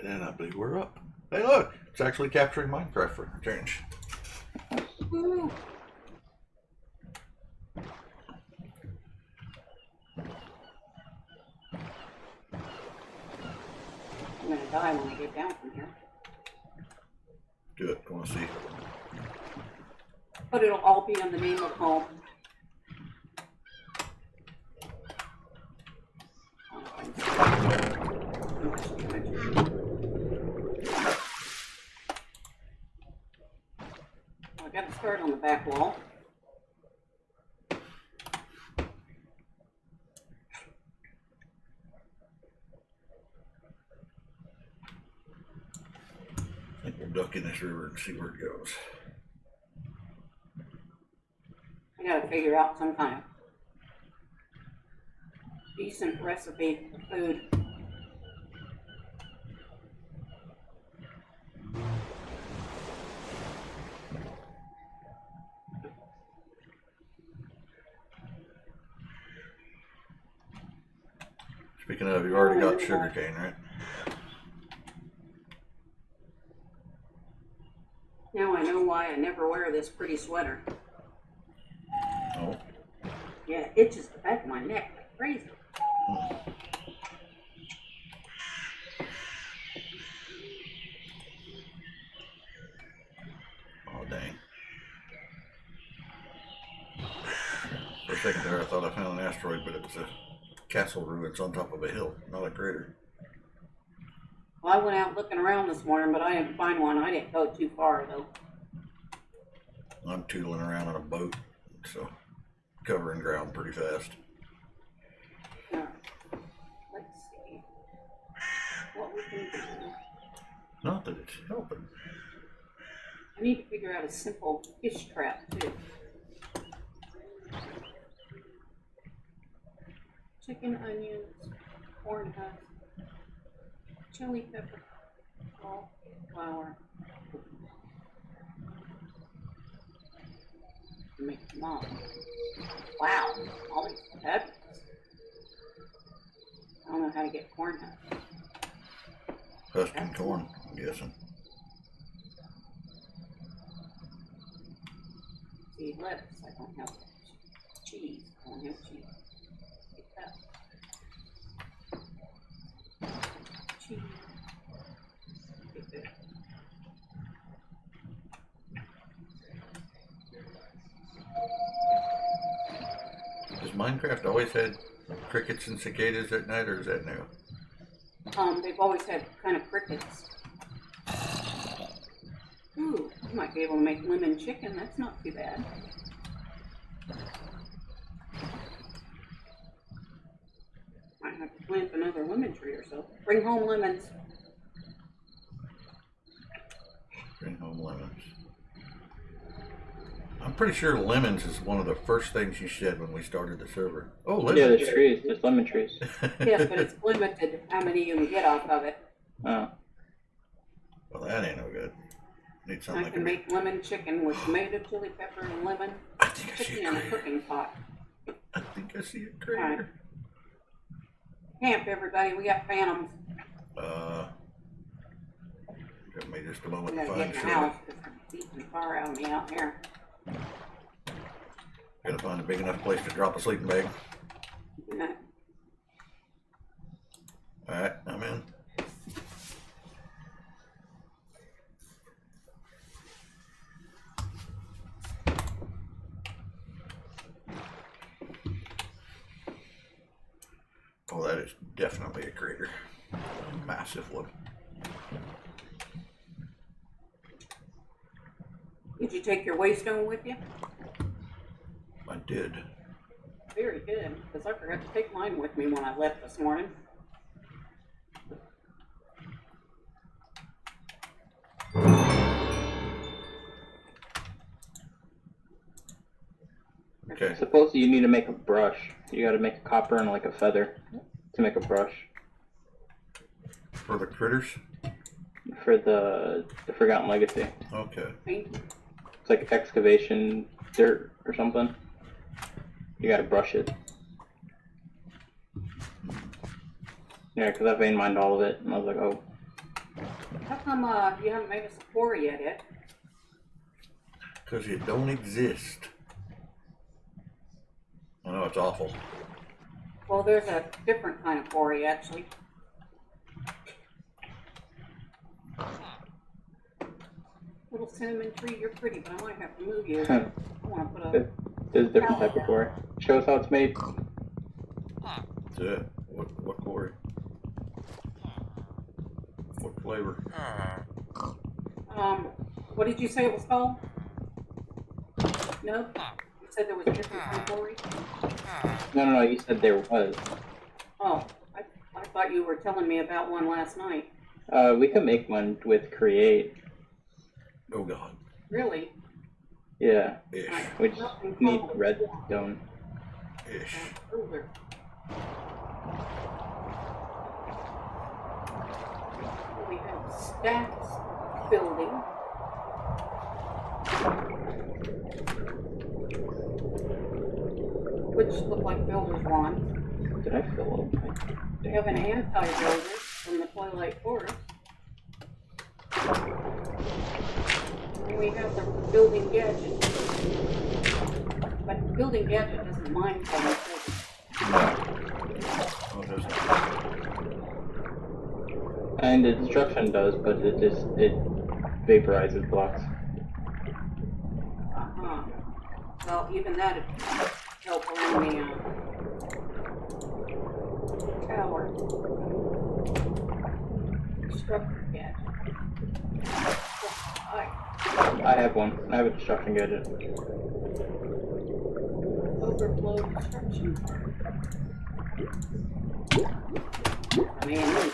And I believe we're up. Hey, look! It's actually capturing Minecraft for a change. Woo. I'm gonna die when I get down from here. Do it. I want to see. But it'll all be in the name of home. I got to start on the back wall. I think we'll duck in this river and see where it goes. I gotta figure out some kind of decent recipe for food. Speaking of, you've already got sugarcane, right? Now I know why I never wear this pretty sweater. Oh. Yeah, it itches the back of my neck like crazy. Oh, dang. For a second there, I thought I found an asteroid, but it was a castle ruins on top of a hill, not a crater. Well, I went out looking around this morning, but I didn't find one. I didn't go too far, though. I'm tootling around on a boat, so covering ground pretty fast. Yeah. Let's see what we can do. Not that it's helping. I need to figure out a simple fish trap, too. Chicken, onions, corn husks, chili pepper, salt, flour. Make them all. Wow, all these peppers. I don't know how to get corn husks. Husking corn, I'm guessing. See, lettuce. I don't have cheese. I don't have cheese. Get that. Cheese. Get that. Has Minecraft always had crickets and cicadas at night, or is that new? They've always had kind of crickets. Ooh, you might be able to make lemon chicken. That's not too bad. Might have to plant another lemon tree or so. Bring home lemons. Bring home lemons. I'm pretty sure lemons is one of the first things you said when we started the server. Oh, lemons. Yeah, there's trees. There's lemon trees. Yes, but it's limited how many you can get off of it. Oh. Well, that ain't no good. Need something I can make lemon chicken with tomato, chili pepper, and lemon. I think I see Chicken a in a crater. cooking pot. I think I see a crater. Camp, everybody. We got phantoms. Give me just a We moment gotta to get find in the sugar. house because they're beating the fire out of me out here. Gotta find a big enough place to drop a sleeping bag. Alright, I'm in. Oh, that is definitely a crater. A massive one. Did you take your waystone with you? I did. Very good, because I forgot to take mine with me when I left this morning. Okay. Supposedly you need to make a brush. You gotta make a copper and like a feather to make a brush. For the critters? For the Forgotten Legacy. Okay. Thank you. It's like excavation dirt or something. You gotta brush it. Yeah, because I vein mined all of it, and I was like, oh. How come you haven't made us a quarry yet, Ed? Because it don't exist. I know it's awful. Well, there's a different kind of quarry, actually. Little cinnamon tree, you're pretty, but I might have to move you. I want to put a... There's a different type of quarry. Show us how it's made. That's it. What quarry? What flavor? What did you say it was called? No? You said there was a different kind of quarry? No, you said there was. Oh, I thought you were telling me about one last night. We could make one with create. Oh God. Really? Yeah. Ish. We just need redstone. Ish. We have stacks building. Which look like builders want. Did I fill up? We have an anti-builder from the Twilight Forest. And we have the building gadget. But the building gadget doesn't mind things, does it? No. Oh, it doesn't. And the destruction does, but it vaporizes blocks. Uh-huh. Well, even that would help around the tower. Destructor gadget. I have one. I have a destruction gadget. Overflow destruction. I mean, neat.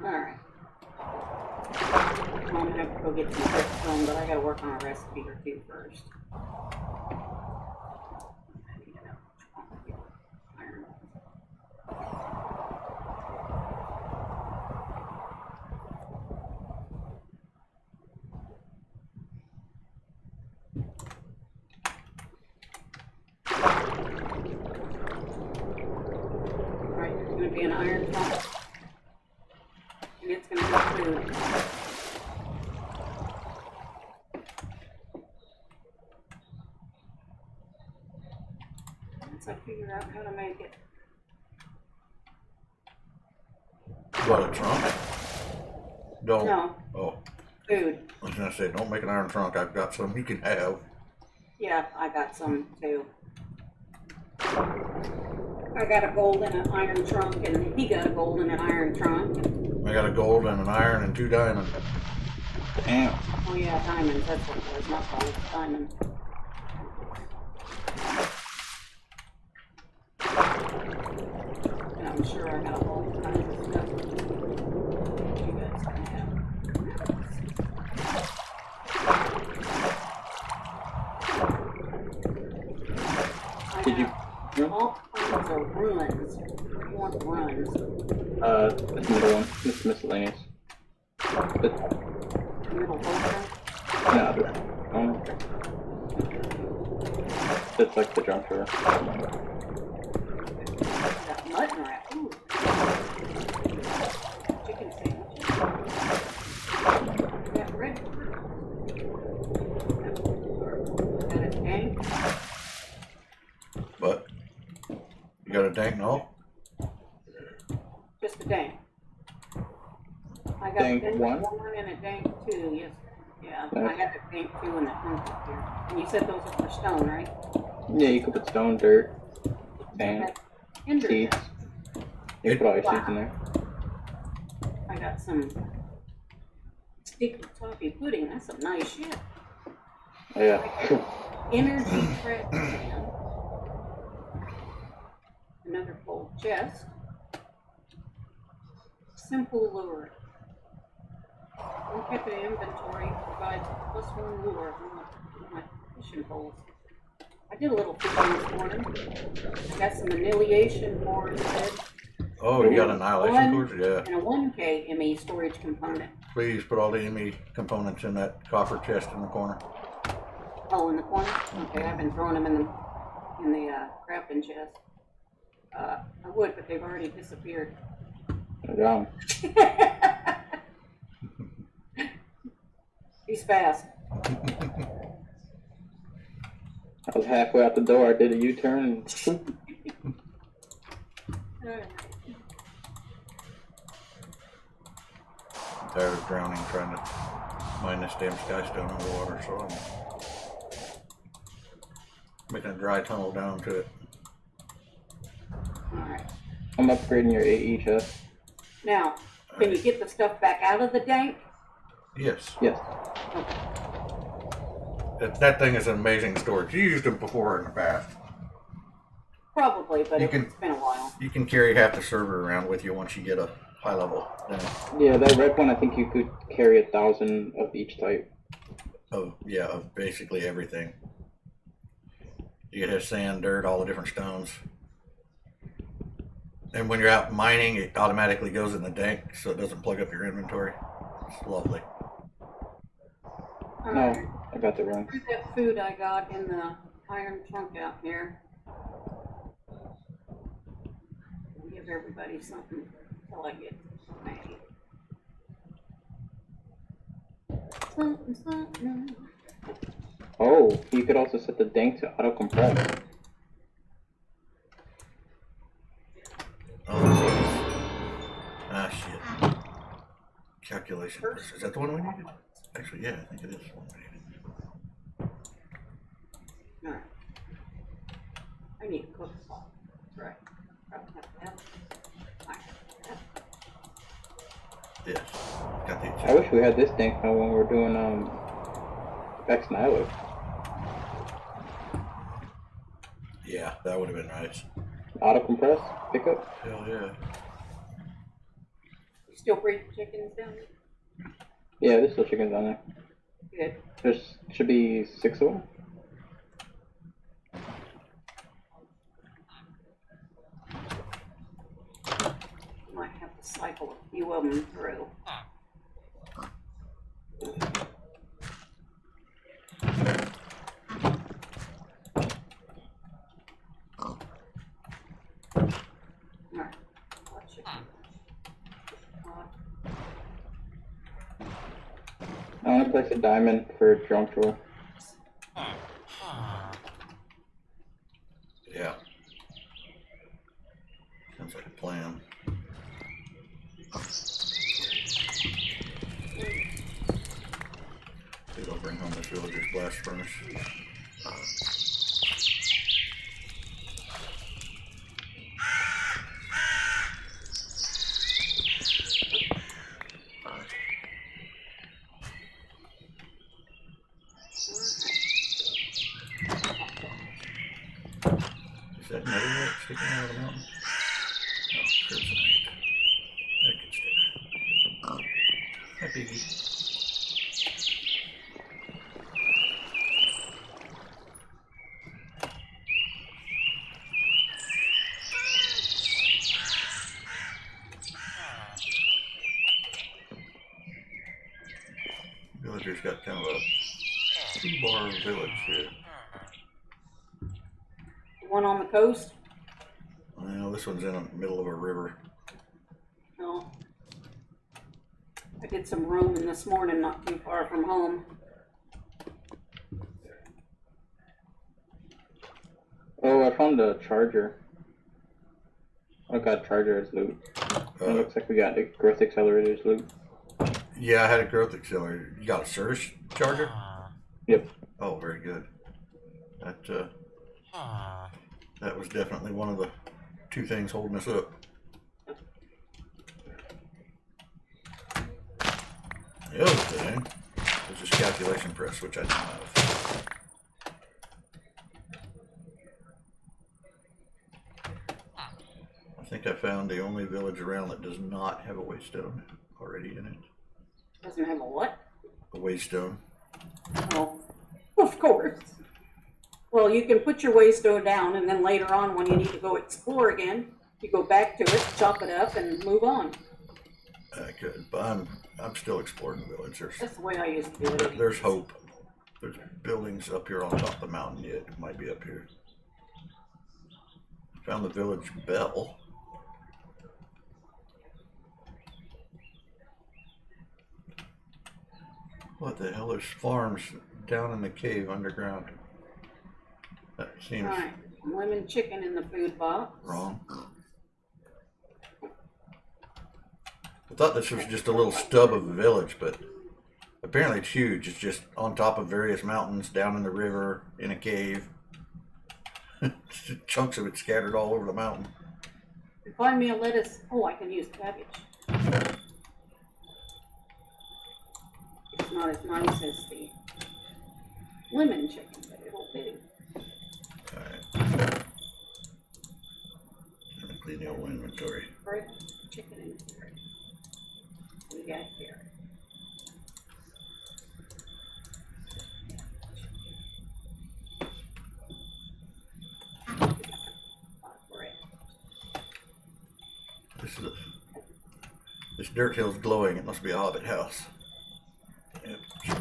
Alright. I'm gonna have to go get some redstone, but I gotta work on a recipe or two first. Iron. Alright, there's gonna be an iron trunk. And it's gonna have food. Once I figure out how to make it. What, a trunk? Don't. No. Oh. Food. I was gonna say, don't make an iron trunk. I've got some you can have. Yeah, I got some too. I got a gold and an iron trunk, and he got a gold and an iron trunk. I got a gold and an iron and 2 diamonds. Damn. Oh yeah, diamonds, that's what it was, not gold, diamond. And I'm sure I got all kinds of stuff. You guys can have. Did you? All kinds of ruins. You want the ruins? This middle one. This is miscellaneous. But, Middle vulture? no, it's like the junk drawer. I got mutton wrap. Ooh. Chicken sandwich. Got red fruit. Got a tank. But you got a tank and all? Just a dank. I got Dank a dank one? and a dank two, yes. Yeah, I Nice. had the dank two in the trunk up here. And you said those are for stone, right? Yeah, you could put stone, dirt, sand, Ender seeds. dust. You could put all your seeds in there. I got some sticky toffee pudding. That's some nice shit. Oh, yeah. Energy trash can. Another cold chest. Simple lure. Unkept inventory provides +1 lure on my fishing poles. I did a little fishing this morning. I got some annihilation boards Oh, you got annihilation cores? Yeah. and a 1K ME storage component. Please put all the ME components in that copper chest in the corner. Oh, in the corner? Okay, I've been throwing them in the crafting chest. I would, but they've already disappeared. Down. He's fast. I was halfway out the door. I did a U-turn. I'm tired of drowning trying to mine this damn skystone underwater, so I'm making a dry tunnel down to it. Alright. I'm upgrading your AE chest. Now, can you get the stuff back out of the tank? Yes. Yes. Okay. That thing is an amazing storage. You used them before in the past. Probably, but You it's been a while. You can carry half the server around with you once you get a high level. Yeah, that red one, I think you could carry 1,000 of each type. Of basically everything. You can have sand, dirt, all the different stones. And when you're out mining, it automatically goes in the tank, so it doesn't plug up your inventory. It's lovely. No, I got the wrong. Here's that food I got in the iron trunk out here. I'll give everybody something until I get made. Something. Oh, you could also set the dank to auto compress. Shit. Calculation press. Is that the one we needed? Actually, yeah, I think it is the one we needed. Alright. I need a cook pot. That's right. Probably have to have it. Alright. Yes. Got the I wish we had this dank now when we were doing Vex Nihilus. Yeah, that would have been nice. Auto compress, pickup. Hell yeah. You still breeding chickens down there? Yeah, there's still chickens on there. Good. There's should be 6 of them. Might have to cycle a few of them through. Alright. Watch it. I want to place a diamond for junk drawer. Yeah. Sounds like a plan. Maybe I'll bring home this villager's blast furnace. Is that netherite sticking out of the mountain? Oh, kryptonite. That can stay there. Hi, Piggy. Villager's got kind of a two-bar village here. The one on the coast? Well, this one's in the middle of a river. No. I did some roaming this morning, not too far from home. Oh, I found a charger. I got charger as loot. It looks like we got the growth accelerators loot. Yeah, I had a growth accelerator. You got a surge charger? Yep. Oh, very good. That was definitely one of the two things holding us up. The other thing was this calculation press, which I didn't have. I think I found the only village around that does not have a waystone already in it. Doesn't have a what? A waystone. Oh, of course. Well, you can put your waystone down, and then later on, when you need to go explore again, you go back to it, chop it up, and move on. I could, but I'm still exploring the village. That's the way I used to do it. There's hope. There's buildings up here on top of the mountain yet. It might be up here. Found the village bell. What the hell? There's farms down in the cave underground. That seems Alright, lemon chicken in the food box. wrong. I thought this was just a little stub of a village, but apparently it's huge. It's just on top of various mountains, down in the river, in a cave. Chunks of it scattered all over the mountain. Find me a lettuce. Oh, I can use cabbage. It's not as nice as the lemon chicken, but it'll do. Alright. Let me clean the old inventory. Bread, chicken, and carrot. We got carrot. Bread. This dirt hill's glowing. It must be a hobbit house. Yep, sure.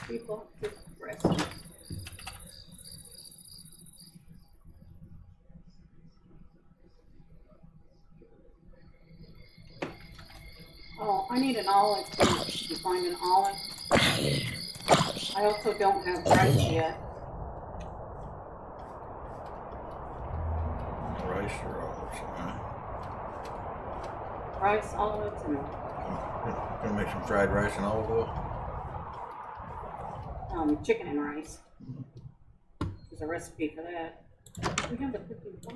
People just rest. Oh, I need an olive. You find an olive? I also don't have rice yet. Rice or olives? Rice, olives, and Gonna make some fried rice and olive oil. Chicken and rice. There's a recipe for that. We have the cooking pot.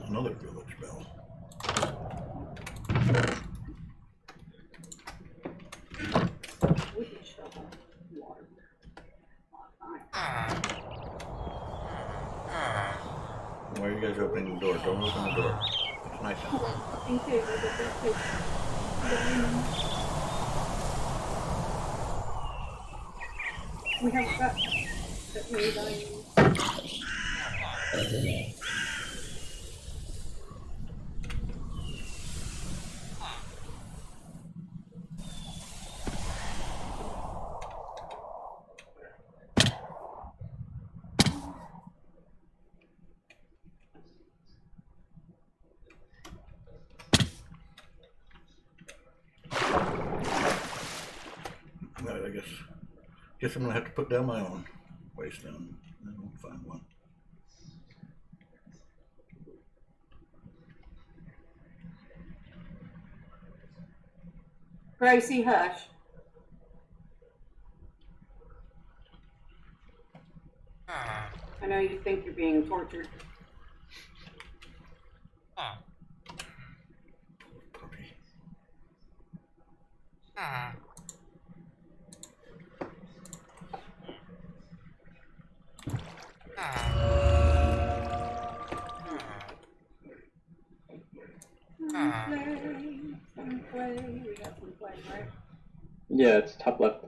Another village bell. Wooden shovel, water. Why are you guys opening the door? Don't open the door. It's nice out. In case I get that too. We have got that made Right, I guess I'm gonna have to put down my own waste down. I won't find one. Gracie, hush. I know you think you're being tortured. Puppy. Play. We got some play, right? Yeah, it's top left.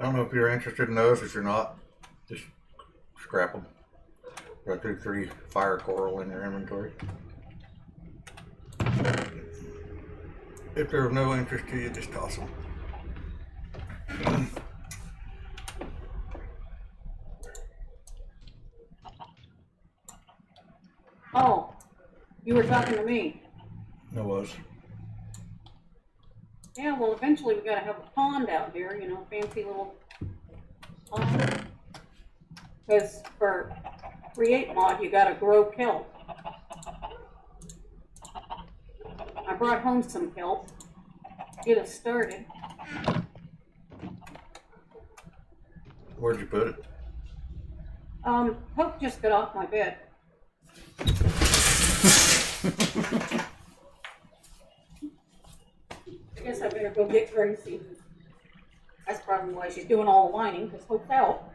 don't know if you're interested in those. If you're not, just scrap them. Got 3 fire coral in your inventory. If they're of no interest to you, just toss them. Oh, you were talking to me. It was. Yeah, well, eventually we gotta have a pond out here, you know, fancy little pond. Because for Create Mod, you gotta grow kelp. I brought home some kelp. Get us started. Where'd you put it? Hope just got off my bed. I guess I better go get Gracie. That's probably why she's doing all the whining, because Hope's out.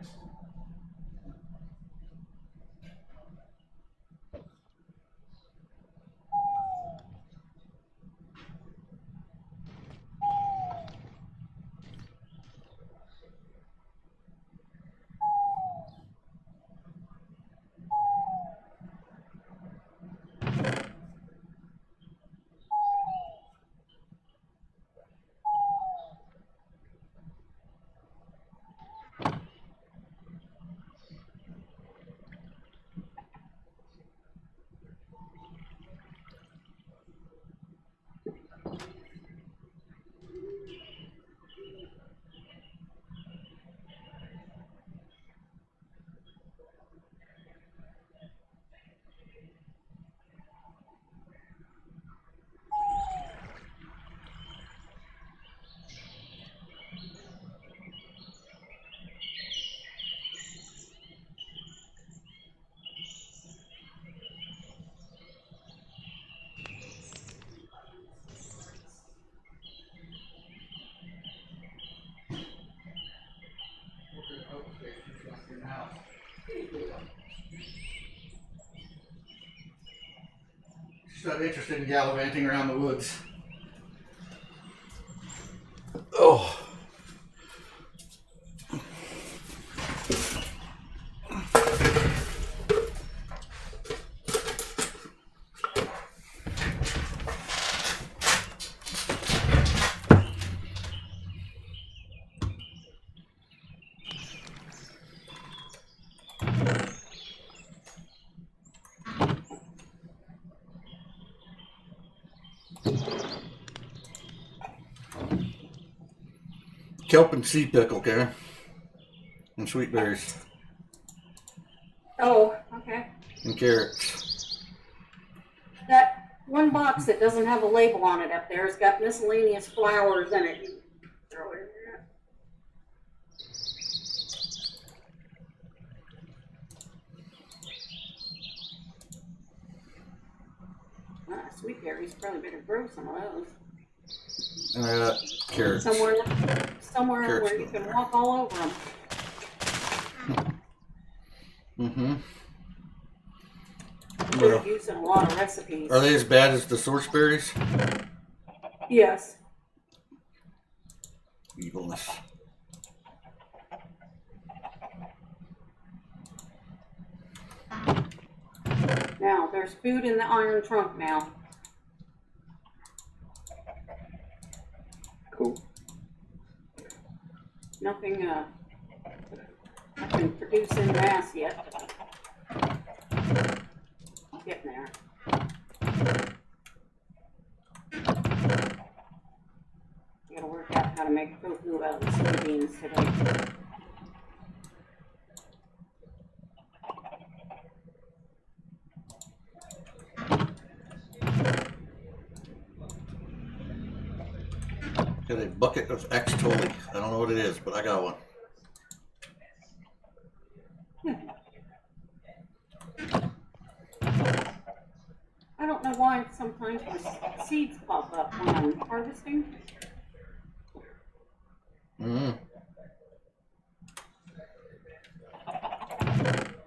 She's not interested in gallivanting around the woods. Oh. Kelp and sea pickle, Karen. And sweet berries. Oh, okay. And carrots. That one box that doesn't have a label on it up there has got miscellaneous flowers in it. Throw it in there. Sweet berries, probably better grow some of those. And I got carrots. Somewhere Carrots where you can walk all over them. Mm-hmm. They're used in a lot of recipes. Are they as bad as the source berries? Yes. Evilness. Now, there's food in the iron trunk now. Cool. Nothing produced in mass yet. I'm getting there. Gotta work out how to make tofu out of the soybeans today. Got a bucket of X-Toli. I don't know what it is, but I got one. I don't know why sometimes the seeds pop up when I'm harvesting. Mm-hmm.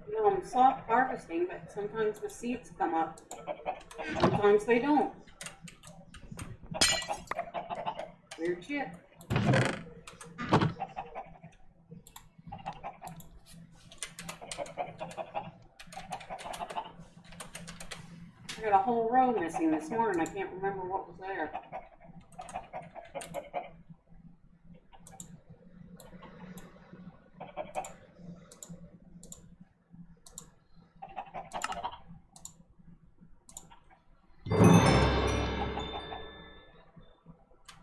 You know, I'm soft harvesting, but sometimes the seeds come up. Sometimes they don't. Weird shit. I got a whole row missing this morning. I can't remember what was there.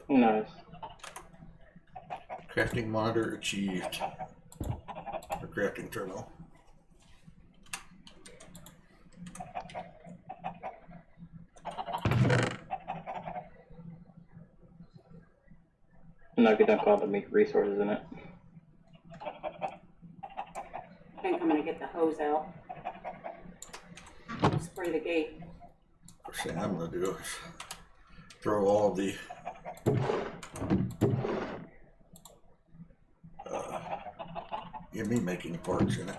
Nice. Crafting monitor achieved. Or crafting terminal. Now get done called to make resources in it. I think I'm gonna get the hose out. Spray the gate. First thing I'm gonna do is throw all of the me making parts in it.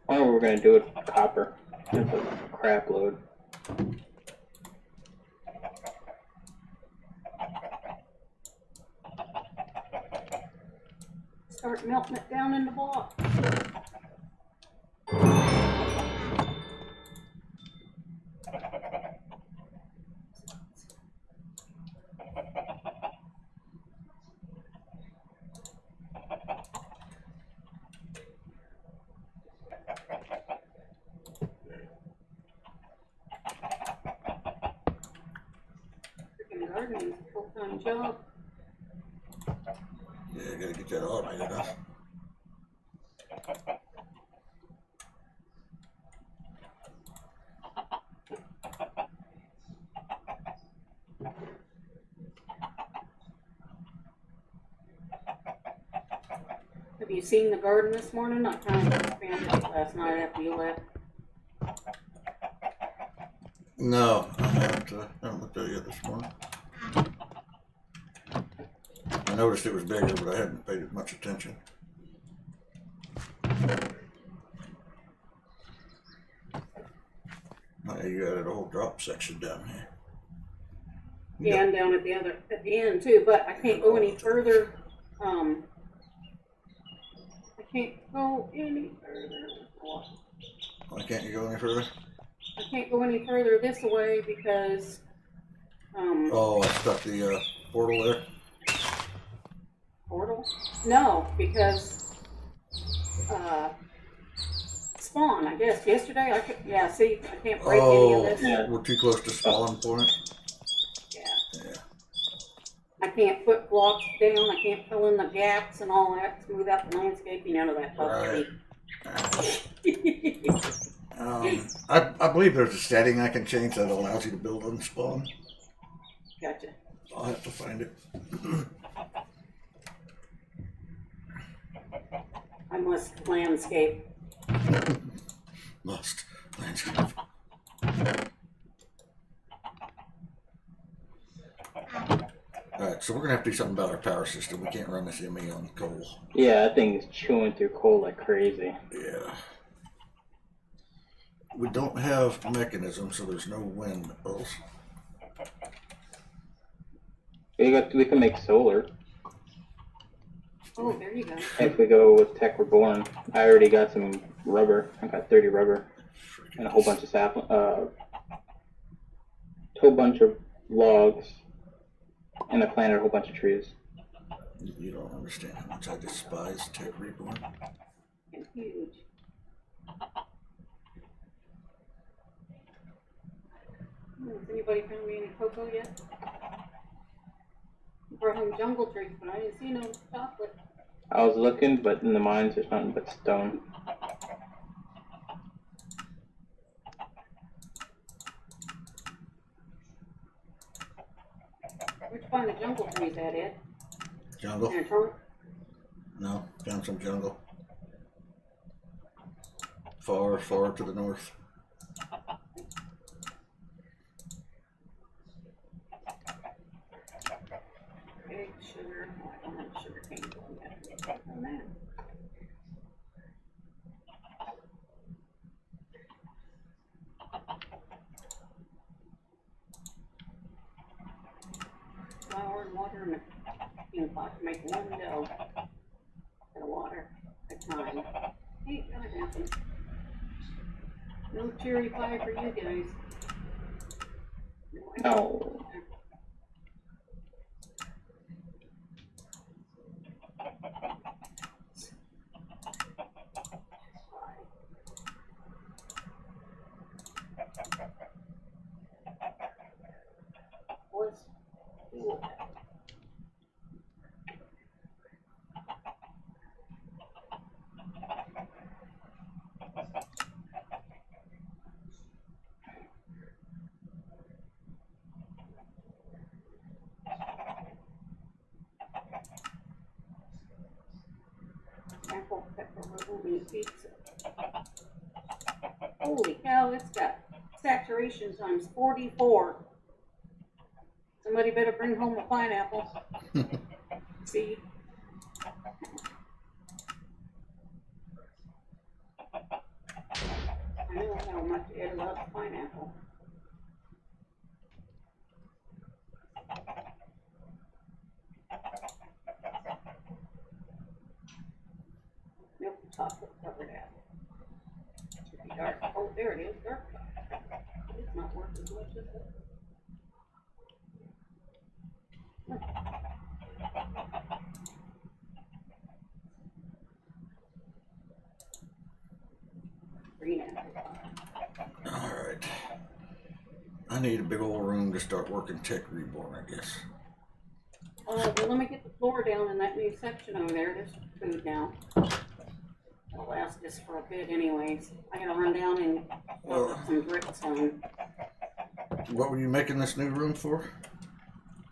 I wonder what we're gonna do with copper. That's a crap load. Start melting it down into blocks. Freaking gardening is a full-time job. Yeah, I gotta get that automated up. Have you seen the garden this morning? I kind of expanded it last night after you left. No, I haven't looked at it yet this morning. I noticed it was bigger, but I hadn't paid it much attention. Oh, you added a whole drop section down here. Yeah, and down at the end too, but I can't go any further. I can't go any further. Why can't you go any further? I can't go any further this way because Oh, I stuck the portal there. portal? No, because spawn. I guess yesterday I could. Yeah, see, I can't break any of this. Yeah. We're too close to spawn point. Yeah. Yeah. I can't put blocks down. I can't fill in the gaps and all that. Smooth out the landscaping. None of that Right. stuff. I believe there's a setting I can change that allows you to build on spawn. Gotcha. I'll have to find it. I must landscape. Must landscape. Alright, so we're gonna have to do something about our power system. We can't run this ME on coal. Yeah, that thing is chewing through coal like crazy. Yeah. We don't have mechanism, so there's no windmills. We can make solar. Oh, there you go. If we go with Tech Reborn. I already got some rubber. I got 30 rubber and a whole bunch of whole bunch of logs, and I planted a whole bunch of trees. You don't understand how much I despise Tech Reborn. And huge. Has anybody found me any cocoa yet? I brought home jungle trees, but I didn't see no chocolate. I was looking, but in the mines there's nothing but stone. Where'd you find the jungle trees at, Ed? Jungle? In your trunk? No, found some jungle. Far, far to the north. Big sugar. Oh, I don't have sugar cane going yet. On that. Flour and water and a peanut pot to make one dough. And water. That's time. Ain't gonna happen. No cherry pie for you guys. No. What's cool? Apple pepperoni pizza. Holy cow, it's got saturation times 44. Somebody better bring home a pineapple. See? I know how much Ed loves pineapple. Milk chocolate covered apple. Should be dark. Oh, there it is, dark chocolate. It's not worth as much as it. Green apple. Alright. I need a big old room to start working Tech Reborn, I guess. Well, let me get the floor down in that new section over there. There's food now. It'll last us for a bit anyways. I gotta run down and put some dripstone. What were you making this new room for?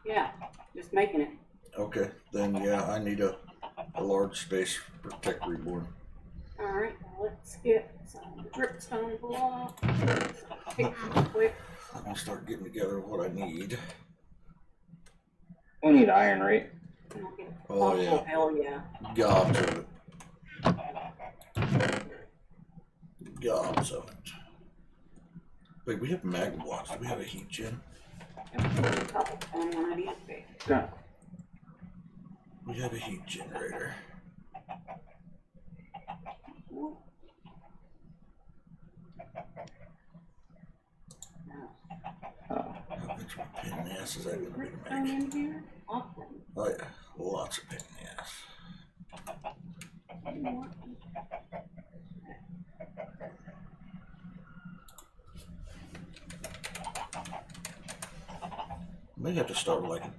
Yeah, just making it. Okay, then yeah, I need a large space for Tech Reborn. Alright, well, let's get some dripstone block. Pictures quick. Let me start getting together what I need. We need iron, right? And I'll get Oh, yeah. hell yeah. Gobs of it. Gobs of it. Wait, we have megawatts. Do we have a heat gen? Cobblestone when I need it big. Yeah. We have a heat generator. How much of a pain in the ass is that going to be to Dripstone make? in here? Awesome. Oh yeah, lots of pain in the ass. You know what? May have to start with like a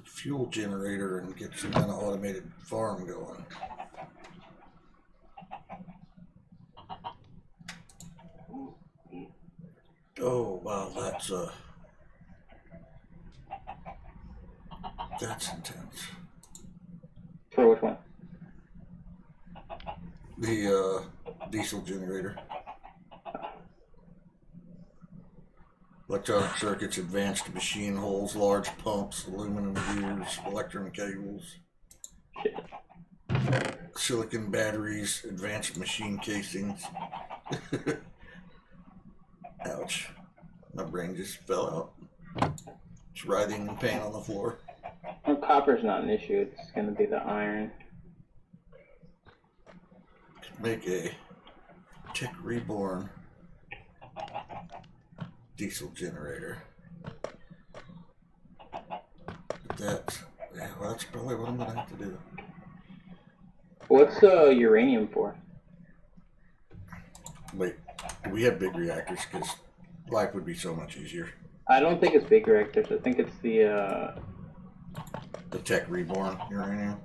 fuel generator and get some kind of automated farm going. Oh wow, that's intense. For which one? The diesel generator. Electronic circuits, advanced machine holes, large pumps, aluminum gears, electron cables, Shit. silicon batteries, advanced machine casings. Ouch. My brain just fell out. It's writhing in pain on the floor. Well, copper's not an issue. It's gonna be the iron. Make a Tech Reborn diesel generator. That's probably what I'm gonna have to do. What's uranium for? Wait, do we have big reactors? Because life would be so much easier. I don't think it's big reactors. I think it's the The Tech Reborn uranium.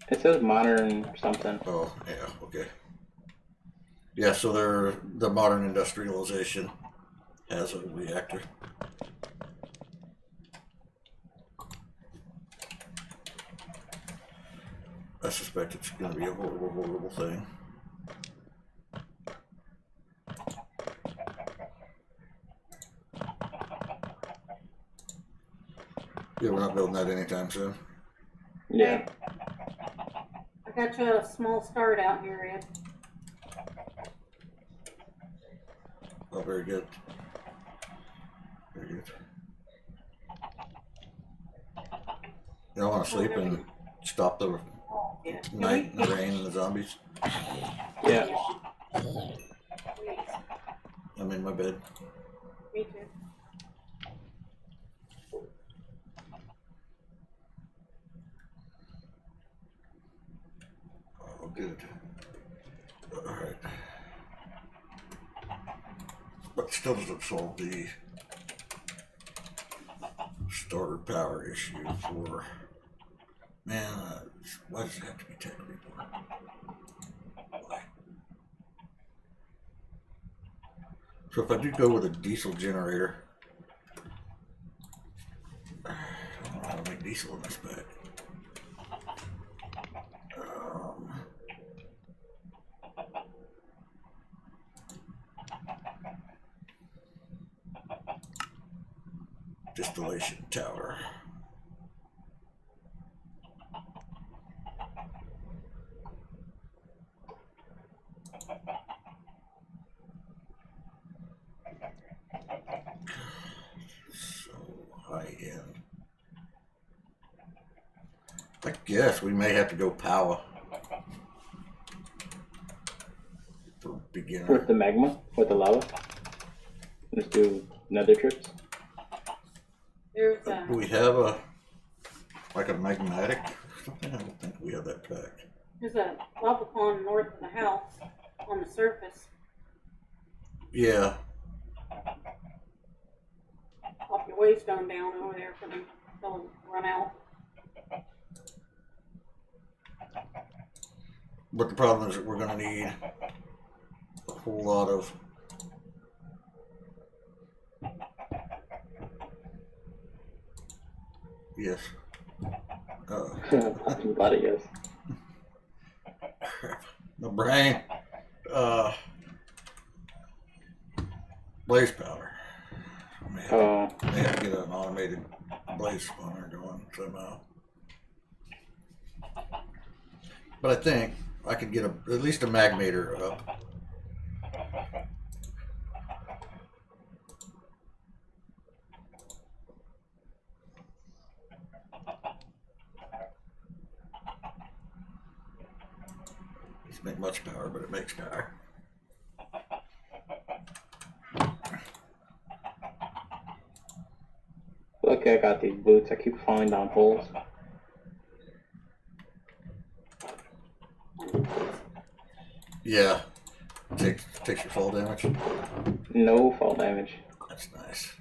it says modern something. Oh yeah, okay. Yeah, so the modern industrialization has a reactor. I suspect it's going to be a horrible, horrible thing. Yeah, we're not building that anytime soon. Yeah. I got you a small start out here, Ed. Oh, very good. Very good. You don't want to sleep and stop the Yeah. Can Night we and the rain and the zombies. Yeah. Please. I'm in my bed. Me too. Oh, good. All right. But still doesn't solve the starter power issue for. Man, why does it have to be tech report? Why? So if I do go with a diesel generator, I don't know how to make diesel in this bag. Distillation tower. So high end. I guess we may have to go power for beginner. With the magma, with the lava. Just do nether trips. There's Do we have a magmatic? I don't think we have that pack. there's a lava pond north of the house on the surface. Yeah. Pop your waystone down over there for them. They'll run out. But the problem is that we're going to need a whole lot of yes. Body, yes. Crap. My brain. Blaze powder. May have to get an automated blaze spawner going somehow. But I think I could get at least a magmator up. Doesn't make much power, but it makes power. Okay, I got these boots. I keep falling down holes. Yeah. Takes your fall damage. No fall damage. That's nice.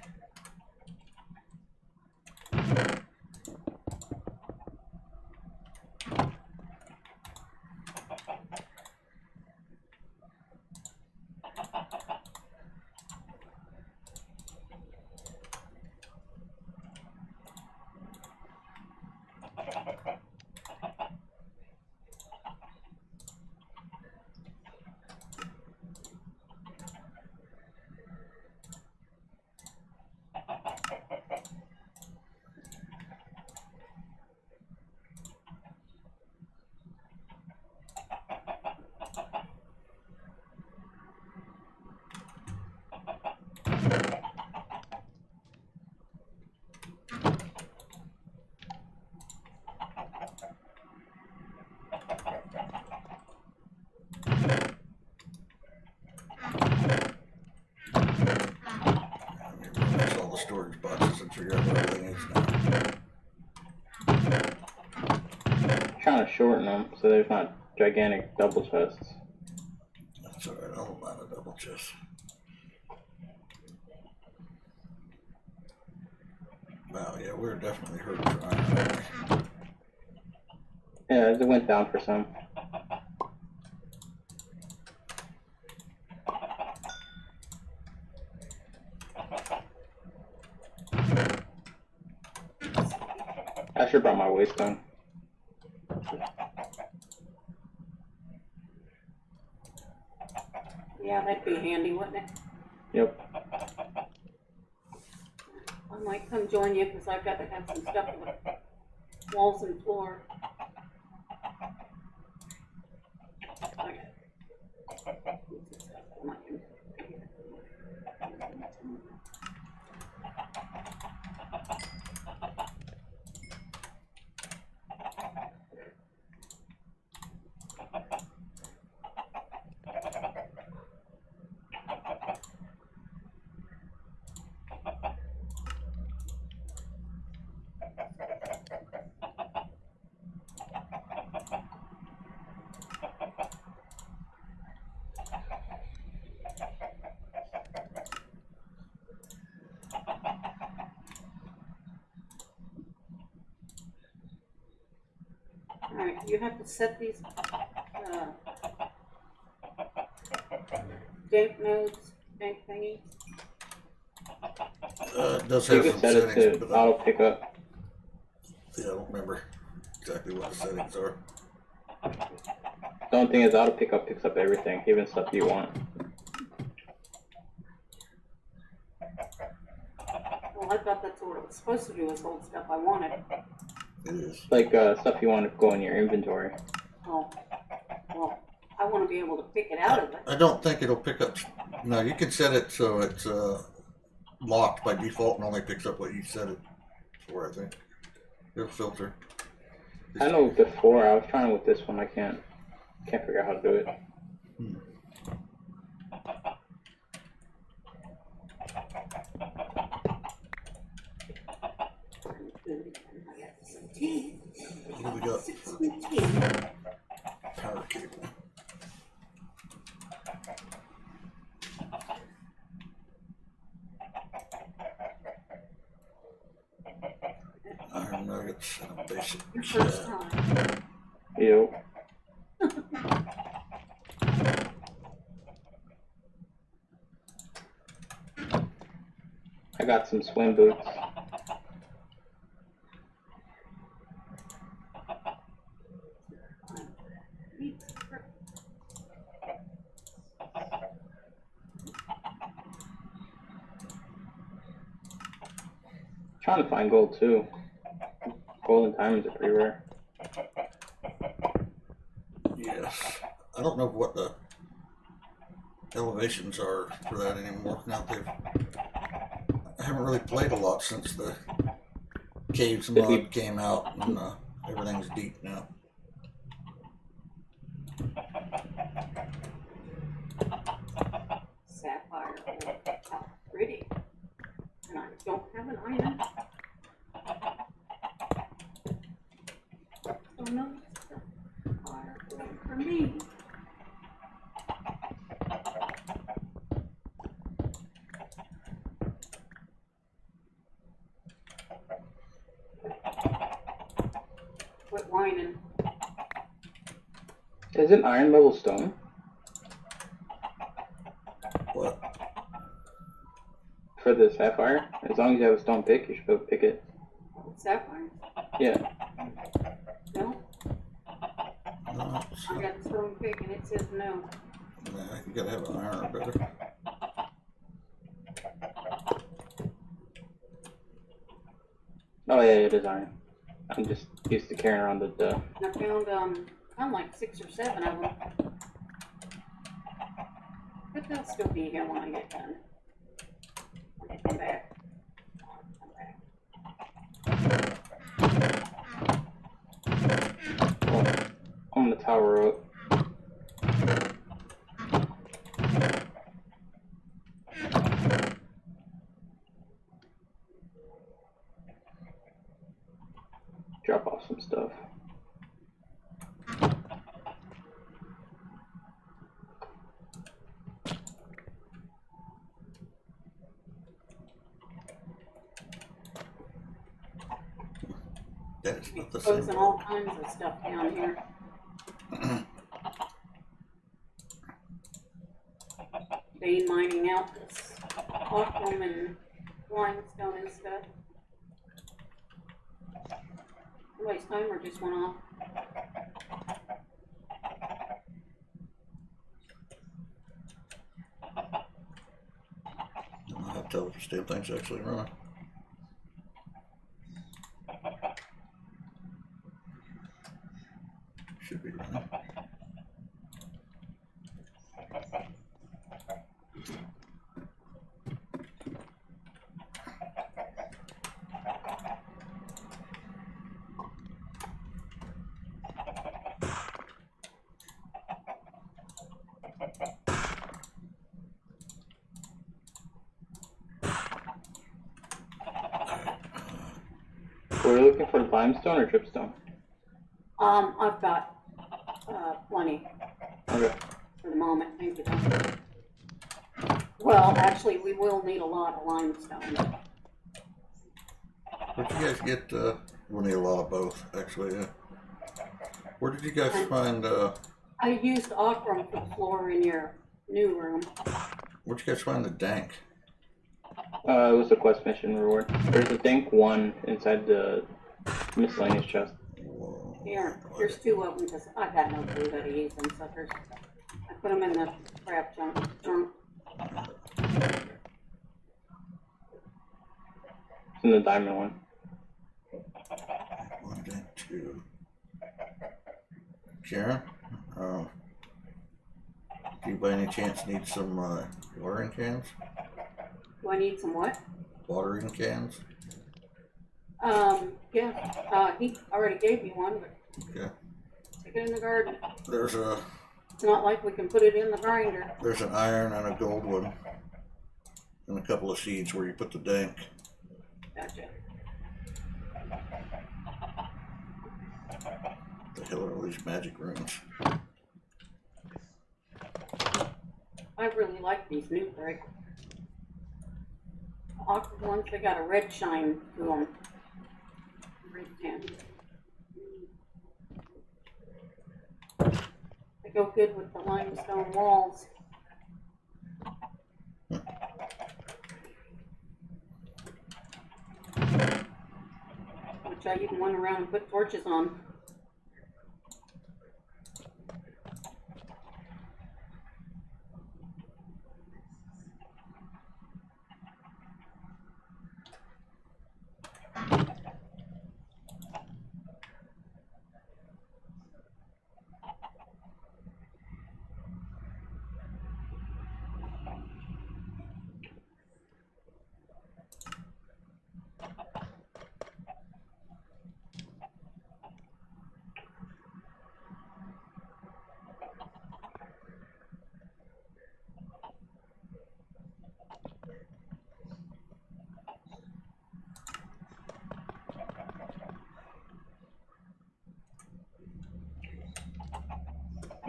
All the storage boxes and figure out what everything is now. Trying to shorten them so there's not gigantic double chests. That's alright, I'll allow a double chest. Wow, yeah, we're definitely hurting for iron, aren't we? Yeah, it went down for some. I should have brought my waistline. Yeah, that'd be handy, wouldn't it? Yep. I might come join you because I've got to have some stuff with walls and floor. you have to set these dank nodes, dank thingies. It does You have can some set it settings, to but auto pickup. yeah, I don't remember exactly what the settings are. The only thing is auto pickup picks up everything, even stuff you want. Well, I thought that's what it was supposed to do, was hold stuff I wanted. It is. Like stuff you want to go in your inventory. Oh, well, I want to be able to pick it out of it. I don't think it'll pick up. No, you can set it so it's locked by default and only picks up what you set it for. I think it'll filter. I know before I was trying with this one, I can't figure out how to do it. I got some tea. What do we got? Some tea. Power cable. Iron nuggets and a basic Your first chat. time. Yep. I got some swim boots. Trying to find gold too. Gold and diamonds are pretty rare. Yes. I don't know what the elevations are for that anymore. Now I haven't really played a lot since the caves mod came out, and everything's deep now. Sapphire. How pretty. And I don't have an iron. Oh no, sapphire for me. Quit whining. Is it iron level stone? What? For the sapphire? As long as you have a stone pick, you should be able to pick it. Sapphire? Yeah. No? No, I got the stone pick and it says no. nah, you gotta have an iron or better. Oh yeah, it is iron. I'm just used to carrying around the I found like 6 or 7 of them. But they'll still be here when I get done. When I come back. I'm gonna tower up. Drop off some stuff. That is not the Posting same. all kinds of stuff down here. Vein mining out this aquam and limestone and stuff. Somebody's timer just went off. I have to tell if this damn thing's actually running. Should be running. Were you looking for limestone or dripstone? I've got plenty Okay. for the moment. Thank you. Well, actually, we will need a lot of limestone. Where'd you guys get? We'll need a lot of both, actually. Yeah. Where did you guys find, I used Aquam for the floor in your new room. where'd you guys find the dank? It was a quest mission reward. There's a dank one inside the miscellaneous chest. Whoa. Here's 2 of them because I got no clue how to use them suckers. I put them in the crap junk. It's in the diamond one. 1 dank 2. Karen? Do you by any chance need some, watering cans? Do I need some what? Watering cans? Yeah. He already gave me one, but Yeah. stick it in the garden. There's It's not like we can put it in the grinder. an iron and a gold one. And a couple of seeds where you put the dank. Gotcha. The hell are all these magic runes? I really like these new brick. Aqua ones, they got a red shine to them. Red tint. They go good with the limestone walls. Which I even went around and put torches on.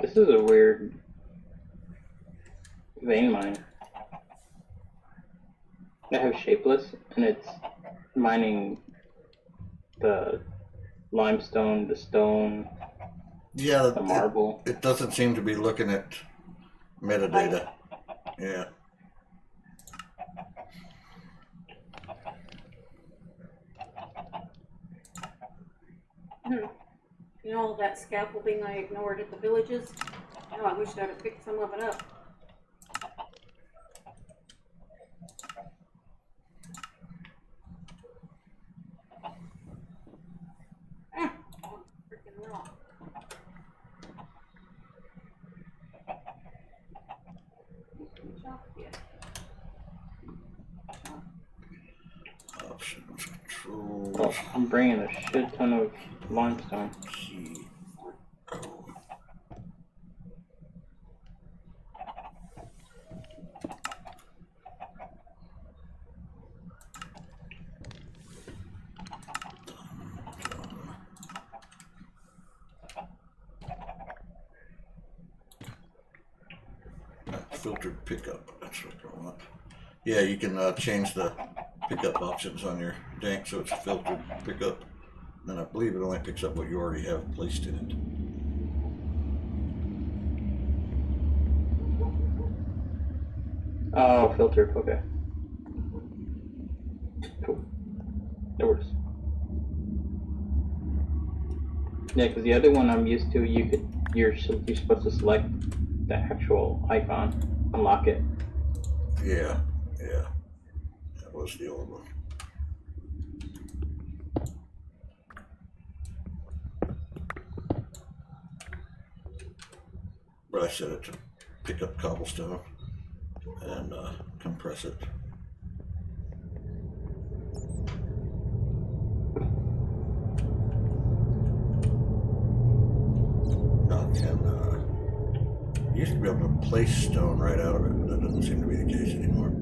This is a weird vein mine. I have shapeless, and it's mining the limestone, the stone, Yeah, the marble. it doesn't seem to be looking at metadata. Yeah. You know all that scaffolding I ignored at the villages? Oh, I wish I'd have picked some of it up. Freaking rock. Options, controls, Well, I'm bringing a shit ton of limestone. key. Oh. Filtered pickup, that's what I want. Yeah, you can change the pickup options on your tank so it's a filtered pickup. And I believe it only picks up what you already have placed in it. Oh, filtered, okay. Cool. That works. Yeah, because the other one I'm used to, you're supposed to select the actual icon, unlock it. Yeah, yeah. That was the old one. But I set it to pick up cobblestone and compress it. You used to be able to place stone right out of it, but that doesn't seem to be the case anymore.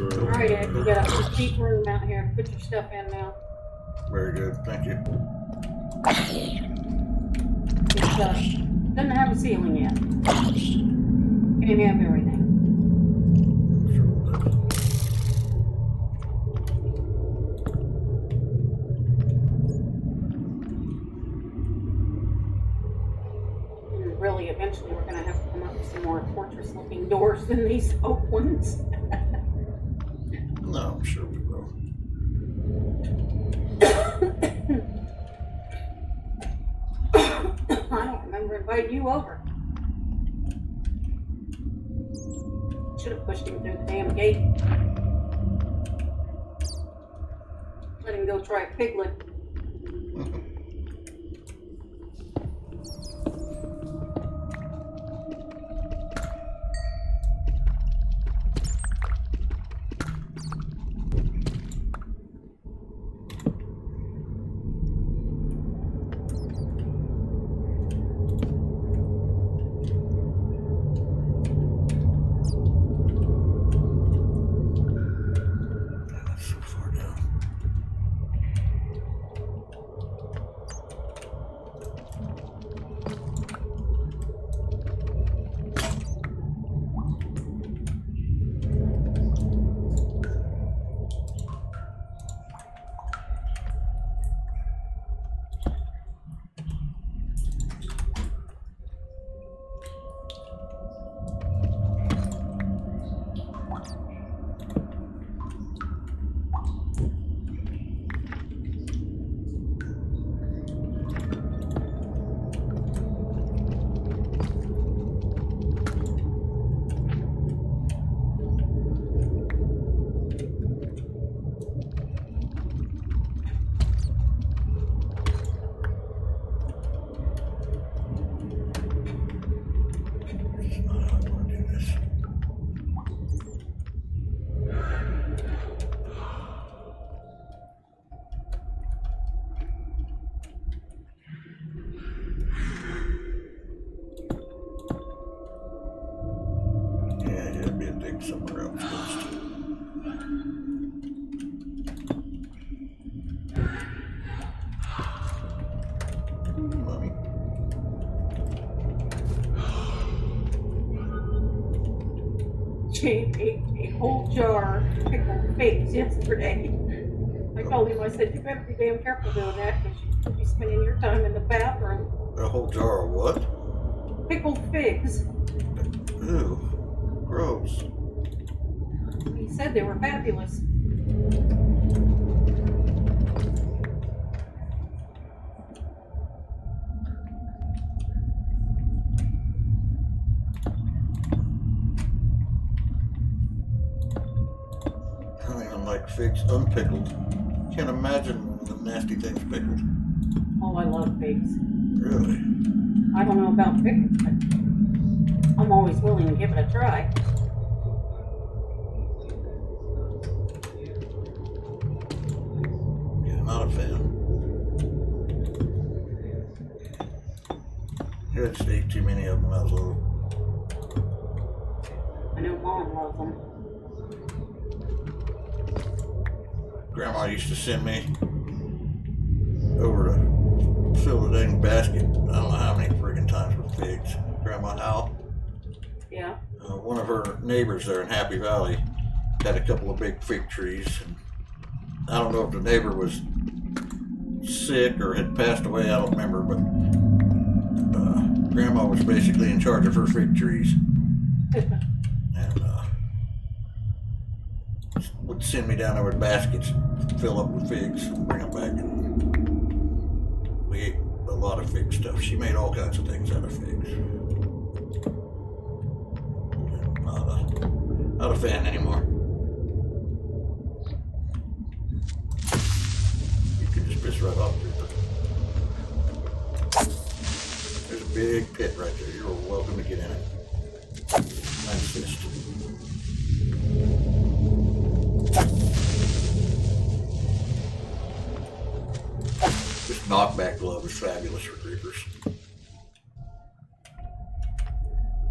Alright, Ed, you got a deep room out here. Put your stuff in now. Very good, thank you. It doesn't have a ceiling yet. Can't have everything. Sure will do. And really, eventually, we're gonna have to come up with some more fortress-looking doors than these oak ones. No, I'm sure we will. I don't remember inviting you over. Should have pushed him through the damn gate. Let him go try a piglet. That's so far down. This is not how I want to do this. Yeah, it'd be a dig somewhere else first. Mommy. She ate a whole jar of pickled figs yesterday. I told him, I said, you better be damn careful doing that because you could be spending your time in the bathroom. A whole jar of what? Pickled figs. Ew. Gross. He said they were fabulous. I don't even like figs unpickled. Can't imagine the nasty things pickled. Oh, I love figs. Really? I don't know about pickled, but I'm always willing to give it a try. Yeah, not a fan. Yeah, I just ate too many of them when I was little. I know Mom loves them. Grandma used to send me over to fill the dang basket. I don't know how many friggin' times with figs. Grandma Hal, Yeah. one of her neighbors there in Happy Valley, had a couple of big fig trees. And I don't know if the neighbor was sick or had passed away. I don't remember, but Grandma was basically in charge of her fig trees. And would send me down there with baskets, fill up with figs, bring them back, and we ate a lot of fig stuff. She made all kinds of things out of figs. Not a fan anymore. You could just piss right off, Reaper. There's a big pit right there. You're welcome to get in it. I insist. This knockback glove is fabulous for creepers.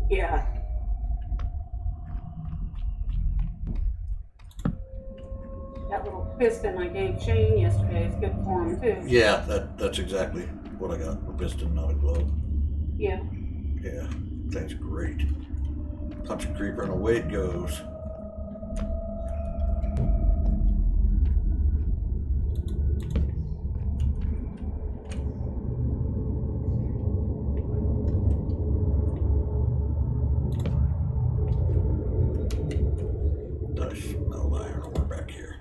Yeah. That little piston I gave Shane yesterday is good for him too. Yeah, that's exactly what I got. A piston, not a globe. Yeah. Yeah, thing's great. Punch a creeper and away it goes. I smell iron ore back here.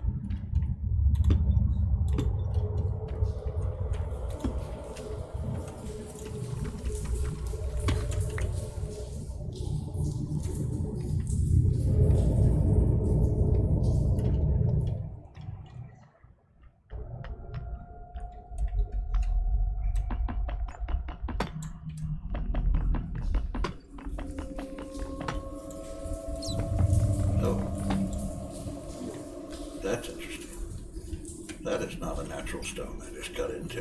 That's interesting. That is not a natural stone I just got into.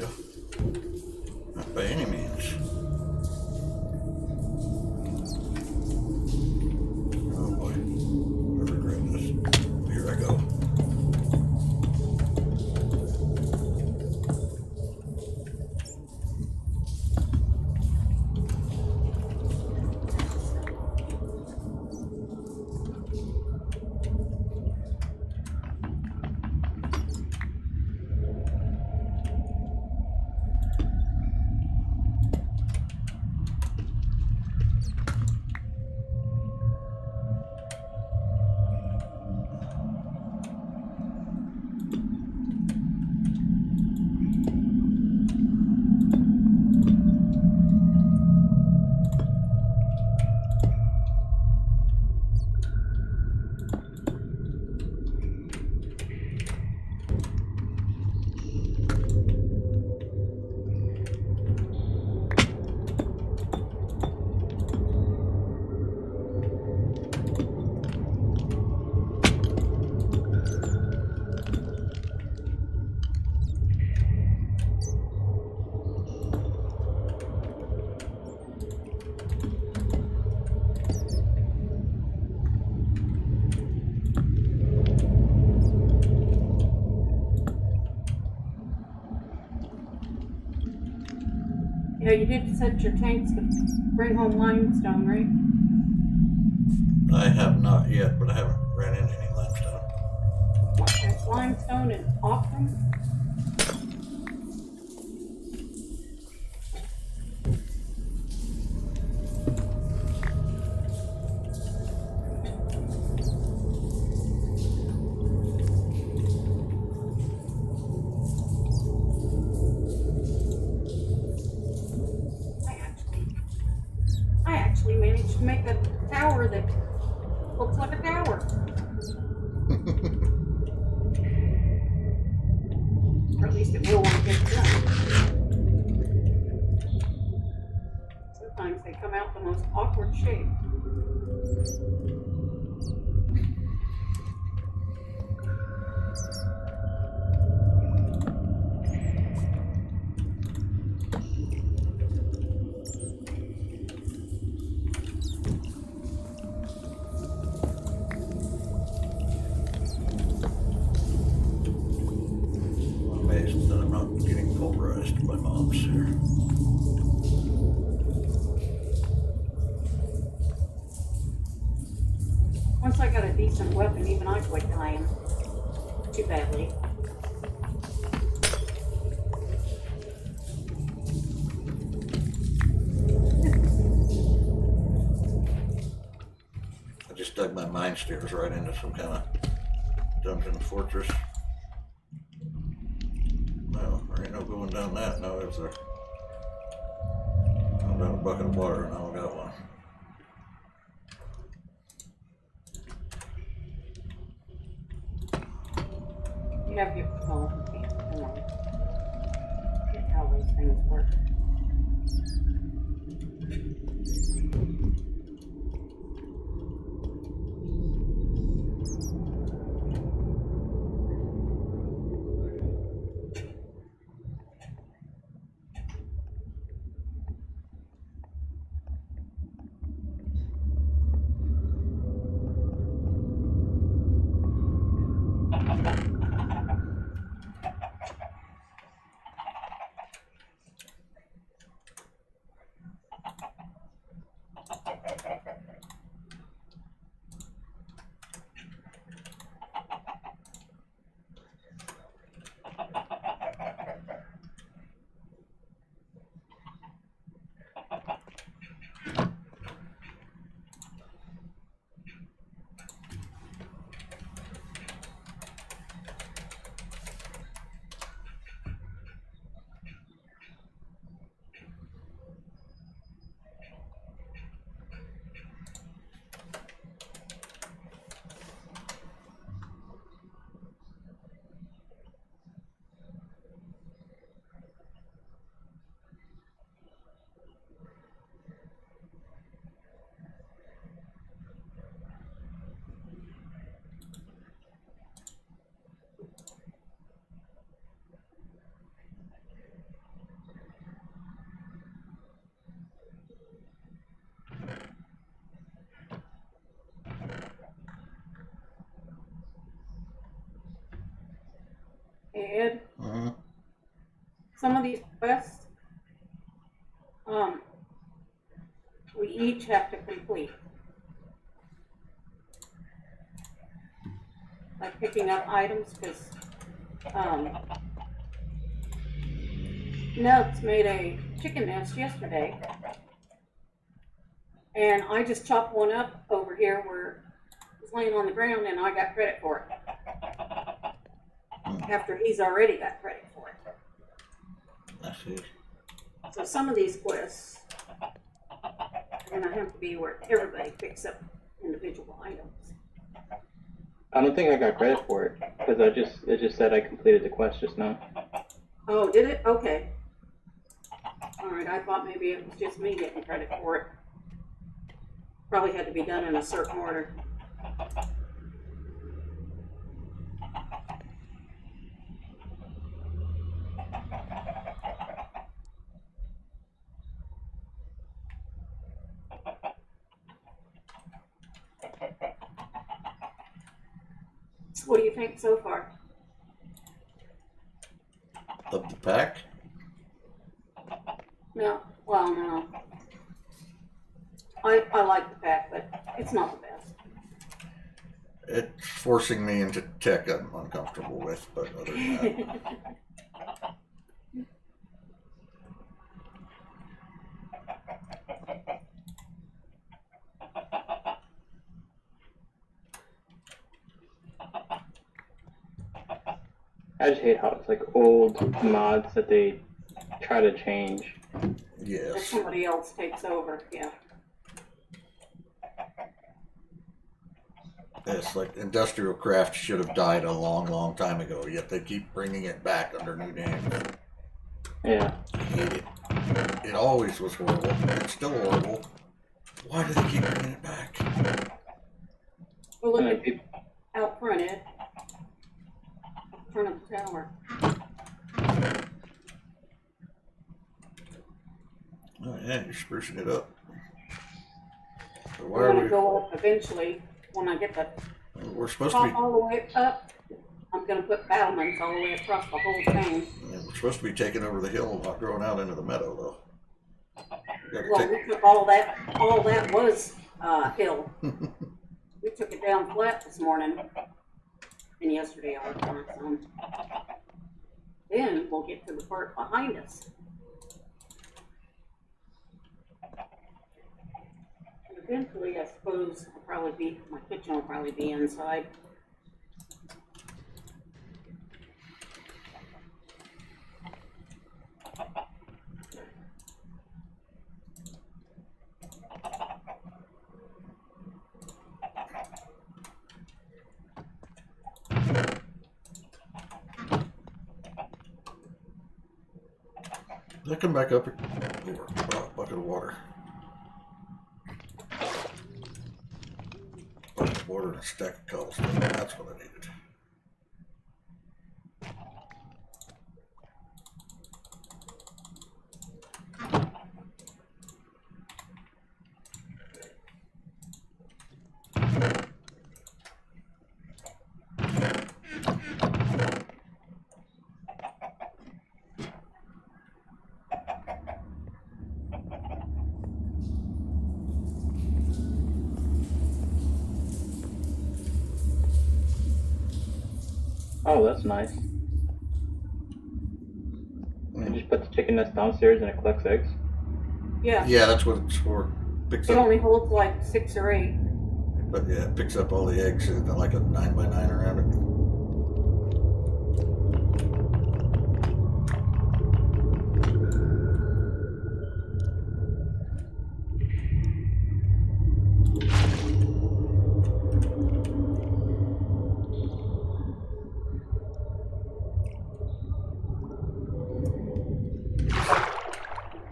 Not by any means. Oh boy. I regret this. Here I go. Yeah, you did set your tanks to bring home limestone, right? I have not yet, but I haven't ran into any limestone. There's limestone and Auckland. I actually managed to make a tower that looks like a tower. Or at least it will when it gets done. Sometimes they come out the most awkward shape. I'm amazed that I'm not getting pulverized by mobs here. Once I got a decent weapon, even I quit dying too badly. I just dug my mine stairs right into some kind of dungeon fortress. No, there ain't no going down that. No, there's a. I'm down a bucket of water and I don't got one. You have your phone. Hang on. Get how those things work. Ed, Mm-hmm. some of these quests, we each have to complete. Like picking up items, because Nubz made a chicken nest yesterday, and I just chopped one up over here where it was laying on the ground, and I got credit for it. After he's already got credit for it. I see. So some of these quests are gonna have to be where everybody picks up individual items. I don't think I got credit for it because it just said I completed the quest just now. Oh, did it? Okay. Alright, I thought maybe it was just me getting credit for it. Probably had to be done in a certain order. So what do you think so far? Of the pack? No, well, no. I like the pack, but it's not the best. It's forcing me into tech I'm uncomfortable with, but other than that. I just hate how it's like old mods that they try to change. If Yes. somebody else takes over, yeah. It's like industrial craft should have died a long, long time ago, yet they keep bringing it back under new names. Yeah. I hate it. It always was horrible. It's still horrible. Why do they keep bringing it back? Well, look And at then out front, Ed. Out front of the tower. Oh yeah, you're sprucing it up. So why We're are gonna we? go up eventually when I get the We're supposed to top be. all the way up. I'm gonna put battlements all the way across the whole thing. Yeah, we're supposed to be taking over the hill, not growing out into the meadow, though. We gotta Well, we took all that was hill. We took it down flat this morning, and yesterday I worked on it some. Then we'll get to the part behind us. And eventually, I suppose, my kitchen will probably be inside. Did I come back up? Bucket of water. Bucket of water and a stack of cobblestone. That's what I needed. Oh, that's nice. I just put the chicken nest downstairs and it collects eggs. Yeah, Yeah, that's what it's for. Picks it up, only holds like 6 or 8. but yeah, it picks up all the eggs and like a 9x9 around it.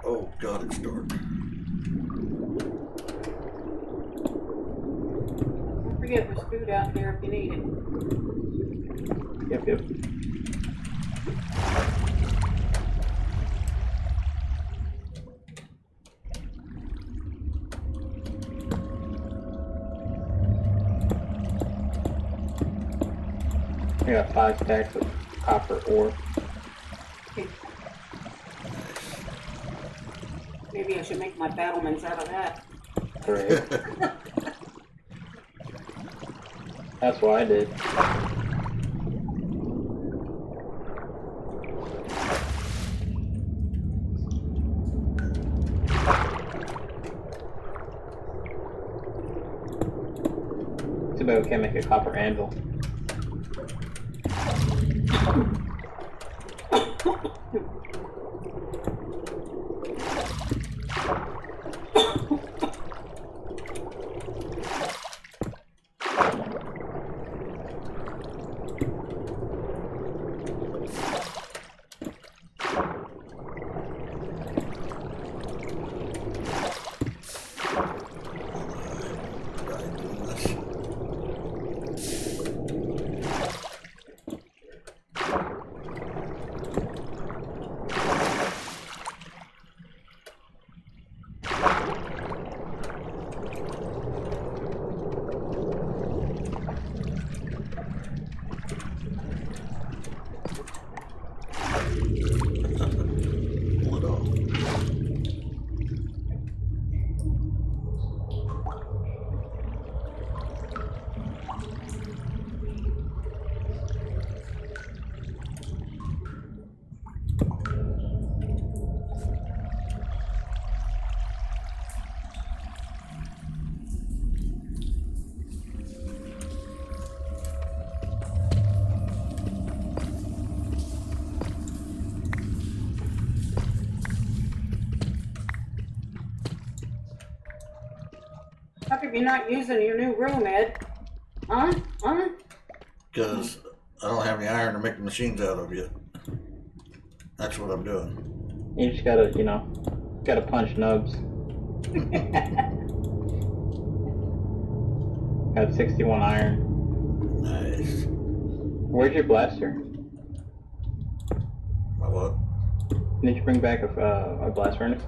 Oh God, it's dark. Don't forget, there's food out here if you need it. Yep. I got 5 stacks of copper ore. Okay. Maybe I should make my battlements out of that. Right. That's what I did. Too bad we can't make a copper anvil. Pull it off. How come you're not using your new room, Ed? Huh? Huh? Because I don't have any iron to make the machines out of yet. That's what I'm doing. You just gotta, you know, gotta punch Nubz. Got 61 iron. Nice. Where's your blaster? My what? Did you bring back a blast furnace?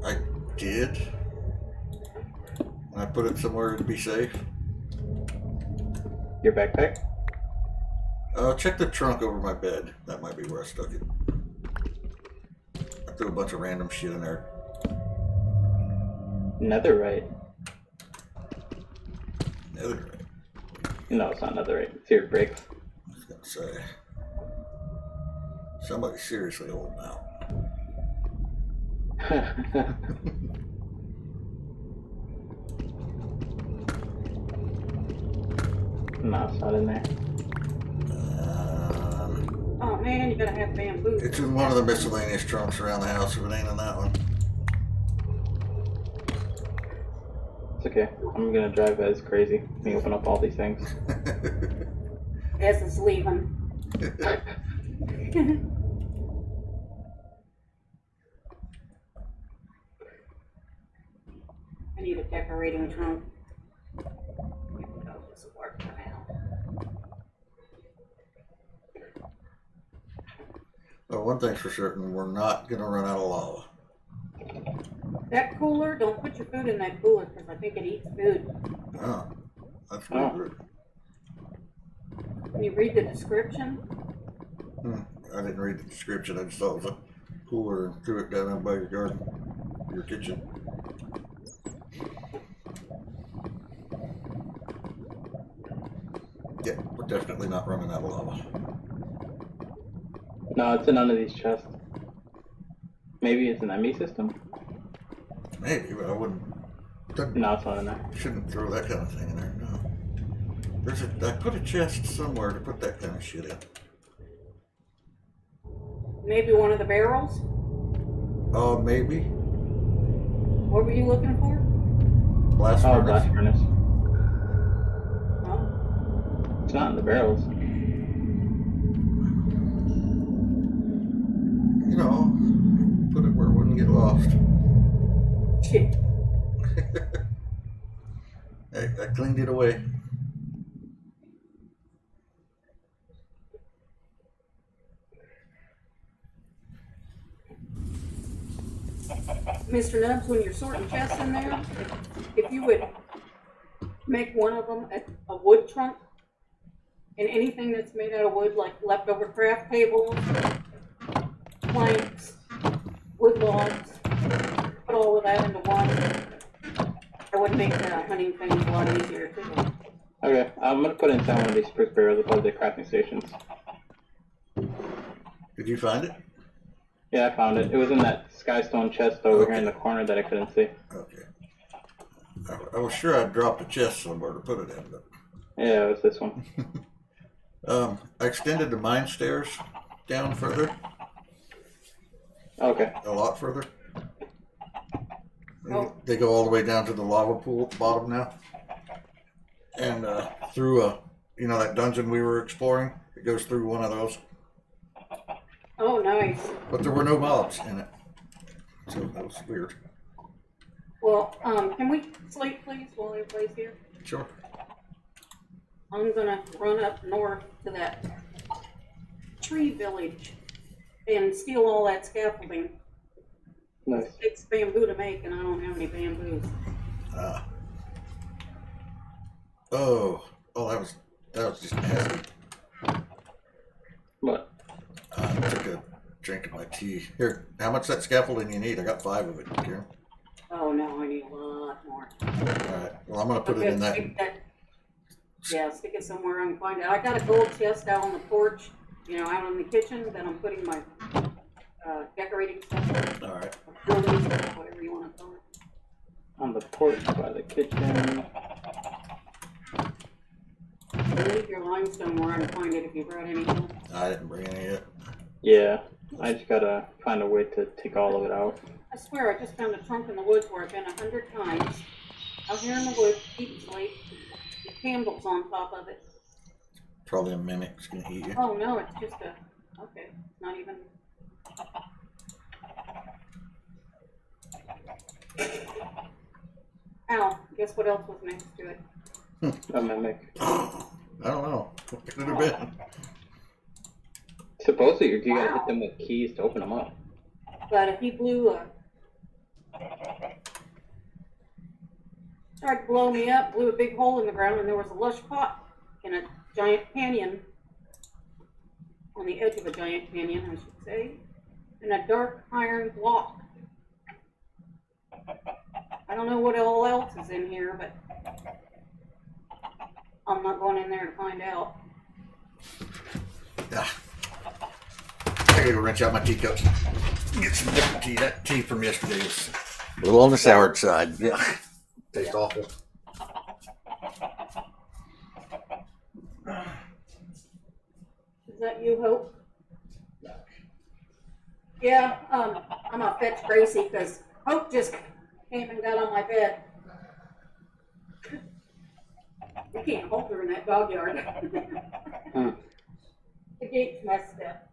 I did. I put it somewhere to be safe. Your backpack? Check the trunk over my bed. That might be where I stuck it. I threw a bunch of random shit in there. Netherite. Netherite. No, it's not netherite. It's your bricks. I was gonna say. Somebody's seriously holding out. No, it's not in there. Oh man, you gotta have bamboo. It's in one of the miscellaneous trunks around the house if it ain't in that one. It's okay. I'm gonna drive as crazy. Let me open up all these things. Ez is leaving. I need a decorating trunk. This will work for now. Well, one thing's for certain, we're not gonna run out of lava. That cooler, don't put your food in that cooler because I think it eats food. Oh, that's Oh. good. Can you read the description? I didn't read the description. I just thought it was a cooler and threw it down by your garden, your kitchen. Yeah, we're definitely not running out of lava. No, it's in none of these chests. Maybe it's an ME system? Maybe, but I wouldn't. No, it's not in there. Shouldn't throw that kind of thing in there. No. I put a chest somewhere to put that kind of shit in. Maybe one of the barrels? Oh, maybe. What were you looking for? Blast Oh, furnace. blast furnace. Oh, It's not in the barrels. You know, put it where it wouldn't get lost. shit. I cleaned it away. Mr. Nubz, when you're sorting chests in there, if you would make one of them a wood trunk And anything that's made out of wood, like leftover craft tables, planks, wood logs, put all of that into one. It would make the hunting thing a lot easier too. Okay, I'm gonna put it inside one of these spruce barrels above the crafting stations. Did you find it? Yeah, I found it. It was in that skystone chest over here in the corner that I couldn't see. Okay. I was sure I'd dropped a chest somewhere to put it in, but Yeah, it was this one. I extended the mine stairs down further, Okay. a lot further. Oh. They go all the way down to the lava pool at the bottom now, and through that dungeon we were exploring. It goes through one of those, Oh, nice. but there were no mobs in it, so that was weird. Well, can we sleep, please, while everybody's here? Sure. I'm gonna run up north to that tree village and steal all that scaffolding. Nice. It takes bamboo to make, and I don't have any bamboos. Oh, that was just nasty. What? I took a drink of my tea. Here, how much that scaffolding you need? I got 5 of it, Karen. Oh no, I need a lot more. Alright, well I'm gonna put it in that. Yeah, stick it somewhere I can find it. I got a gold chest out on the porch, out in the kitchen that I'm putting my decorating stuff, Alright. building stuff, whatever you want to call it. On the porch by the kitchen. Leave your limestone where I can find it if you brought anything. I didn't bring any yet. Yeah, I just gotta find a way to take all of it out. I swear, I just found a trunk in the woods where I've been 100 times. Out here in the woods, eating slate, with candles on top of it. Probably a mimic's gonna eat you. Oh no, it's just okay, not even. Ow, guess what else was next to it? A mimic. I don't know. What could it have been? Supposedly you gotta hit them with keys to open them up. But he tried to blow me up, blew a big hole in the ground, and there was a lush pot in a giant canyon, on the edge of a giant canyon, I should say, and a dark iron block. I don't know what all else is in here, but I'm not going in there to find out. Ah. I gotta go wrench out my teacup. Get some different tea. That tea from yesterday was a little on the sour side. Yeah. Tastes awful. Is that you, Hope? Yeah, I'm gonna fetch Gracie because Hope just came and got on my bed. You can't hold her in that dog yard. The gate's messed up.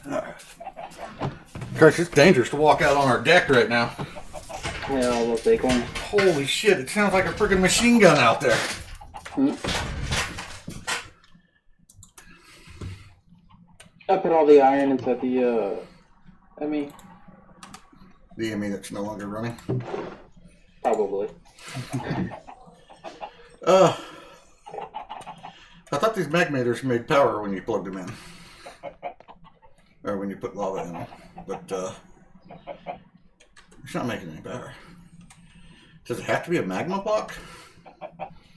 Gosh, it's dangerous to walk out on our deck right now. Yeah, all those acorns. Holy shit, it sounds like a freaking machine gun out there. I put all the iron into the, Emmy. The Emmy that's no longer running. Probably. I thought these magmators made power when you plugged them in. Or when you put lava in them. But, it's not making any power. Does it have to be a magma block?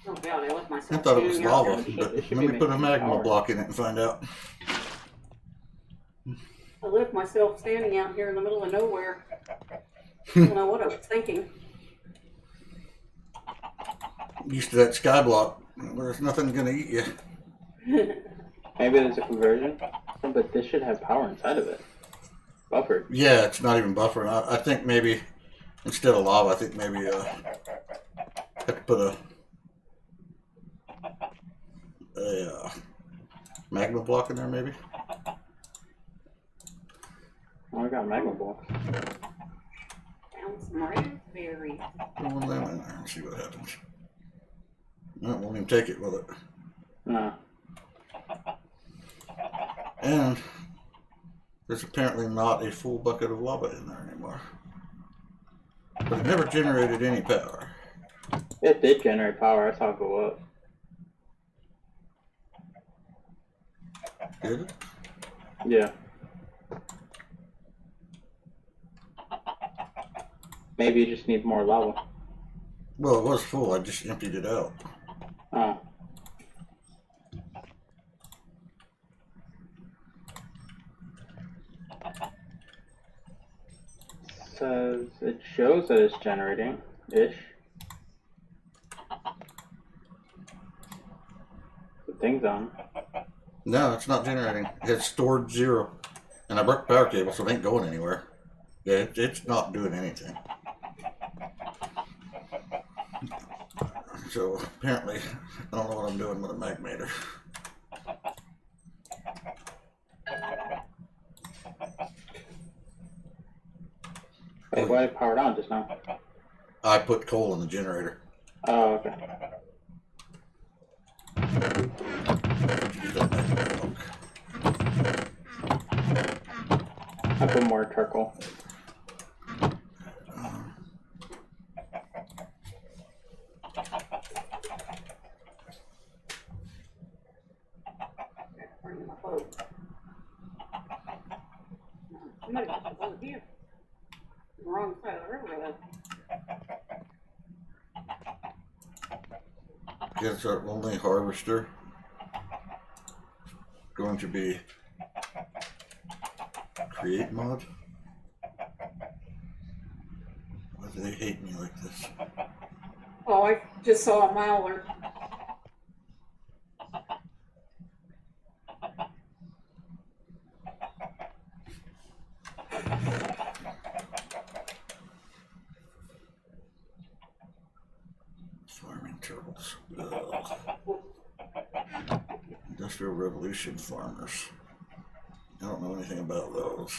Oh god, I left I myself thought it was standing out lava, there. but It should let be me put a making magma power. block in it and find out. I left myself standing out here in the middle of nowhere. I don't know what I was thinking. Used to that sky block where there's nothing gonna eat you. Maybe there's a conversion, but this should have power inside of it. Buffered. Yeah, it's not even buffering. I think maybe instead of lava, I think maybe have to put a magma block in there, maybe. Oh, I got magma blocks. Found some raspberries. Put one of them in there and see what happens. No, it won't even take it, will it? No. And there's apparently not a full bucket of lava in there anymore. But it never generated any power. It did generate power. I saw it go up. Did it? Yeah. Maybe you just need more lava. Well, it was full. I just emptied it out. Oh. Says it shows that it's generating ish. The thing's on. No, it's not generating. It's stored 0. And I broke the power cable, so it ain't going anywhere. Yeah, it's not doing anything. So apparently, I don't know what I'm doing with a magmator. Wait, why did it power on just now? I put coal in the generator. Oh, okay. Use that magma block. I put more charcoal. Bring my boat. Somebody got the boat here. The wrong side of the river though. Guess our only harvester going to be create mod. Why do they hate me like this? Oh, I just saw a mallard. Farming turtles. Ugh. Industrial Revolution farmers. I don't know anything about those.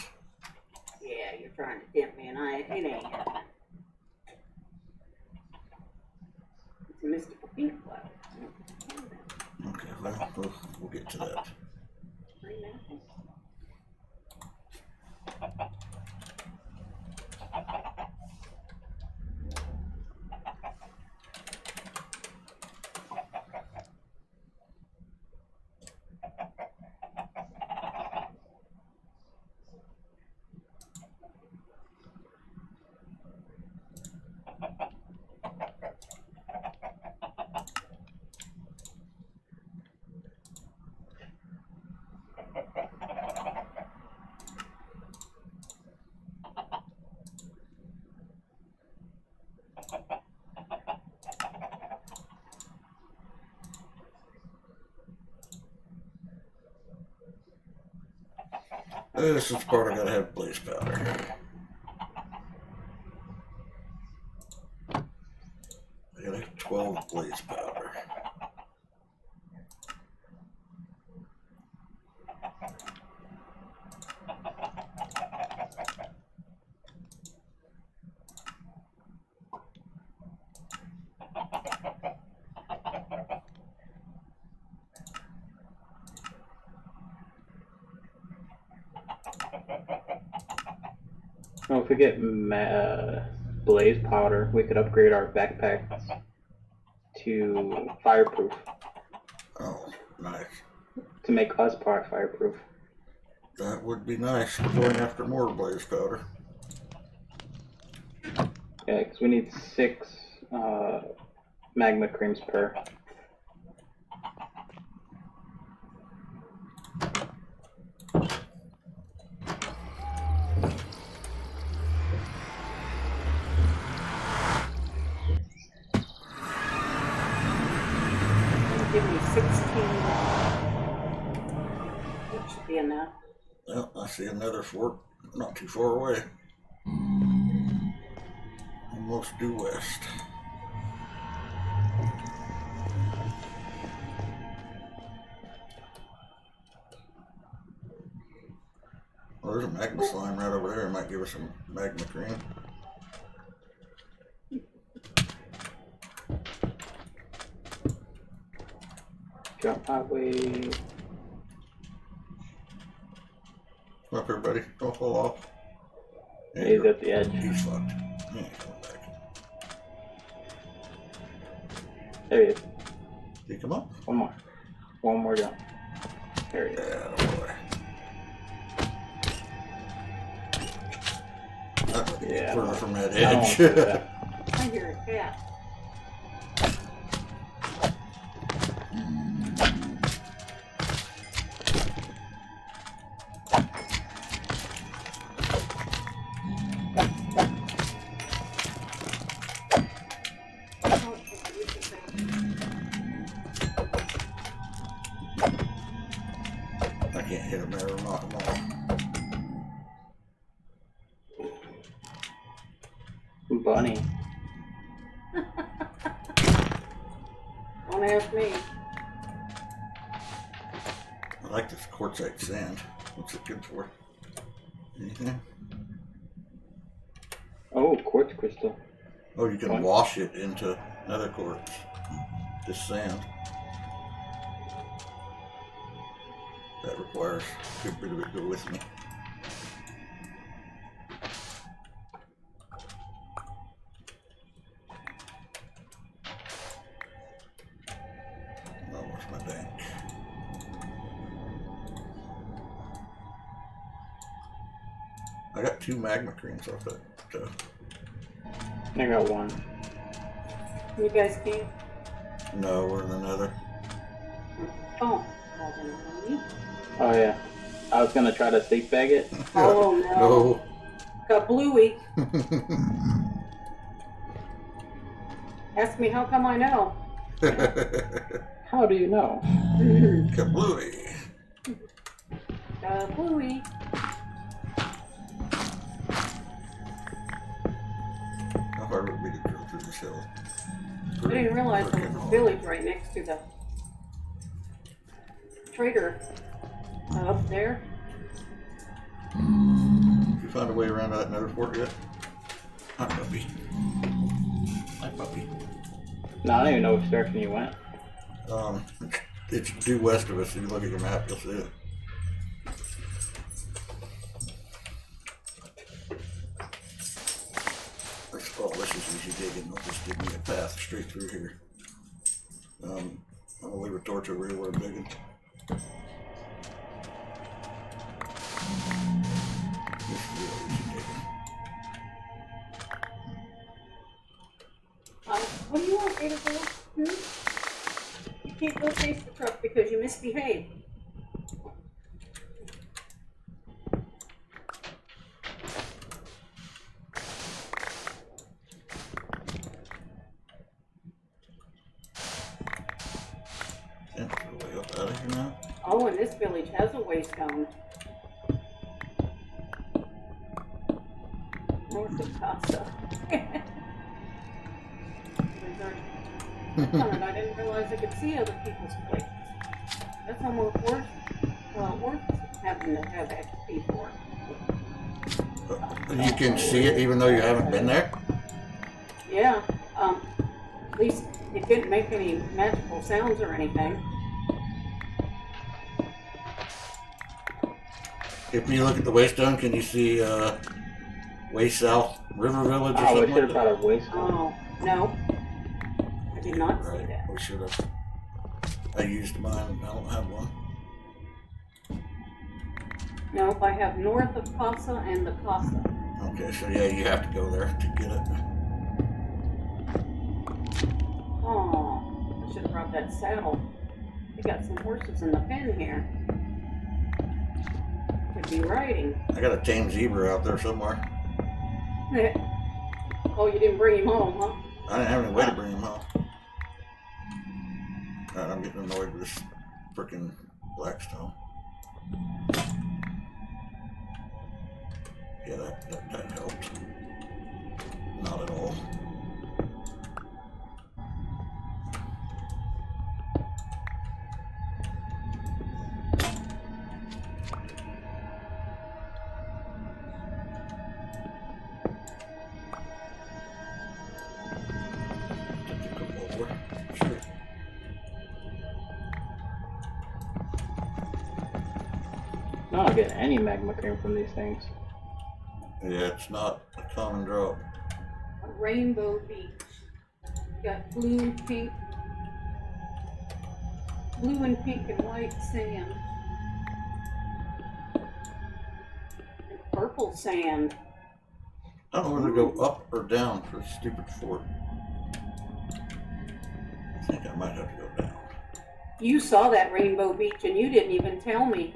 Yeah, you're trying to tempt me and it ain't happening. It's a mystical pink flower. Okay, well, we'll get to that. Green apple. This is the part I gotta have blaze powder. I gotta have 12 blaze powder. Oh, if we get blaze powder, we could upgrade our backpacks to fireproof Oh, nice. to make us part fireproof. That would be nice. We're going after more blaze powder. Yeah, because we need 6 magma creams per. Give me 16. That should be enough. Well, I see another fort not too far away. Almost due west. Well, there's a magma slime right over there. It might give us some magma cream. Jump my way. Come up, everybody. Don't fall off. Yeah, he's at the edge. He's fucked. He ain't coming back. There he is. Did he come up? One more. One more jump. There he is. Yeah, boy. Yeah. Further from that I don't want edge. to do that. I hear a cat. I can't hit him there or knock him off. Bunny. Don't ask me. I like this quartzite sand. What's it good for? Anything? Oh, quartz crystal. Oh, you can What? wash it into another quartz. This sand. That requires a good bit of it to go with me. Oh, where's my bank? I got 2 magma creams off that. I got 1. You guys came? No, we're in another. Oh. Well, then let me. Oh yeah. I was gonna try to safe bag it. Oh, no. Got bluey. No. Ask me how come I know. How do you know? Kablooey. Got bluey. How hard would it be to drill through this hill? I didn't realize there was a village right next to the trader up there. Did you find a way around that nether fort yet? Hi, puppy. Hi, puppy. No, I don't even know which direction you went. It's due west of us. If you look at your map, you'll see it. Oh, this is easy digging. They'll just give me a path straight through here. I'm gonna leave a torch over here where I'm digging. This is real easy digging. What do you want me to do? You can't go chase the truck because you misbehaved. Yeah, we're way up out of here now. Oh, and this village has a waystone. North of Casa. I didn't realize I could see other people's places. That's almost worse. Well, worse having to have XP for it. You can see it even though you haven't been there? Yeah, at least it didn't make any magical sounds or anything. If you look at the waystone, can you see Way south, River Village or Oh, we something should have like brought that? our waste. Oh, no. I did not see Right, that. we should have. I used mine, I don't have one. Nope, I have north of Casa and the Casa. Okay, so yeah, you have to go there to get it. Oh, I should have brought that saddle. We got some horses in the pen here. Could be riding. I got a tame zebra out there somewhere. Oh, you didn't bring him home, huh? I didn't have any way to bring him home. Alright, I'm getting annoyed with this frickin' Blackstone. Yeah, that helped. Not at all. Sure. I'm not getting any magma cream from these things. Yeah, it's not a common drop. A Rainbow Beach. Got blue and pink and white sand. And purple sand. I don't know whether to go up or down for the stupid fort. I think I might have to go down. You saw that Rainbow Beach and you didn't even tell me.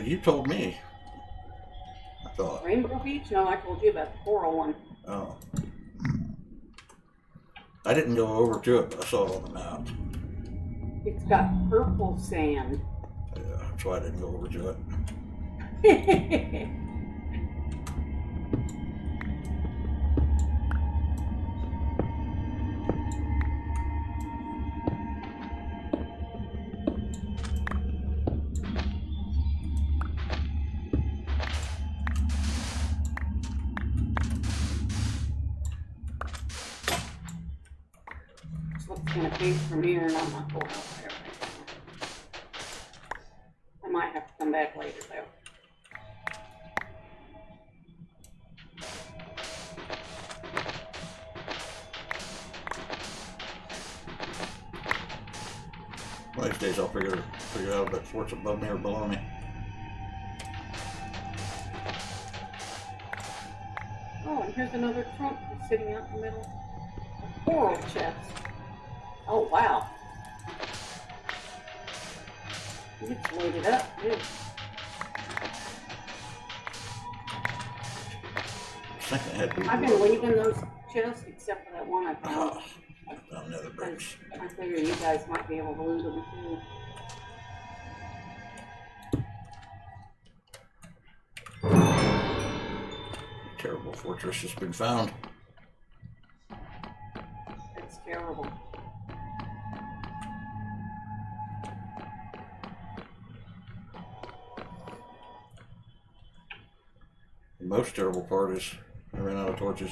You told me. I thought. Rainbow Beach? No, I told you about the coral one. Oh. I didn't go over to it, but I saw it on the map. It's got purple sand. Yeah, that's why I didn't go over to it. This looks kind of big from here, and I'm not going up there. I might have to come back later, though. One of these days I'll figure out if that fort's above me or below me. Oh, and here's another trunk that's sitting out in the middle. A coral chest. Oh, wow. It's loaded up, too. I think I had to I've been leaving those chests except for that one I found. Oh, I found nether bricks. I figure you guys might be able to loot them, too. Terrible fortress has been found. That's terrible. The most terrible part is I ran out of torches.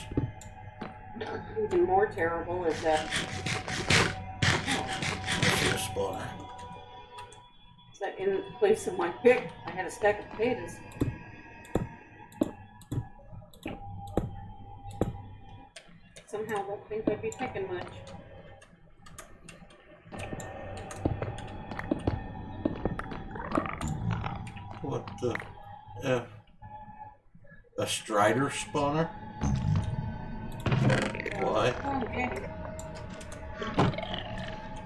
Even more terrible is that I see a spawner. in place of my pick, I had a stack of potatoes. Somehow don't think I'd be picking much. What the F? A strider spawner? Why? Wrong game.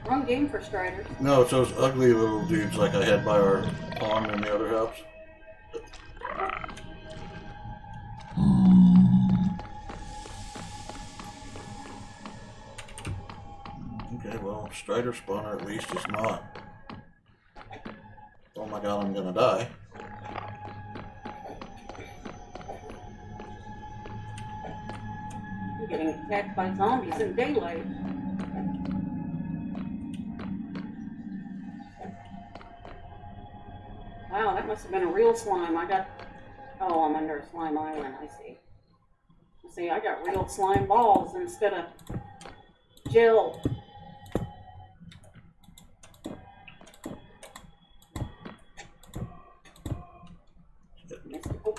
Wrong game for striders. No, it's those ugly little dudes like I had by our pond in the other house. Okay, well, strider spawner at least is not. Oh my god, I'm gonna die. I'm getting attacked by zombies in daylight. Wow, that must have been a real slime. Oh, I'm under a slime island, I see. See, I got real slime balls instead of gel. Mystical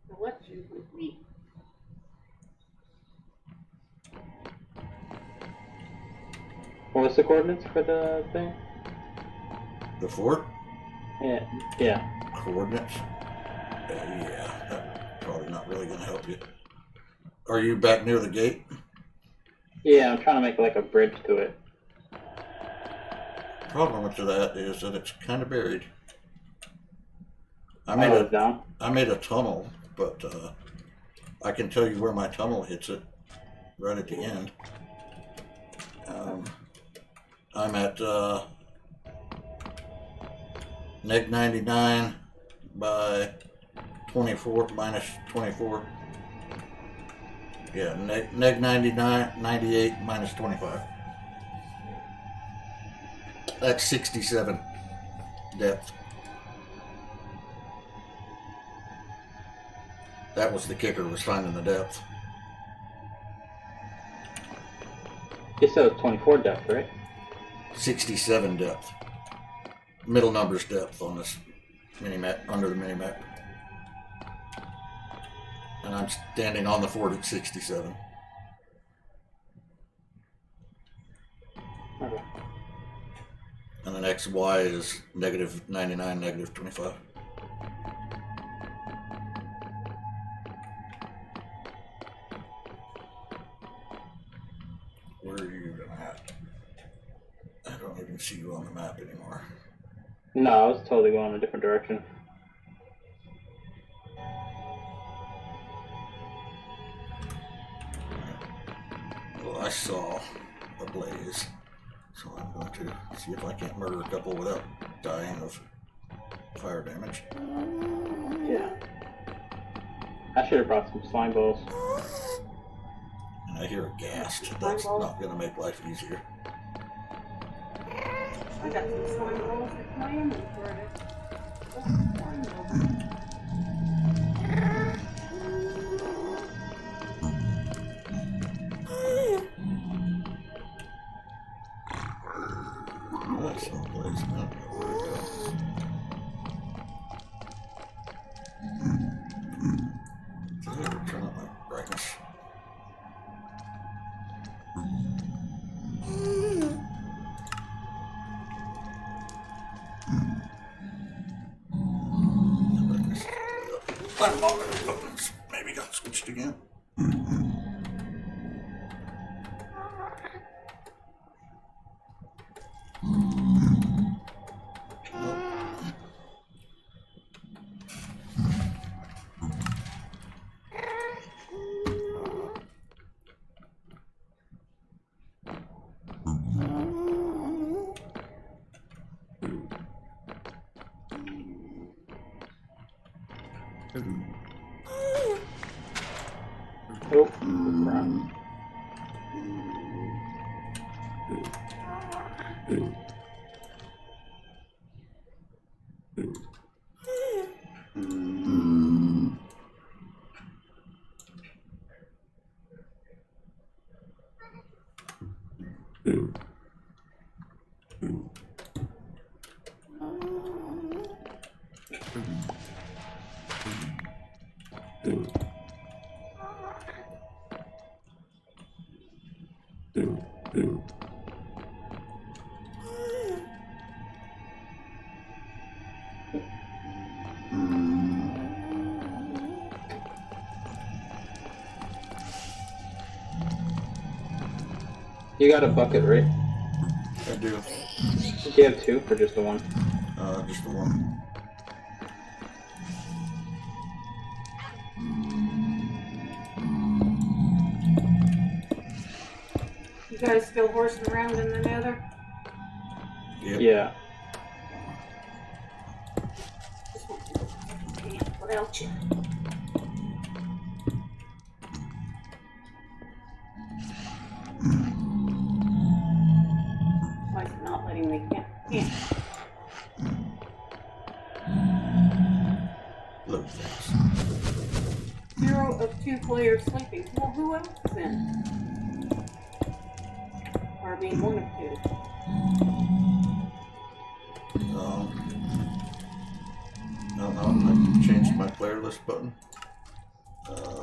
Selection complete. What was the coordinates for the thing? The fort? Yeah. Coordinates? Yeah, that's probably not really going to help you. Are you back near the gate? Yeah, I'm trying to make like a bridge to it. Problem with that is that it's kind of buried. I It's down. made a tunnel, but I can tell you where my tunnel hits it right at the end. I'm at neg 99 by 24 minus 24. Yeah, neg 98 minus 25. That's 67 depth. That was the kicker, was finding the depth. You said it was 24 depth, right? 67 depth. Middle numbers depth on this mini map, under the mini map. And I'm standing on the fort at 67. Okay. And the next Y is negative 99, negative 25. Where are you at? I don't even see you on the map anymore. No, I was totally going a different direction. Well, I saw a blaze, so I'm going to see if I can't murder a couple without dying of fire damage. Yeah. I should have brought some slime balls. And I hear a ghast. That's not going to make life easier. I got some slime balls in my inventory. I saw a blaze. I don't know where to go. Did I ever turn up my brightness? Maybe got switched again. Oh, crap. You got a bucket, right? I do. Do you have two or just the one? Just the one. You guys still horsing around in the nether? Yep. Yeah. What else? Why is it not letting me camp? Look things. 0 of 2 players sleeping. Well, who else then? Or I mean, 1 of 2. Oh no, I changed my player list button.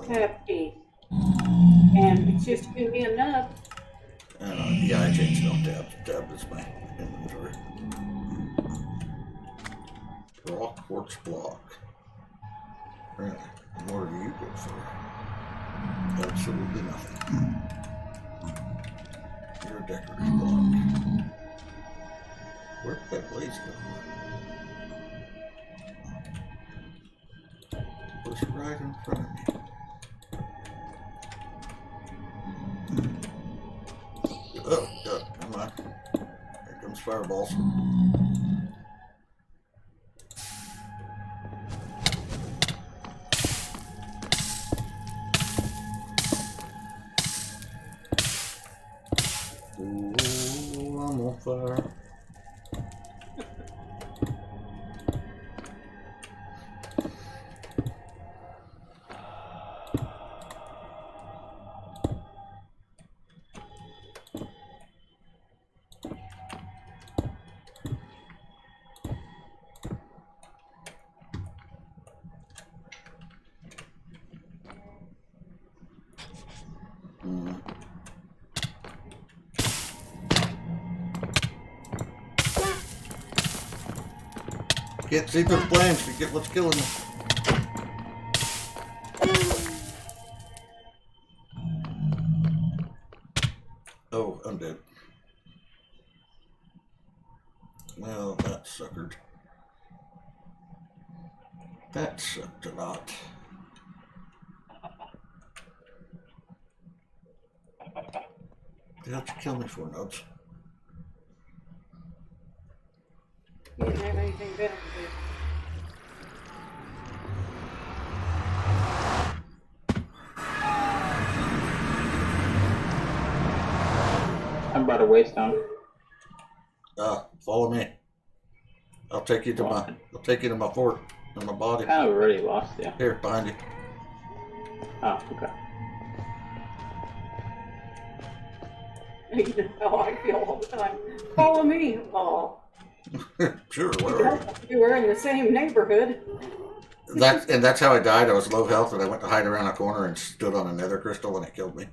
Tab key. And it's just gonna be a Nubz. Yeah, I changed it on tab. Tab is my inventory. Raw quartz block. Really? What are you good for? Absolutely nothing. You're a decorative block. Where did that blaze go? It was right in front of me. Oh, never mind. Here comes fireballs. Ooh, I'm on fire. Can't see through the flames to get what's killing me. Oh, I'm dead. Well, that suckered. That sucked a lot. How'd you kill me for, Nubz? You didn't have anything better to do. I'm about to waste down. Follow me. I'll take you to my fort and my body. Kind of already lost you. Here, behind you. Oh, okay. You know how I feel all the time. Follow me. Oh, Sure, whatever. you were in the same neighborhood. That's how I died. I was low health and I went to hide around a corner and stood on a nether crystal and it killed me.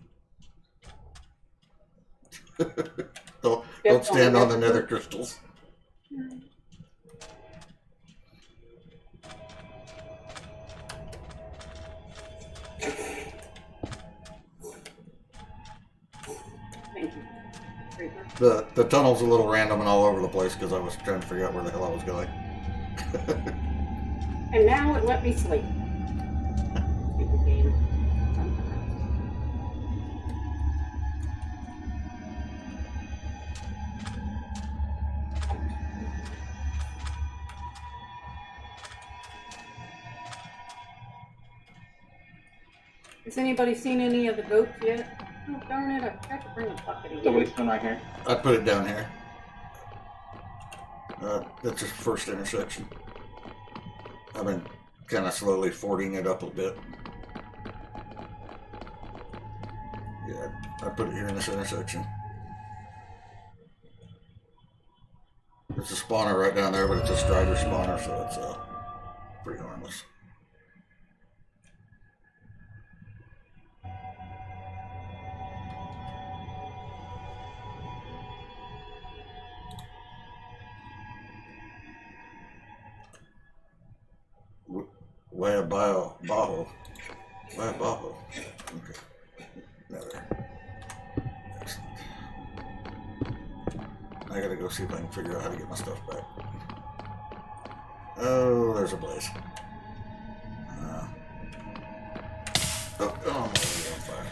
Don't stand on the nether crystals. Thank you. The tunnel's a little random and all over the place because I was trying to figure out where the hell I was going. And now it let me sleep. Stupid game. Has anybody seen any of the goats yet? Oh, darn it, I forgot to bring a bucket The again. waste one right here. I put it down here. That's the first intersection. I've been kind of slowly fording it up a bit. Yeah, I put it here in this intersection. There's a spawner right down there, but it's a strider spawner, so it's pretty harmless. Where Bajo? Okay. Another. Excellent. I gotta go see if I can figure out how to get my stuff back. Oh, there's a blaze. I'm already on fire.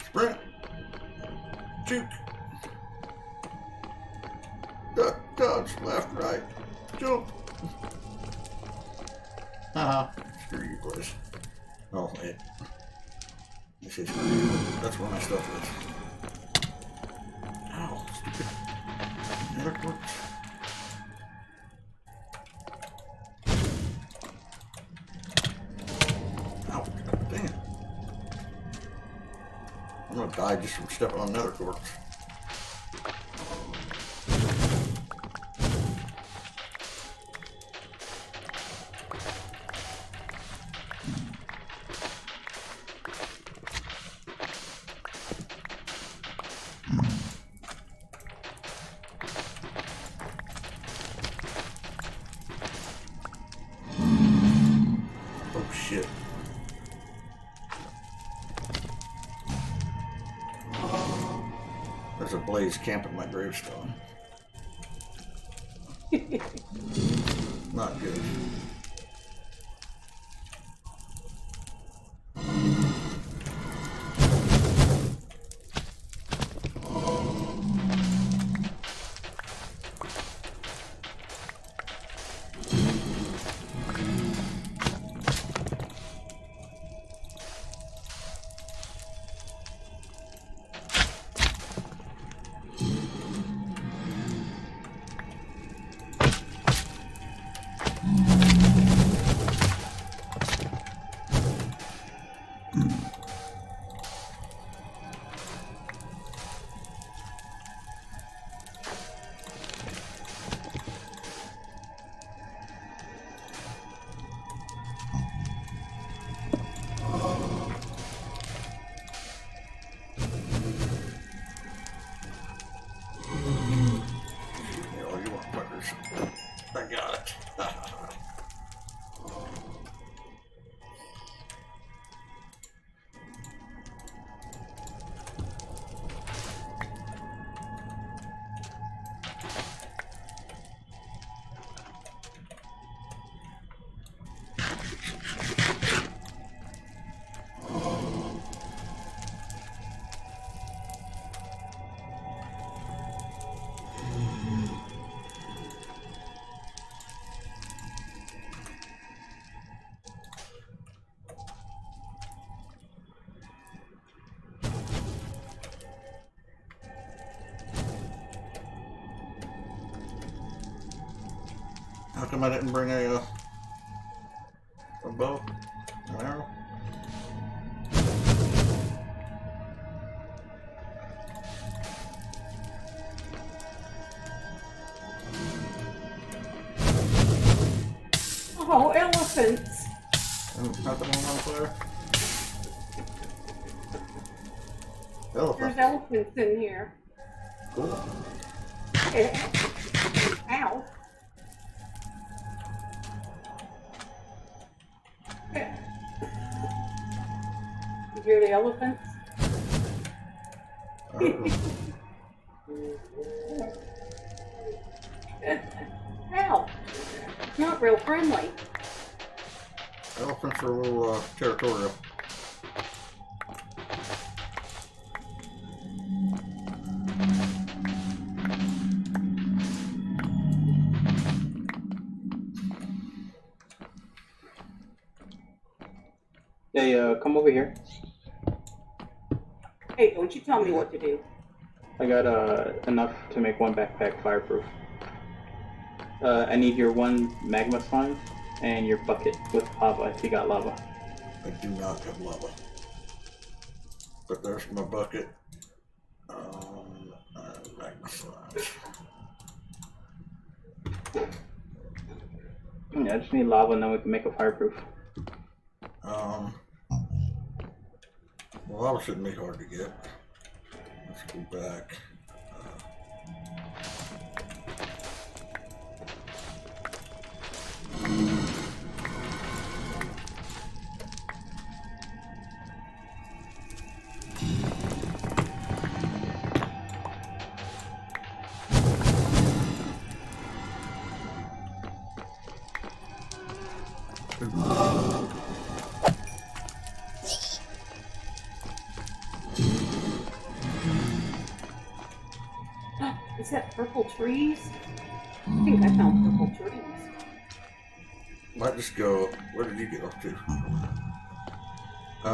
Sprint! Juke! Duck, dodge, left, right, jump! Haha, screw you, boys. Oh, wait. This is screw you. That's where my stuff is. Ow, stupid. Nether quartz. Ow, dang it. I'm gonna die just from stepping on nether quartz. There's a blaze camping my gravestone. Not good. I got it. How come I didn't bring a bow? An arrow? Oh, elephants! Nothing on fire? Elephant. There's elephants in here. Cool. Ow. You hear the elephants? Ow. It's not real friendly. Elephants are a little territorial. Hey, come over here. Hey, don't you tell me what to do. I got enough to make one backpack fireproof. I need your one magma slime and your bucket with lava if you got lava. I do not have lava. But there's my bucket. Magma slimes. Yeah, I just need lava and then we can make a fireproof. Well, lava shouldn't be hard to get. Let's go back. Is that purple trees? I think I found purple trees. Might just go. Where did you get off to?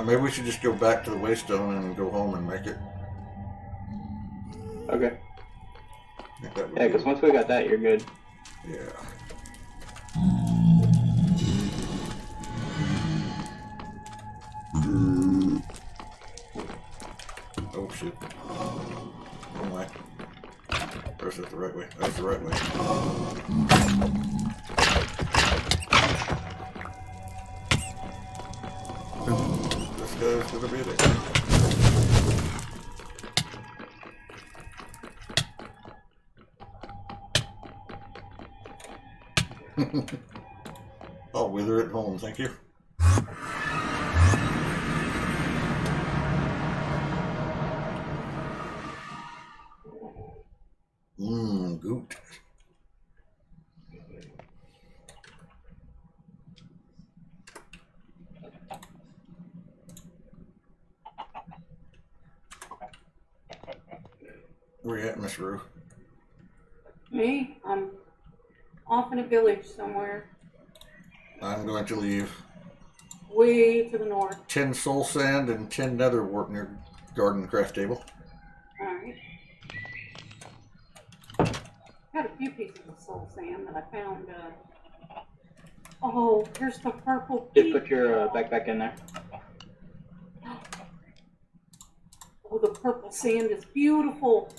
Maybe we should just go back to the waystone and go home and make it. Okay. I think that would Yeah, be- because once we got that, you're good. Yeah. Oh shit. Oh my. Or is that the right way? That's the right way. This guy's gonna be there. I'll wither at home, thank you. goot. Where you at, Miss Rue? Me? I'm off in a village somewhere. I'm going to leave Way to the north. 10 soul sand and 10 nether wart in your garden craft table. Alright. Got a few pieces of soul sand that I found. Oh, here's the purple Just peak. put your backpack in there. Oh, the purple sand is beautiful.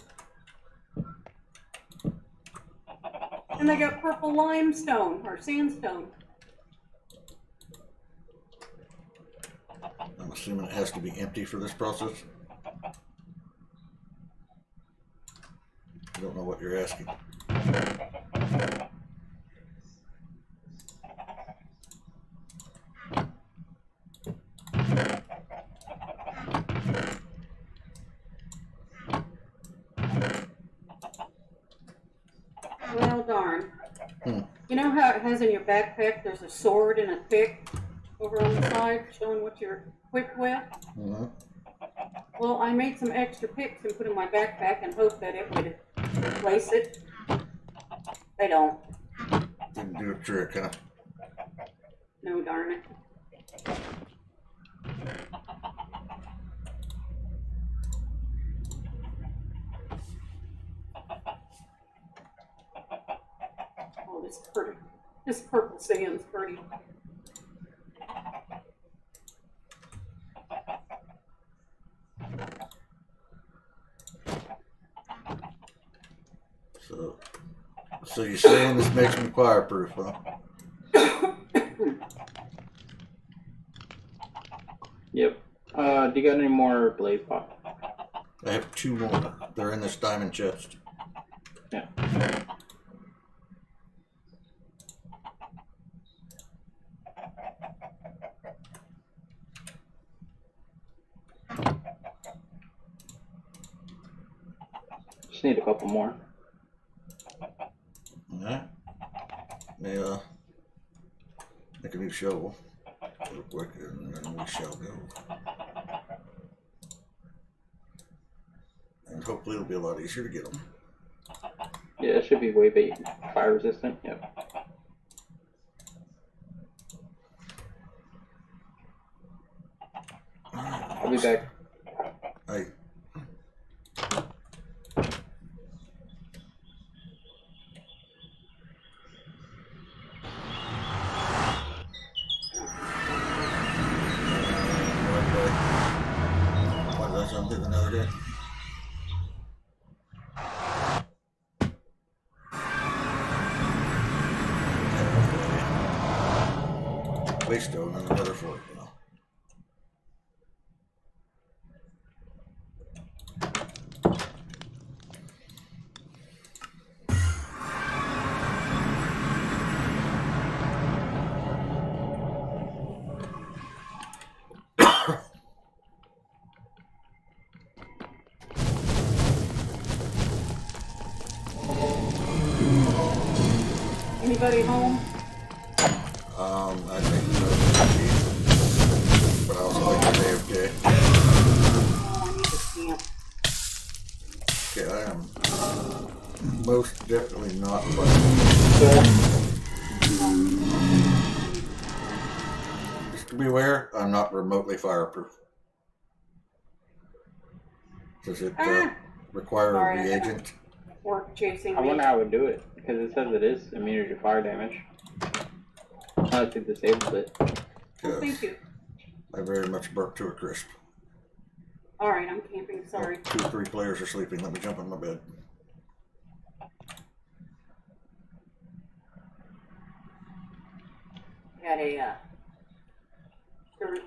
And they got purple limestone or sandstone. I'm assuming it has to be empty for this process. I don't know what you're asking. Well, darn. You know how it has in your backpack, there's a sword and a pick over on the side showing what you're equipped with? Mm-hmm. Well, I made some extra picks and put in my backpack and hoped that it would replace it. They don't. Didn't do a trick, huh? No, darn it. Oh, this is pretty. This purple sand's pretty. So you're saying this makes me fireproof, huh? Yep. Do you got any more blaze pot? I have 2 more. They're in this diamond chest. Yeah. Just need a couple more. Alright. May make a new shovel real quick, and then we shall go. And hopefully it'll be a lot easier to get them. Yeah, it should be way fire resistant. Yep. I'll be back. I what did I something the other day? Waystone and another fork, you know. Anybody home? I think so. But I also like the AFK. Oh, I need to camp. Okay, I am most definitely not playing. Just to be aware, I'm not remotely fireproof. Does it require Sorry, a reagent? Work chasing I me. wonder how I would do it, because it says it is immunity to fire damage. I like to disable it. Oh, thank you. I very much burnt to a crisp. Alright, I'm camping, sorry. 2 or 3 players are sleeping. Let me jump in my bed. Had a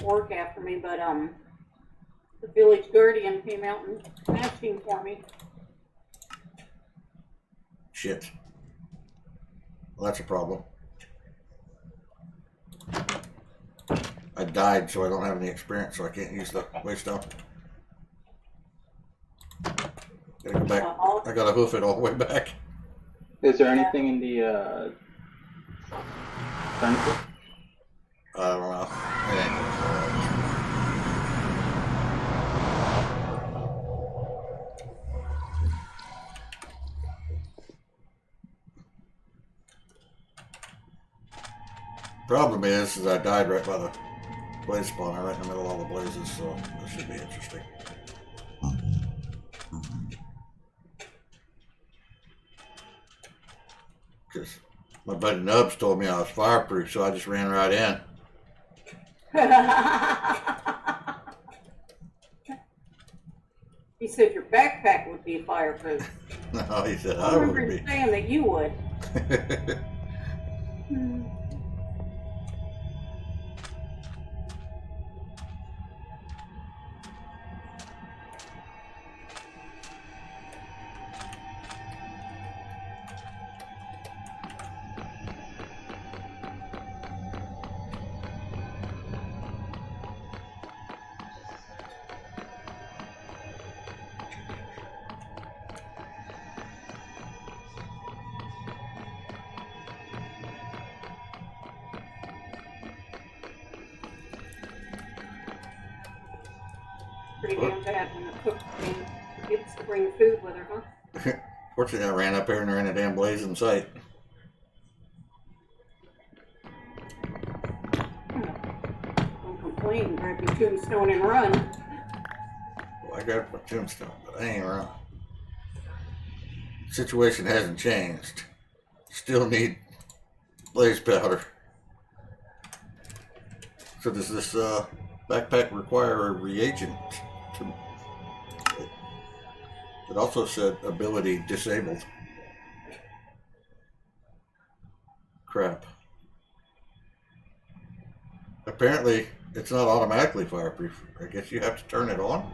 orc after me, but the village guardian came out and smashed him for me. Shit. Well, that's a problem. I died, so I don't have any experience, so I can't use the waystone. Gotta go back. I gotta hoof it all the way back. Is there anything in the furniture? I don't know. It ain't gonna Problem is I died right by the blaze spawner, right in the middle of all the blazes, so this should be interesting. Because my buddy Nubz told me I was fireproof, so I just ran right in. He said your backpack would be fireproof. No, he said I I remember would him be. saying that you would. Pretty damn bad when the cook gets to bring food with her, huh? Fortunately, I ran up here and they're in a damn blazing sight. Don't complain, grab your tombstone and run. Well, I grabbed my tombstone, but I ain't run. Situation hasn't changed. Still need blaze powder. So does this backpack require a reagent? It also said ability disabled. Crap. Apparently, it's not automatically fireproof. I guess you have to turn it on.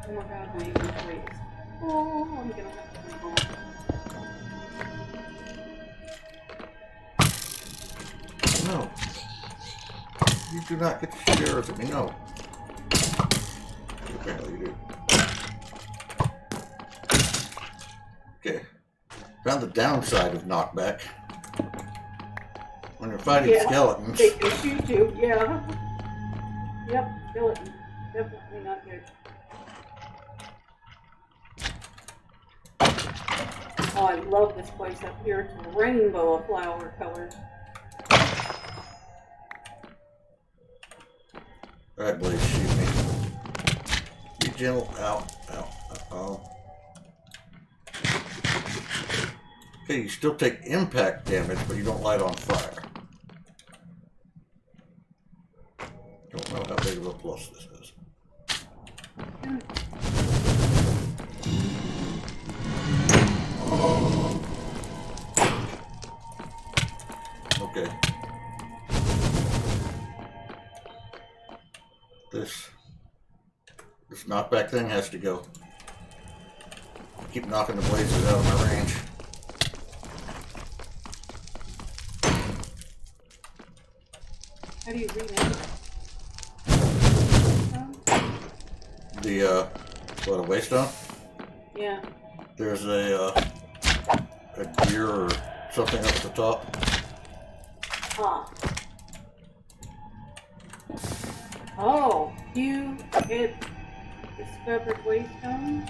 Oh my god, my inventory is. Oh, I'm gonna have to move on. No. You do not get to shoot arrows at me, no. Apparently you do. Okay. Found the downside of knockback. When you're fighting skeletons. They can shoot you, yeah. Yep, skeleton. Definitely not good. Oh, I love this place up here. It's a rainbow of flower colors. Alright, Blaze, shoot me. Be gentle. Ow, ow, ow. Okay, you still take impact damage, but you don't light on fire. Don't know how big of a plus this is. Okay. This knockback thing has to go. Keep knocking the blazes out of my range. How do you rename The what, a waystone? Yeah. There's a gear or something up at the top. Ah. Oh, you had discovered Waystone?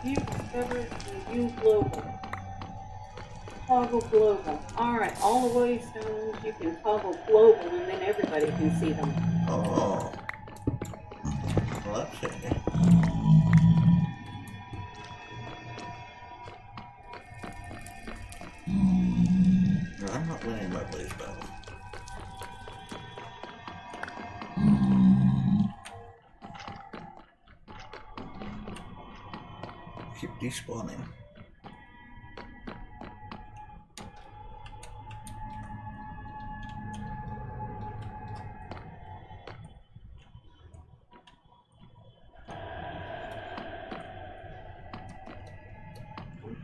You discovered the U Global. Toggle global. Alright, all the Waystones you can toggle global and then everybody can see them. Oh. Well, that's handy. No, I'm not winning my blaze battle. Keep despawning.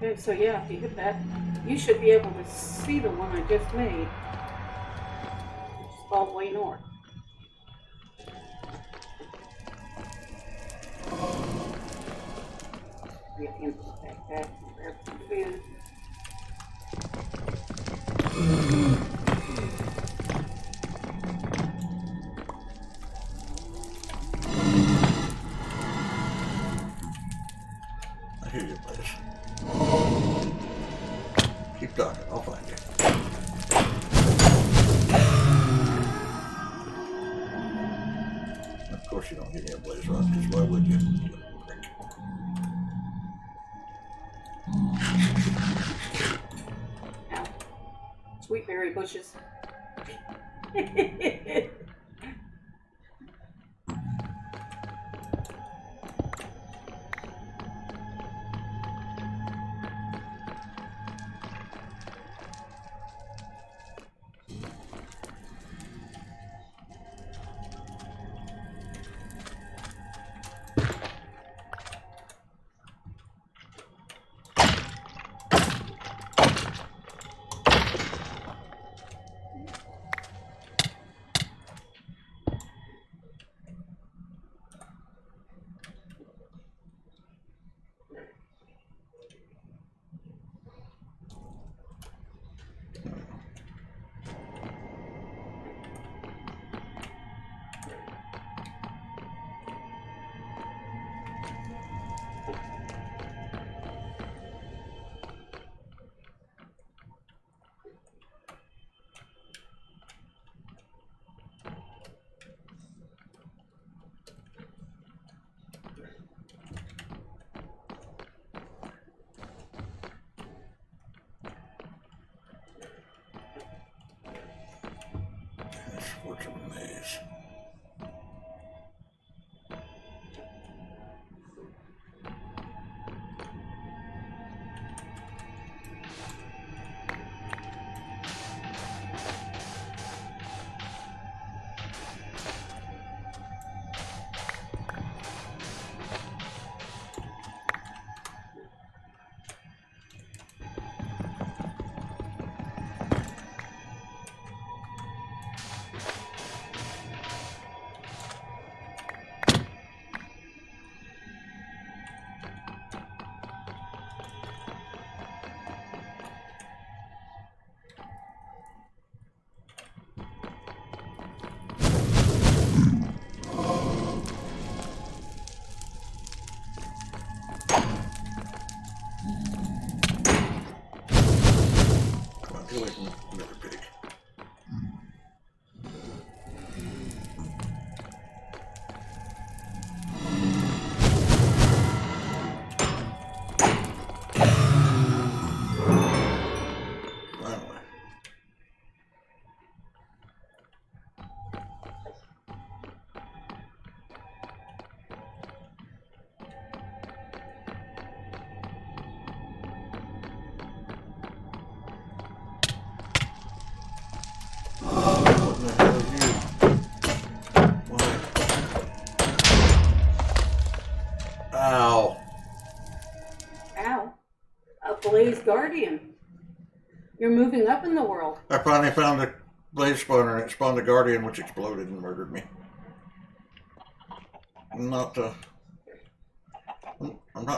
Okay, so yeah, if you hit that, you should be able to see the one I just made. Which is all the way north. Get into the backpack and grab some food. I hear you, Blaze. Keep talking, I'll find you. Of course you don't give me a Blaze rod, because why would you? You prick. Ow. Sweet berry bushes. Fortune maze. Get away from another pig. Finally. What the hell are you? Why? Ow. Ow. A Blaze Guardian. You're moving up in the world. I finally found a Blaze spawner and it spawned a Guardian which exploded and murdered me. I'm not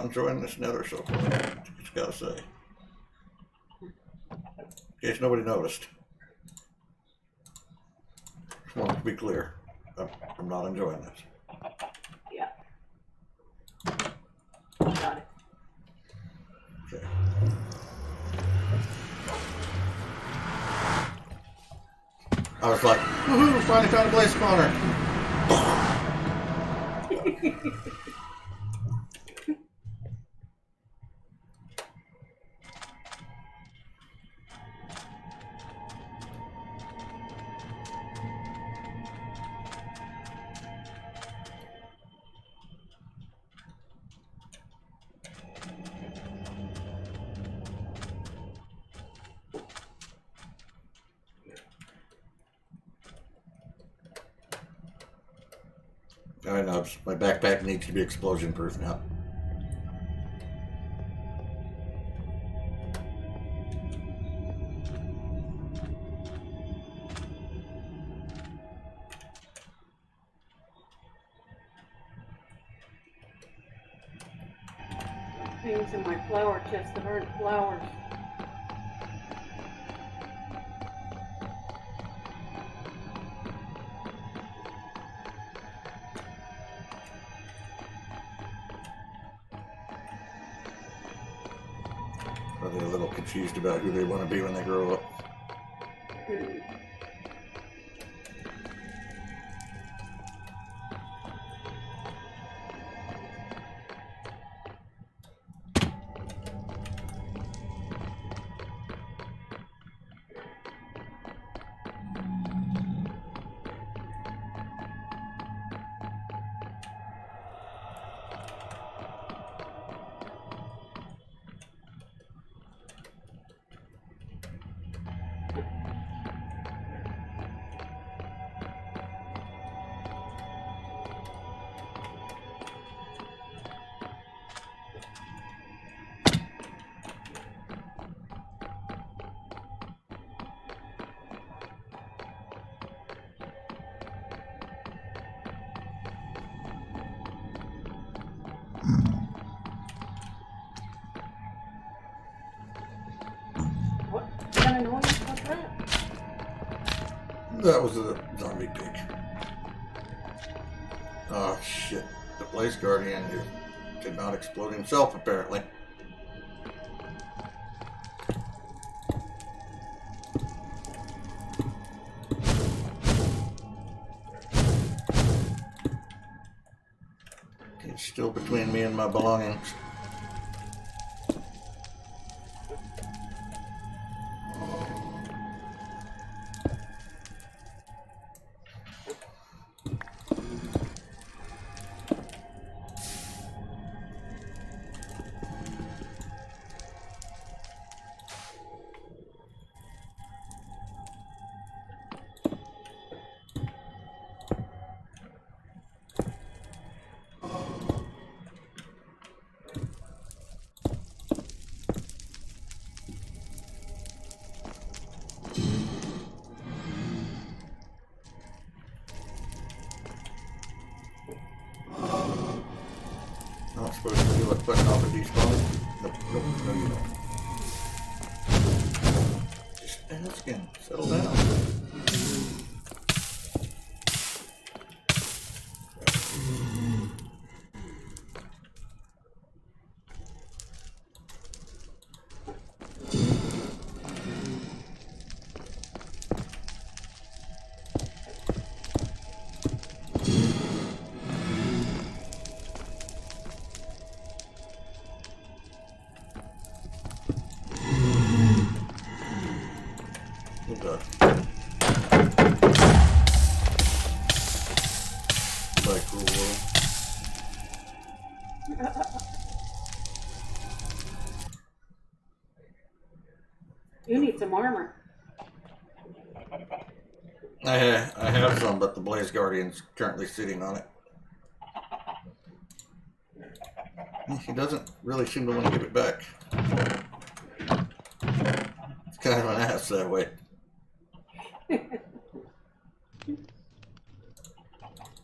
enjoying this nether so far, I just gotta say. In case nobody noticed. Just wanted to be clear. I'm not enjoying this. Yeah. Got it. Okay. I was like, woohoo, finally found a Blaze spawner. Alright, Nubz, my backpack needs to be explosion proof now. things in my flower chest that aren't flowers. Are they a little confused about who they want to be when they grow up? What kind of noise was that? That was a zombie pig. Oh shit. The Blaze Guardian did not explode himself apparently. He's still between me and my belongings. Not supposed to do like button off a despawn. Nope, nope, no you don't. Just asking, settle down. Okay. Like real world. You need some armor. I have some, but the Blaze Guardian's currently sitting on it. He doesn't really seem to want to give it back. It's kind of an ass that way.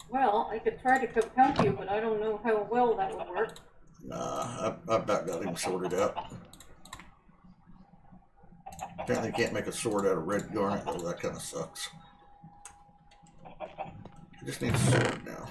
Well, I could try to help you, but I don't know how well that would work. Nah, I've about got him sorted out. Apparently can't make a sword out of red garnet, though that kind of sucks. I just need a sword now.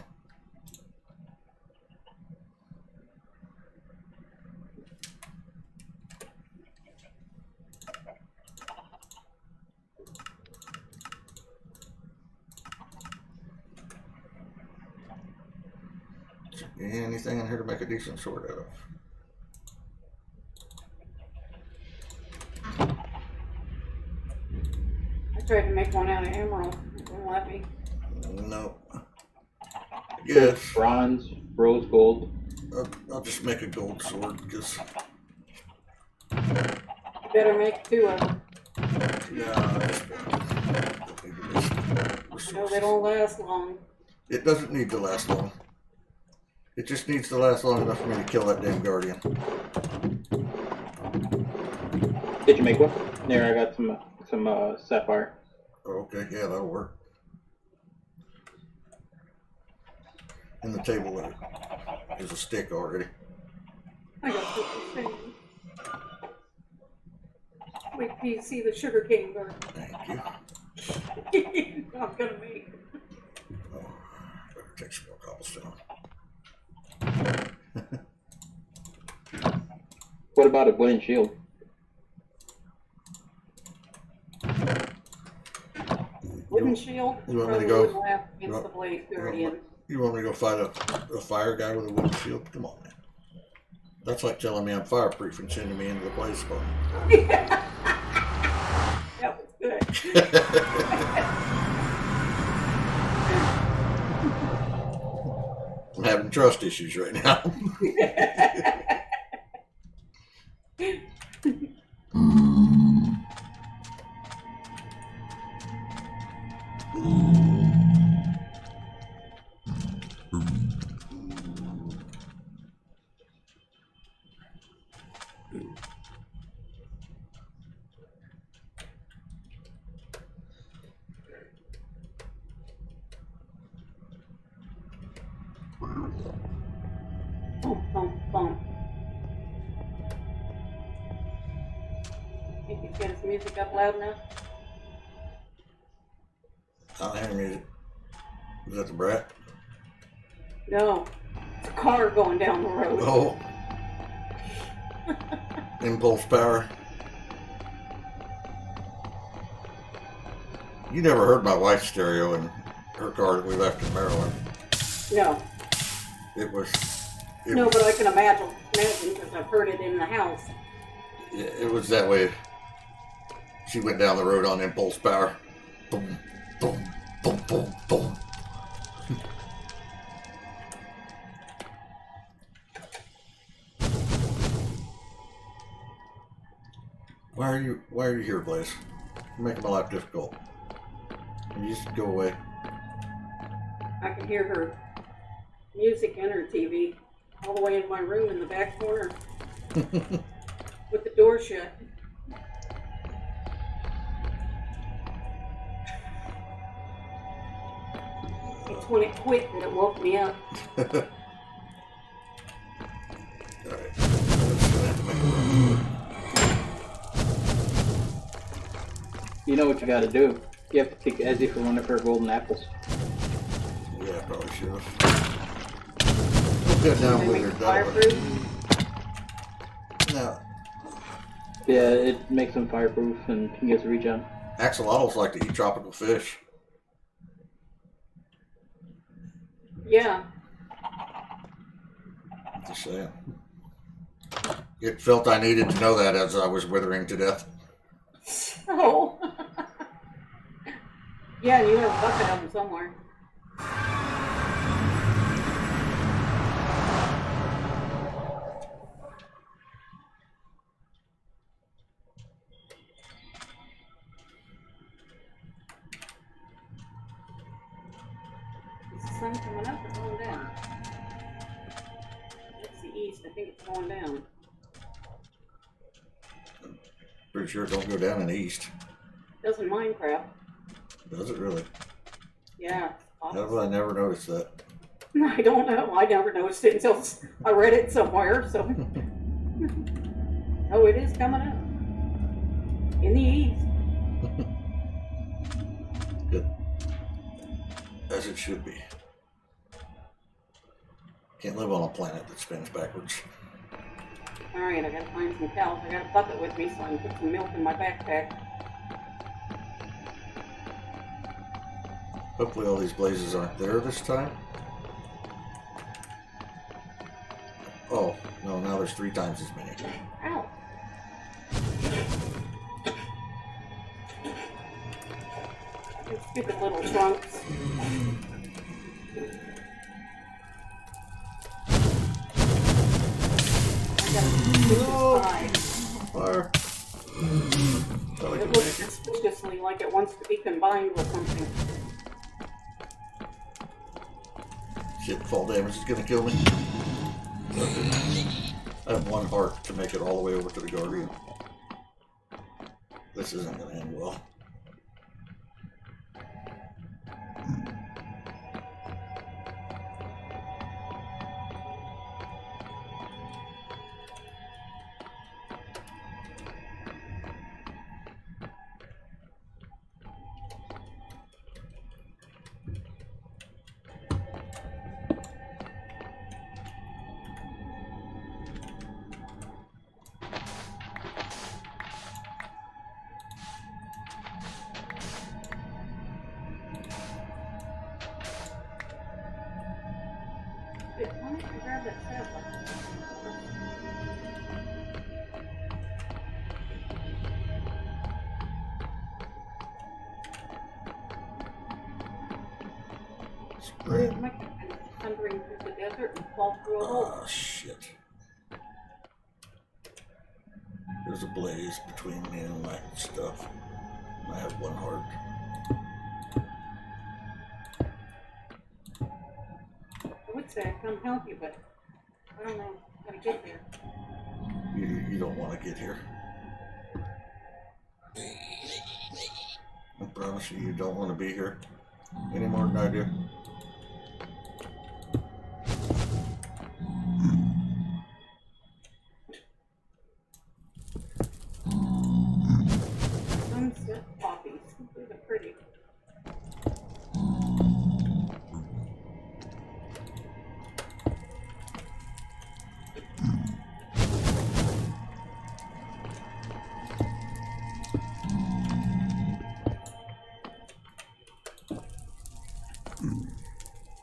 Anything in here to make a decent sword out of? I tried to make one out of emerald. It wouldn't let me. Nope. Yes. Bronze, rose gold. I'll just make a gold sword because. You better make two of them. Yeah. No, they don't last long. It doesn't need to last long. It just needs to last long enough for me to kill that damn guardian. Did you make one? There, I got some sapphire. Okay, yeah, that'll work. In the table there is a stick already. I got something to say. Wait till you see the sugar cane burn. Thank you. I'm gonna make. Oh, better take some more cobblestone. What about a wooden shield? Wooden shield. You want me to probably go? wouldn't laugh against the blaze guardian. You want me to go fight a fire guy with a wooden shield? Come on, man. That's like telling me I'm fireproof and sending me into the blaze spawn. That was good. I'm having trust issues right now. Bump, bump, bump. Think he's got his music up loud enough? I don't hear music. Is that the brat? No. It's a car going down the road. Oh. Impulse power. You never heard my wife's stereo in her car that we left in Maryland. No. It was. No, but I can imagine because I've heard it in the house. It was that way. She went down the road on impulse power. Boom, boom, boom, boom, boom. Why are you here, Blaze? You're making my life difficult. Can you just go away? I can hear her music and her TV all the way in my room in the back corner with the door shut. It's when it quit that it woke me up. Alright. You know what you gotta do. You have to take Ezzy for one of her golden apples. Yeah, I probably should have. Get down They with make her it dog. fireproof. No. Yeah, it makes them fireproof and he gets regen. Axolotls like to eat tropical fish. Yeah. Just saying. It felt I needed to know that as I was withering to death. Oh. Yeah, and you have a bucket of them somewhere. Is the sun coming up or going down? It's the east. I think it's going down. Pretty sure it don't go down in the east. Doesn't Minecraft. Does it really? Yeah. How have I never noticed that? I don't know. I never noticed it until I read it somewhere. So, oh, it is coming up in the east. Good. As it should be. Can't live on a planet that spins backwards. All right, I gotta find some cows. I got a bucket with me, so I can put some milk in my backpack. Hopefully all these blazes aren't there this time. Oh, no, now there's 3 times as many. Ow! These stupid little trunks. I got a suspicious eye. Fire. It looks suspiciously like it wants to be combined with something. Shit, fall damage is gonna kill me. I have 1 heart to make it all the way over to the Guardian. This isn't gonna end well. Why don't you grab that sapling? Spread. It might have been thundering through the desert and fall through a hole. Oh, shit. There's a blaze between me and my stuff. I have one heart. I would say I'd come help you, but I don't know how to get there. You don't want to get here. I promise you, you don't want to be here any more than I do. Sunset poppies. These are pretty.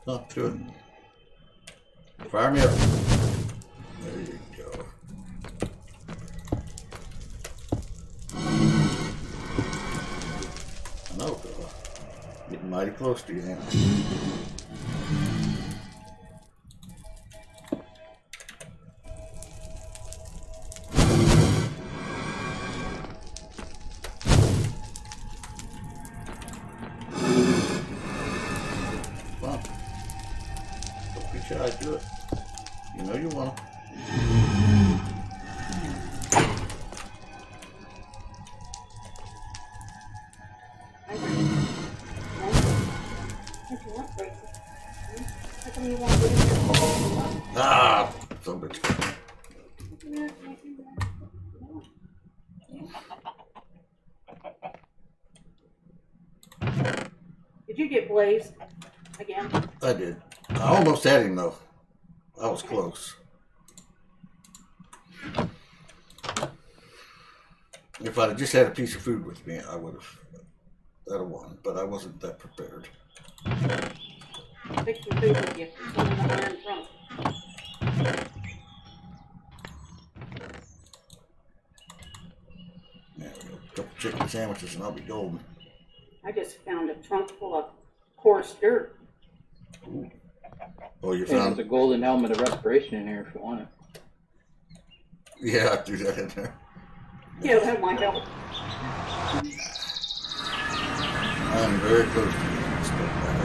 Oh, do it. Fire me up. There you go. No, girl. Getting mighty close to you now. Come on. Don't be shy, do it. You know you want to. I agree. If you want braces. How come you want to get in there? Ah, somebody. Did you get blazed again? I did. I almost had him though. I was close. If I'd have just had a piece of food with me, I would have won, but I wasn't that prepared. Take some food with you. Some in the iron trunk. There we go. A couple chicken sandwiches and I'll be golden. I just found a trunk full of coarse dirt. Ooh. Oh, you There's found? a golden helmet of respiration in here if you want it. Yeah, I threw that in there. Yeah, that might help. I'm very close to getting this stuff back.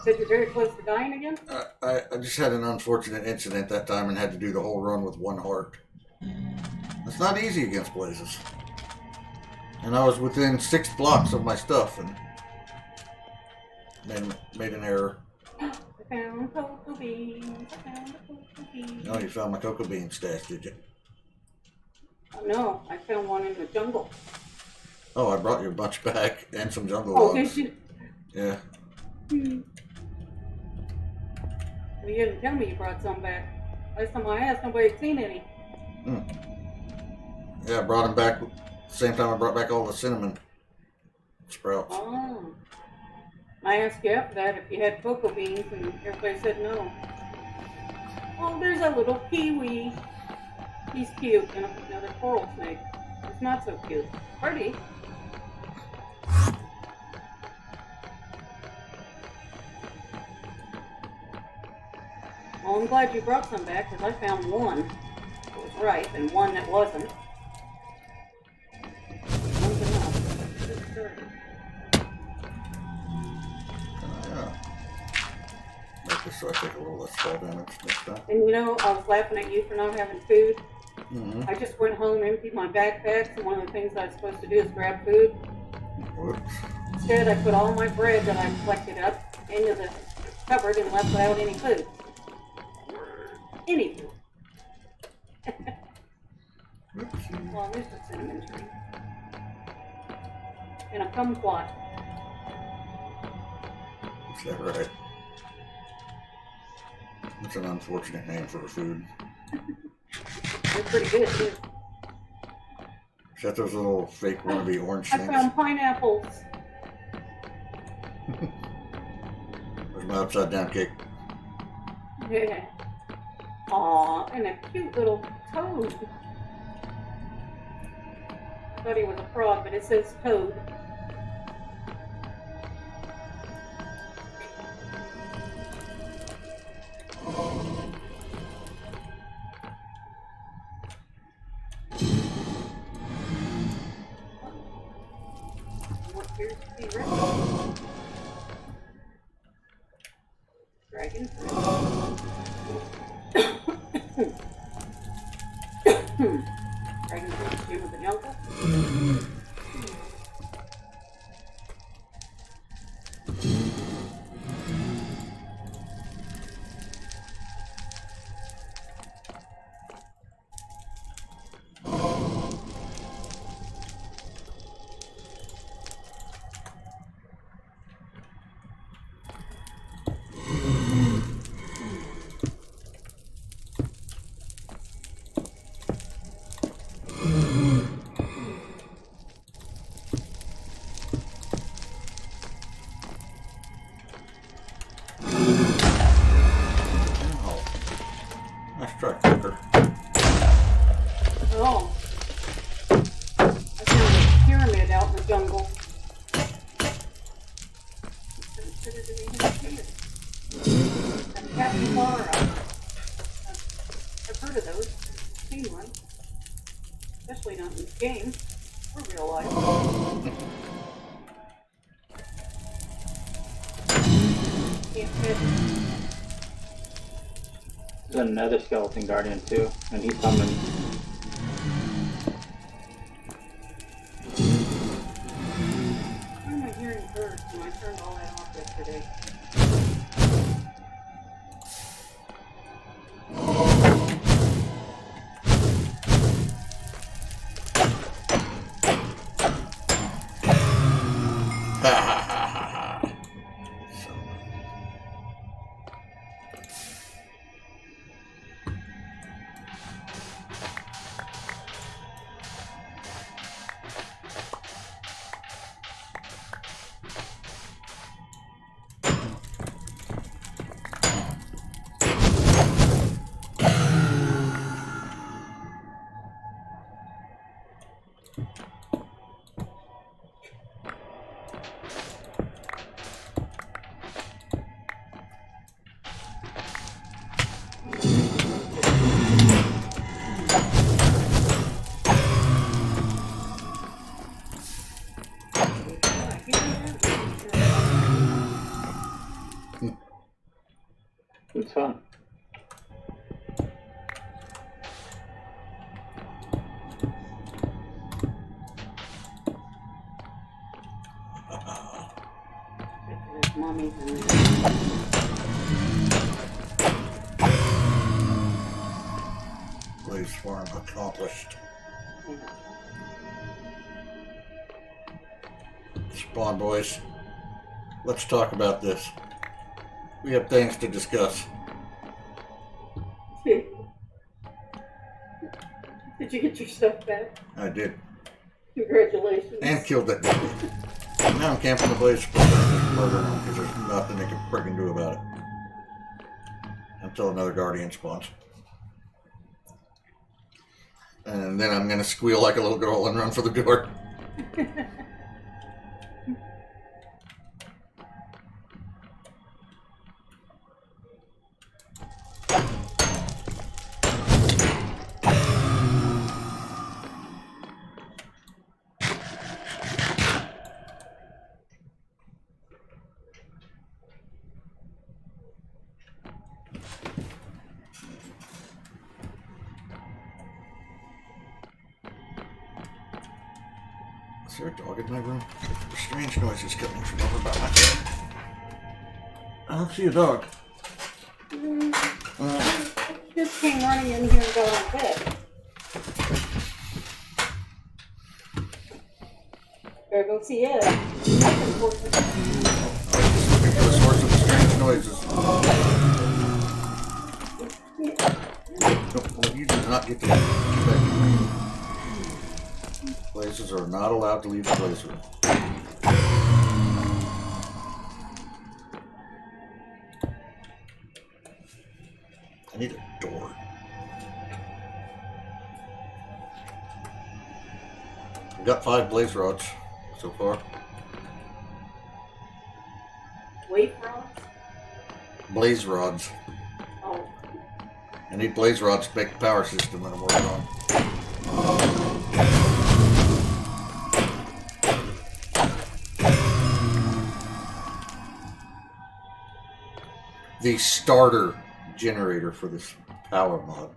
Said you're very close to dying again? I just had an unfortunate incident that time and had to do the whole run with one heart. It's not easy against blazes. And I was within 6 blocks of my stuff and made an error. I found cocoa beans. I found a cocoa bean. No, you found my cocoa bean stash, did you? Oh, no, I found one in the jungle. Oh, I brought you a bunch back and some jungle Oh, logs. did you? Yeah. Well, you didn't tell me you brought some back. Last time I asked, nobody had seen any. Yeah, I brought them back. Same time I brought back all the cinnamon sprouts. Oh. I asked you after that if you had cocoa beans, and everybody said no. Oh, there's a little kiwi. He's cute, and another coral snake. It's not so cute. Pretty. Well, I'm glad you brought some back, because I found one that was ripe and one that wasn't. One's enough. Just started. Yeah. Make this so I take a little less fall damage next time. And you know, I was laughing at you for not having food. Mm-hmm. I just went home, emptied my backpacks, and one of the things I was supposed to do is grab food. Whoops. Instead, I put all my bread that I collected up into the cupboard and left without any food. Any food. Well, there's a cinnamon tree. And a kumquat. Is that right? That's an unfortunate name for a food. They're pretty good, too. Is that those little fake wannabe orange I things? found pineapples. Where's my upside down cake? Yeah. Aw, and a cute little toad. I thought he was a frog, but it says toad. What appears to be red. Dragon fruit. Dragon fruit, gem of the jungle. Nice try, Cooker. Oh. I found a pyramid out in the jungle. Considered to be here. A capybara. I've heard of those. Seen one. Especially not in this game. Or real life. Can't fit. There's another skeleton guardian too, and he's summoned. Why am I hearing birds when I turned all that off yesterday? It's fun. There's mummies in there. Blaze farm accomplished. Yeah. Spawn boys. Let's talk about this. We have things to discuss. Did you get your stuff back? I did. Congratulations. And killed that guy. Now I'm camping the blaze for murdering him because there's nothing they can friggin' do about it. Until another guardian spawns. And then I'm gonna squeal like a little girl and run for the door. Is there a dog in my room? Strange noises coming from over by my head. I don't see a dog. Just came running in here and got on bed. Better go see Ed. That's important. Looking for the source of the strange noises. No, you do not get to get back. Blazes are not allowed to leave the blaze room. We got 5 blaze rods so far. Wave rods? Blaze rods. Oh, I need blaze rods to make the power system that I'm working on. The starter generator for this power mod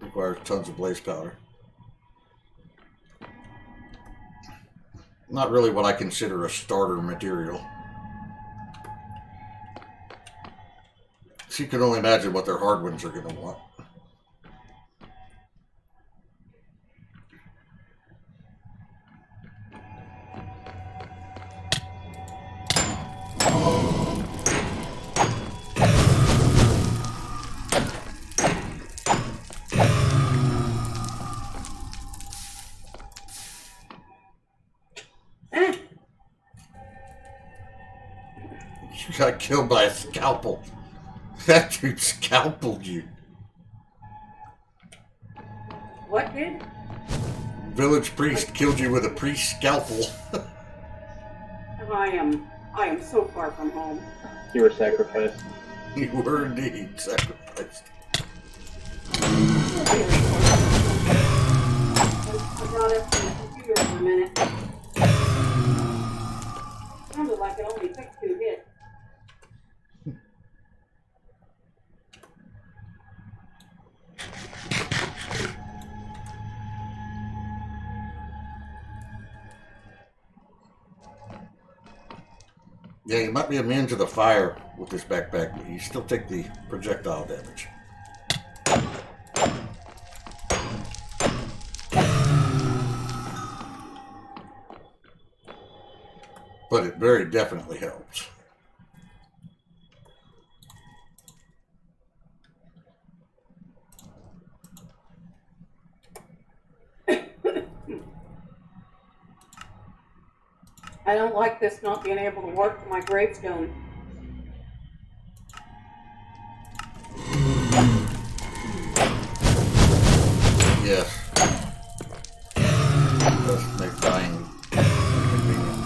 requires tons of blaze powder. Not really what I consider a starter material. So you can only imagine what their hard ones are going to want. You got killed by a scalpel. That dude scalpeled you. what did? Village priest killed you with a priest scalpel. I am so far from home. You were sacrificed. You were indeed sacrificed. I brought up the computer for a minute. Sounded like it only took 2 hits. Yeah, you might be immune to the fire with this backpack, but you still take the projectile damage. But it very definitely helps. I don't like this not being able to work for my gravestone. Yes. It does make dying inconvenient.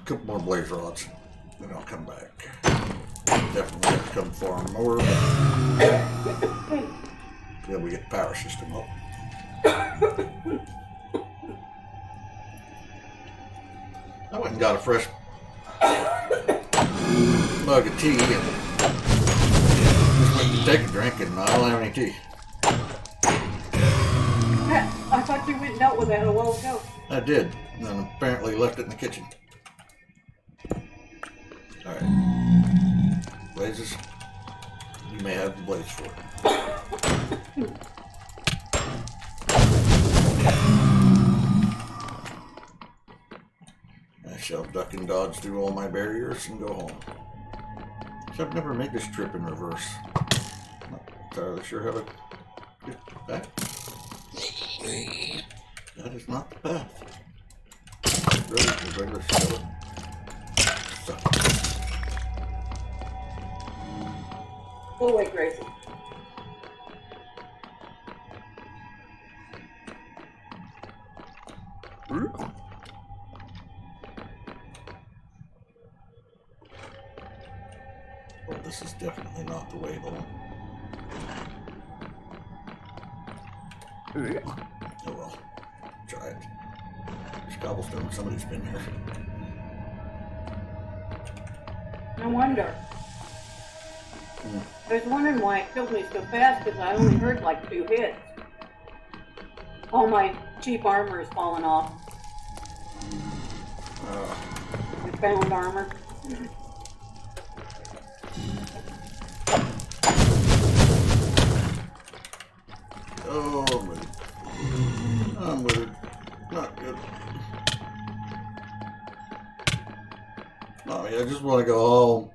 Couple more blaze rods, then I'll come back. Definitely have to come farm more. Then we get the power system up. I went and got a fresh mug of tea and just went to take a drink, and I don't have any tea. I thought you went and dealt with that a while ago. I did, and apparently left it in the kitchen. Alright. Blazes. You may have the blaze for it. I shall duck and dodge through all my barriers and go home. So I've never made this trip in reverse. Not entirely sure how to get back. That is not the path. Really, the regular skeleton. So. Go away, Gracie. Well, this is definitely not the way though. Oh well. Try it. There's cobblestone. Somebody's been here. No wonder. I was wondering why it killed me so fast, because I only heard like 2 hits. All my cheap armor is falling off. The found armor. Oh, I'm with it. I'm with it. Not good. Mommy, I just want to go home.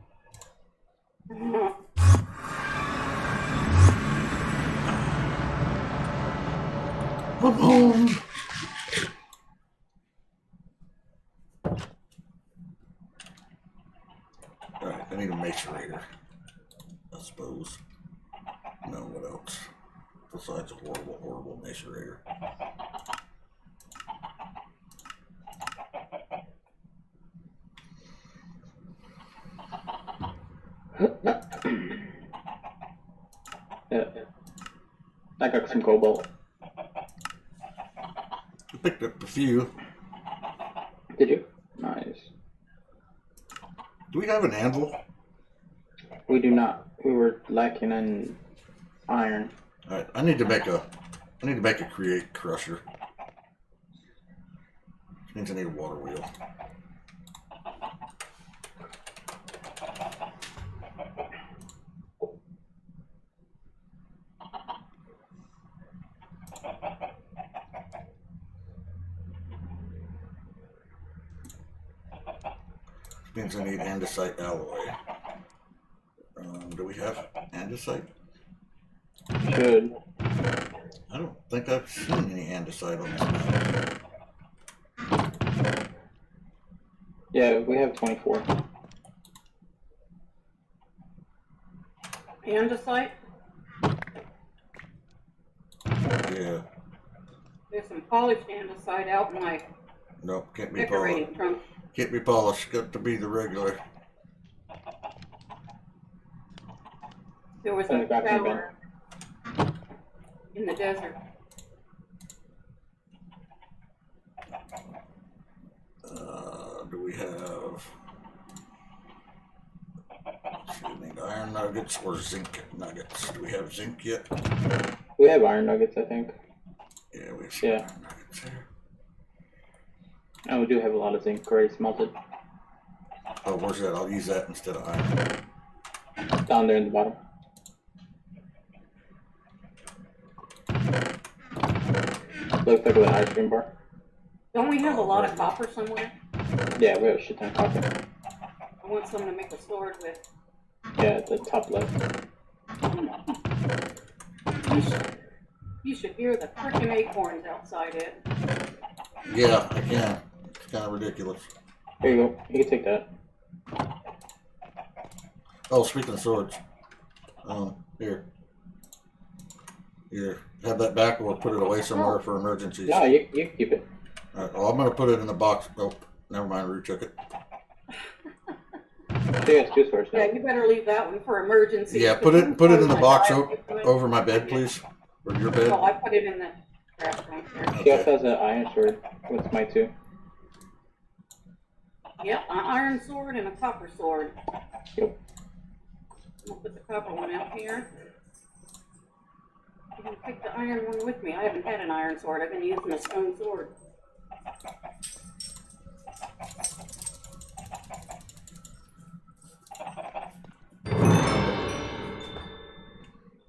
I'm home. Alright, I need a macerator, I suppose. No, what else? Besides a horrible, horrible macerator. Yeah. I got some cobalt. I picked up a few. Did you? Nice. Do we have an anvil? We do not. We were lacking in iron. Alright, I need to make a create crusher. Which means I need a water wheel. Which means I need andesite alloy. Do we have andesite? Should. I don't think I've seen any andesite on this map. Yeah, we have 24. Andesite? Yeah. There's some polished andesite out in my Nope, can't be decorating polished. trunk. Can't be polished. Got to be the regular. There was Oh, a got them, tower in the desert. Do we have? Let's see, we need iron nuggets or zinc nuggets. Do we have zinc yet? We have iron nuggets, I think. Yeah, we have some Yeah. iron nuggets here. And we do have a lot of zinc already smelted. Oh, where's that? I'll use that instead of iron. Down there in the bottom. Looks like an ice cream bar. Don't we have a lot of copper somewhere? Yeah, we have a shit ton of copper. I want someone to make a sword with. Yeah, at the top left. You should hear the frickin' acorns outside it. Yeah, I can. It's kind of ridiculous. Here you go. You can take that. Oh, speaking of swords, here, have that back or put it away somewhere for emergencies. No, you can keep it. All right, well, I'm gonna put it in the box. Oh, never mind, Rue took it. She has 2 swords now. Yeah, you better leave that one for emergencies. Yeah, put it in the box over my bed, please, or your bed. Oh, I put it in the trash right there. She also has an iron sword with my 2. Yep, an iron sword and a copper sword. Yep. I'll put the copper one out here. You can take the iron one with me. I haven't had an iron sword. I've been using a stone sword.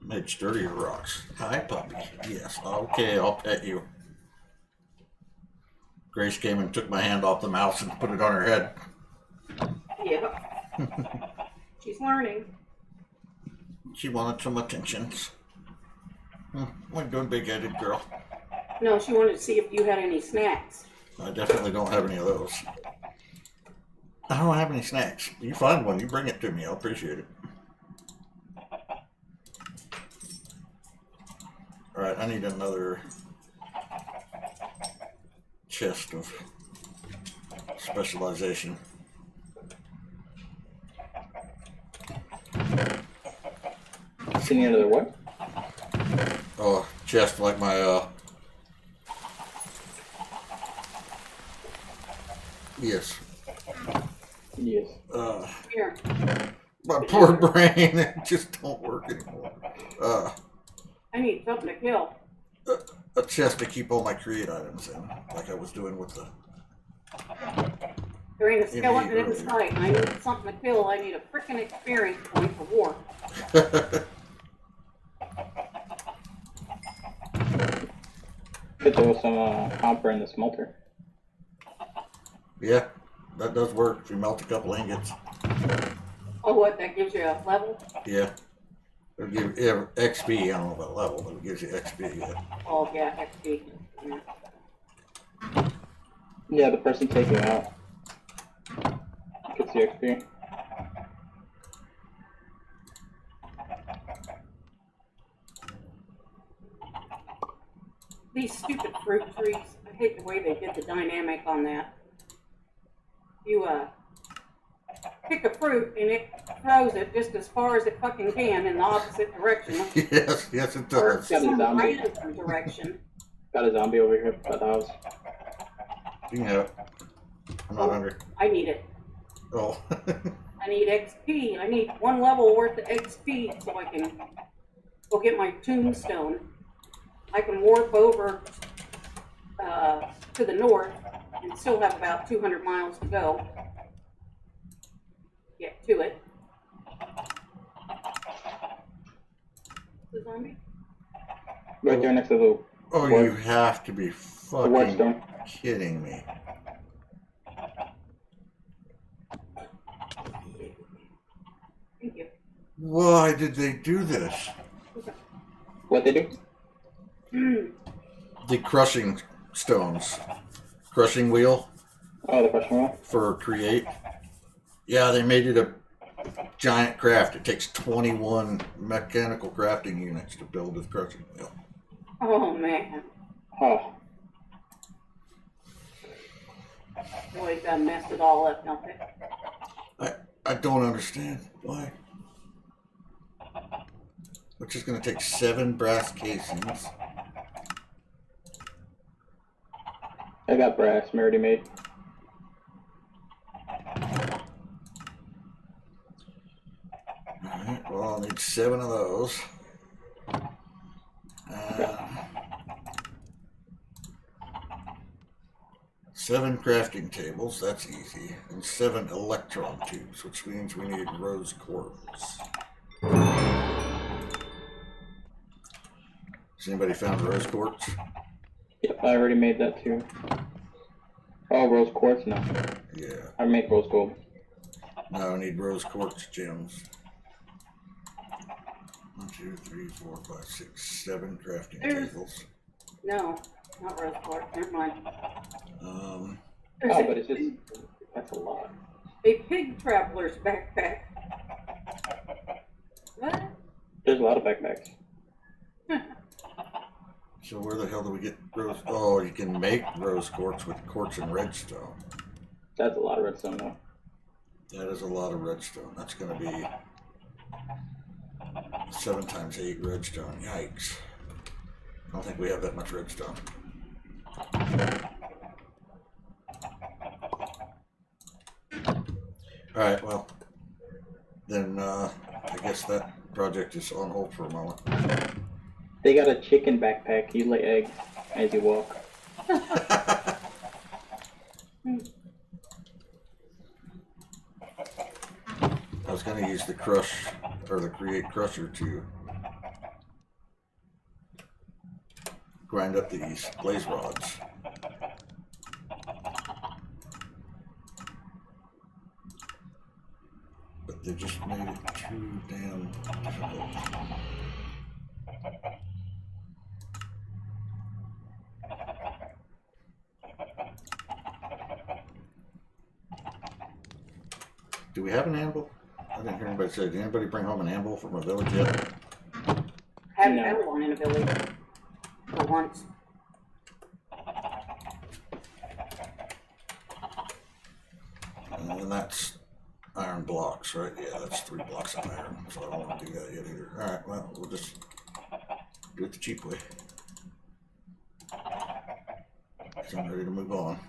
Made sturdier rocks. Hi, puppy. Yes, okay, I'll pet you. Grace came and took my hand off the mouse and put it on her head. Yeah. She's learning. She wanted some attention. What a good big-headed girl. No, she wanted to see if you had any snacks. I definitely don't have any of those. I don't have any snacks. You find one, you bring it to me. I'll appreciate it. Alright, I need another chest of specialization. See another what? Oh, chest like my, yes. Yes. Here. My poor brain, it just don't work anymore. I need something to kill. A chest to keep all my create items in, like I was doing with the... There ain't a skeleton in earlier. sight. I need something to kill. I need a frickin' experience point for war. Could there was some copper in the smelter. Yeah, that does work if you melt a couple ingots. Oh, what? That gives you a level? Yeah. It'll give XP, I don't know about level, but it gives you XP. Yeah. Oh, yeah, XP. Yeah, the person taking it out gets the XP. These stupid fruit trees. I hate the way they did the dynamic on that. You pick a fruit and it throws it just as far as it fucking can in the opposite direction. Yes, yes it Or does. Got a some zombie. random direction. Got a zombie over here by the house. You can have it. I'm not hungry. I need it. Oh. I need XP. I need 1 level worth of XP so I can go get my tombstone. I can warp over to the north and still have about 200 miles to go. Get to it. The zombie? Right there next to the Oh, What? you have to be fucking Whetstone. kidding me. Thank you. Why did they do this? What they do? The crushing stones. Crushing wheel Oh, the question wheel. for create. Yeah, they made it a giant craft. It takes 21 mechanical crafting units to build a crushing wheel. Oh man. Oh, Boy, done messed it all up, don't they? I don't understand why. Which is going to take 7 brass casings. I got brass already made. Alright, well, I'll need 7 of those. 7 crafting tables, that's easy. And 7 electron tubes, which means we need rose quartz. Has anybody found rose quartz? Yep, I already made that too. Oh, rose quartz? No. Yeah. I make rose gold. No, I need rose quartz gems. 1, 2, 3, 4, 5, 6, 7 crafting tables. No, not rose quartz. Never mind. There's Oh, but it's just, that's a lot. a pig traveler's backpack. What? There's a lot of backpacks. So where the hell do we get rose? Oh, you can make rose quartz with quartz and redstone. That's a lot of redstone though. That is a lot of redstone. That's going to be 7 times 8 redstone. Yikes. I don't think we have that much redstone. Alright, well, then I guess that project is on hold for a moment. They got a chicken backpack. You lay eggs as you walk. I was going to use the crush, or the create crusher to grind up these blaze rods. But they just made it too damn difficult. Do we have an anvil? I didn't hear anybody say, did anybody bring home an anvil from a village yet? Haven't No. had one in a village for once. And that's iron blocks, right? Yeah, that's 3 blocks of iron, so I don't want to do that yet either. Alright, well, we'll just do it the cheap way. So I'm ready to move on.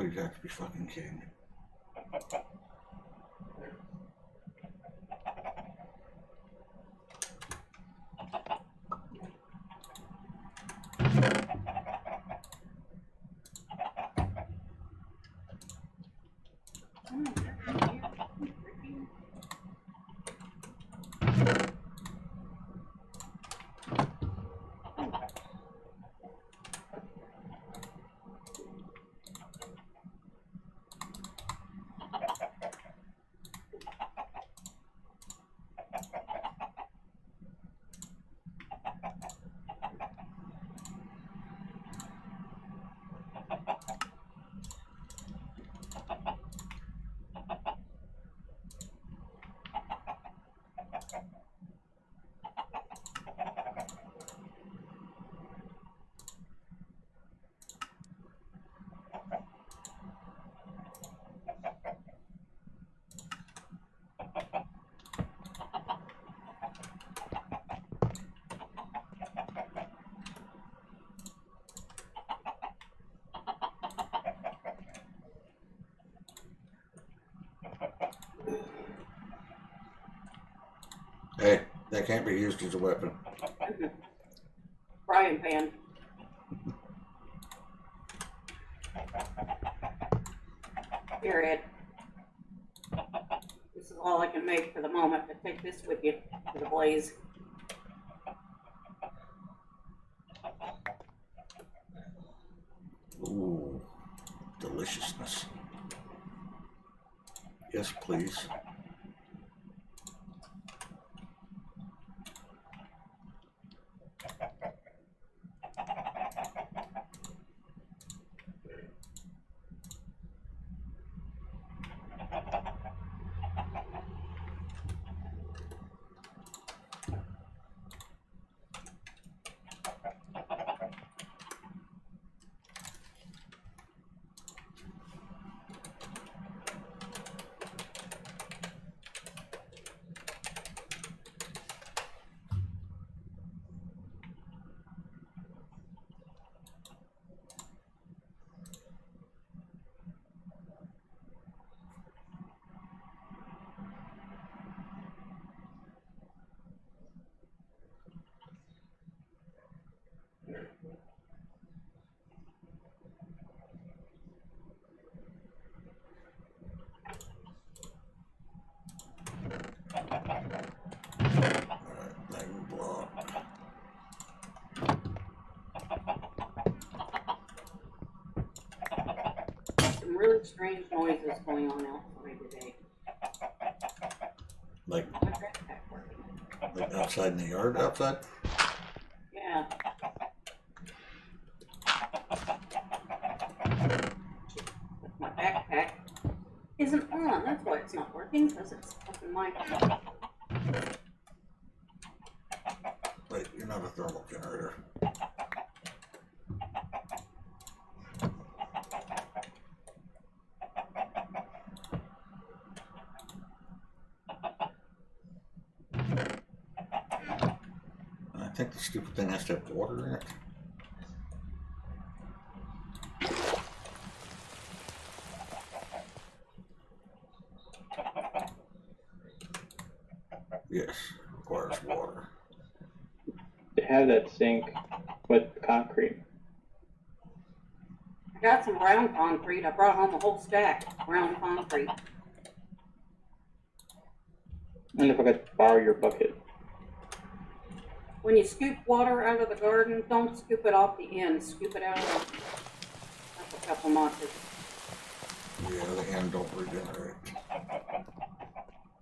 you'd have to be fucking kidding me. Hey, that can't be used as a weapon. Frying pan. Here, Ed. This is all I can make for the moment, but take this with you to the blaze. Ooh, deliciousness. Yes, please. Some really strange noises going on outside today. Like My backpack working. Like outside in the yard outside? Yeah. My backpack isn't on. That's why it's not working, because it's up in my... Wait, you're not a thermal generator. I think the stupid thing has to have water in it. Yes, requires water. They have that sink with concrete. I got some brown concrete. I brought home a whole stack of brown concrete. And if I could borrow your bucket. When you scoop water out of the garden, don't scoop it off the end. Scoop it out of a couple notches. Yeah, the end don't regenerate.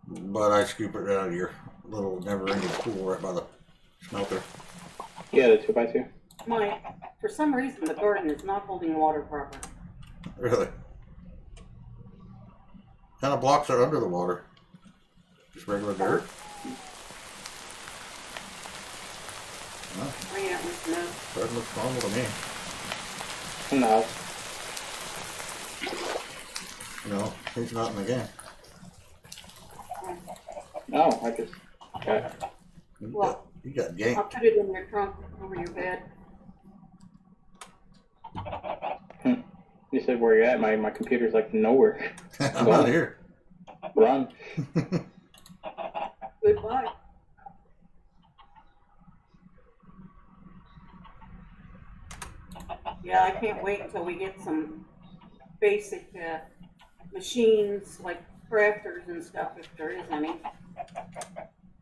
But I scoop it out of your little never-ending pool right by the smelter. Yeah, the 2x2. For some reason, the garden is not holding water properly. Really? What kind of blocks are under the water? Just regular dirt? Well, Oh yeah, no. that looks normal to me. No. No, he's not in the game. No, I just got... You got I'll ganked. put it in your trunk over your bed. You You said where you at? My computer's like nowhere. I'm not here. Run. Goodbye. Yeah, I can't wait until we get some basic machines like crafters and stuff, if there is any.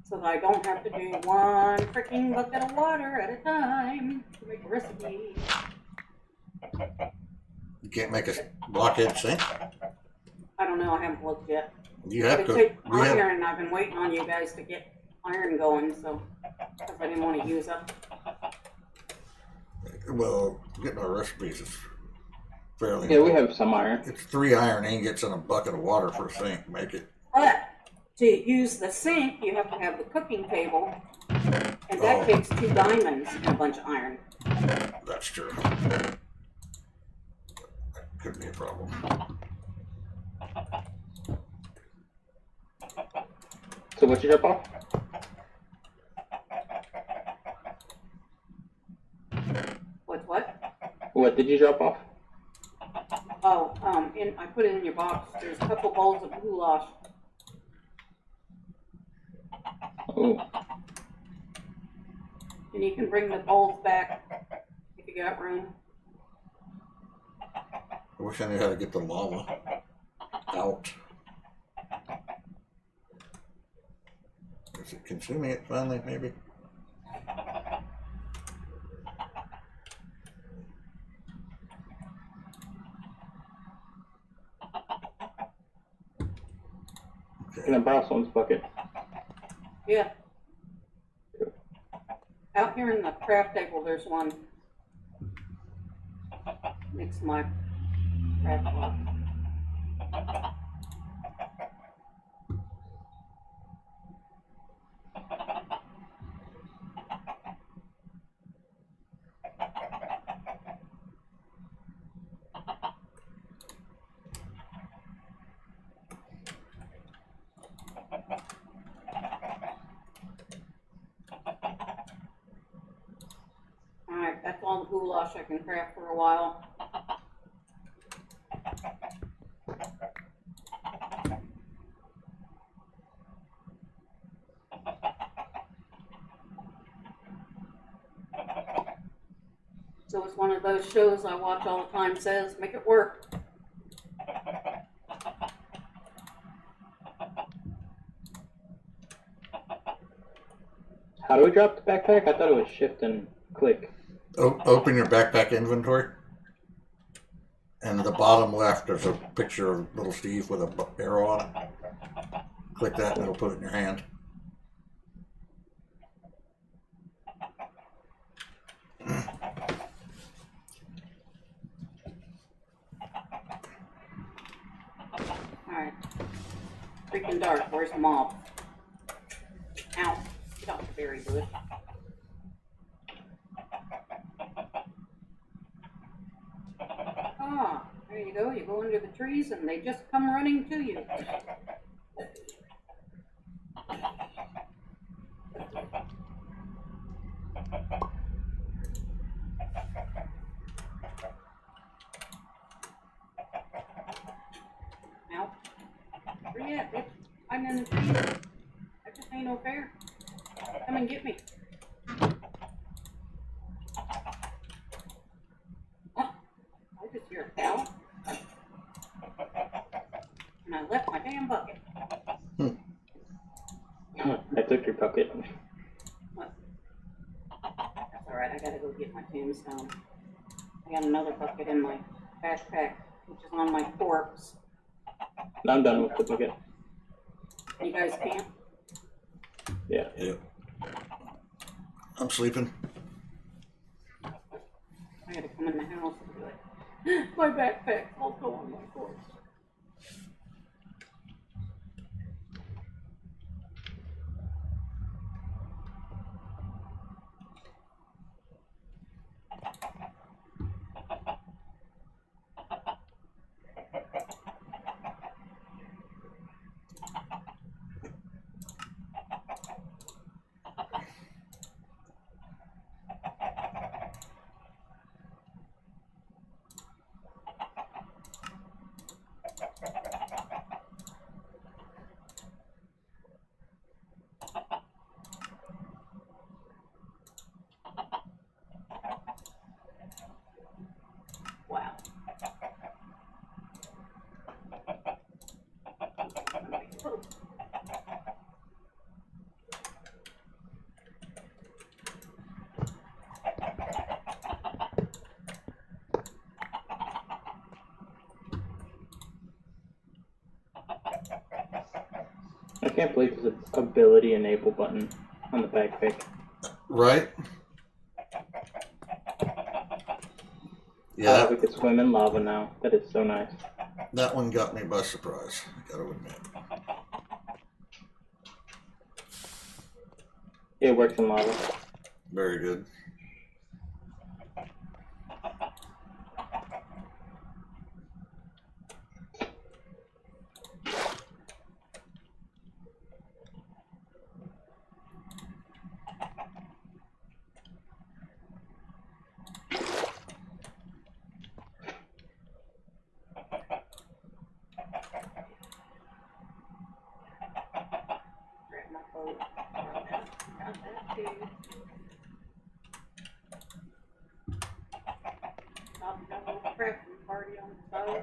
So that I don't have to do one freaking bucket of water at a time to make a recipe. You can't make a blockhead sink. I don't know, I haven't looked yet. You have But to. it takes We have, iron, and I've been waiting on you guys to get iron going, so, because I didn't want to use up. well, getting our recipes is fairly. Yeah, we have some iron. It's 3 iron ingots and a bucket of water for a sink. Make it. But to use the sink, you have to have the cooking table, and that Oh. takes 2 diamonds and a bunch of iron. That's true. That could be a problem. So what you drop off? What? What did you drop off? Oh, I put it in your box. There's a couple bowls of goulash. Oh, And you can bring the bowls back if you got room. I wish I knew how to get the lava out. Is it consuming it finally, maybe? can I borrow someone's bucket? Yeah. Out here in the craft table, there's one. Next to my craft box. Alright, that's all the goulash I can craft for a while. So it's one of those shows I watch all the time says, make it work. How do we drop the backpack? I thought it was shift and click. Open your backpack inventory. And at the bottom left, there's a picture of little Steve with a arrow on it. Click that and it'll put it in your hand. Alright. Freaking dark, where's the mob? Ow. Get off the berry bush. Ah, there you go. You go under the trees and they just come running to you. Ow. Where you at, bitch? I'm in the trees. That just ain't no fair. Come and get me. Oh, I just hear a cow. And I left my damn bucket. I took your bucket. What? That's alright, I gotta go get my tombstone. I got another bucket in my backpack, which is on my corpse. I'm done with the bucket. You guys can't? Yeah. Yep. I'm sleeping. I gotta come in the house and do it. My backpack's also on my corpse. I can't believe there's an ability enable button on the backpack. Right? Yeah, We could swim in lava now. That is so nice. that one got me by surprise, I gotta admit. It works in lava. Very good. Grab my boat. Got that too. Got a little crafting party on the boat.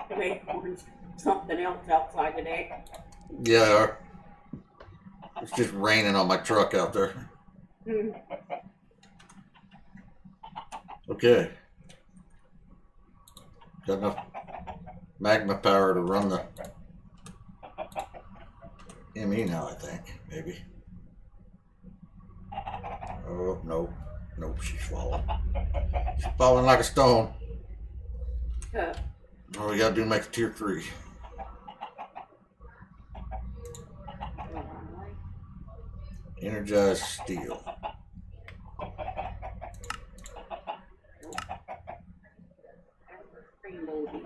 And the acorns, something else outside today. Yeah, it's just raining on my truck out there. Hmm. Okay. Got enough magma power to run the ME now, I think, maybe. Oh, no. Nope, she's falling. She's falling like a stone. All we gotta do is make a tier 3. Energized steel. Rainbow Beach.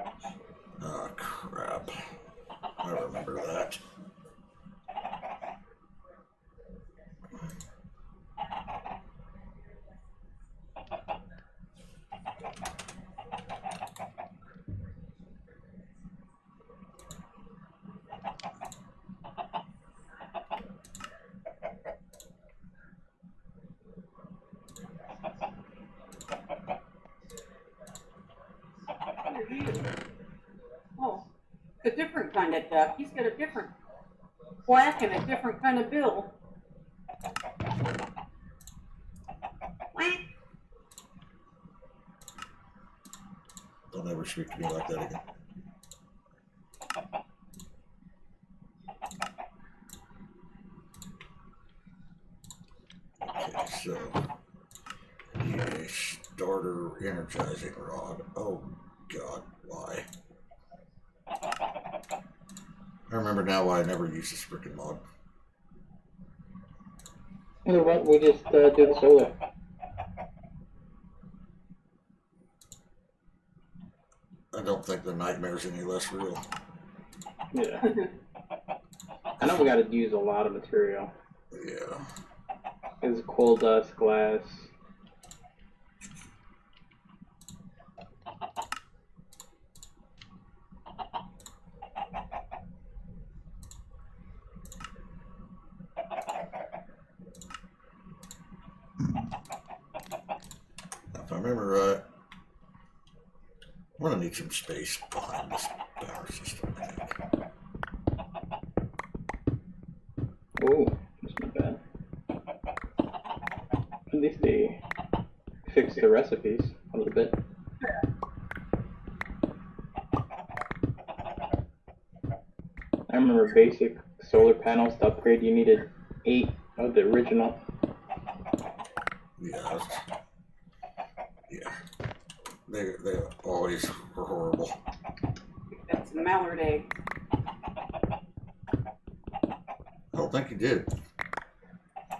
Oh, crap. I remember that. Oh, it's a different kind of duck. He's got a different quack and a different kind of bill. Quack. Don't ever speak to me like that again. Okay, so need a starter energizing rod. Oh God, why? I remember now why I never used this freaking mod. You know what? We just do the solar. I don't think the nightmare's any less real. Yeah. I know we got to use a lot of material. Yeah. It's coal dust, glass. If I remember right, I'm gonna need some space behind this power system, I think. Ooh, that's not bad. At least they fixed the recipes a little bit. I remember basic solar panels to upgrade, you needed 8 of the original. Yeah. Yeah. They always were horrible. That's a mallard egg. I don't think you did.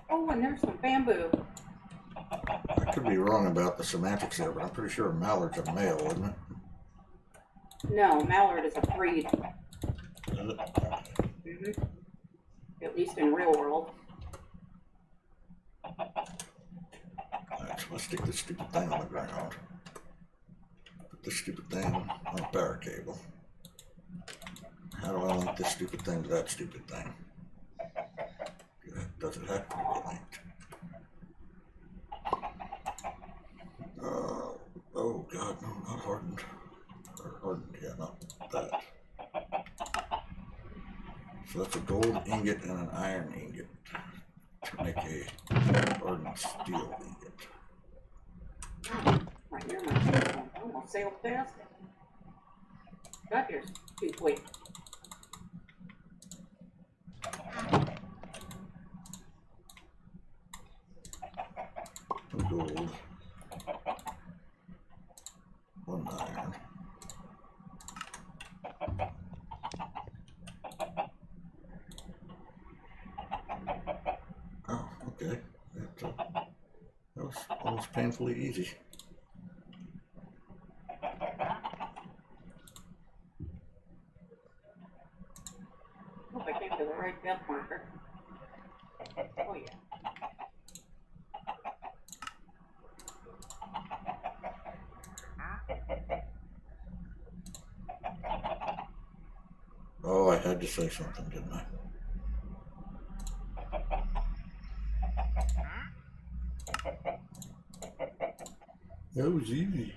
Oh, and there's some bamboo. I could be wrong about the semantics there, but I'm pretty sure mallard's a male, isn't it? No, mallard is a breed. Is it? Mm-hmm. At least in real world. Alright, so let's stick this stupid thing on the ground. Put this stupid thing on a power cable. How do I link this stupid thing to that stupid thing? Does it have to be linked? Oh God, no, not hardened. Or hardened, yeah, not that. So that's a gold ingot and an iron ingot to make a hardened steel ingot. Near my phone. I almost sailed past it. Got here too quick. Gold. 1 iron. Oh, okay. That was almost painfully easy. Hope I came to the right death marker. Oh yeah. Oh, I had to say something, didn't I? That was easy.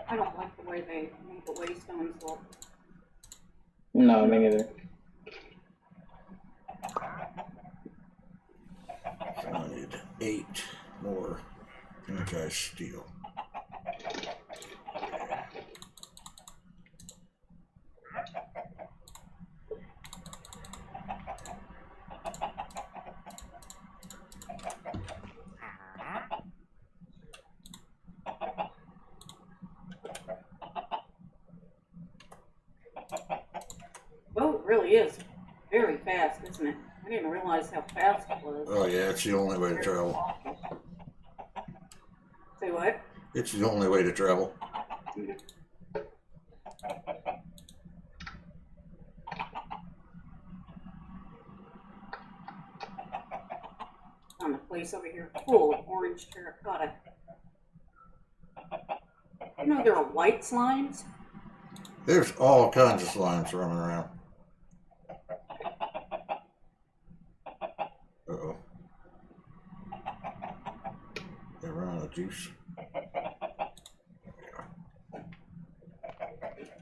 I don't like the way they make the waystones look. No, me neither. So I need 8 more energized steel. Boat really is very fast, isn't it? I didn't realize how fast it was. Oh yeah, it's the only way to travel. Say what? It's the only way to travel. On the place over here full of orange terracotta. You know there are white slimes? There's all kinds of slimes running around. Uh-oh. They run out of juice.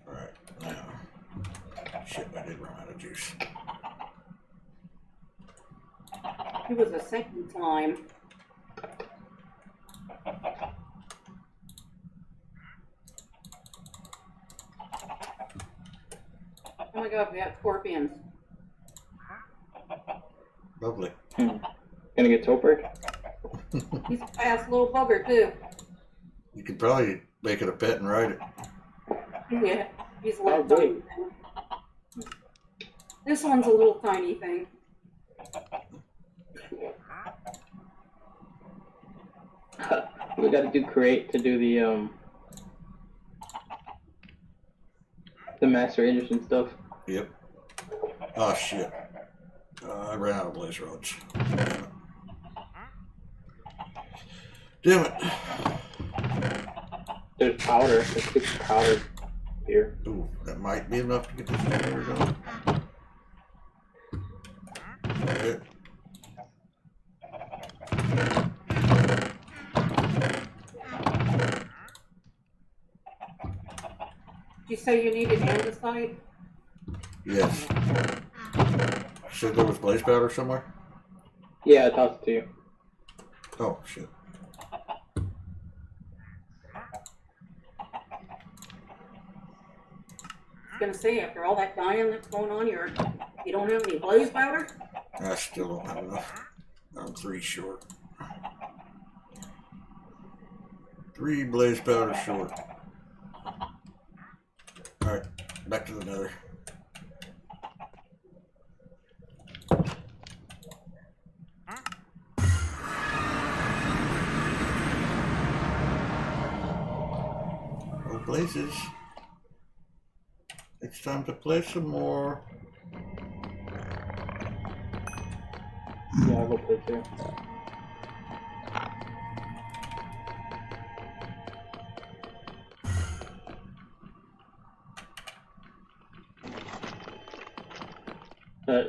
Alright, now. Shit, I did run out of juice. It was a second slime. Oh my god, we got scorpions. Lovely. Gonna get Topper? He's a fast little bugger too. You could probably make it a pet and ride it. Yeah, he's a little Oh, tiny great. thing. This one's a little tiny thing. We gotta do create to do the Master Edition stuff. Yep. Oh shit. I ran out of blaze rods. Damn it. There's powder. There's 6 powder here. Ooh, that might be enough to get this generator going. Okay. Did you say you needed andesite? Yes. Said there was blaze powder somewhere? Yeah, I tossed it to you. Oh shit. I was gonna say, after all that dying that's going on, you don't have any blaze powder? I still don't have enough. I'm 3 short. 3 blaze powder short. Alright, back to the nether. Oh blazes. It's time to play some more. Yeah, I'll go play too.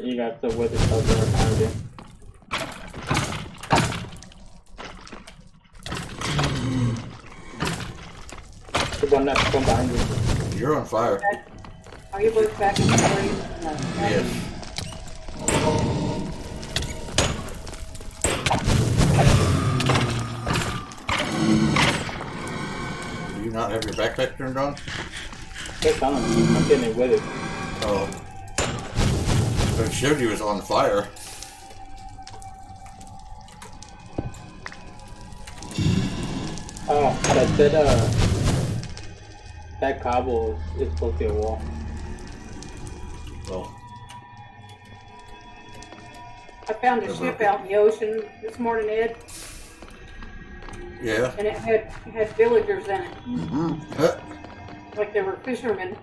You got the weather cover around you. one behind you. You're on fire. Are you both back in the blaze? Yes. Do you not have your backpack turned on? It's on. I'm getting it with it. Oh. But it showed you was on fire. Oh, that cobble is supposed to be a wall. Oh. I found a ship out in the ocean this morning, Ed, Yeah. and it had villagers in it, Huh. like they were fishermen.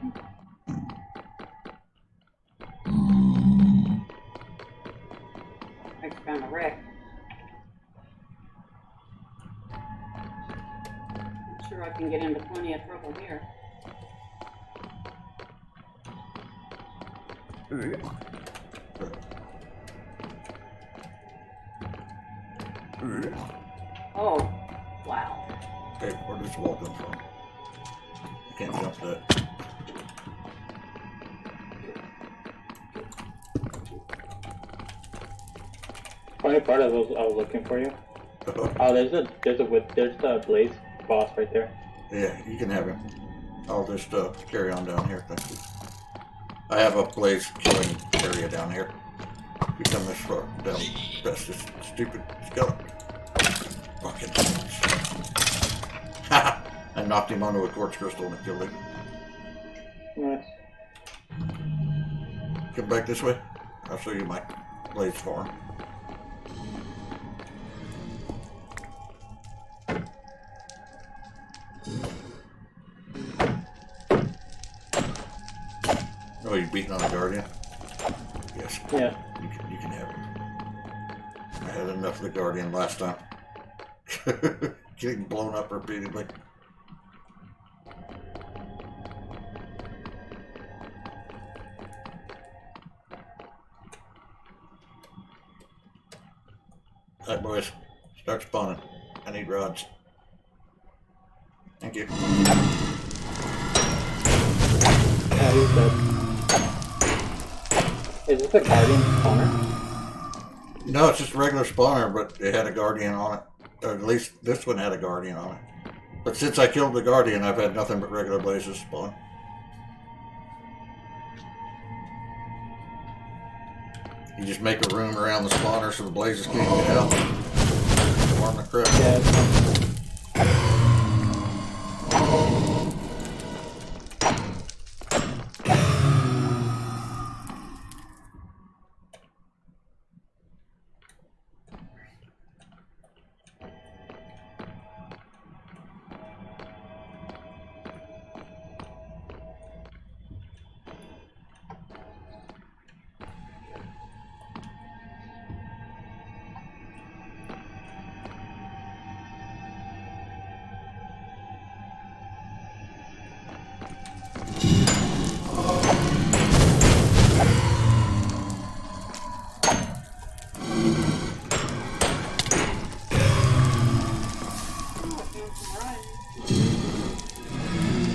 I found a wreck. I'm sure I can get into plenty of trouble here. Oh, wow. Hey, where does the wall come from? I can't jump that. Funny part of those I was looking for you. Oh, there's the blaze boss right there. Yeah, you can have him. I'll just carry on down here. Thank you. I have a blaze killing area down here. You come this far down past this stupid skeleton. Fucking ha! I knocked him onto a quartz crystal and it killed him. Nice. Come back this way. I'll show you my blaze farm. Oh, you beating on a guardian? Yes. Yeah. You can have it. I had enough of the guardian last time. Getting blown up repeatedly. Alright, boys. Start spawning. I need rods. Thank you. Yeah, he's dead. Is this a guardian spawner? No, it's just a regular spawner, but it had a guardian on it. Or at least this one had a guardian on it. But since I killed the guardian, I've had nothing but regular blazes spawn. You just make a room around the spawner so the blazes can't get out. Warm the crap. Yeah.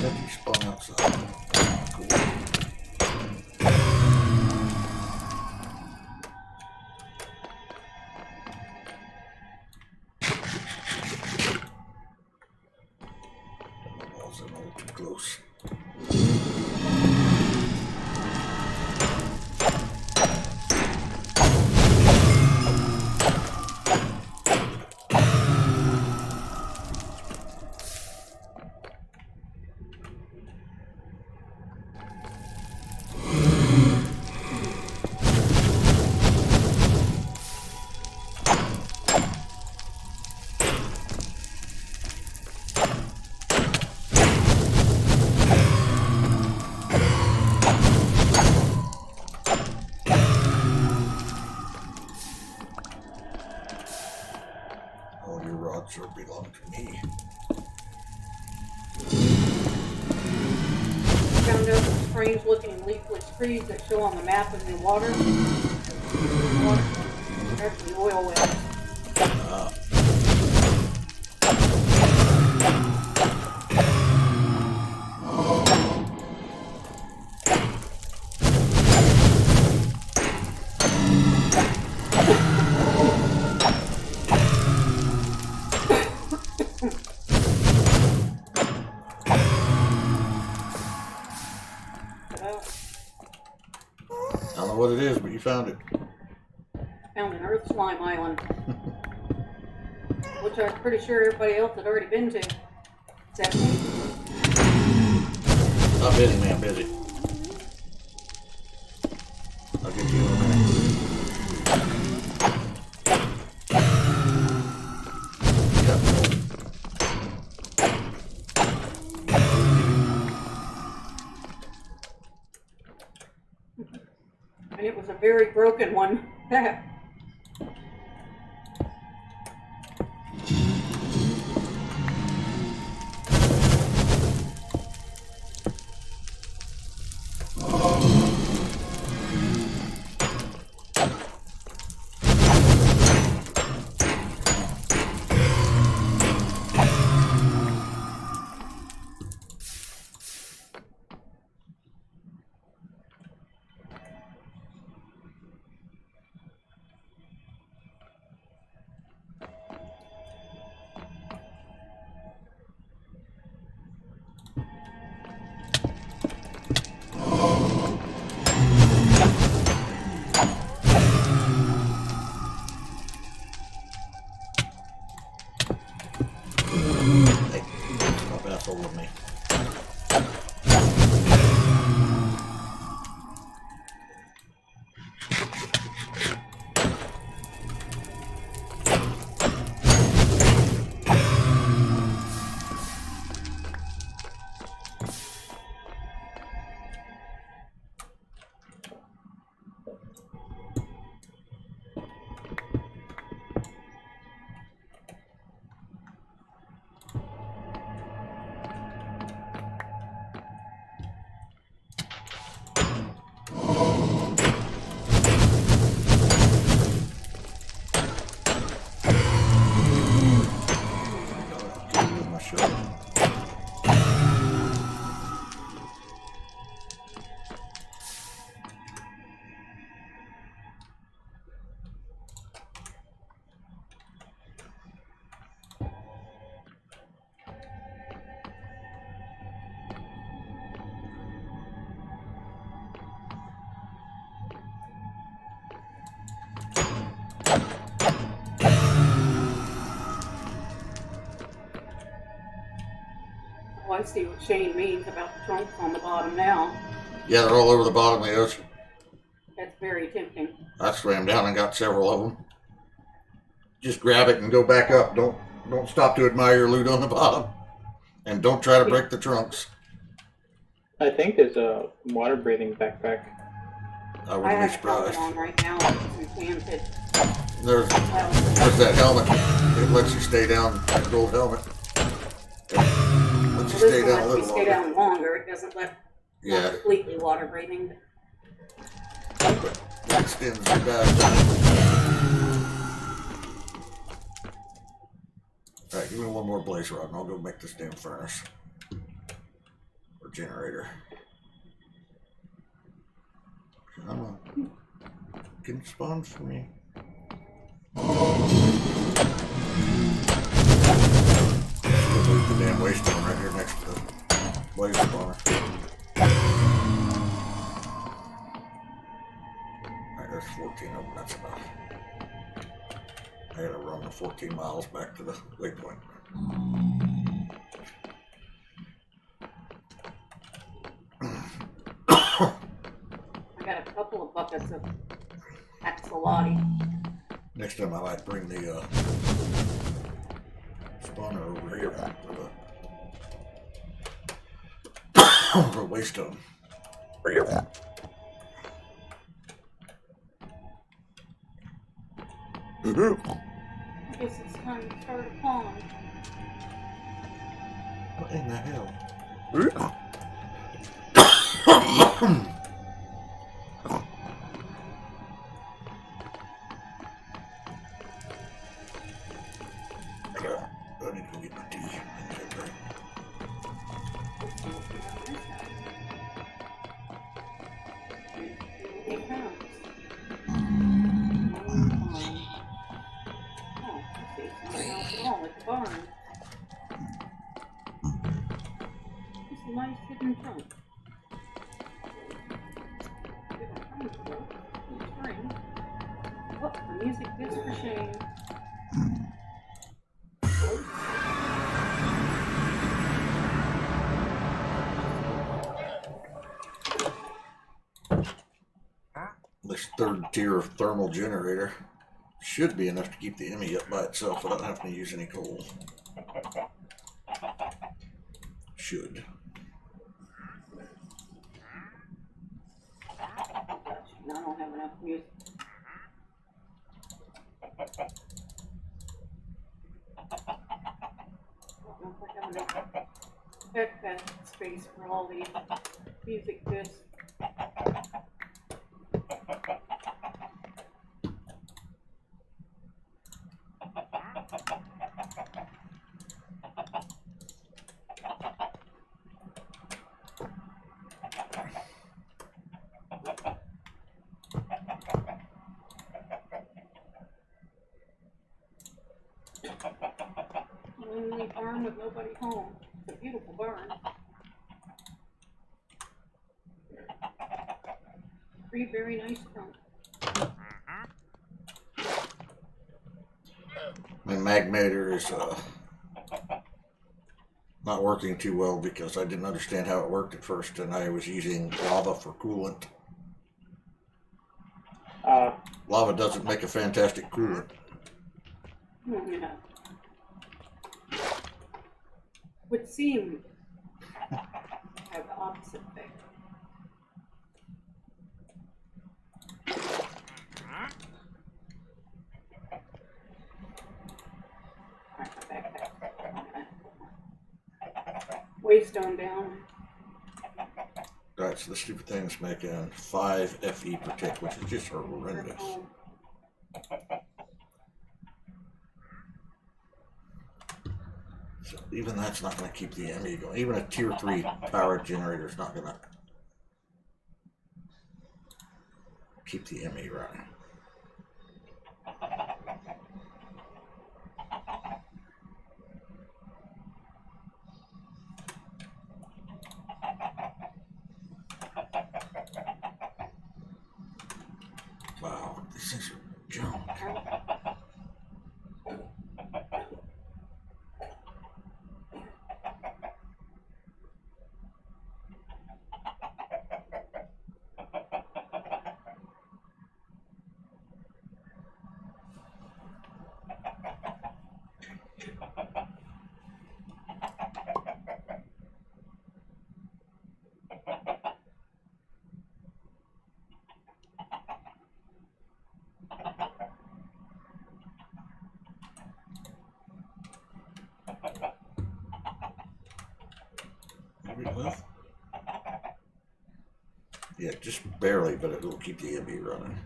You spawn outside. Cool. The walls are a little too close. All your rods sure belong to me. Found out some strange looking leafless trees that show on the map in the water. There's the oil wells. Ah. know what it is, but you found it. Found an Earth Slime Island. Which I'm pretty sure everybody else had already been to. Except me. Not busy, man, busy. I'll get you in a minute. And it was a very broken one. Hey, stop asshole with me. Oh, I see what Shane means about the trunks on the bottom now. Yeah, they're all over the bottom of the ocean. That's very tempting. I swam down and got several of them. Just grab it and go back up. Don't stop to admire your loot on the bottom. And don't try to break the trunks. I think there's a water-breathing backpack. I I wouldn't be have a helmet surprised. on right now. It's enchanted. There's that helmet. It lets you stay down. That gold helmet. It lets you stay down a little Stay longer. down longer. It doesn't let Yeah, completely water breathing. it extends your back. Alright, give me one more blaze rod and I'll go make this damn furnace. Or generator. Come on. Can it spawn for me? Leave the damn waste one right here next to the blaze spawner. Alright, there's 14 of them, that's enough. I gotta run the 14 miles back to the waypoint. I got a couple of buckets of axolotl. Next time I might bring the spawner over here for the waste stone. I guess it's time to start a pond. What in the hell? I need to go get my tea. Here it comes. Oh, I see. Something else at all at the barn. It's a nice hidden trunk. Spring. Oh, the music is for shame. This third tier of thermal generator should be enough to keep the Emmy up by itself without having to use any coal. Should. No, I don't have enough music. I don't think I have enough backpack space for all the music discs. Lonely barn with nobody home. It's a beautiful barn. 3 very nice trunks. My magmator is not working too well because I didn't understand how it worked at first, and I was using lava for coolant. Lava doesn't make a fantastic coolant. Yeah. Would seem to have the opposite effect. Alright, my backpack. Waystone down. Right, so the stupid thing's making 5 FE per tick, which is just horrendous. So even that's not going to keep the ME going. Even a tier 3 power generator is not going to keep the ME running. Wow, these things are junk. Yeah, just barely, but it will keep the ME running.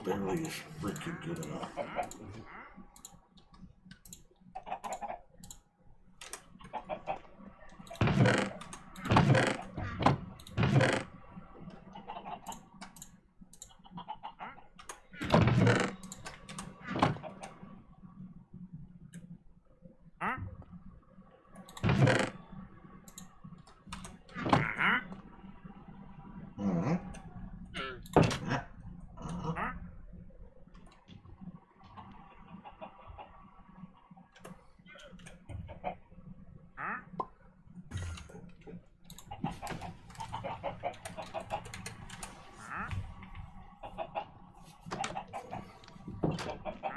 Barely is freaking good enough.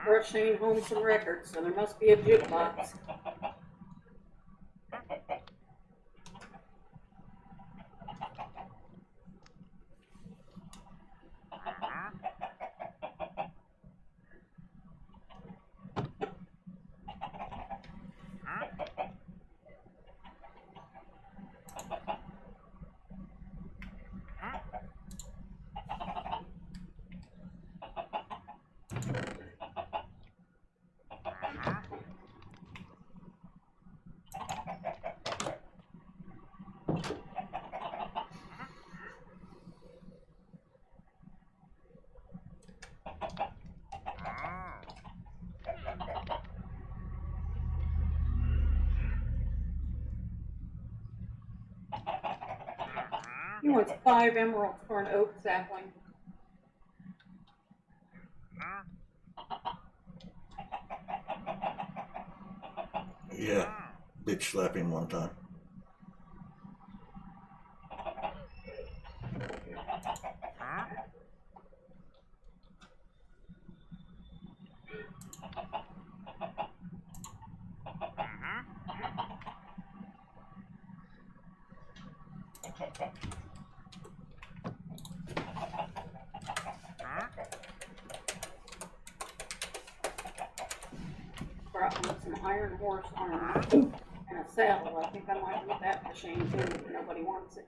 Rushing home some records, so there must be a jukebox. He wants 5 emeralds for an oak sapling. Yeah, bitch slapped him one time. Brought me some iron horse armor and a saddle. I think I might leave that for Shane too, if nobody wants it.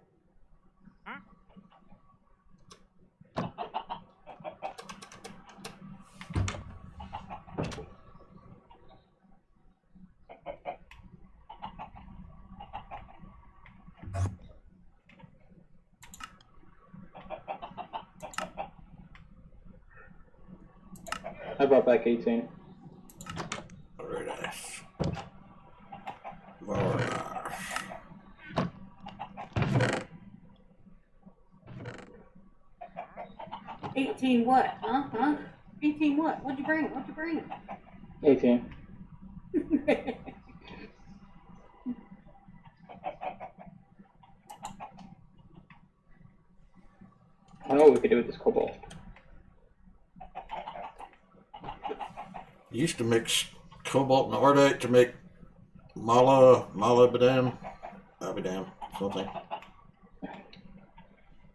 I brought back 18. Very nice. Very nice. 18 what? Huh? 18 what? What'd you bring? 18. I don't know what we could do with this cobalt. Used to mix cobalt and ardite to make molybdenum, something.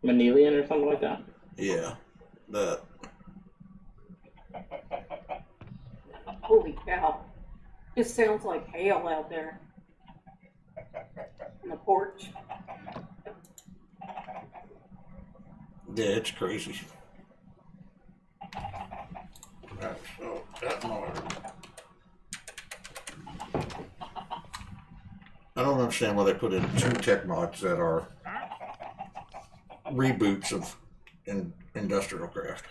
Manelian or something like that. Yeah, that. Holy cow. Just sounds like hail out there. On the porch. Yeah, it's crazy. Right, so that motor. I don't understand why they put in 2 tech mods that are reboots of industrial craft.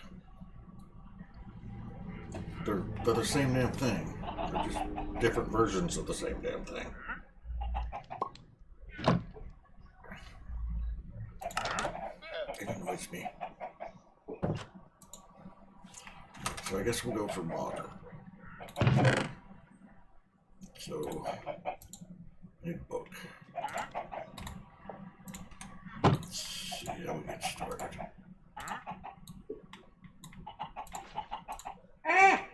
They're the same damn thing. They're just different versions of the same damn thing. It annoys me. So I guess we'll go for modern. So, new book. Let's see how we get started. Ah!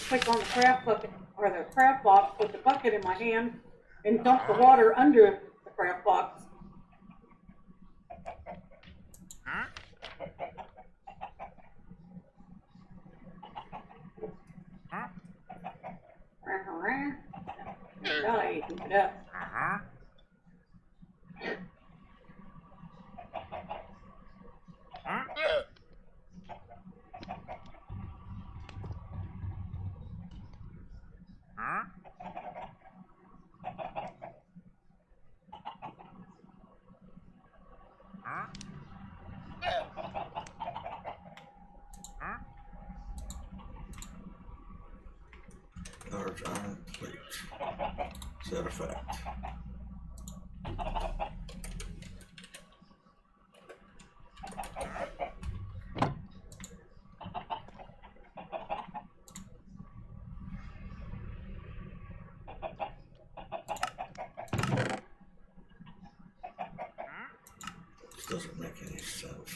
Click on the craft bucket, or the craft box with the bucket in my hand, and dump the water under the craft box. Oh, you keep it up. Large iron plate. Set effect. This doesn't make any sense.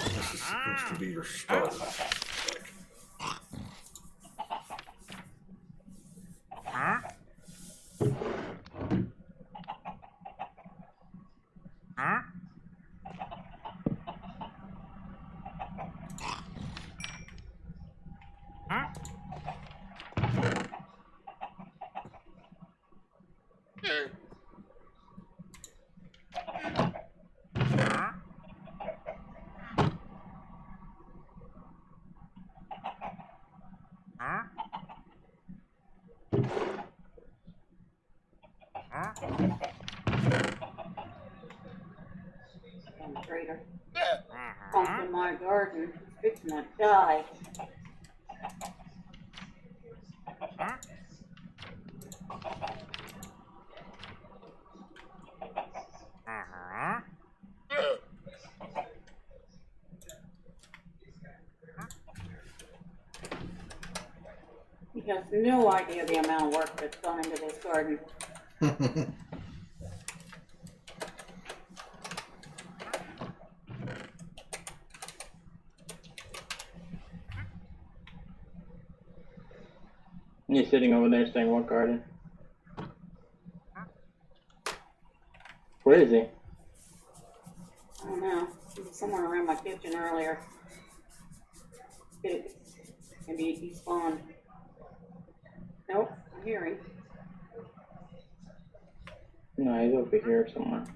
This is supposed to be your starter. He has no idea the amount of work that's gone into this garden. You're sitting over there saying, what garden? Where is he? I don't know. He was somewhere around my kitchen earlier. Maybe he spawned. Nope, I'm hearing. No, he's over here somewhere.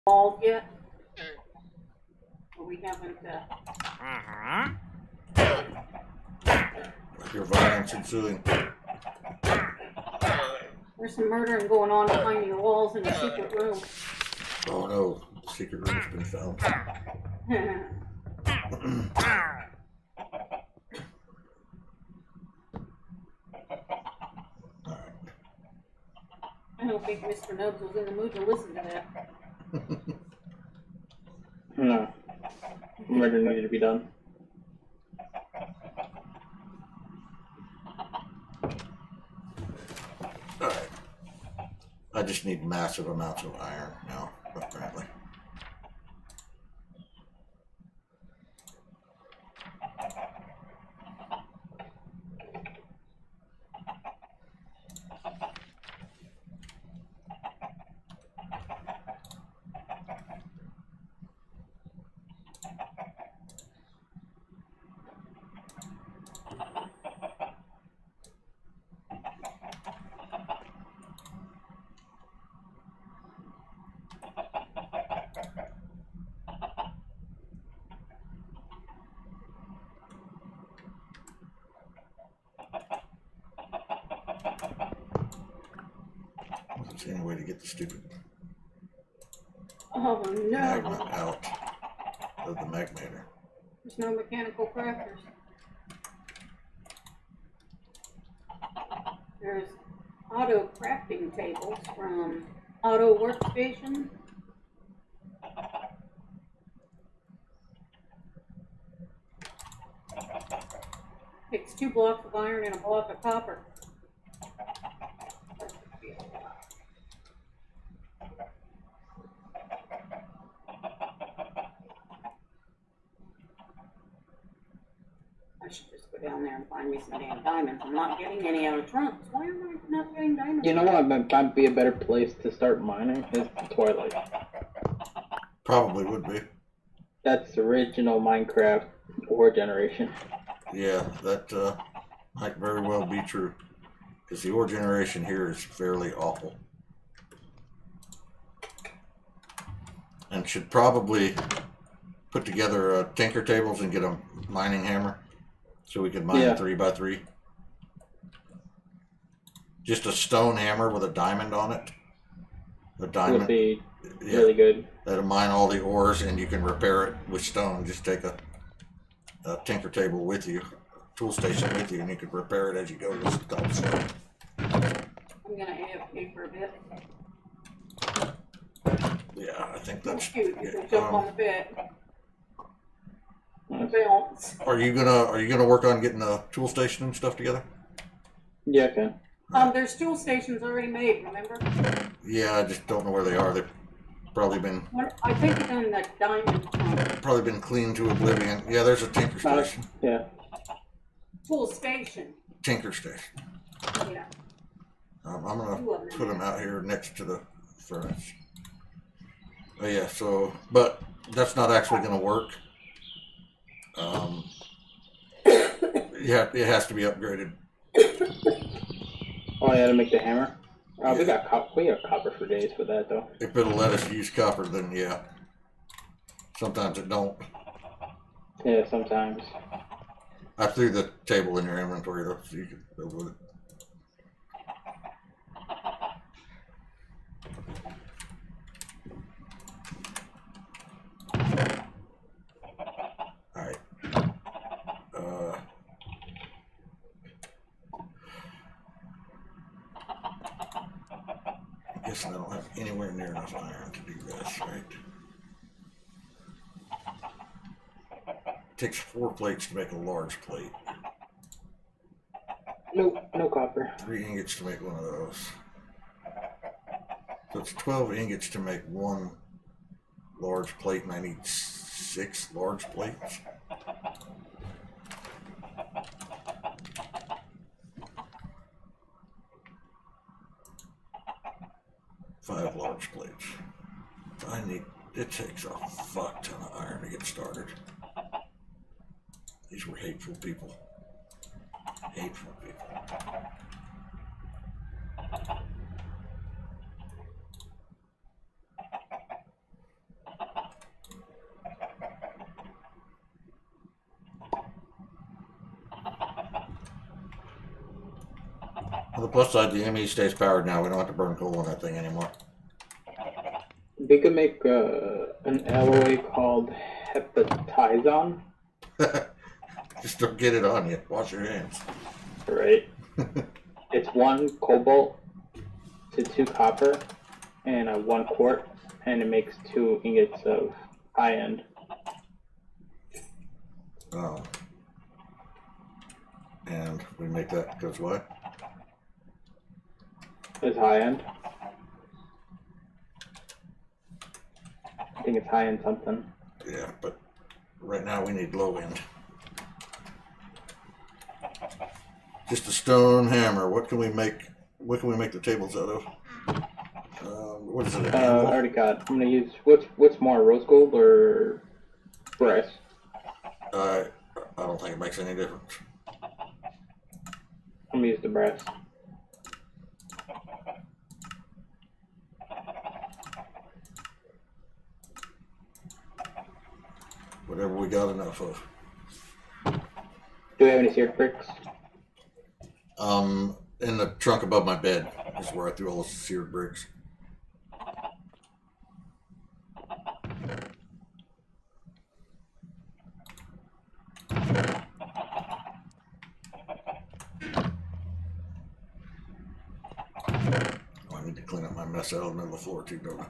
Bald yet? Or we haven't, Your violence ensuing. there's some murdering going on behind your walls in the secret room. Oh no, the secret room's been found. I don't think Mr. Nubz was in the mood to listen to that. No. Murder needed to be done. Alright. I just need massive amounts of iron now, apparently. Any way to get the stupid Oh magma no, out of the magnator. there's no mechanical crafters. There's auto crafting tables from Auto Workstation. Takes 2 blocks of iron and a block of copper. I should just go down there and find me some damn diamonds. I'm not getting any out of trunks. Why am I not getting diamonds? You know what might be a better place to start mining is Twilight. Probably would be. That's original Minecraft ore generation. Yeah, that might very well be true. Because the ore generation here is fairly awful. And should probably put together tinker tables and get a mining hammer. So we can mine 3x3. Just a stone hammer with a diamond on it. A diamond Would be really good. That'll mine all the ores and you can repair it with stone. Just take a tinker table with you tool station with you, and you could repair it as you go. With the cobblestone. I'm gonna AFK for a bit. Yeah, I think Oh that's. shoot, you Yeah, can jump on the bed. Bounce. Are you gonna work on getting the tool station and stuff together? Yeah, I can. There's tool stations already made, remember? Yeah, I just don't know where they are. They've probably been I think it's in the diamond cleaned to oblivion. Yeah, there's a tinker station. Yeah. tool station. Tinker station. Yeah. I'm gonna put them out here next to the furnace. Oh yeah, so but that's not actually gonna work. Yeah, it has to be upgraded. Oh, yeah, to make the hammer. Yeah. We got copper for days for that though. If it'll let us use copper, then yeah. Sometimes it don't. Yeah, sometimes. I threw the table in your inventory though, so you can build with it. Alright. I guess I don't have anywhere near enough iron to do this, right? It takes 4 plates to make a large plate. No copper. 3 ingots to make one of those. So it's 12 ingots to make 1 large plate, and I need 6 large plates. Five large plates. It takes a fuck ton of iron to get started. These were hateful people. Hateful people. On the plus side, the ME stays powered now. We don't have to burn coal on that thing anymore. We could make an alloy called hepatizon. Just don't get it on you. Wash your hands. Right. It's 1 cobalt to 2 copper and 1 quart, and it makes 2 ingots of high end. Oh. And we make that because what? It's high end. I think it's high end something. Yeah, but right now we need low end. Just a stone hammer. What can we make? What can we make the tables out of? What is it? I already got. I'm gonna use what's more, rose gold or brass? I don't think it makes any difference. I'm gonna use the brass. Whatever we got enough of. Do we have any seared bricks? In the trunk above my bed is where I threw all the seared bricks. Oh, I need to clean up my mess out of the middle of the floor too, don't I?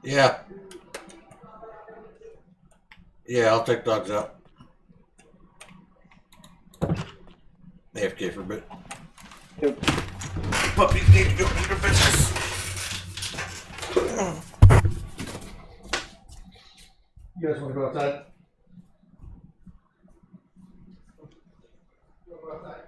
Yeah. Yeah, I'll take dogs out. AFK for a bit. Yep. Puppies need to go do their business. You guys want to go outside? Go outside.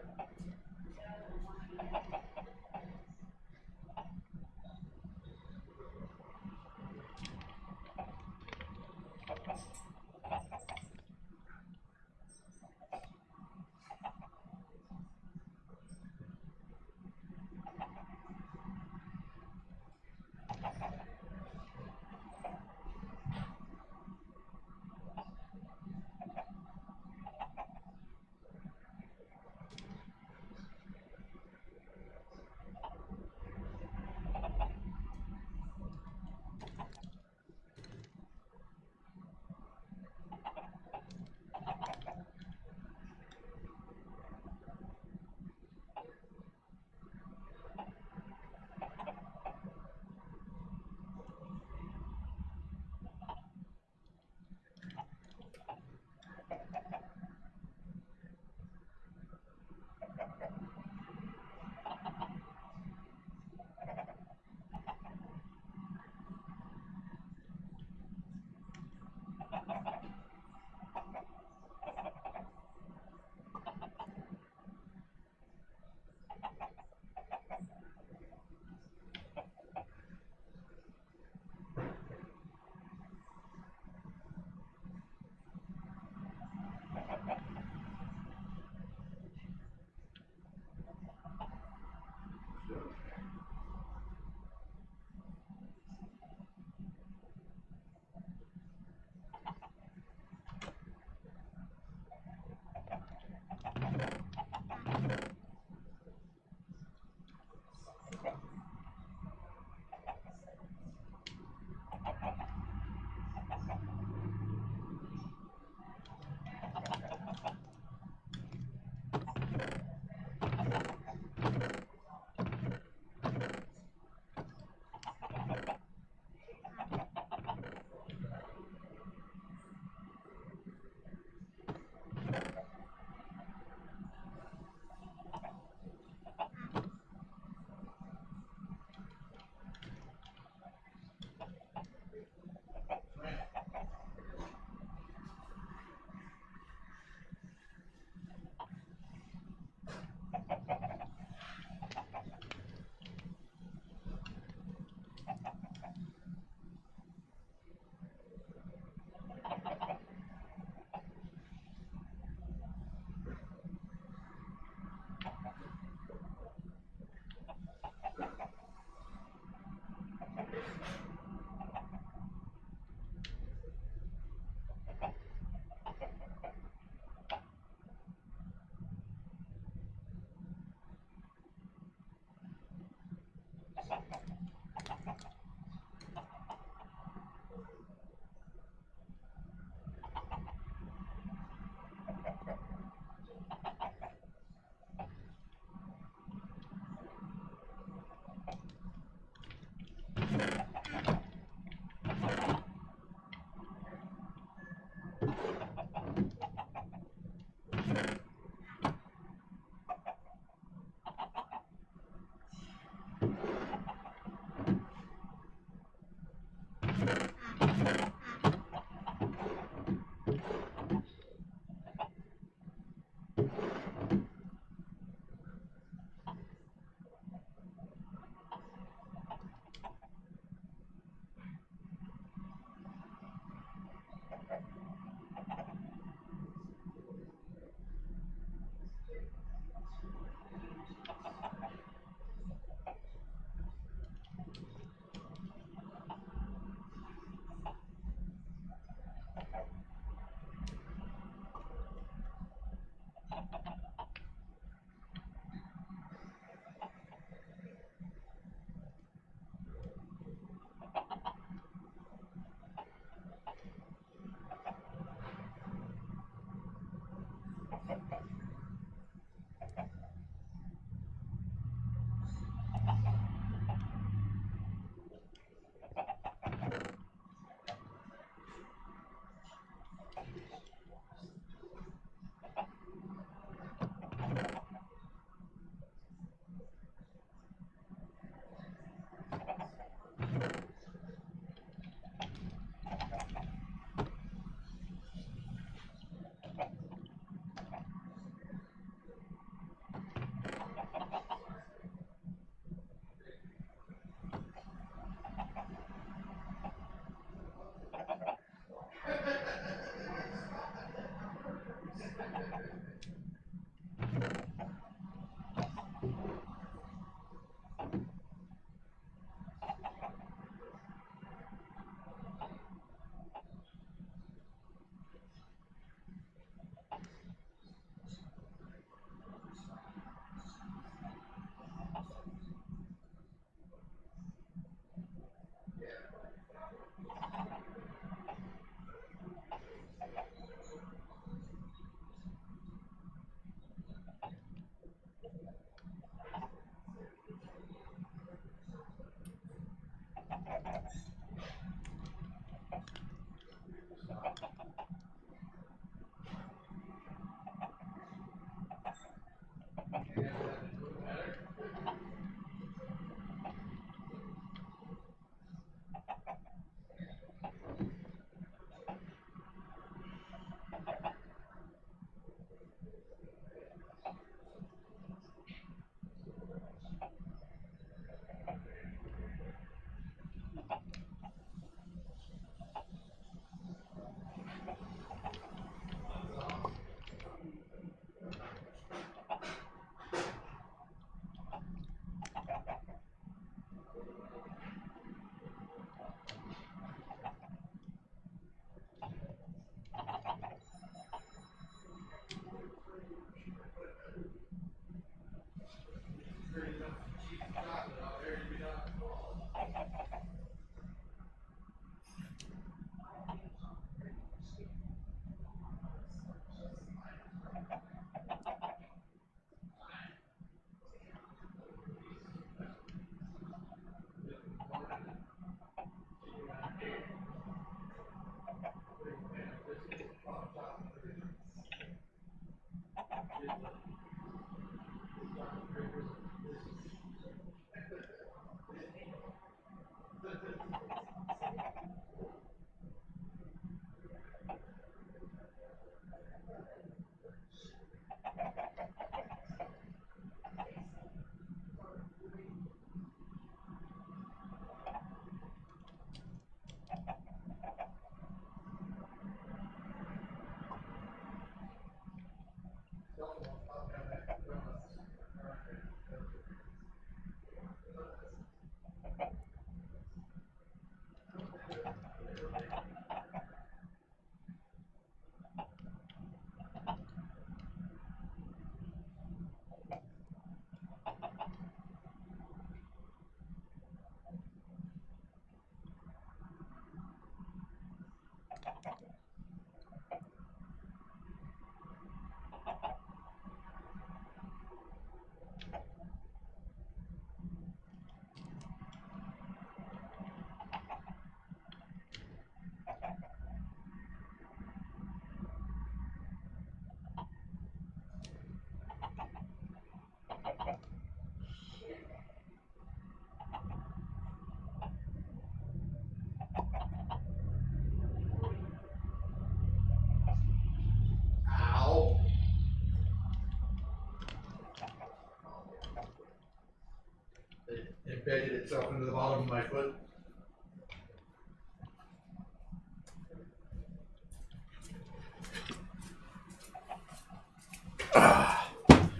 embedded itself into the bottom of my foot.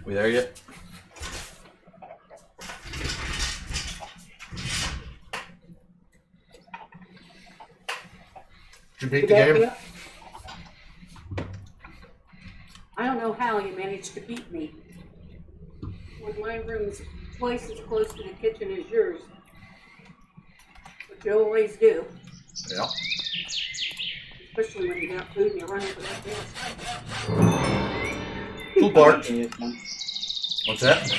We there yet? Did you beat the game? I don't know how you managed to beat me. When my room's twice as close to the kitchen as yours. Which you always do. Yeah. Especially when you got food and you're running for that desk. Cool part. What's that?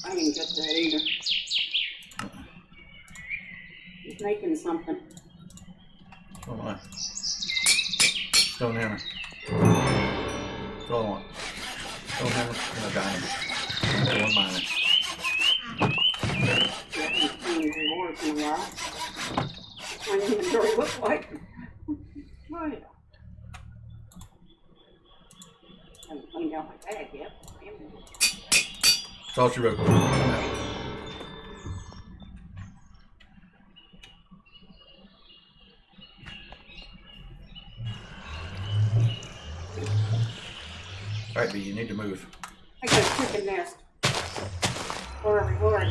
I didn't get that either. He's making something. So am I. Stone hammer. That's all I want. Stone hammer and a diamond. And one miner. You haven't seen rewards in a while. My inventory looks like. Right. I haven't cleaned out my bag yet. That's all she wrote. Alright, B, you need to move. I got a chicken nest for a reward.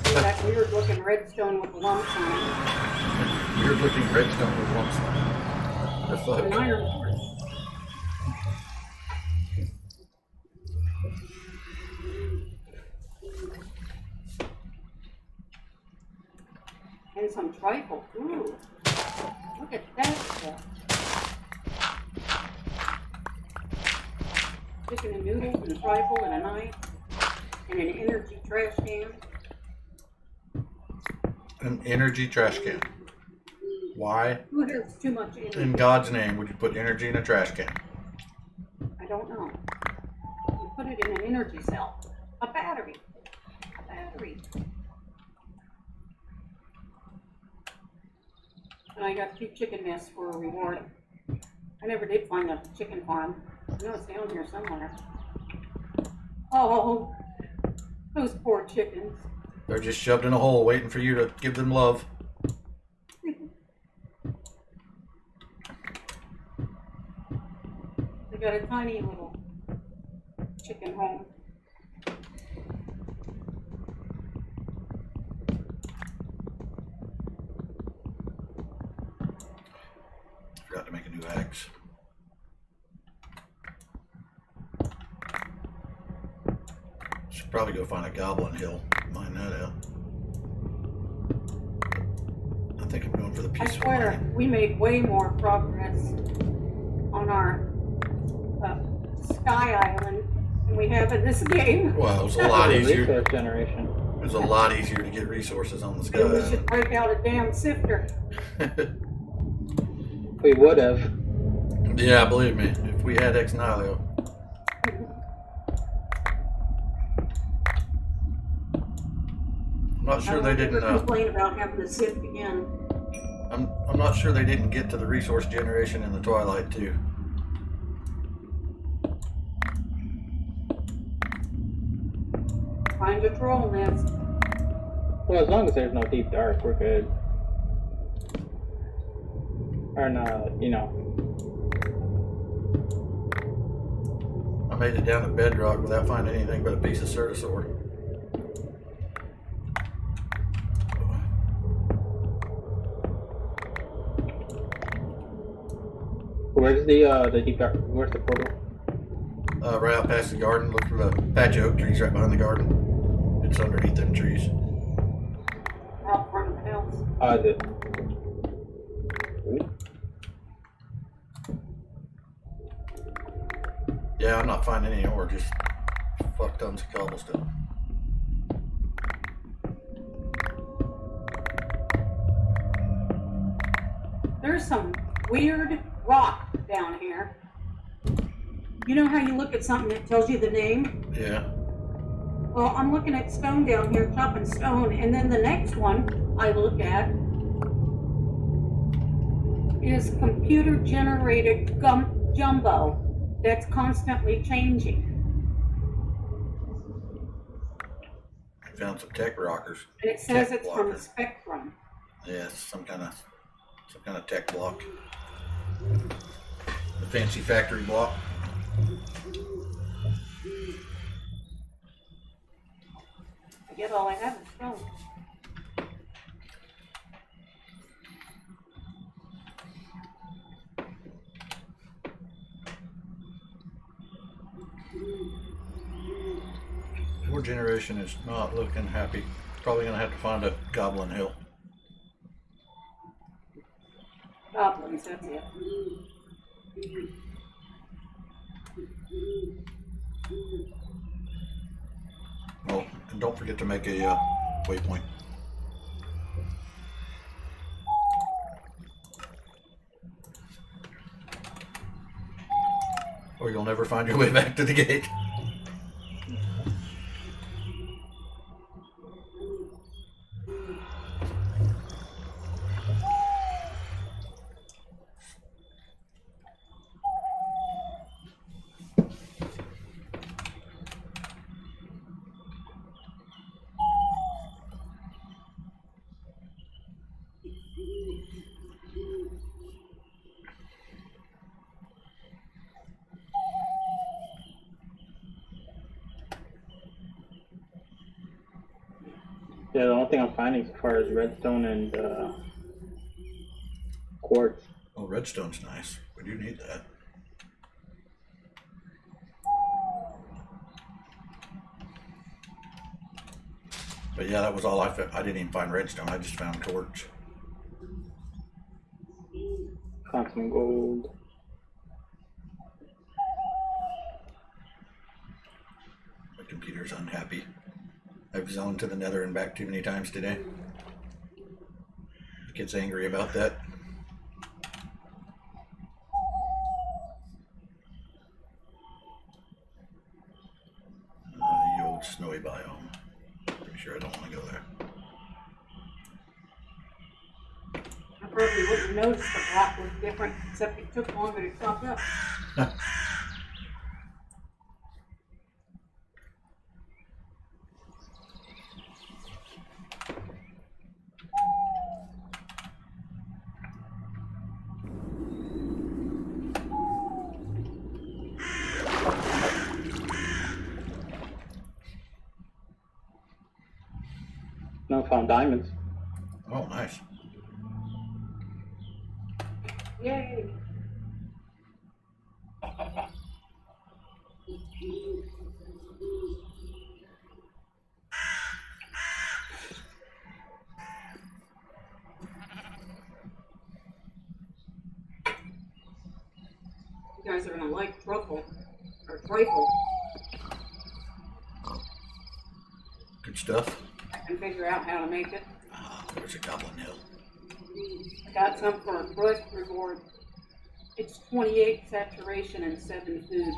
See that weird looking redstone with the lumps on it. Weird looking redstone with lumps on it. The fuck? An iron ore. And some trifle. Ooh. Look at that stuff. Chicken and noodles and trifle and a knife and an energy trash can. An energy trash can. Why, Who has too much energy? in God's name, would you put energy in a trash can? I don't know. You put it in an energy cell. A battery. A battery. And I got 2 chicken nests for a reward. I never did find a chicken farm. I know it's down here somewhere. Oh, those poor chickens. They're just shoved in a hole waiting for you to give them love. They got a tiny little chicken home. Forgot to make a new axe. Should probably go find a goblin hill. Mine that out. I think I'm going for the I peaceful swear, mining. we made way more progress on our Sky Island than we have in this game. Well, it was a lot easier. Resource generation. It was a lot easier to get resources on the Sky Maybe we should Island. break out a damn sifter. We would have. Yeah, believe me, if we had Ex Nihilo. I'm not sure they didn't. Complain about having to sift again. I'm not sure they didn't get to the resource generation in the Twilight too. Find a troll nest. Well, as long as there's no deep dark, we're good. Or not, you know. I made it down to bedrock without finding anything but a piece of certosaur. Where's the deep dark? Where's the portal? Right out past the garden. Look for the patch of oak trees right behind the garden. It's underneath them trees. Out front of the house. The. Yeah, I'm not finding any ore, just fuck tons of cobblestone. There's some weird rock down here. You know how you look at something that tells you the name? Yeah. Well, I'm looking at stone down here, chopping stone, and then the next one I look at is computer generated jumbo that's constantly changing. found some tech rockers. And it says Tech it's from blocker. Spectrum. Yeah, it's some kind of tech block. The fancy factory block. I guess all I have is phone. Your generation is not looking happy. Probably gonna have to find a Goblin Hill. Goblins, that's it. Oh, and don't forget to make a waypoint. Or you'll never find your way back to the gate. Yeah, the only thing I'm finding so far is redstone and quartz. Oh, redstone's nice. We do need that. But yeah, that was all I found. I didn't even find redstone. I just found quartz. Found some gold. My computer's unhappy. I've zoned to the nether and back too many times today. It gets angry about that. You old snowy biome. Pretty sure I don't want to go there. I probably wouldn't notice the block was different, except it took longer to chop up. No, found diamonds. Oh, nice. Yay! You guys are gonna like truffle, or trifle. Good stuff. I can figure out how to make it. Ah, there's a Goblin Hill. I got some for a brush reward. It's 28 saturation and 7 food.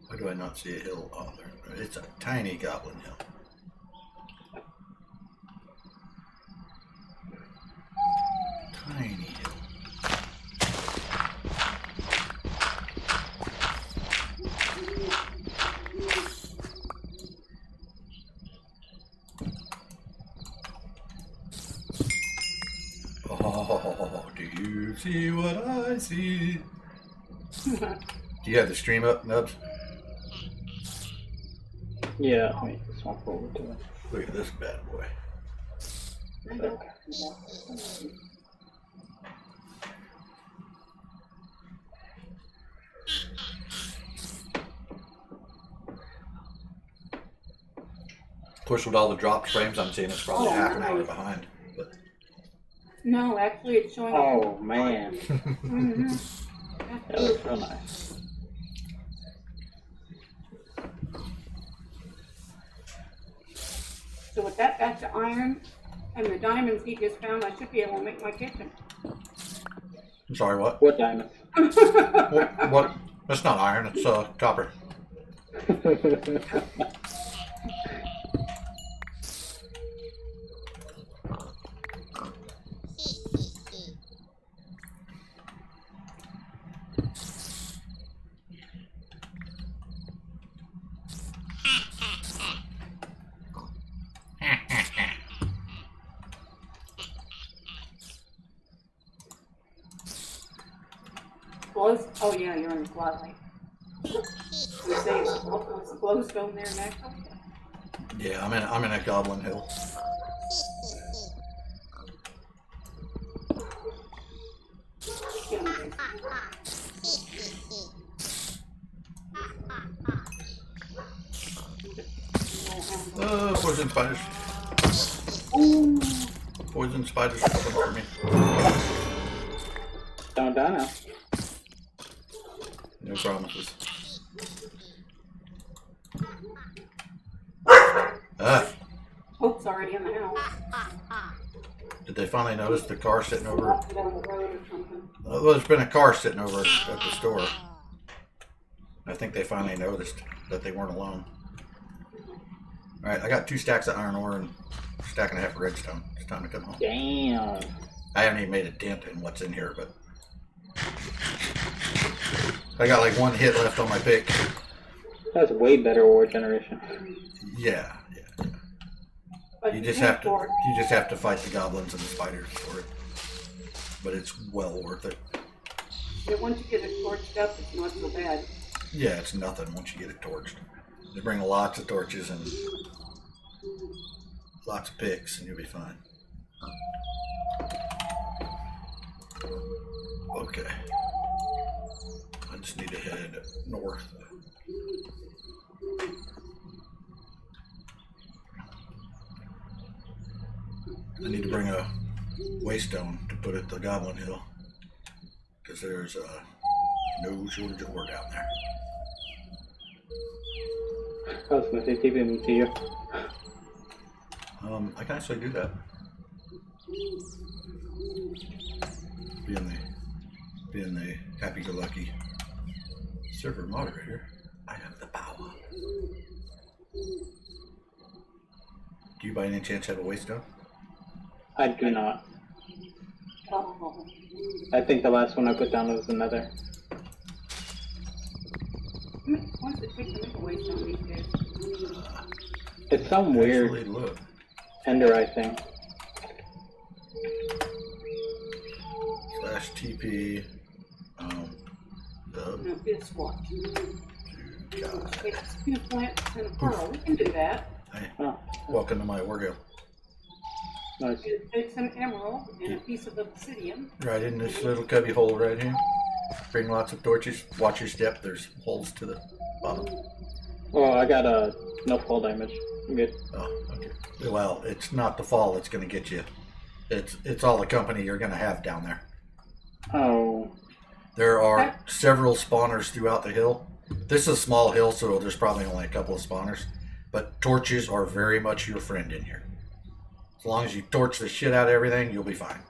Why do I not see a hill? Oh, there. It's a tiny Goblin Hill. Tiny hill. Oh, do you see what I see? Do you have the stream up, Nubz? Yeah, let me swap over to it. Look at this bad boy. Of course, with all the drop frames I'm seeing, it's probably half an hour behind. But No, actually it's showing. Oh man, Mm-hmm. that looks real nice. So with that batch of iron and the diamonds he just found, I should be able to make my kitchen. I'm sorry, what? What diamonds? What? That's not iron. It's copper. glows. Oh yeah, you're in the twilight. You say it's the glowstone there next. Yeah, I'm in a Goblin Hill. Get 'em, Jason. Poison spiders. Ooh. Poison spiders are coming for me. Don't die now. No promises. Ah, Hope's already in the house. did they finally notice the car sitting over? Walking down the road or something. Well, there's been a car sitting over at the store. I think they finally noticed that they weren't alone. Alright, I got 2 stacks of iron ore and a stack and a half of redstone. It's time to come home. Damn. I haven't even made a dent in what's in here, but I got like 1 hit left on my pick. That's way better ore generation. Yeah. But You just have to fight the goblins and the spiders for it. But it's well worth it. Yeah, once you get it torched up, it's not so bad. Yeah, it's nothing once you get it torched. They bring lots of torches and lots of picks, and you'll be fine. Okay. I just need to head north. I need to bring a waystone to put at the Goblin Hill, because there's no shortage of ore down there. I was gonna say, keep it to you. I can actually do that. Being the happy-go-lucky server moderator, I have the power. Do you by any chance have a waystone? I do not. Oh. I think the last one I put down was another. Once it takes to make a waystone these days. It's some weird Actually, look. Enderite thing. /TP. No, it's what? God. It's 2 plants and a pearl. We can do that. Hey, Oh, welcome to my Wargill. nice. Take some emerald and a piece of obsidian. Right in this little cubby hole right here. Bring lots of torches. Watch your step. There's holes to the bottom. Oh, I got no fall damage. I'm good. Oh, okay. Well, it's not the fall that's going to get you. It's all the company you're going to have down there. Oh, There are several spawners throughout the hill. This is a small hill, so there's probably only a couple of spawners. But torches are very much your friend in here. As long as you torch the shit out of everything, you'll be fine.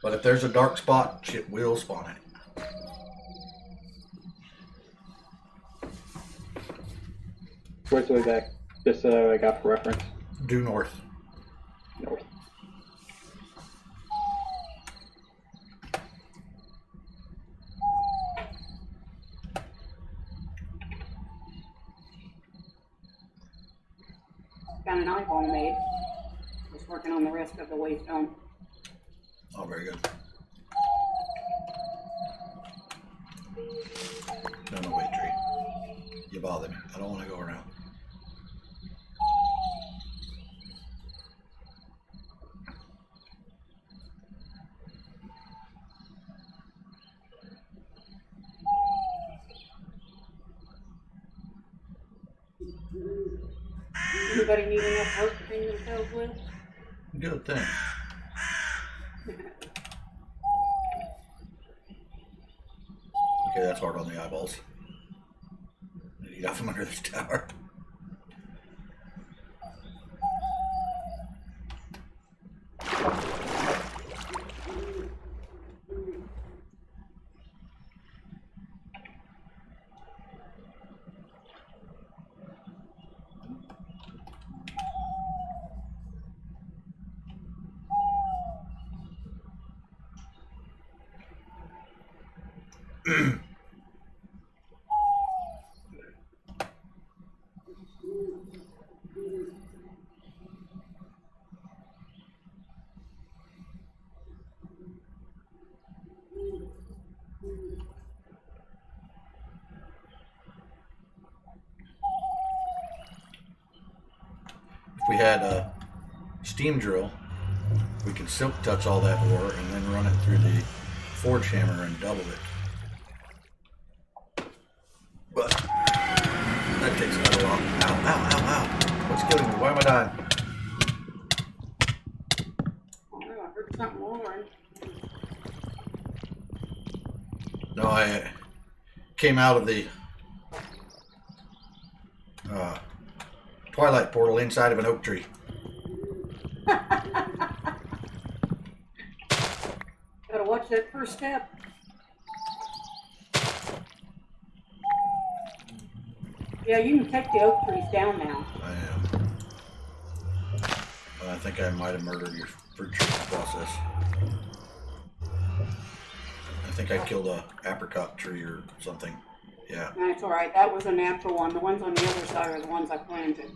But if there's a dark spot, shit will spawn it. where's the way back? Just so I got for reference. Due north. North. Got an iPhone made. Just working on the rest of the waystone. Oh, very good. No, wait, tree. You bother me. I don't want to go around. Anybody need enough work to bring themselves with? Good thing. Okay, that's hard on the eyeballs. Eat off from under this tower. we had a steam drill, we could silk touch all that ore and then run it through the forge hammer and double it. But that takes quite a while. Ow, ow, ow, ow. What's killing me? Why am I dying? Oh, I heard something roaring. No, I came out of the Twilight portal inside of an oak tree. Gotta watch that first step. Yeah, you can take the oak trees down now. I am. I think I might have murdered your fruit tree process. I think I killed a apricot tree or something. Yeah. That's alright, that was a natural one. The ones on the other side are the ones I planted.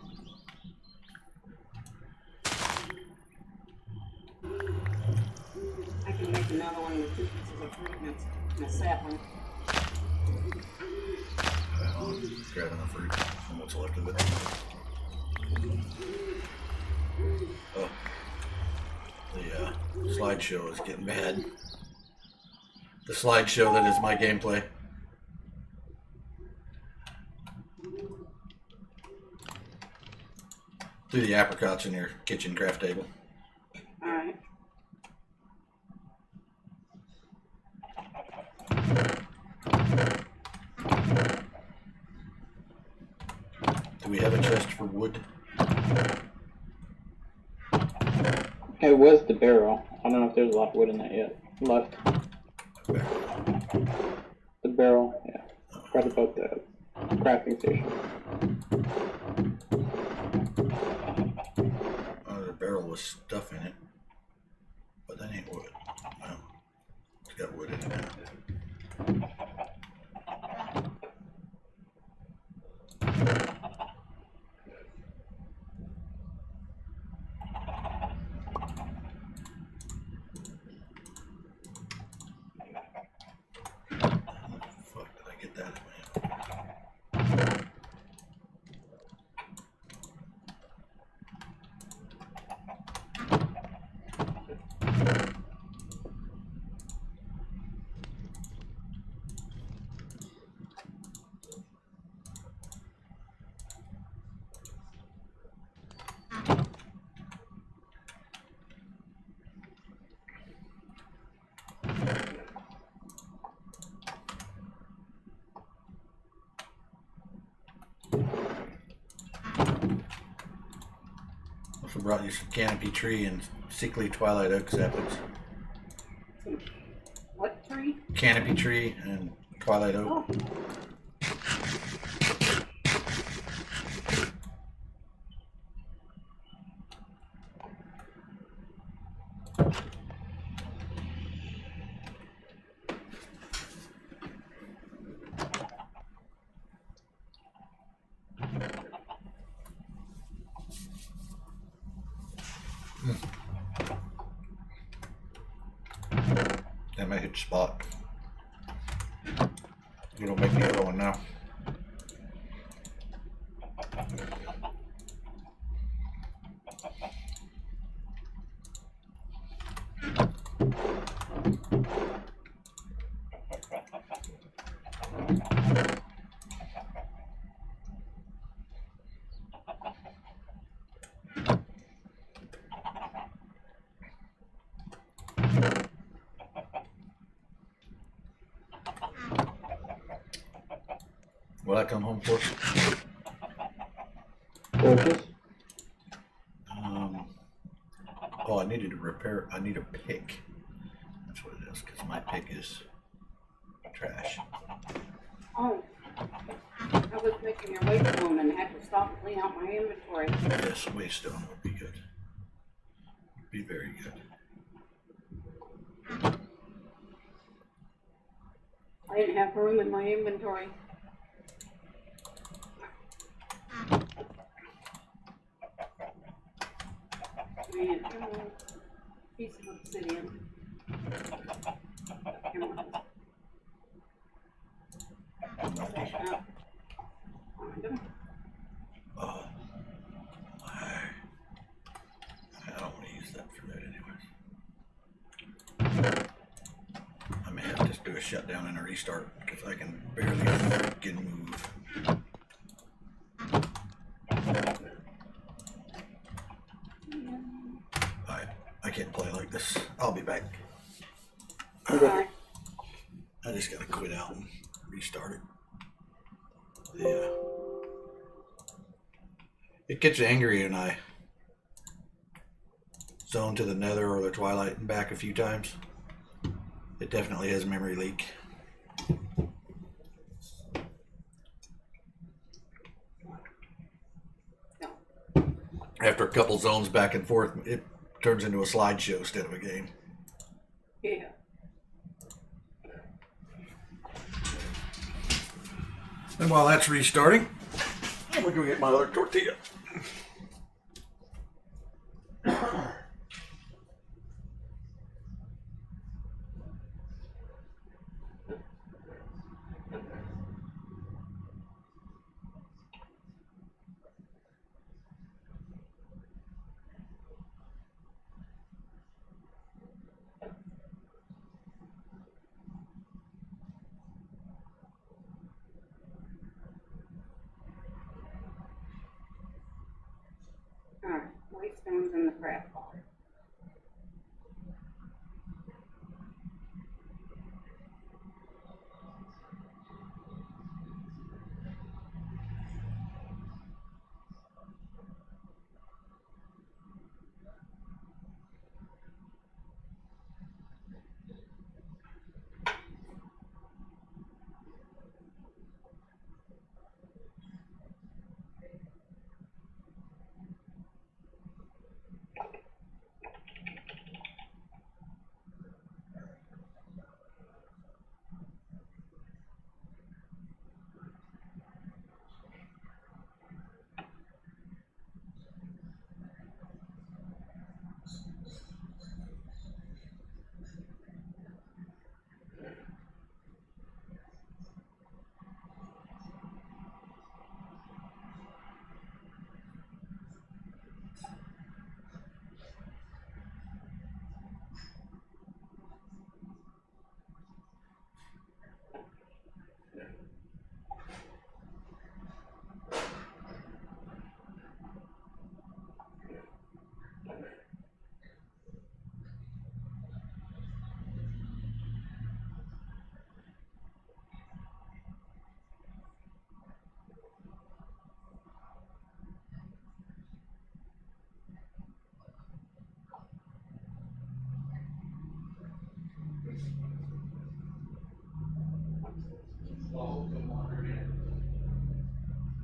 I can make another one with 2 pieces of fruit and a sapling. I'm grabbing the fruit from what's left of it. Oh. The slideshow is getting bad. The slideshow that is my gameplay. Do the apricots in your kitchen craft table. Alright. Do we have a chest for wood? It was the barrel. I don't know if there's a lot of wood in that yet. Left. The barrel, yeah. Right above the crafting station. The barrel with stuff in it. But that ain't wood. No. It's got wood in it now. Fuck, did I get that in my hand? Also brought you some canopy tree and sickly twilight oak saplings. What tree? Canopy tree and twilight oak. Oh. Damn, I hit spot. You don't make the other one now. What I come home for? Torches? Oh, I needed to repair. I need a pick. That's what it is, because my pick is trash. Oh. I was making your weight stone and had to stop and clean out my inventory. Yes, waystone would be good. Would be very good. I didn't have room in my inventory. And piece of obsidian. Multi. Find 'em. Oh. just do a shutdown and a restart because I can barely freaking move. I can't play like this. I'll be back. Okay. I just gotta quit out and restart it. Yeah. It gets angry and I zone to the nether or the twilight and back a few times. It definitely has memory leak. After a couple zones back and forth, it turns into a slideshow instead of a game. Yeah. And while that's restarting, I'm gonna go get my other tortilla. Alright, white stones in the craft pot.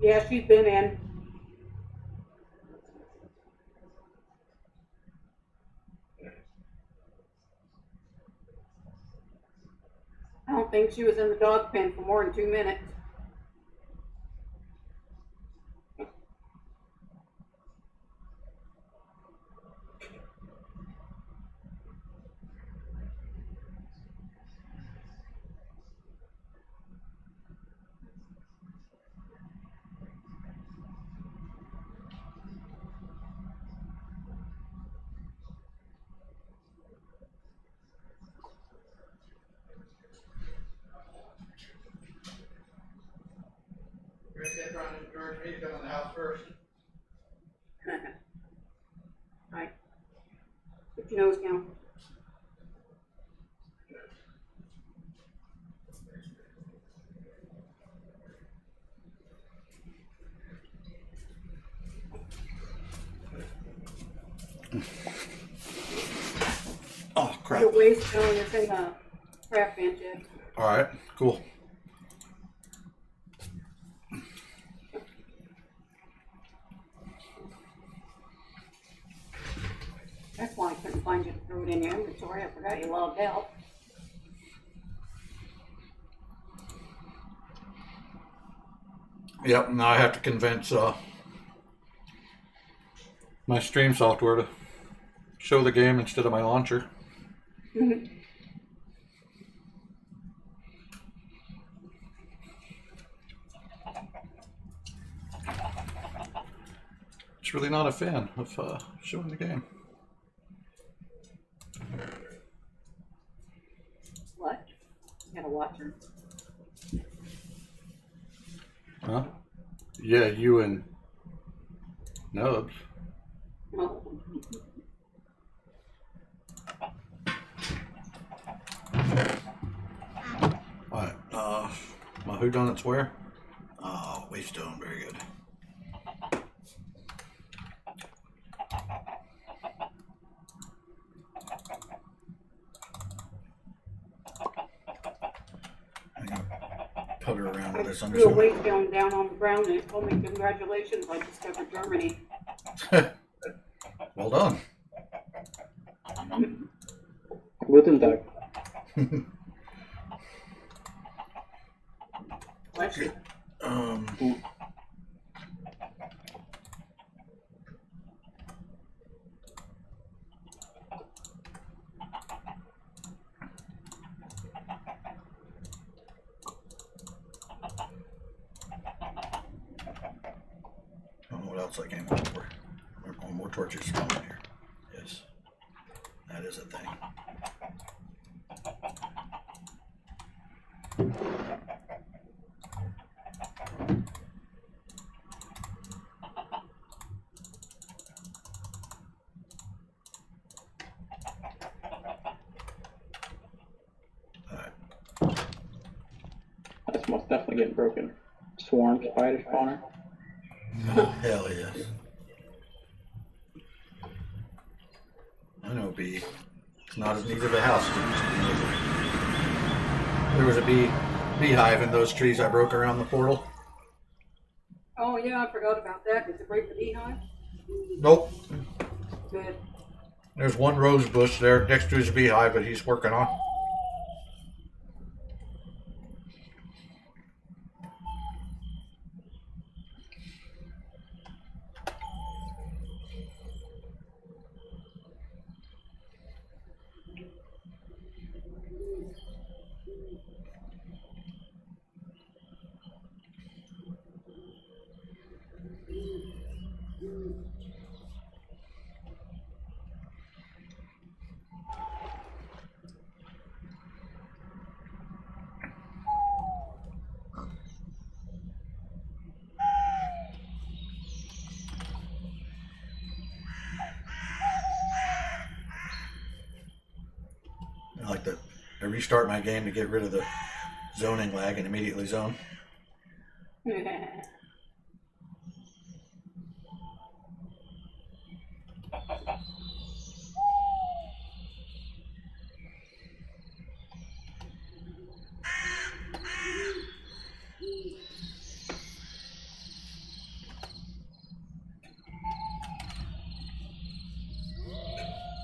Yeah, she's been in. I don't think she was in the dog pen for more than 2 minutes. You're gonna sit around and encourage me to come in the house first. Right. Put your nose down. Oh crap. The waste stone is in the craft bench yet. Alright, cool. That's why I couldn't find you to throw it in your inventory. I forgot you logged out. Yep, now I have to convince my stream software to show the game instead of my launcher. It's really not a fan of showing the game. What? Gotta watch her. Huh? Yeah, you and Nubz. Oh. Alright, my whodunit's where? Oh, Waystone, very good. I'm gonna putter around with this. I'm Threw a just weight down on the ground and it told me congratulations, I discovered Germany. gonna... Well done. Guten Tag. Bless you. I don't know what else I came up for. Oh, more torches coming here. Yes. That is a thing. Alright. That's most definitely getting broken. Swarm spider spawner. Hell yes. I know bee. It's not as neat of a house as it used to be. There was a beehive in those trees I broke around the portal. Oh yeah, I forgot about that. Did you break the beehive? Nope. Good. There's one rose bush there next to his beehive that he's working on. I like that. I restart my game to get rid of the zoning lag and immediately zone.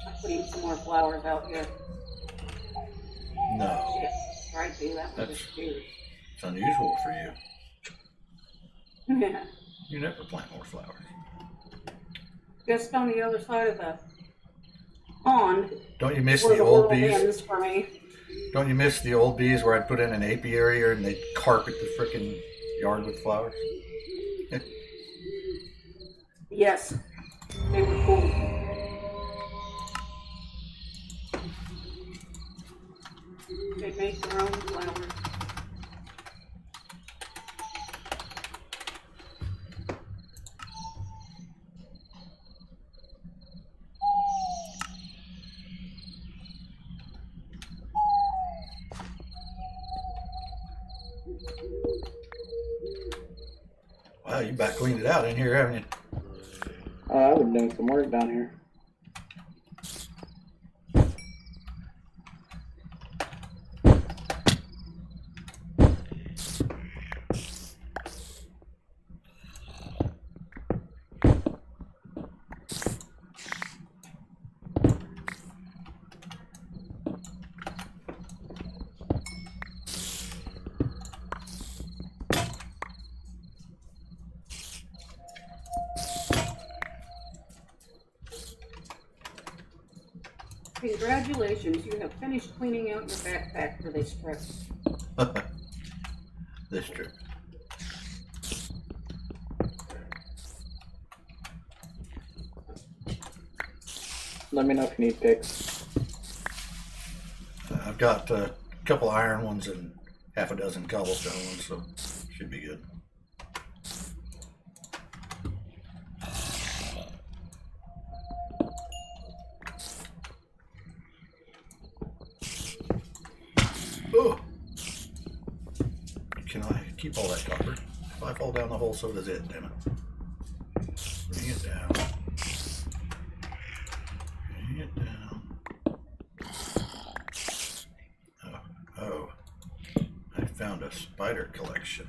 I'm putting some more flowers out here. No, Shit. Right, do that one That's- disappeared. it's unusual for you. Yeah. You never plant more flowers. Just on the other side of the pond Don't you miss where the the old world bees? ends for me. Don't you miss the old bees where I'd put in an apiary and they'd carpet the frickin' yard with flowers? Yes, they were cool. They make their own flowers. Wow, you about cleaned it out in here, haven't you? I've been doing some work down here. Congratulations, you have finished cleaning out your backpack for this trip. This trip. Let me know if you need picks. I've got couple iron ones and half a dozen cobblestone ones, so should be good. Oh! Can I keep all that copper? If I fall down the hole, so does it, damn it. Bring it down. Bring it down. Oh. I found a spider collection.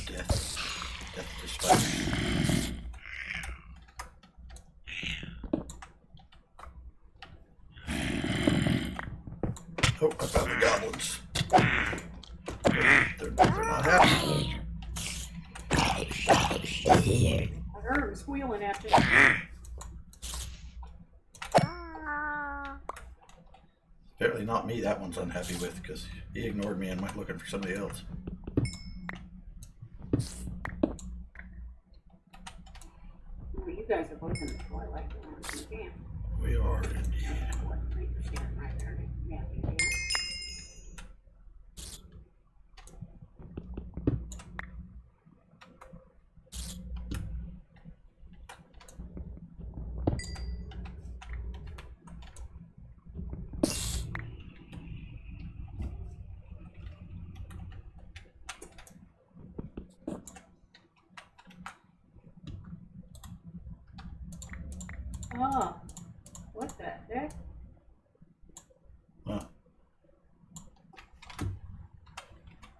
Death to spiders. Oh, I found the goblins. They're not happy. I heard him squealing at you. Apparently not me that one's unhappy with, because he ignored me and went looking for somebody else. Well, you guys are both in the twilight zone. You can't. We are indeed. What, 3% right there. Yeah, you can. Oh, what the heck? Huh.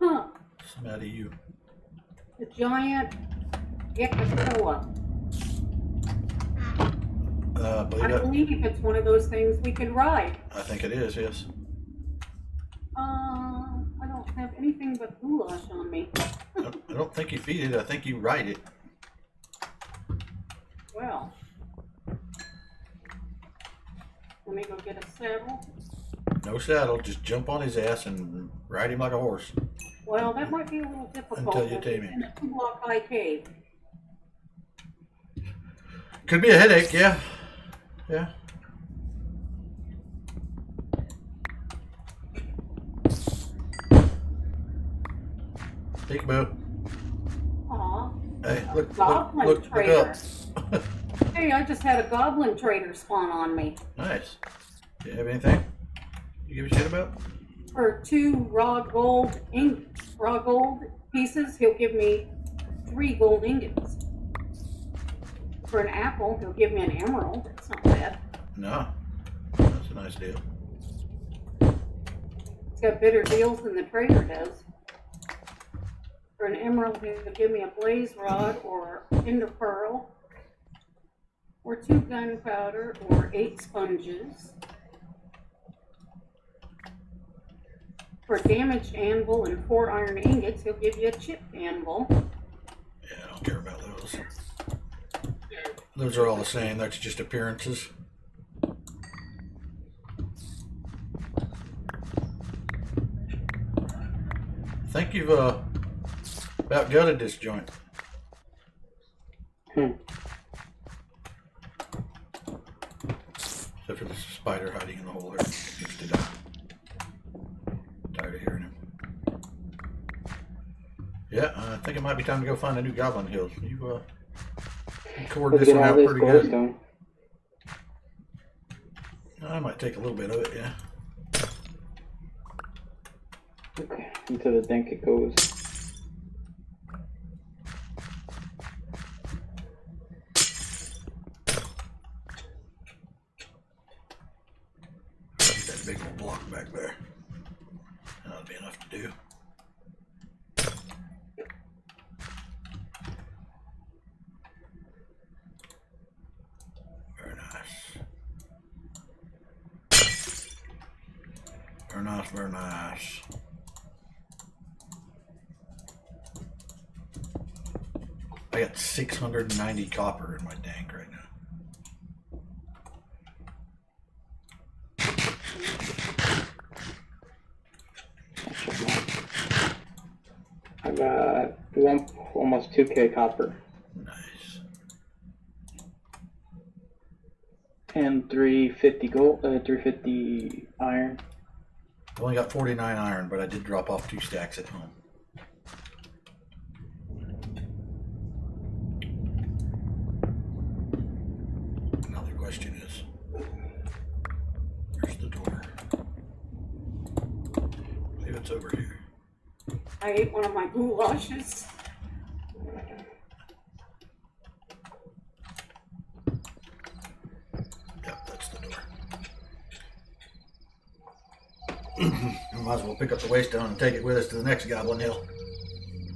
Huh, What's the matter you? the giant Geckoa. I I believe believe it's one of those things we can ride. I think it is, yes. I don't have anything but goulash on me. I don't think you feed it, I think you ride it. Well, let me go get a saddle. No saddle, just jump on his ass and ride him like a horse. Well, that might be a little difficult. Until you if tame it's him. in a 2-block high cave. Could be a headache, yeah. Yeah. Peekaboo. Aw, Hey, look goblin trader. up. Hey, I just had a goblin trader spawn on me. Nice. Do you have anything you give a shit about? For 2 raw gold pieces, he'll give me 3 gold ingots. For an apple, he'll give me an emerald. It's not bad. No. That's a nice deal. It's got better deals than the trader does. For an emerald, he'll give me a blaze rod or ender pearl, or 2 gunpowder, or 8 sponges. For a damaged anvil and 4 iron ingots, he'll give you a chipped anvil. Yeah, I don't care about those. Those are all the same. That's just appearances. I think you've about gutted this joint. Except for the spider hiding in the hole there. Fixed it up. Tired of hearing him. Yeah, I think it might be time to go find a new goblin hill. You cord Let's this get one all out this pretty good. glowstone. I might take a little bit of it, yeah. Okay, into the dank it goes. Get that big old block back there. That'll be enough to do. Very nice. Very nice, very nice. I got 690 copper in my tank right now. I got almost 2K copper. Nice. And 350 gold, 350 iron. I only got 49 iron, but I did drop off 2 stacks at home. Now the question is, where's the door? I believe it's over here. I ate one of my goulashes. Yep, that's the door. We might as well pick up the waystone and take it with us to the next Goblin Hill.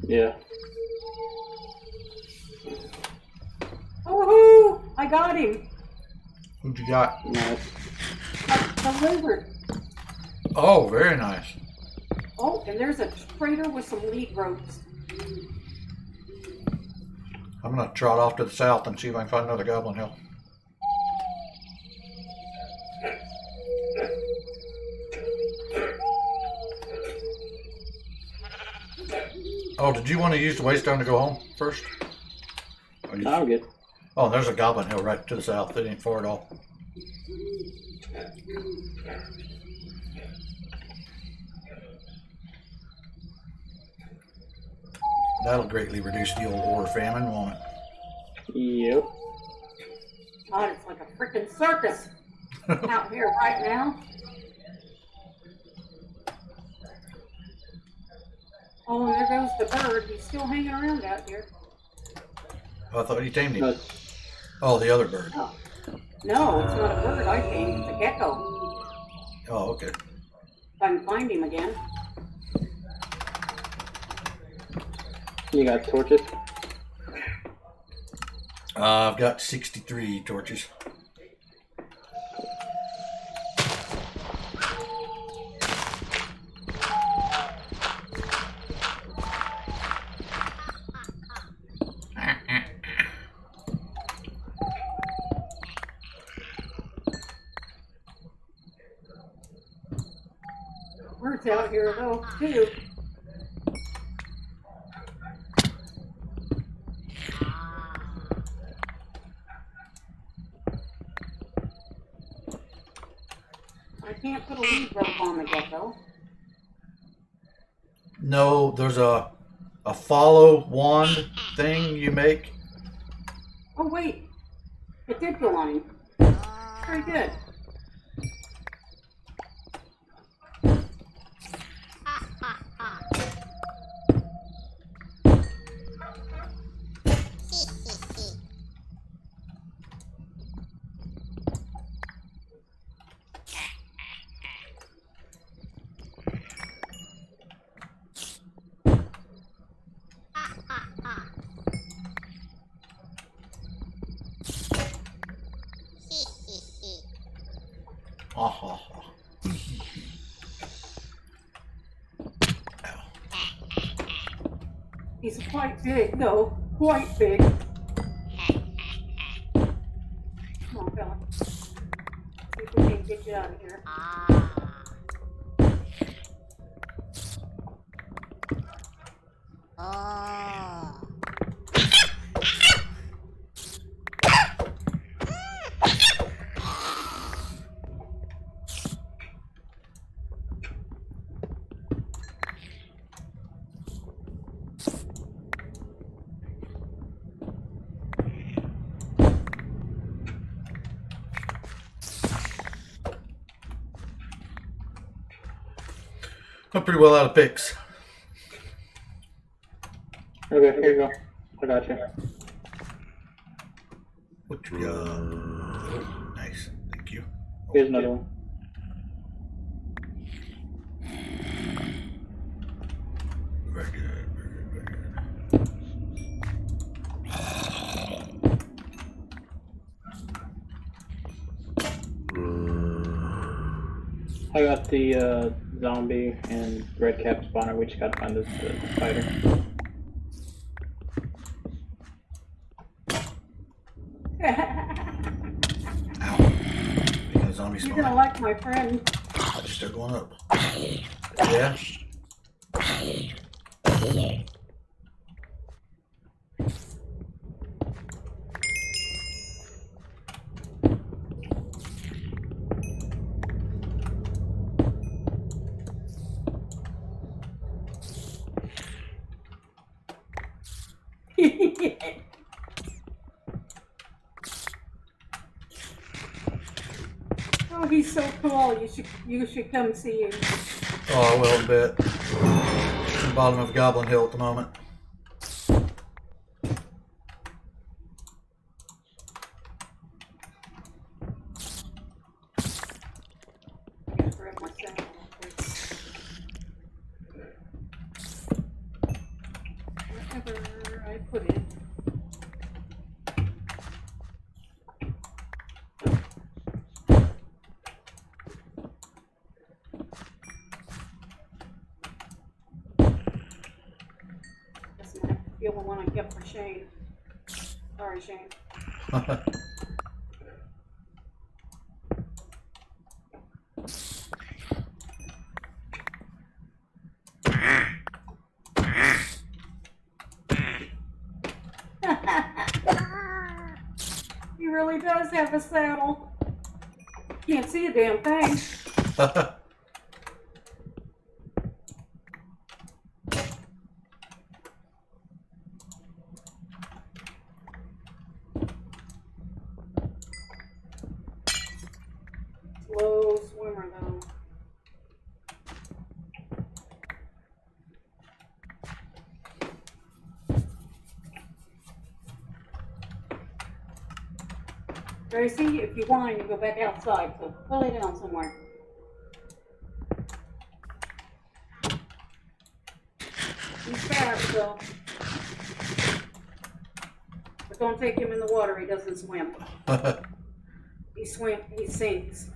Yeah. Oh, I got him. Who'd you got? Nice. Delivered. Oh, very nice. Oh, and there's a trader with some lead ropes. I'm gonna trot off to the south and see if I can find another Goblin Hill. Oh, did you want to use the waystone to go home first? Or you- No, I'm good. Oh, there's a Goblin Hill right to the south. It ain't far at all. That'll greatly reduce the old ore famine, won't it? Yep. God, it's like a freaking circus out here right now. Oh, and there goes the bird. He's still hanging around out here. Oh, I thought you tamed him. No, Oh, the other bird. Oh. No, it's not a bird I tamed. It's a gecko. Oh, okay. If I can find him again. you got torches? I've got 63 torches. Birds out here though, too. I can't put a lead rope on the gecko. No, there's a follow wand thing you make. Oh wait, it did go on him. Very good. Ha ha ha. He's quite big though, quite big. Come on, fella. See if we can get you out of here. I'm pretty well out of picks. Okay, here you go. I got you. What you got? Oh, nice. Thank you. Here's another one. Very good. Very good. Very good. I got the zombie and red cap spawner. We just gotta find this spider. Ow. You got a zombie You're gonna spawn. like my friend. I just start going up. Yeah. Oh, he's so cool. You should come see him. Oh, I will in a bit. It's in the bottom of Goblin Hill at the moment. I gotta grab my saddle real quick. Wherever I put it. That's the only one I kept for Shane. Sorry, Shane. He really does have a saddle. Can't see a damn thing. Slow swimmer though. Tracy, if you whine, you go back outside, so go lay down somewhere. He's fast though. But don't take him in the water, he doesn't swim. He sinks.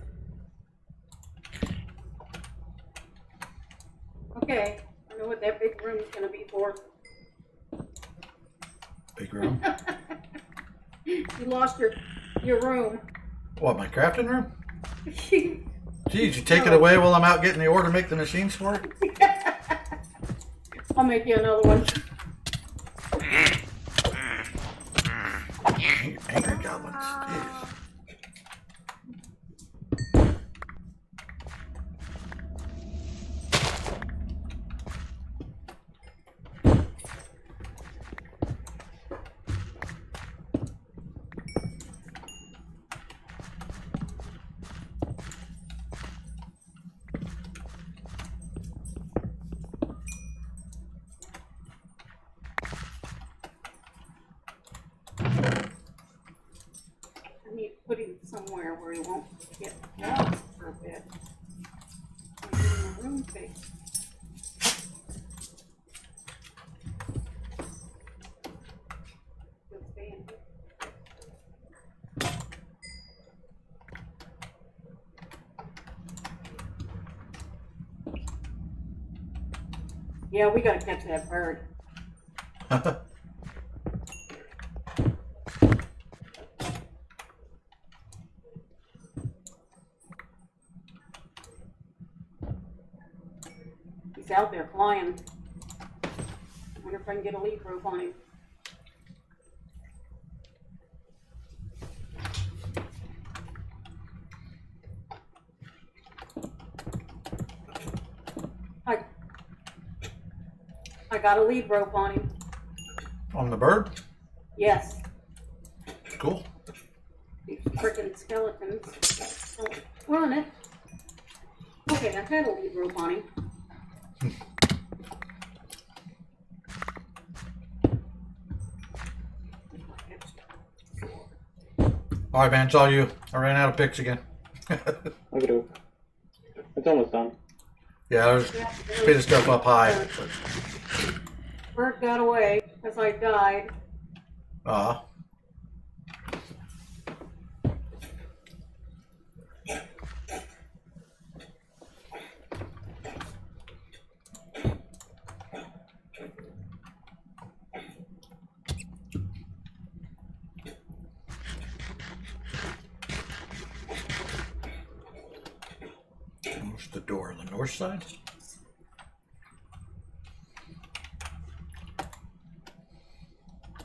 Okay, I know what that big room is gonna be for. Big room. You lost your room. What, my crafting room? Jeez, Geez, you take it away while I'm out getting the order to make the machines for it? I'll make you another one. Angry goblins. Jeez. I need to put him somewhere where he won't get lost for a bit. I'm getting the room fixed. He'll stay in here. Yeah, we gotta catch that bird. He's out there flying. I wonder if I can get a lead rope on him. I got a lead rope on him. On the bird? Yes. Cool. These frickin' skeletons. Don't run it. Okay, I've had a lead rope on him. Alright, man, it's all you. I ran out of picks again. Okay. It's almost done. Yeah, I was picking stuff up high. Bird got away because I died. Where's the door? On the north side?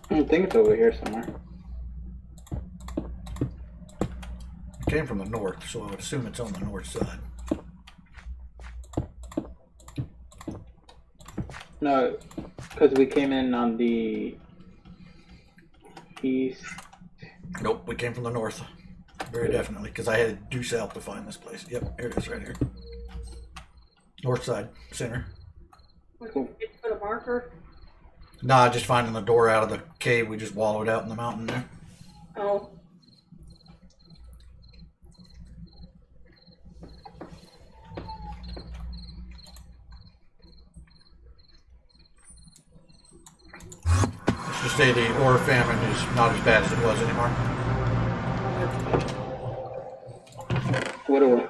I think it's over here somewhere. It came from the north, so I would assume it's on the north side. No, because we came in on the east. Nope, we came from the north. Very definitely, because I had to due south to find this place. Yep, here it is right here. North side, center. Cool. Did you put a marker? Nah, just finding the door out of the cave. We just wallowed out in the mountain there. Oh. Let's just say the ore famine is not as bad as it was anymore. What do I?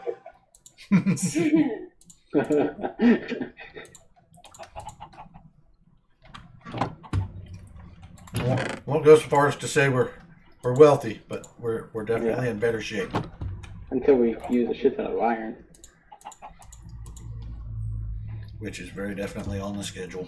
Won't go so far as to say we're wealthy, but we're definitely in better shape. Until we use a shit ton of iron. Which is very definitely on the schedule.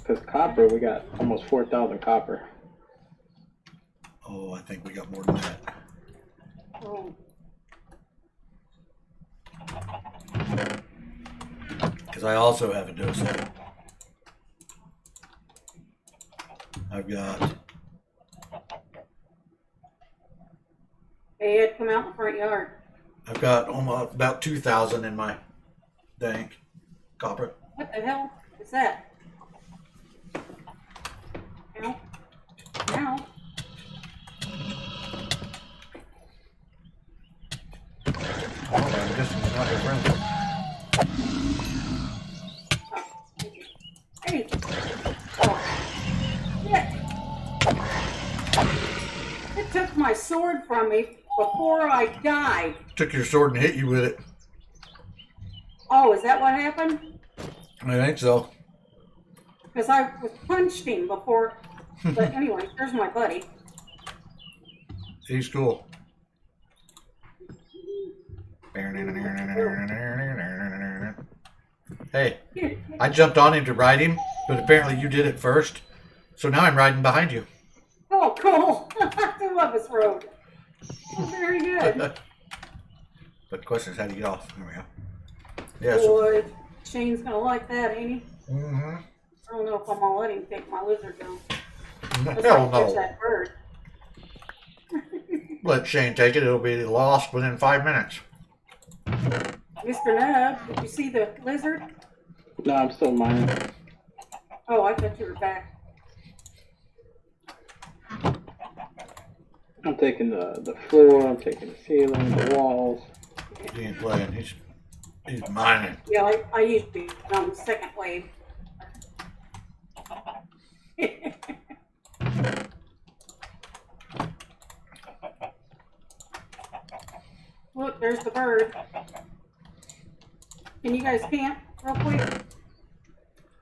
Because copper, we got almost 4,000 copper. Oh, I think we got more than that. Oh. Because I also have a dose of it. I've got... Hey, Ed, come out in the front yard. I've got almost about 2,000 in my dank copper. What the hell is that? Ow. Ow. Oh, man, this is not your friend. Hey. Oh. Shit. It took my sword from me before I died. Took your sword and hit you with it. Oh, is that what happened? I think so. Because I was punched him before. But anyway, there's my buddy. He's cool. Hey, I jumped on him to ride him, but apparently you did it first. So now I'm riding behind you. Oh, cool. Two of us rode. Oh, very good. But the question is, how do you get off? There we go. Yeah, so, Boy, Shane's going to like that, ain't he? mm-hmm. I don't know if I'm going to let him take my lizard down. Let's Hell like catch no. that bird. Let Shane take it. It'll be lost within 5 minutes. Mr. Nubz, did you see the lizard? No, I'm still mining. Oh, I thought you were back. I'm taking the floor, I'm taking the ceiling, the walls. He ain't playing. He's mining. Yeah, I used to be on the second wave. Look, there's the bird. Can you guys camp real quick?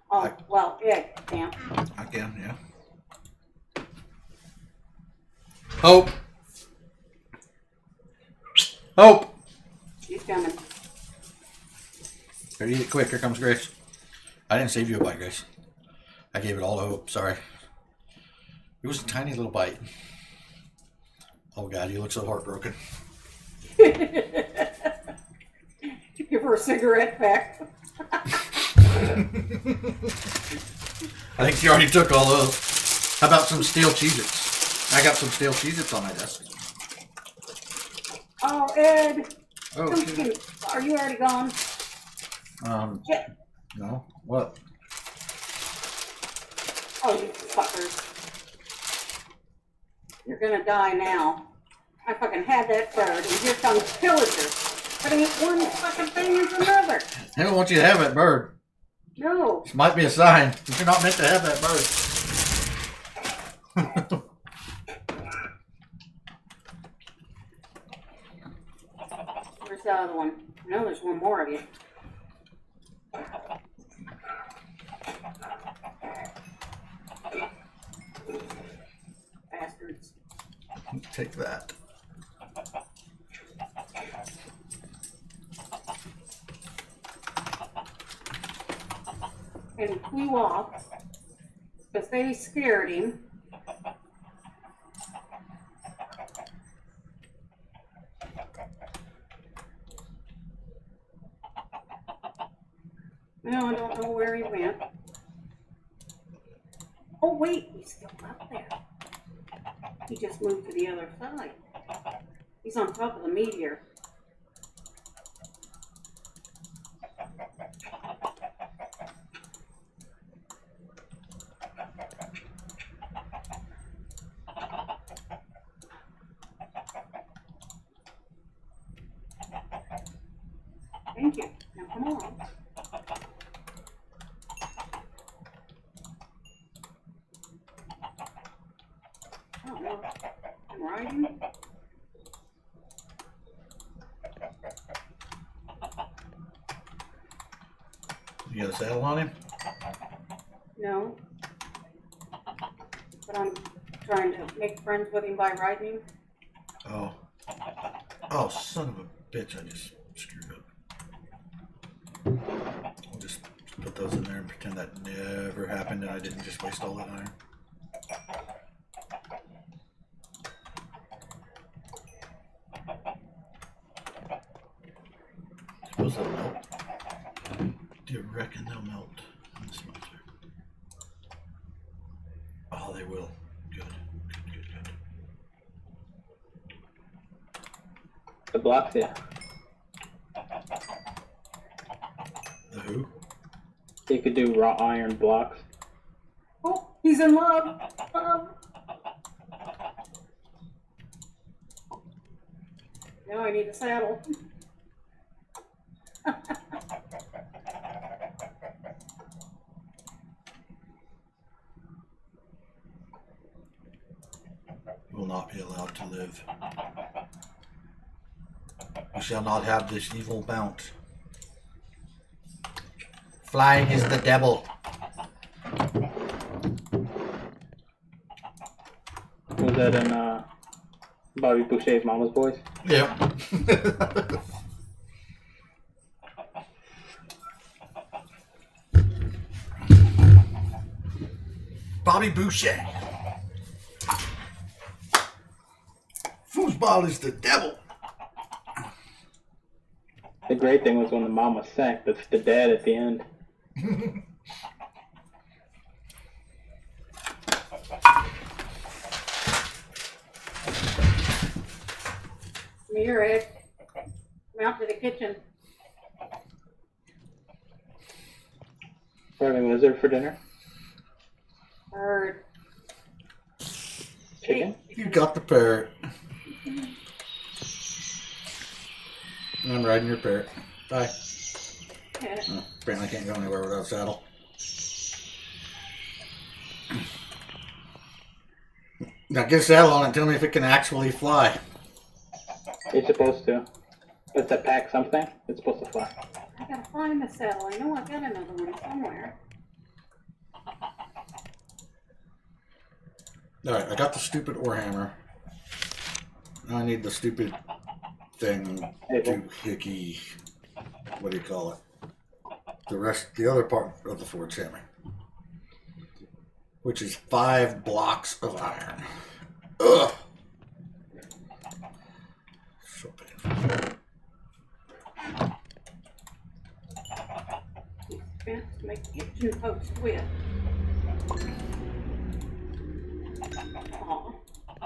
Oh, well, Ed, camp. I can, yeah. Hope. Hope. She's coming. Better eat it quick. Here comes Grace. I didn't save you a bite, Grace. I gave it all to Hope. Sorry. It was a tiny little bite. Oh, God, you look so heartbroken. Give her a cigarette pack. I think she already took all those. How about some stale Cheez-Its? I got some stale Cheez-Its on my desk. Oh, Ed. Oh, Come shit. shoot. Are you already gone? Yeah. No. What? Oh, you fuckers. You're gonna die now. I fucking had that bird, and here comes pillager. But ain't one fucking thing is another. They don't want you to have that bird. No. This might be a sign. You're not meant to have that bird. Where's the other one? No, there's one more of you. Bastards. Take that. And flew off because they scared him. No, I don't know where he went. Oh wait, he's still up there. He just moved to the other side. He's on top of the meteor. Thank you. Now come on. I don't know. I'm riding. You got a saddle on him? No. But I'm trying to make friends with him by riding him. Oh. Oh, son of a bitch, I just screwed up. I'll just put those in there and pretend that never happened and I didn't just waste all that iron. Suppose they'll melt. Do you reckon they'll melt in the smelter? Oh, they will. Good. Good. The blocks, yeah. The who? You could do raw iron blocks. Oh, he's in love. Now I need a saddle. Will not be allowed to live. You shall not have this evil mount. Flying is the devil. Was that in Bobby Boucher's Mama's Boys? Yep. Bobby Boucher. Foosball is the devil. The great thing was when the mom was sacked, but the dad at the end. Come here, Ed. Come out to the kitchen. What was there for dinner? Bird. Chicken? You got the parrot. I'm riding your parrot. Bye. Yeah. Oh, apparently I can't go anywhere without a saddle. Now get a saddle on it and tell me if it can actually fly. It's supposed to. It's a pack something. It's supposed to fly. I gotta find the saddle. I know I've got another one somewhere. Alright, I got the stupid ore hammer. Now I need the stupid thing to hickey. What do you call it? The other part of the forge hammer. Which is 5 blocks of iron. Ugh! So painful. He's spent to make kitchen post with. Aw,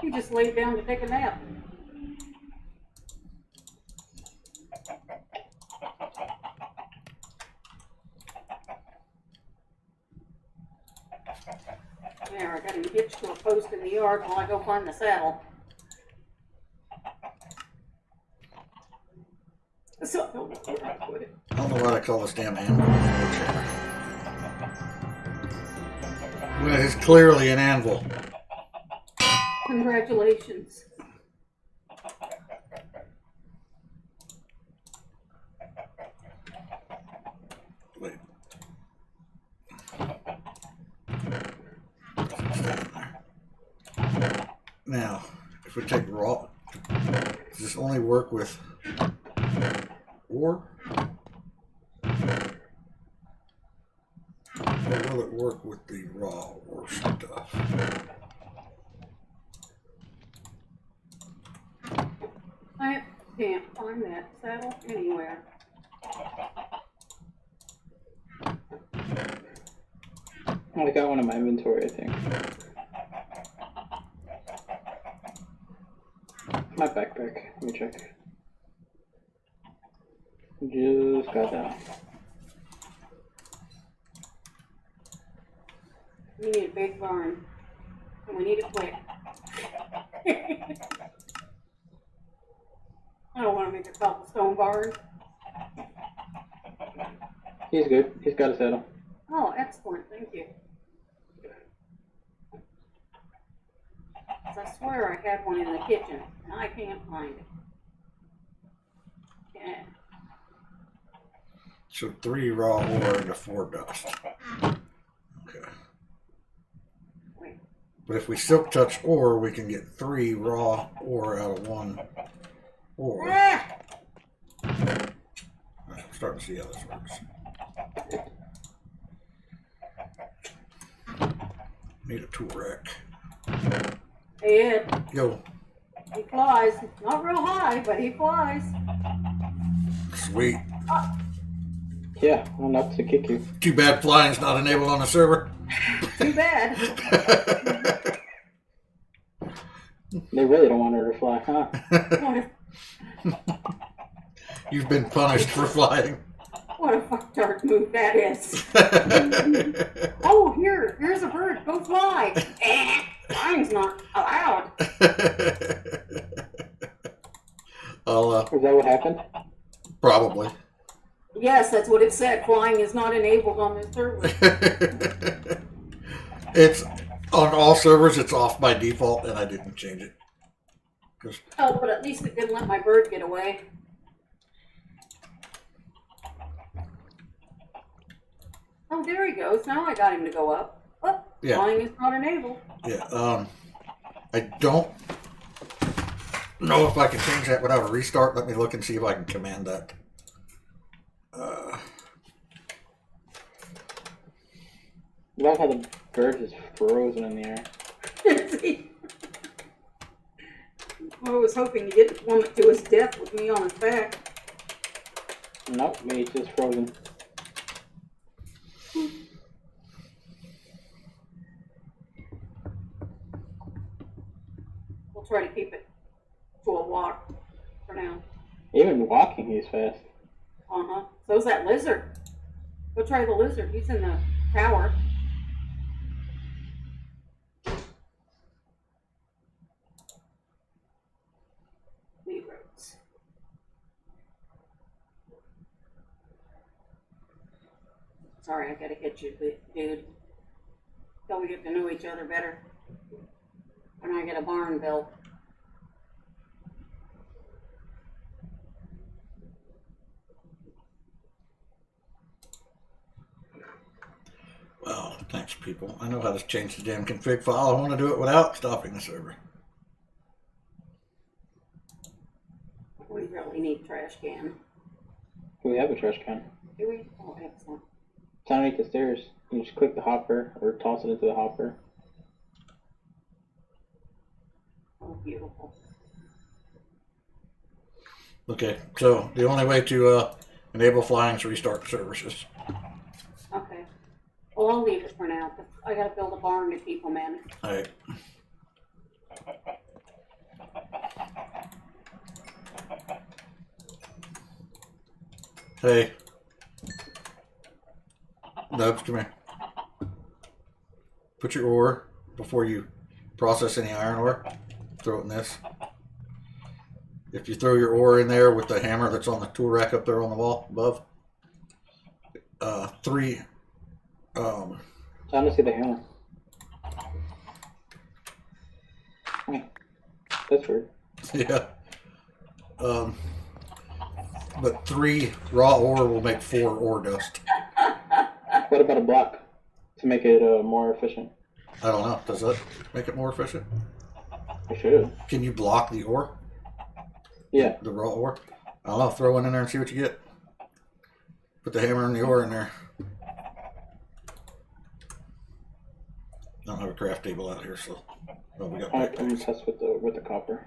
he just laid down to take a nap. There, I got him hitched to a post in the yard while I go find the saddle. So I don't know where I put it. I don't know why they call this damn anvil a forge hammer. Well, it's clearly an anvil. Congratulations. Wait. Now, if we take raw, does this only work with ore? Or will it work with the raw ore stuff? I can't find that saddle anywhere. I got one in my inventory, I think. My backpack. Let me check. Just got that. We need a big barn. And we need it quick. I don't want to make a cobblestone barn. He's good. He's got a saddle. Oh, excellent. Thank you. 'Cause I swear I had one in the kitchen, and I can't find it. Yeah. So 3 raw ore into 4 dust. Okay. Wait. But if we silk touch ore, we can get 3 raw ore out of 1 ore. Ah! Alright, I'm starting to see how this works. Need a tool rack. Hey, Ed, Yo, he flies. Not real high, but he flies. sweet. Yeah, enough to kick you. Too bad flying's not enabled on the server. Too bad. They really don't want her to fly, huh? You've been punished for flying. What a fucktard move that is. Oh, here's a bird. Go fly. Flying's not allowed. I'll, Is that what happened? probably. Yes, that's what it said. Flying is not enabled on this server. It's on all servers. It's off by default, and I didn't change it. Oh, but at least it didn't let my bird get away. Oh, there he goes. Now I got him to go up. Oh, Yeah. flying is not enabled. Yeah. I don't know if I can change that without a restart. Let me look and see if I can command that. I love how the bird is frozen in the air. I was hoping to get one to his death with me on his back. Nope, he's just frozen. We'll try to keep it to a walk for now. Even walking, he's fast. Uh-huh. So's that lizard. Go try the lizard. He's in the tower. Negroes. Sorry, I gotta hit you, dude. Till we get to know each other better. When I get a barn built. Well, thanks, people. I know how to change the damn config file. I want to do it without stopping the server. We really need trash can. We have a trash can. Do we? Oh, excellent. It's underneath the stairs. You just click the hopper or toss it into the hopper. Oh, beautiful. Okay, so the only way to enable flying is restart the services. Okay. Well, I'll leave it for now, 'cause I gotta build a barn to keep them in. All right. Hey. Nubz, come here. Put your ore before you process any iron ore. Throw it in this. If you throw your ore in there with the hammer that's on the tool rack up there on the wall above, 3. So I'm gonna see the hammer. That's weird. Yeah. But 3 raw ore will make 4 ore dust. What about a block to make it more efficient? I don't know. Does that make it more efficient? It should. Can you block the ore? Yeah. The raw ore? I don't know. Throw one in there and see what you get. Put the hammer and the ore in there. I don't have a craft table out here, so. Oh, we got I'm gonna backpacks. test with the copper.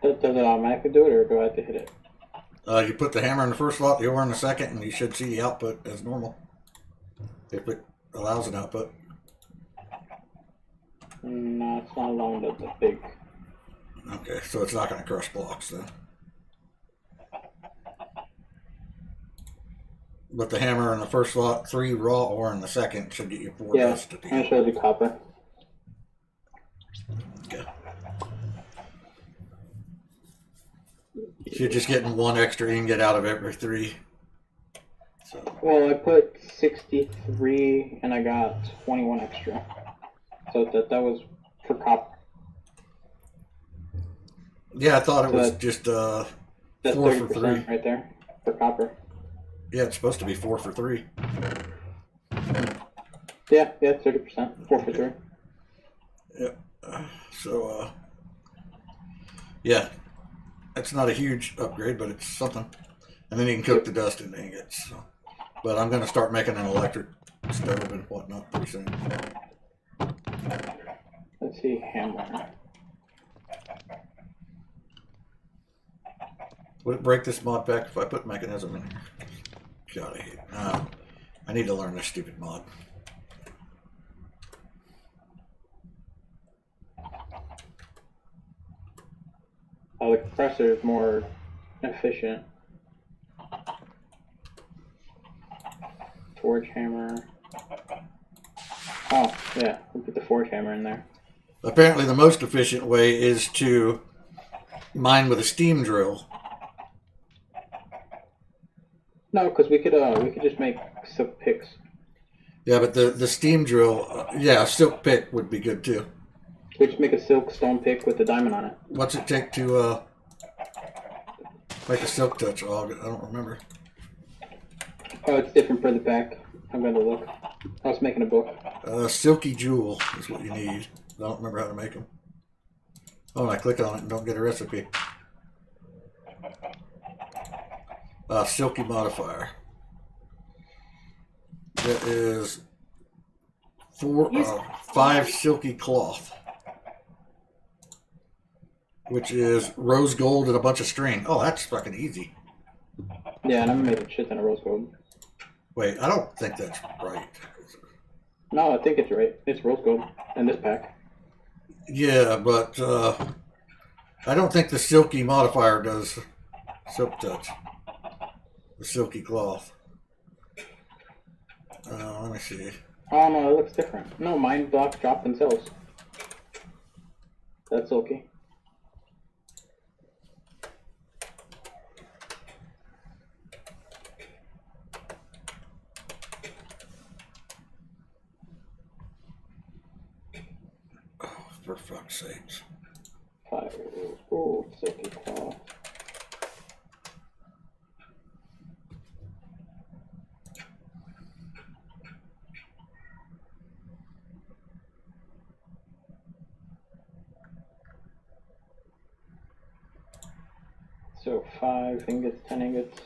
Does it automatically do it, or do I have to hit it? You put the hammer in the first slot, the ore in the second, and you should see the output as normal. If it allows an output. No, it's not allowing the big. Okay, so it's not going to crush blocks then. But the hammer in the first slot, 3 raw ore in the second should get you 4 Yeah, dust at the I'm end. sure it'll be copper. Okay. So you're just getting 1 extra ingot out of every 3. So Well, I put 63 and I got 21 extra. So that was for copper. yeah, I thought it So was that- just That's 4 for 30% 3. right there for copper. Yeah, it's supposed to be 4 for 3. Yeah, 30%. 4 for 3. Yep. So yeah, it's not a huge upgrade, but it's something. And then you can cook the dust into ingots. So. But I'm going to start making an electric stove and whatnot pretty soon. Let's see, hammer. Would it break this mod pack if I put mechanism in here? God, I hate it. I need to learn this stupid mod. Oh, the compressor is more efficient. Forge hammer. Oh, yeah, we'll put the forge hammer in there. Apparently the most efficient way is to mine with a steam drill. No, because we could just make silk picks. Yeah, but the steam drill, yeah, a silk pick would be good too. We just make a silk stone pick with a diamond on it. What's it take to make a silk touch log? I don't remember. Oh, it's different for the back. I'm gonna look. I was making a book. Silky jewel is what you need. I don't remember how to make them. Oh, and I click on it and don't get a recipe. Silky modifier. That is 5 silky cloth, which is rose gold and a bunch of string. Oh, that's fucking easy. Yeah, and I made a shit ton of rose gold. Wait, I don't think that's right. No, I think it's right. It's rose gold in this pack. Yeah, but I don't think the silky modifier does silk touch. The silky cloth. Let me see. Oh no, it looks different. No, mine blocks drop themselves. That's silky. Oh, for fuck's sakes. 5. Oh, silky cloth. So 5 ingots, 10 ingots.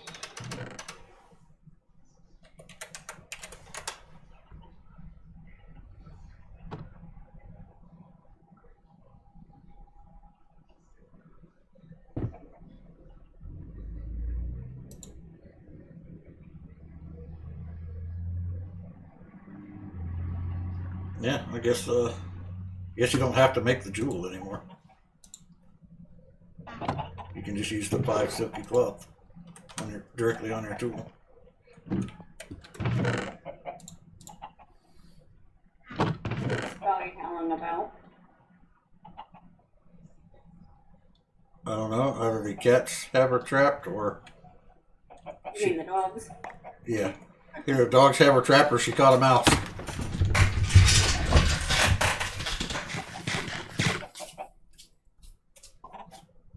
Yeah, I guess you don't have to make the jewel anymore. You can just use the 5 silky cloth directly on your tool. Scotty howling about. I don't know, either the cats have her trapped or You mean the dogs? yeah. Either the dogs have her trapped or she caught a mouse.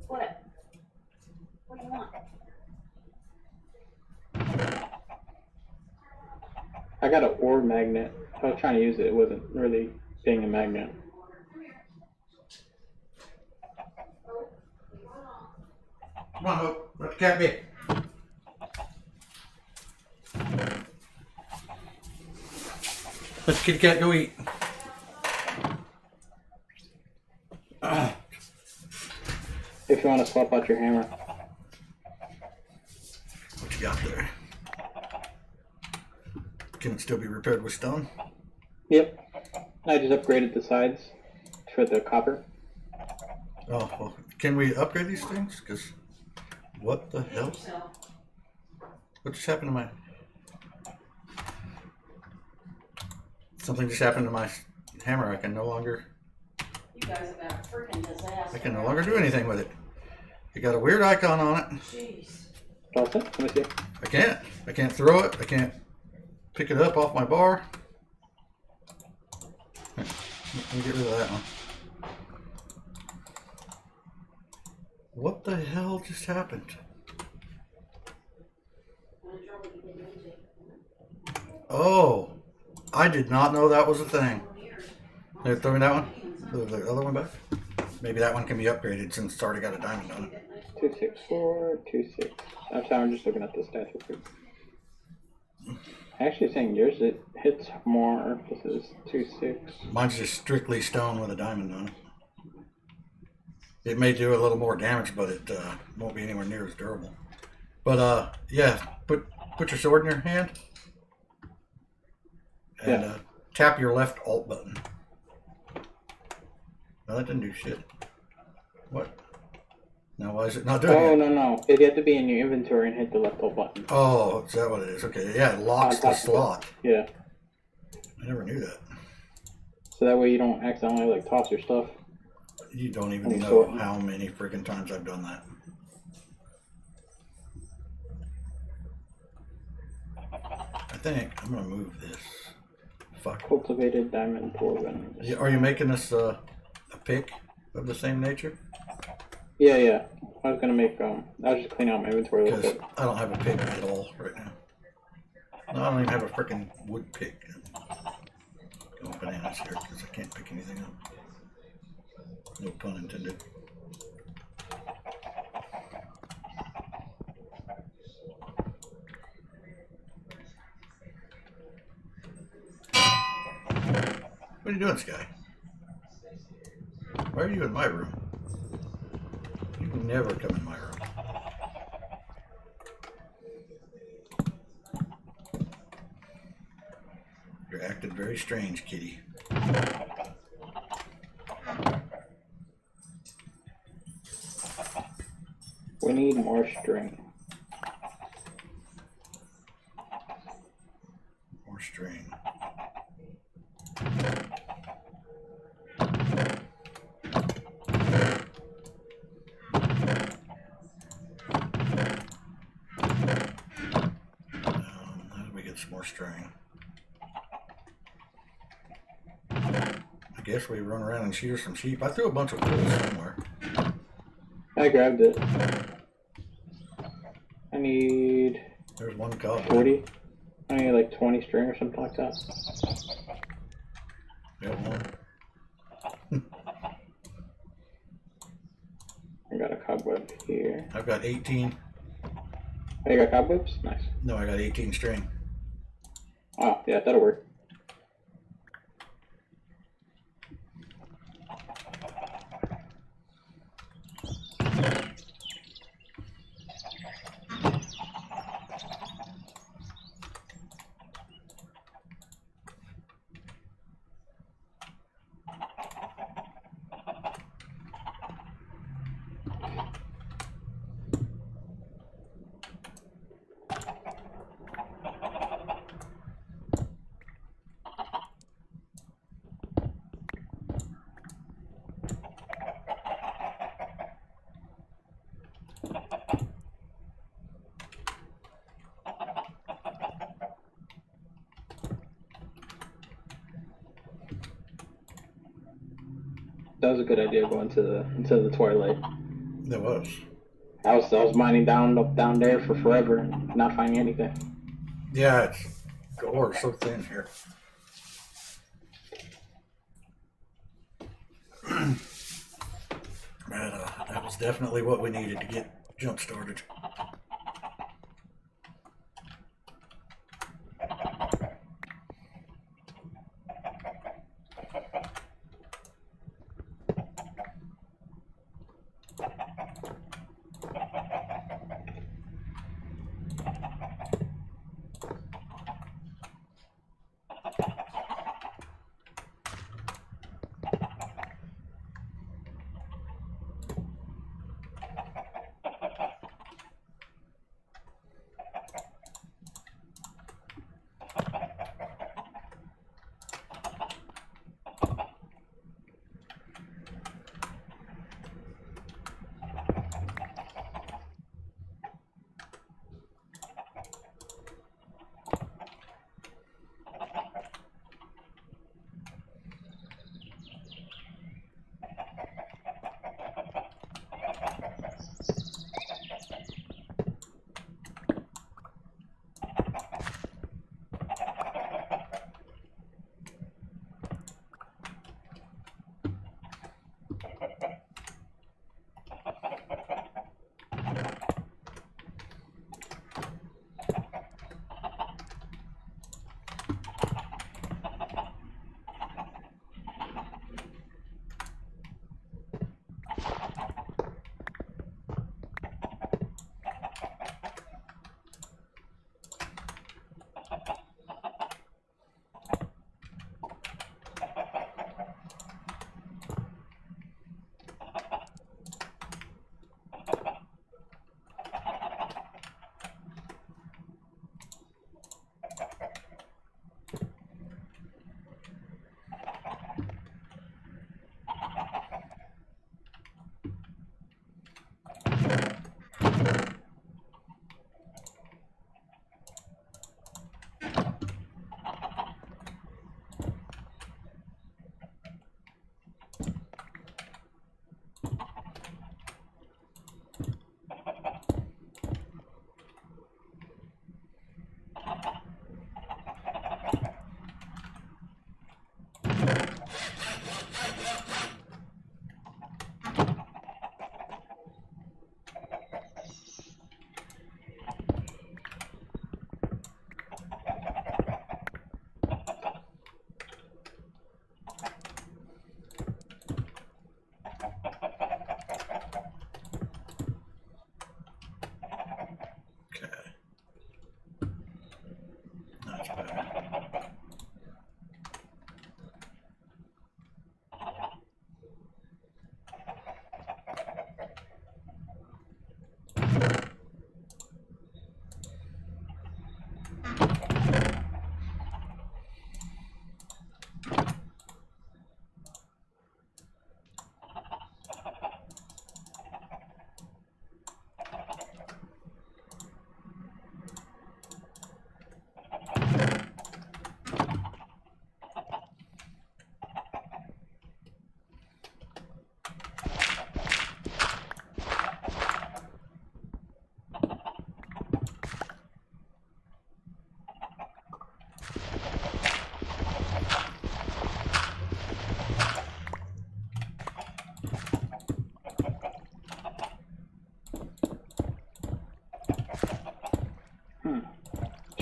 What? What do you want? I got an ore magnet. I was trying to use it. It wasn't really being a magnet. Come on, Hope. Let the cat be. Let the kitty cat go eat. If you want to swap out your hammer. What you got there? Can it still be repaired with stone? Yep. I just upgraded the sides for the copper. Oh, well, can we upgrade these things? Because what the hell? What just happened to my... Something just happened to my hammer. I can no longer... You guys have got a freaking disaster. I can no longer do anything with it. It got a weird icon on it. Jeez. Toss it. Let me see. I can't. I can't throw it. I can't pick it up off my bar. Let me get rid of that one. What the hell just happened? Oh, I did not know that was a thing. Here, throw me that one. Throw the other one back. Maybe that one can be upgraded since it's already got a diamond on it. 264, 26. I'm sorry, I'm just looking at the stats real quick. Actually, saying yours it hits more. This is 26. Mine's just strictly stone with a diamond on it. It may do a little more damage, but it won't be anywhere near as durable. But yeah, put your sword in your hand and tap your left alt button. No, that didn't do shit. What? Now why is it not doing it? No. It had to be in your inventory and hit the left alt button. Oh, is that what it is? Okay, yeah, it locks the slot. Yeah. I never knew that. So that way you don't accidentally like toss your stuff. You don't even know how many freaking times I've done that. I think I'm gonna move this. Fuck. Cultivated diamond dwarven. Yeah, are you making this a pick of the same nature? Yeah. I was gonna make I was just cleaning out my inventory a little Because bit. I don't have a pick at all right now. No, I don't even have a freaking wood pick. Going bananas here because I can't pick anything up. No pun intended. What are you doing, Sky? Why are you in my room? You never come in my room. You're acting very strange, kitty. We need more string. More string. How do we get some more string? I guess we run around and shear some sheep. I threw a bunch of wool somewhere. I grabbed it. I need There's one cobweb. 40. I need like 20 string or something like that. Got one. I got a cobweb here. I've got 18. Oh, you got cobwebs? Nice. No, I got 18 string. Oh, yeah, that'll work. That was a good idea going to the twilight. There was. I was mining down there for forever and not finding anything. Yeah, it's the ore is so thin here. But that was definitely what we needed to get jump started.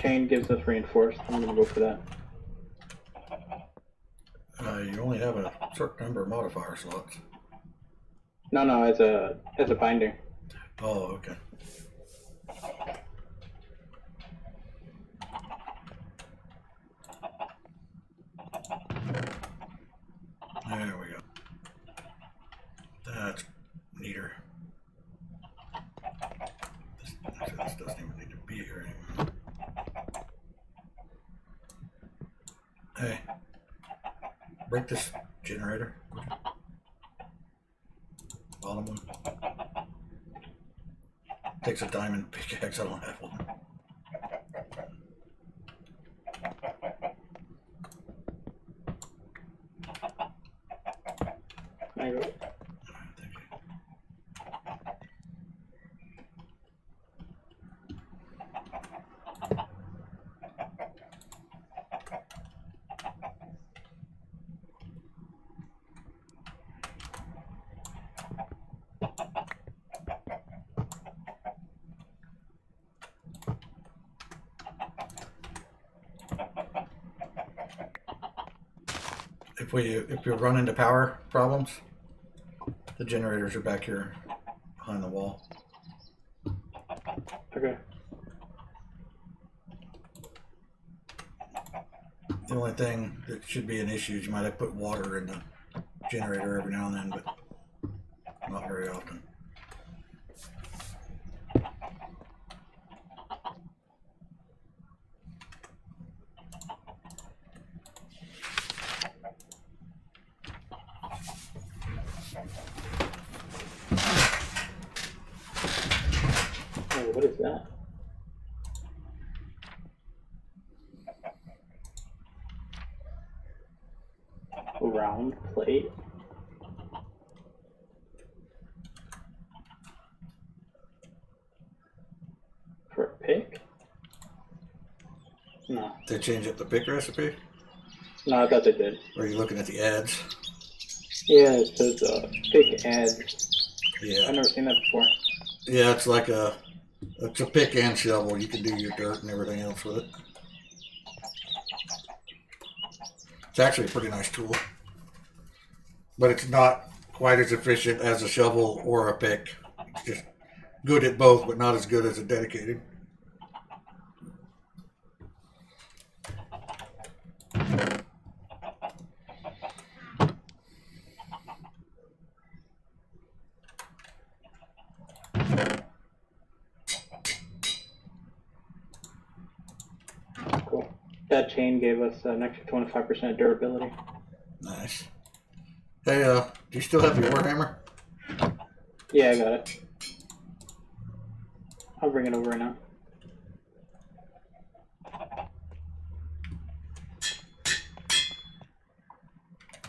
chain gives us reinforced. I'm gonna go for that. You only have a certain number of modifier slots. No, as a binder. Oh, okay. There we go. That's neater. This doesn't even need to be here anymore. Hey, break this generator. Bottom one. Takes a diamond pickaxe, I don't have one. I go. If you run into power problems, the generators are back here behind the wall. Okay. The only thing that should be an issue is you might have to put water in the generator every now and then, but not very often. Oh, what is that? A round plate. For a pick? No. They change up the pick recipe? No, I thought they did. Or are you looking at the ads? Yeah, it says pick add. Yeah. I've never seen that before. Yeah, it's a pick and shovel. You can do your dirt and everything else with it. It's actually a pretty nice tool. But it's not quite as efficient as a shovel or a pick. It's just good at both, but not as good as a dedicated. Cool. That chain gave us an extra 25% durability. Nice. Hey, do you still have your Warhammer? Yeah, I got it. I'll bring it over right now.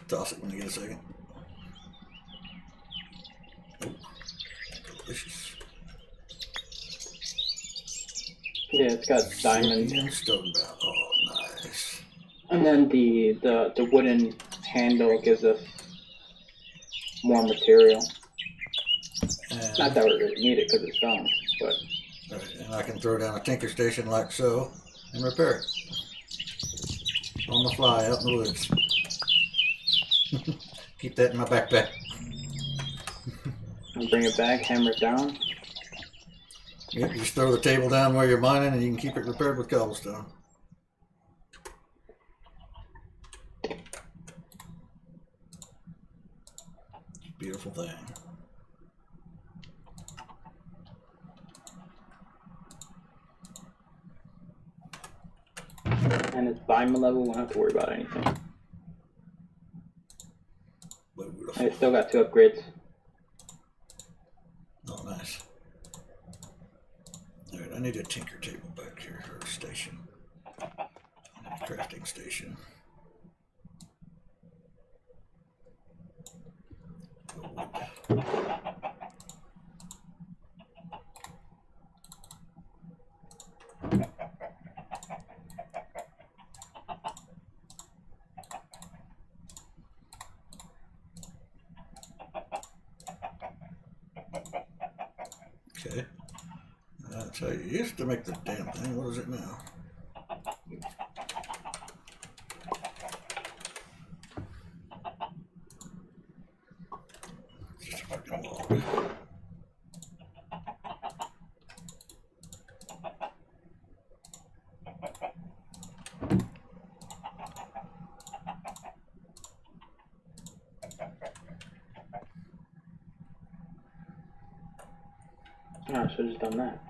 Toss it when you get a second. Oh, delicious. Yeah, it's got diamonds. And stone bound. Oh, nice. And then the wooden handle gives us more material. And, Not that we really need it because it's stone, but right, and I can throw down a tinker station like so and repair it. On the fly, out in the woods. Keep that in my backpack. I'll bring it back, hammer it down. Yep, you just throw the table down where you're mining and you can keep it repaired with cobblestone. Beautiful thing. And it's diamond level, we won't have to worry about anything. Beautiful. I still got 2 upgrades. Oh, nice. Alright, I need a tinker table back here, or a station. A crafting station. Wood. Okay. That's how you used to make the damn thing. What is it now? Oh, I should have just done that.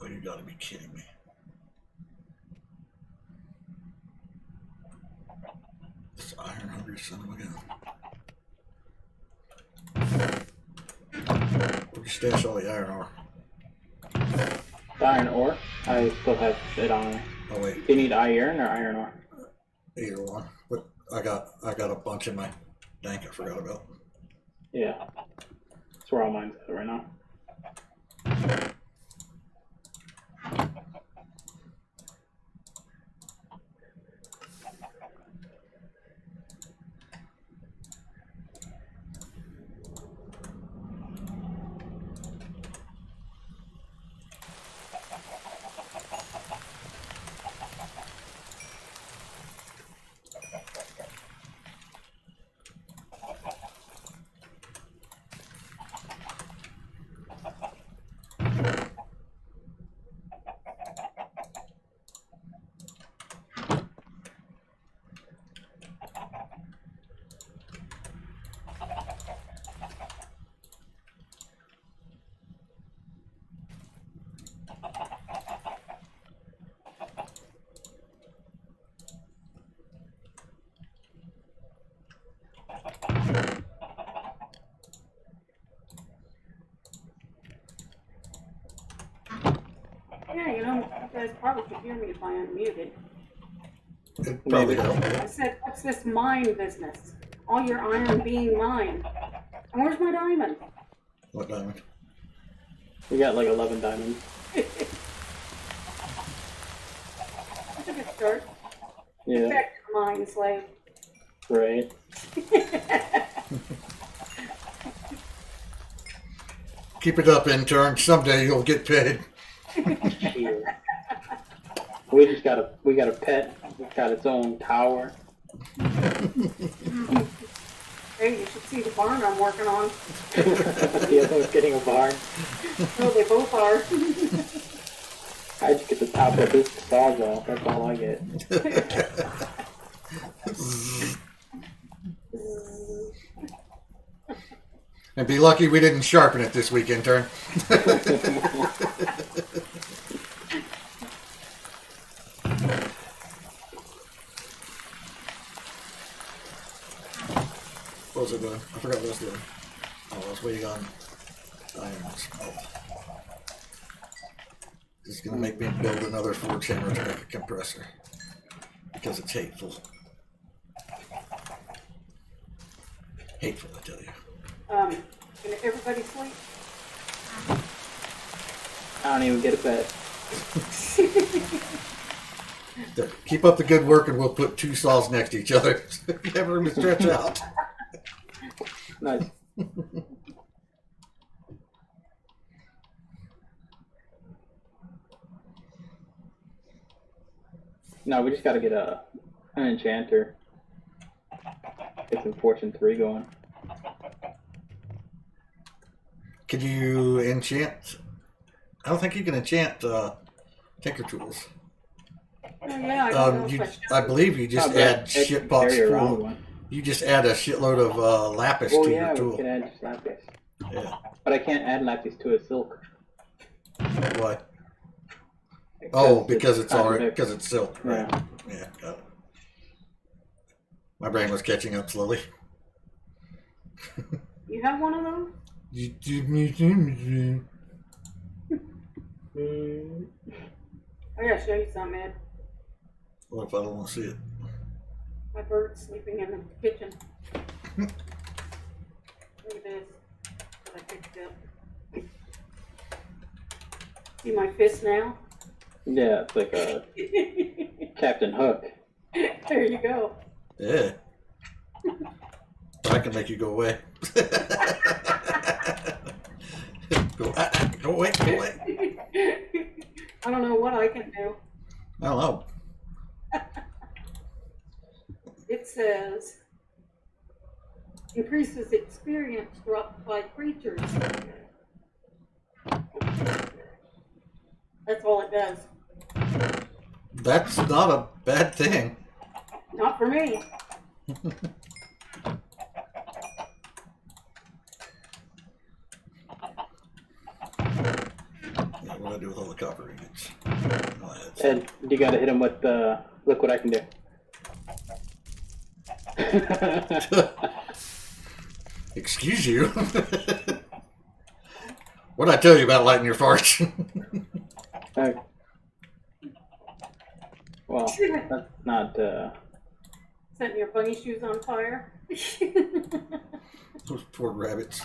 Oh, you gotta be kidding me. This iron hungry son of a gun. Where'd you stash all the iron ore? The iron ore? I still have it on me. Oh wait, Do you need iron or iron ore? either one. But I got a bunch in my tank I forgot about. Yeah. That's where all mine's at right now. Yeah, you know, you guys probably could hear me if I unmuted. It probably Maybe. helped. I said, what's this mine business? All your iron being mine. And where's my diamond? What diamond? We got like 11 diamonds. That's a good start. Yeah, Back to the mine, slave. right. Keep it up, intern. Someday you'll get paid. Shit. We got a pet. It's got its own tower. Hey, you should see the barn I'm working on. The other one's getting a barn. Oh, they both are. I just get the top of this saws off. That's all I get. And be lucky we didn't sharpen it this week, intern. What was I doing? I forgot what I was doing. Oh, I was waiting on iron smelt. This is gonna make me build another forge hammer to make a compressor. Because it's hateful. Hateful, I tell you. Can everybody sleep? I don't even get a pet. There, keep up the good work and we'll put two saws next to each other. You have room to stretch out. Nice. No, we just gotta get an enchanter. Get some Fortune 3 going. Could you enchant? I don't think you can enchant tinker tools. Oh, yeah, I don't know You, if I believe you just Oh, but add I can shit pots carry around full. one. You just add a shitload of lapis Oh to yeah, your we tool. could add just lapis. Yeah. But I can't add lapis to a silk. Why? Oh, because it's already contradicts. because it's silk. Right. Yeah. Yeah. Got it. My brain was catching up slowly. You have one of those? I gotta show you something, Ed. What if I don't want to see it? My bird's sleeping in the kitchen. Look at this. What I picked up. See my fist now? Yeah, it's like a Captain Hook. There you go. Yeah. I can make you go away. Go away, go away. I don't know what I can do. I don't know. It says increases experience dropped by creatures. That's all it does. That's not a bad thing. Not for me. Yeah, what do I do with all the copper ingots? Ed, you gotta hit him with the. Look what I can do. Excuse you. What did I tell you about lighting your farts? Well, that's not. Setting your bunny shoes on fire. Those poor rabbits.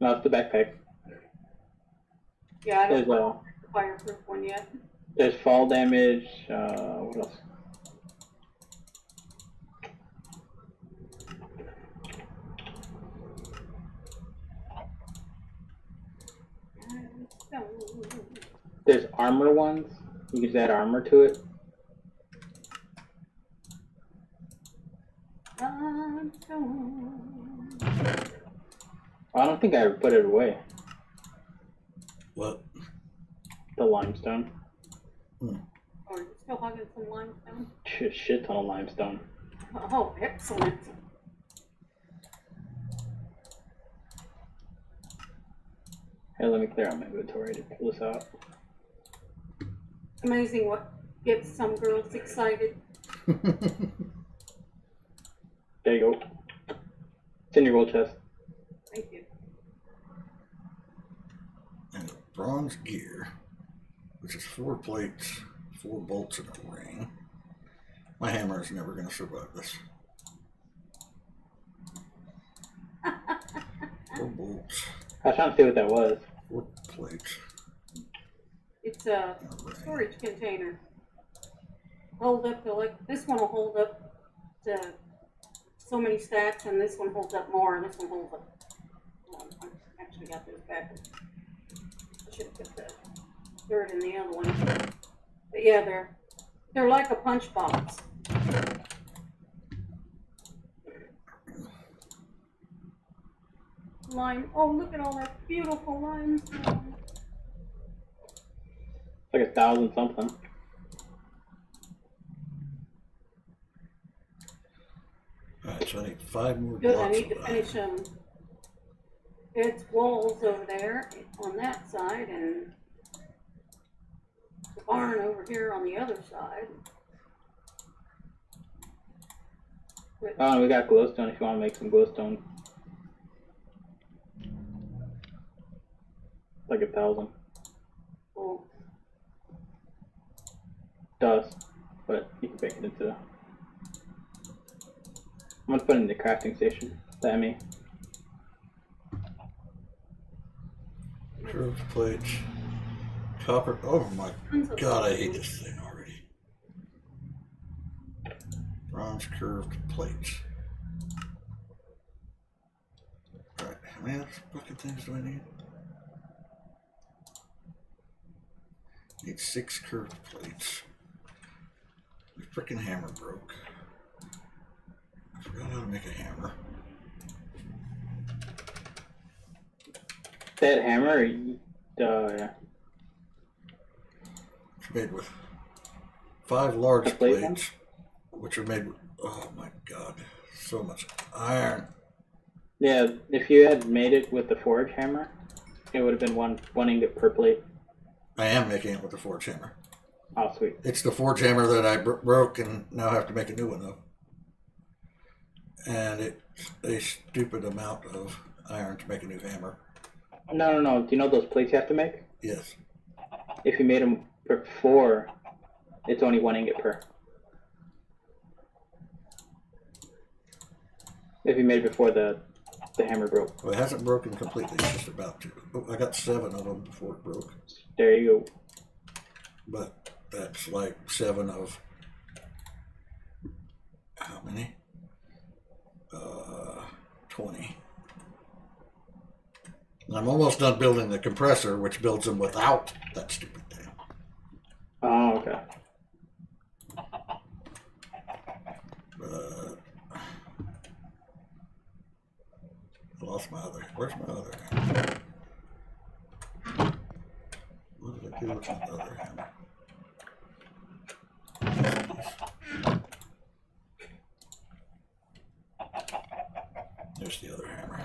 No, it's the backpack. Yeah, I don't There's know the fireproof one yet. There's fall damage. What else? There's armor ones. You can just add armor to it. I don't think I ever put it away. What? The limestone. Oh, are you still hugging some limestone? Shit ton of limestone. Oh, excellent. Here, let me clear out my inventory to pull this out. Amazing what gets some girls excited. There you go. It's in your gold chest. Thank you. And bronze gear, which is 4 plates, 4 bolts, and a ring. My hammer is never going to survive this. 4 bolts, I was trying to see what that was. 4 plates. It's a storage container. Hold up to this one will hold up to so many stacks, and this one holds up more, and this one holds up. Oh, I actually got those back. I should have put the dirt in the other one. But yeah, they're like a punch box. Lime. Oh, look at all that beautiful limestone. It's like 1,000 something. Alright, so I need 5 more Good, I blocks need to of that. finish Ed's walls over there on that side and the barn over here on the other side. But, Oh, and we got glowstone if you want to make some glowstone. It's like 1,000. oh, Dust, but you can make it into. I'm gonna put it in the crafting station. That me. Curved plates. Copper. Oh my tons of god, I hate things. this thing already. Bronze curved plates. Alright, how many other fucking things do I need? Need 6 curved plates. My frickin' hammer broke. I forgot how to make a hammer. That hammer, It's made with 5 large The plate plates, which are made with, oh my god, so much iron. yeah, if you had made it with the forge hammer, it would have been one ingot per plate. I am making it with the forge hammer. Oh, sweet. It's the forge hammer that I broke and now have to make a new one of. And it's a stupid amount of iron to make a new hammer. No. Do you know those plates you have to make? Yes. If you made them before, it's only 1 ingot per. If you made it before the hammer broke. Well, it hasn't broken completely. It's just about to. Oh, I got 7 of them before it broke. There you go. But that's like 7 of how many? 20. And I'm almost done building the compressor, which builds them without that stupid thing. Oh, okay. But I lost my other. Where's my other hammer? What did I do with my other hammer? There's the other hammer.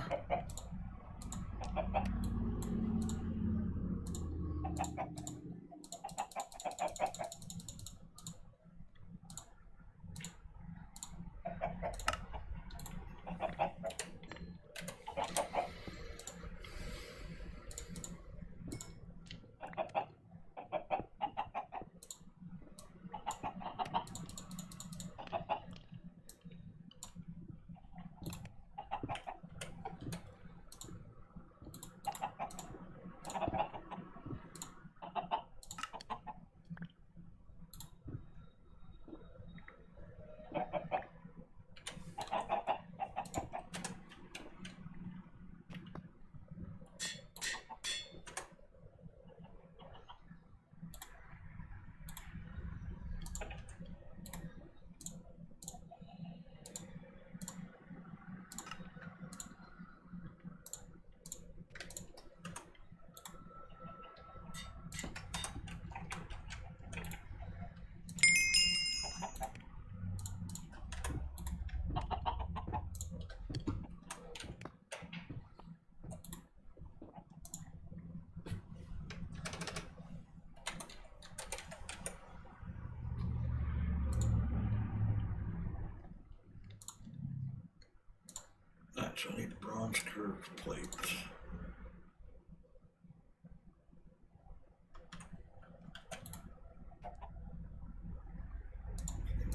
So I need bronze curved plates.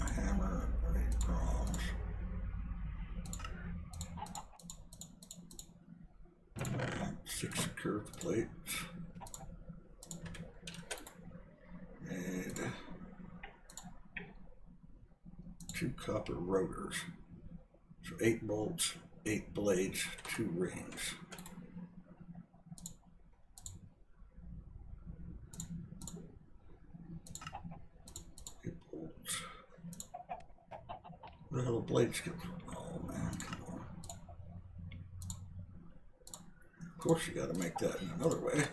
A hammer, I need bronze. And 6 curved plates. And 2 copper rotors. So 8 bolts, 8 blades, 2 rings. Bolts. Where the hell the blades come from? Oh man, come on. Of course you gotta make that in another way.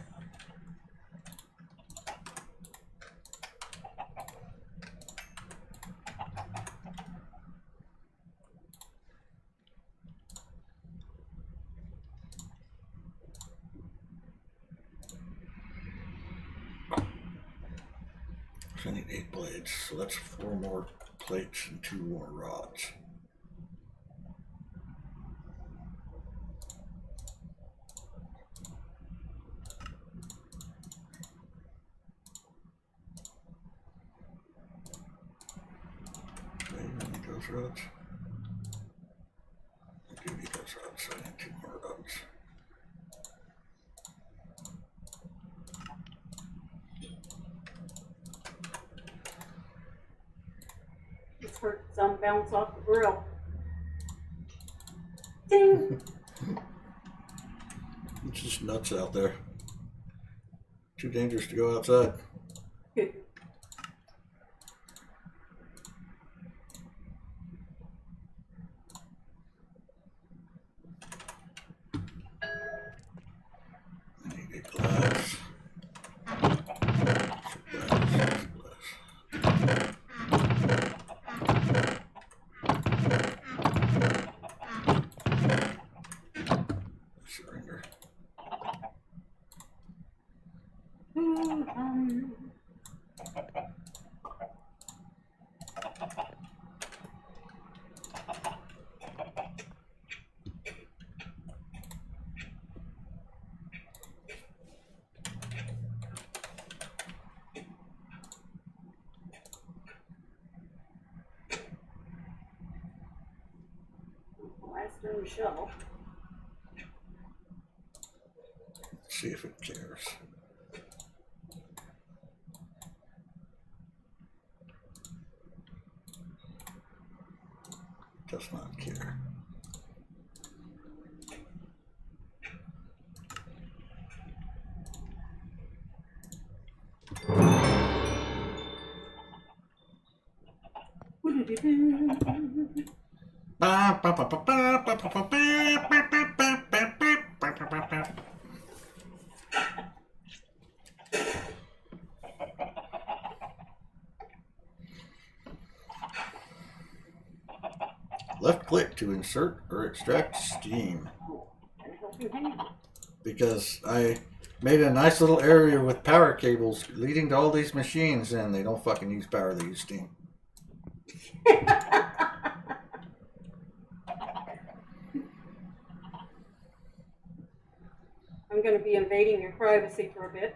So I need 8 blades, so that's 4 more plates and 2 more rods. Okay, I need those rods. I do need those rods, so I need 2 more rods. Just heard some bounce off the grill. Ding! It's just nuts out there. Too dangerous to go outside. Blaster and shovel. Let's see if it cares. Does not care. Left click to insert or extract steam. Because I made a nice little area with power cables leading to all these machines, and they don't fucking use power, they use steam. I'm going to be invading your privacy for a bit.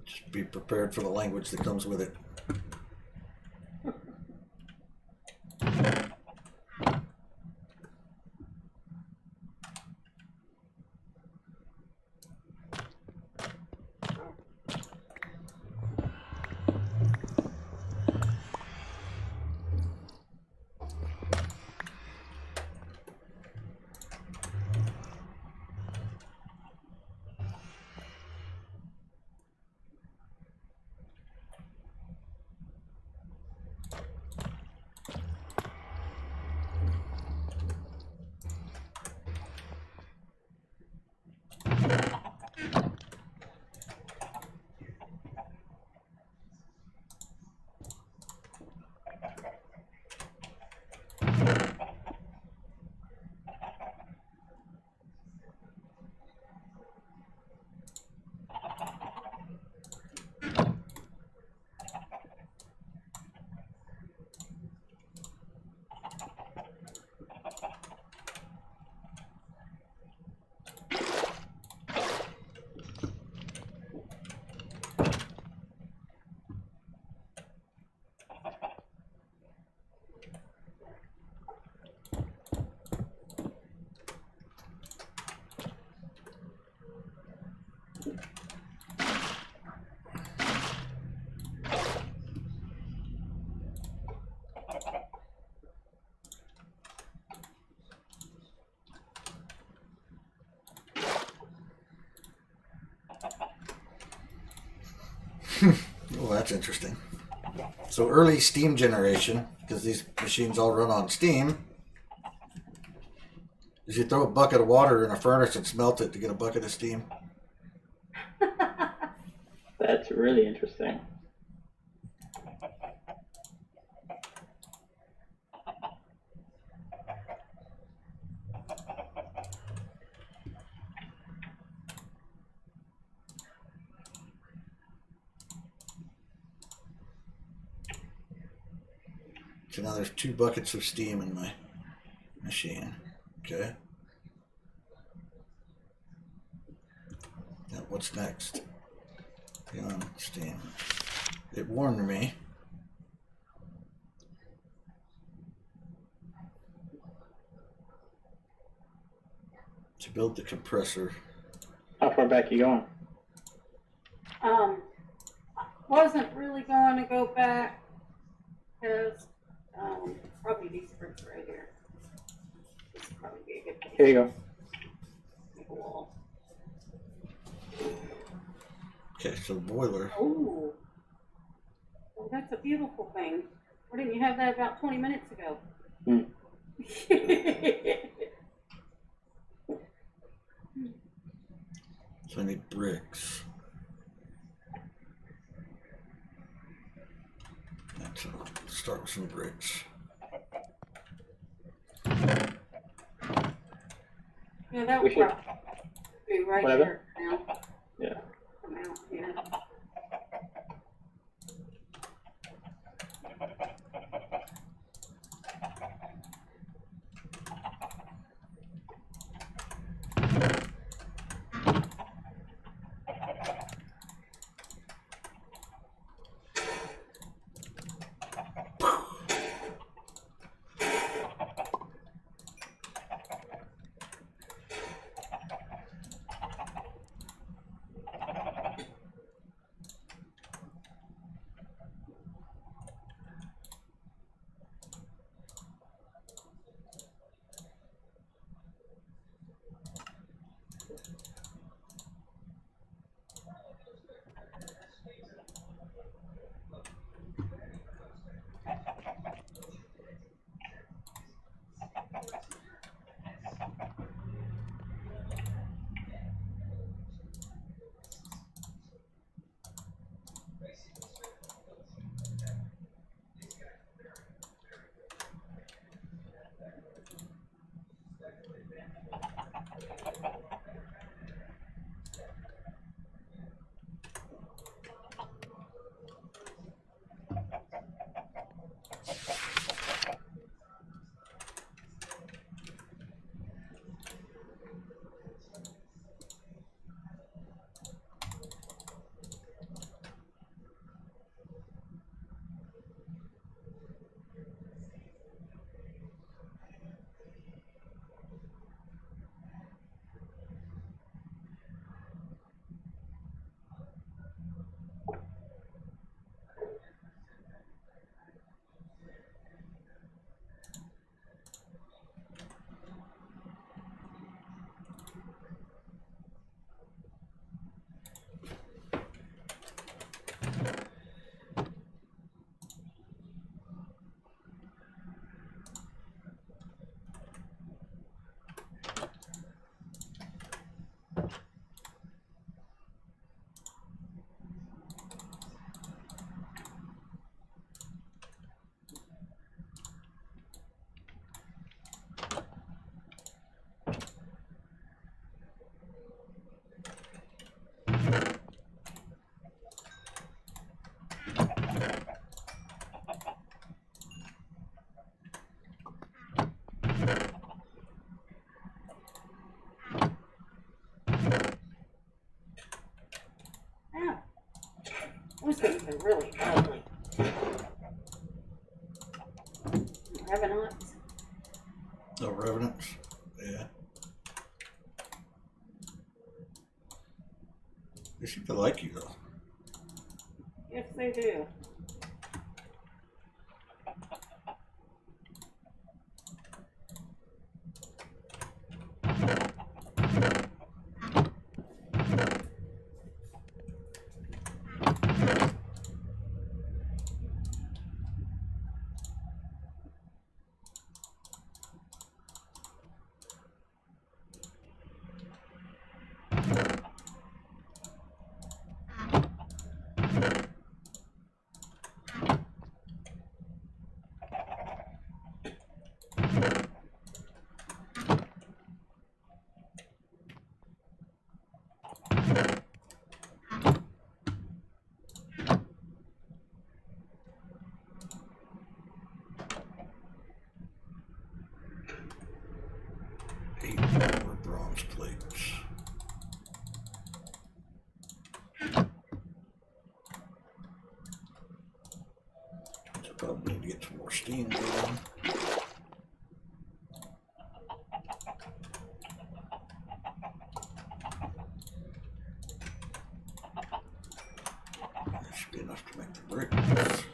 Just be prepared for the language that comes with it. Well, that's interesting. So early steam generation, because these machines all run on steam, is you throw a bucket of water in a furnace and smelt it to get a bucket of steam. That's really interesting. So now there's 2 buckets of steam in my machine. Okay. Now what's next? Beyond steam. It warned me. To build the compressor. How far back you going? Wasn't really going to go back because probably these bricks right here. This would probably be a good place. Here you go. Make a wall. Okay, so the boiler. Oh, well, that's a beautiful thing. Why didn't you have that about 20 minutes ago? So I need bricks. So let's start with some bricks. Yeah, that We would should- probably be right Whatever. here now. Yeah. Come out here. things are really ugly. Revenants. Oh, Revenants? Yeah. They seem to like you, though. Yes, they do. Eight more bronze plates. So probably need to get some more steam going. That should be enough to make the bricks.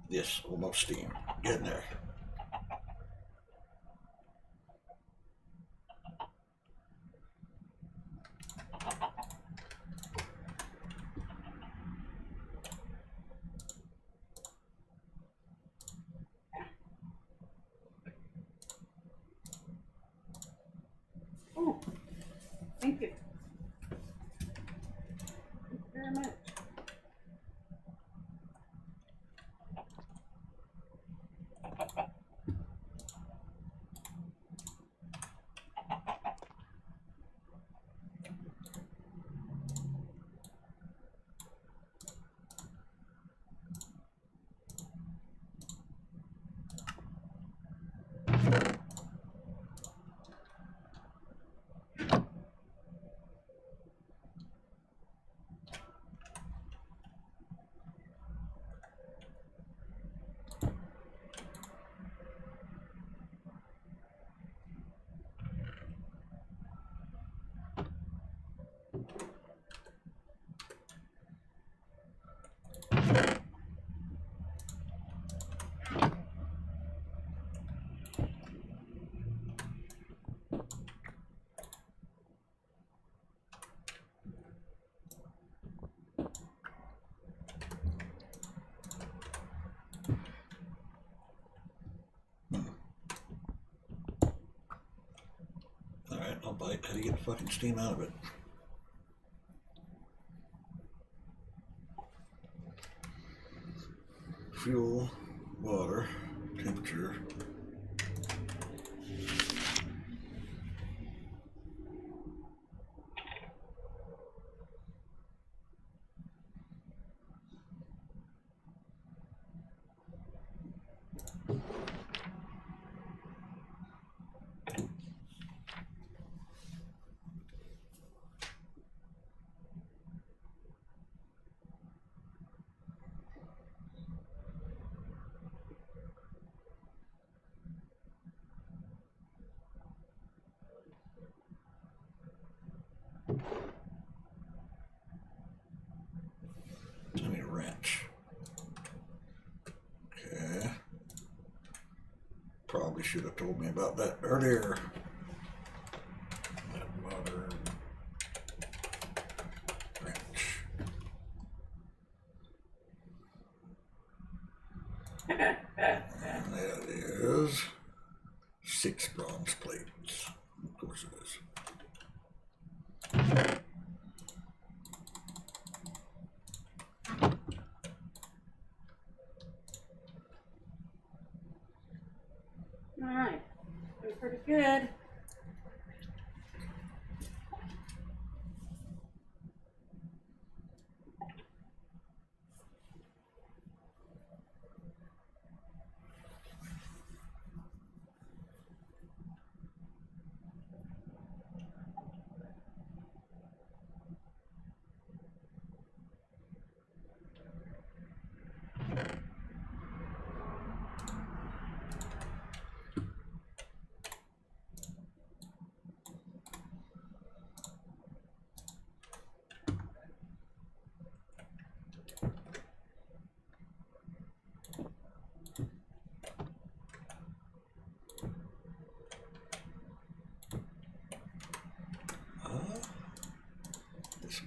Yes, almost steam. Getting there. Oh, thank you. Thank you very much. Alright, I'll bite. How do you get the fucking steam out of it? Fuel, water, temperature. I need a wrench. Okay. Probably should have told me about that earlier. That modern wrench. And that is 6 bronze plates. Of course it is. Alright. Doing pretty good.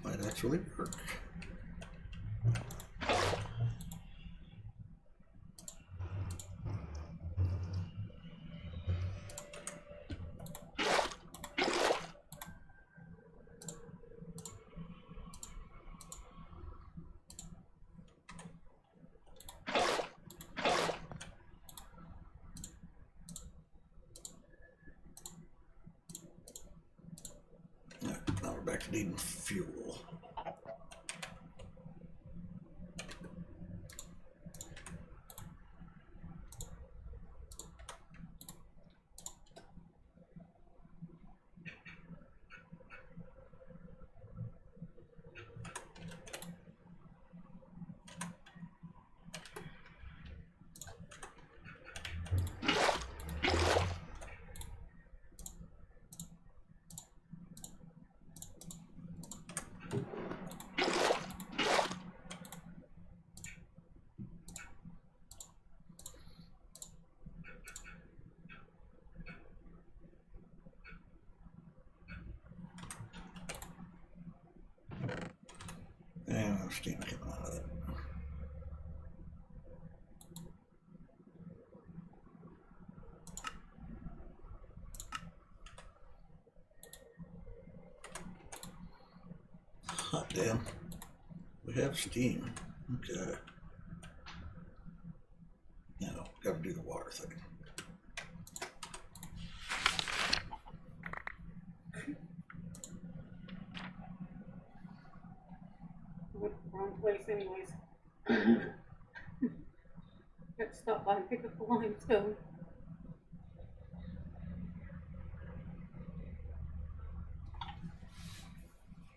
Might actually work. Now we're back to needing fuel. And no steam coming out of it. Hot damn. We have steam. Okay. Now, gotta do the water thing. Wrong place anyways. Got to stop by and pick up the limestone.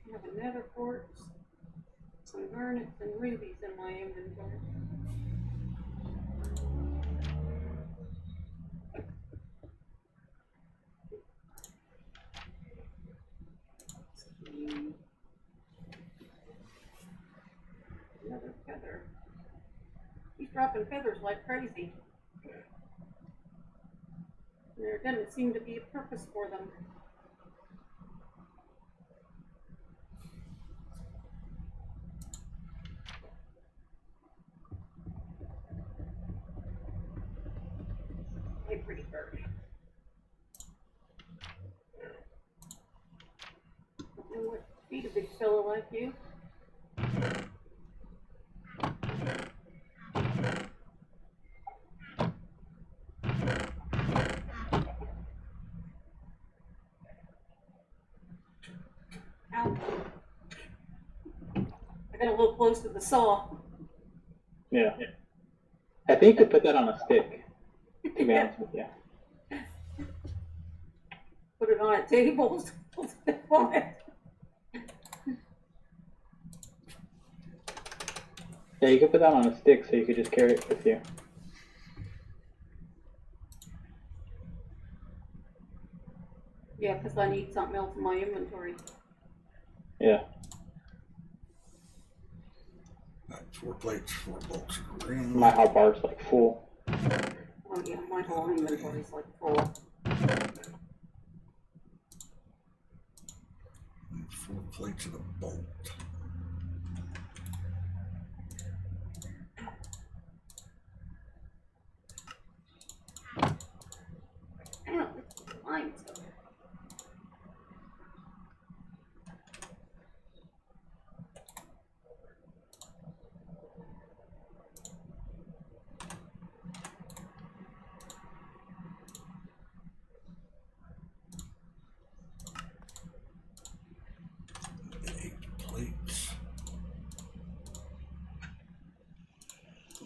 I have a nether quartz, some garnets and rubies in my inventory. Another feather. He's dropping feathers like crazy. There doesn't seem to be a purpose for them. Hey, pretty bird. Don't know what to feed a big fella like you. Ow. I got a little close to the saw. Yeah. I think to put that on a stick, to be honest with you. Put it on a table. Step on it. Yeah, you could put that on a stick so you could just carry it with you. Yeah, because I need something else in my inventory. Yeah. Right, 4 plates, 4 bolts of green. My hot bar's like full. Oh yeah, my whole inventory's like full. And 4 plates of the bolt. Damn, it's limestone. Get 8 plates.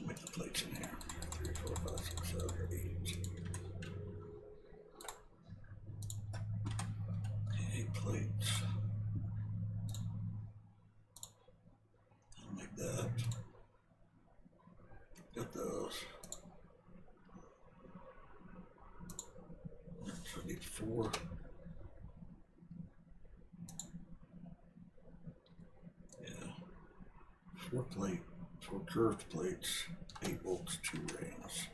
Put the plates in here. 3, 4, 5, 6, 7, 8. 8 plates. I'll make that. Got those. So I need 4. Yeah. 4 plate, 4 curved plates, 8 bolts, 2 rings.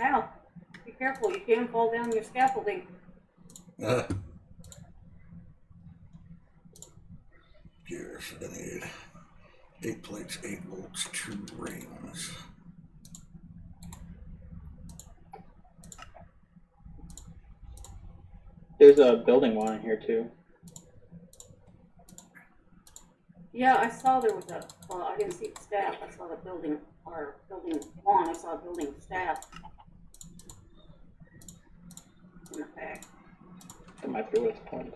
Ow. Be careful, you can fall down your scaffolding. Gears, I need 8 plates, 8 bolts, 2 rings. There's a building one in here too. Yeah, I saw there was a, well, I didn't see the staff. I saw the building, or building one, I saw a building staff. In the back. It might be West Point.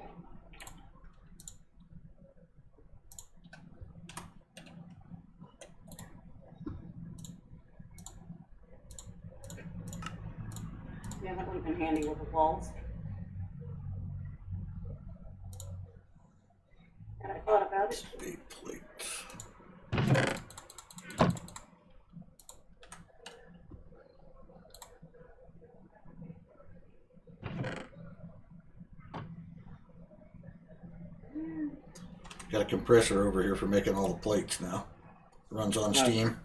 Yeah, that would have been handy with the walls. And I thought about it. 8 plates. Got a compressor over here for making all the plates now. Runs on steam.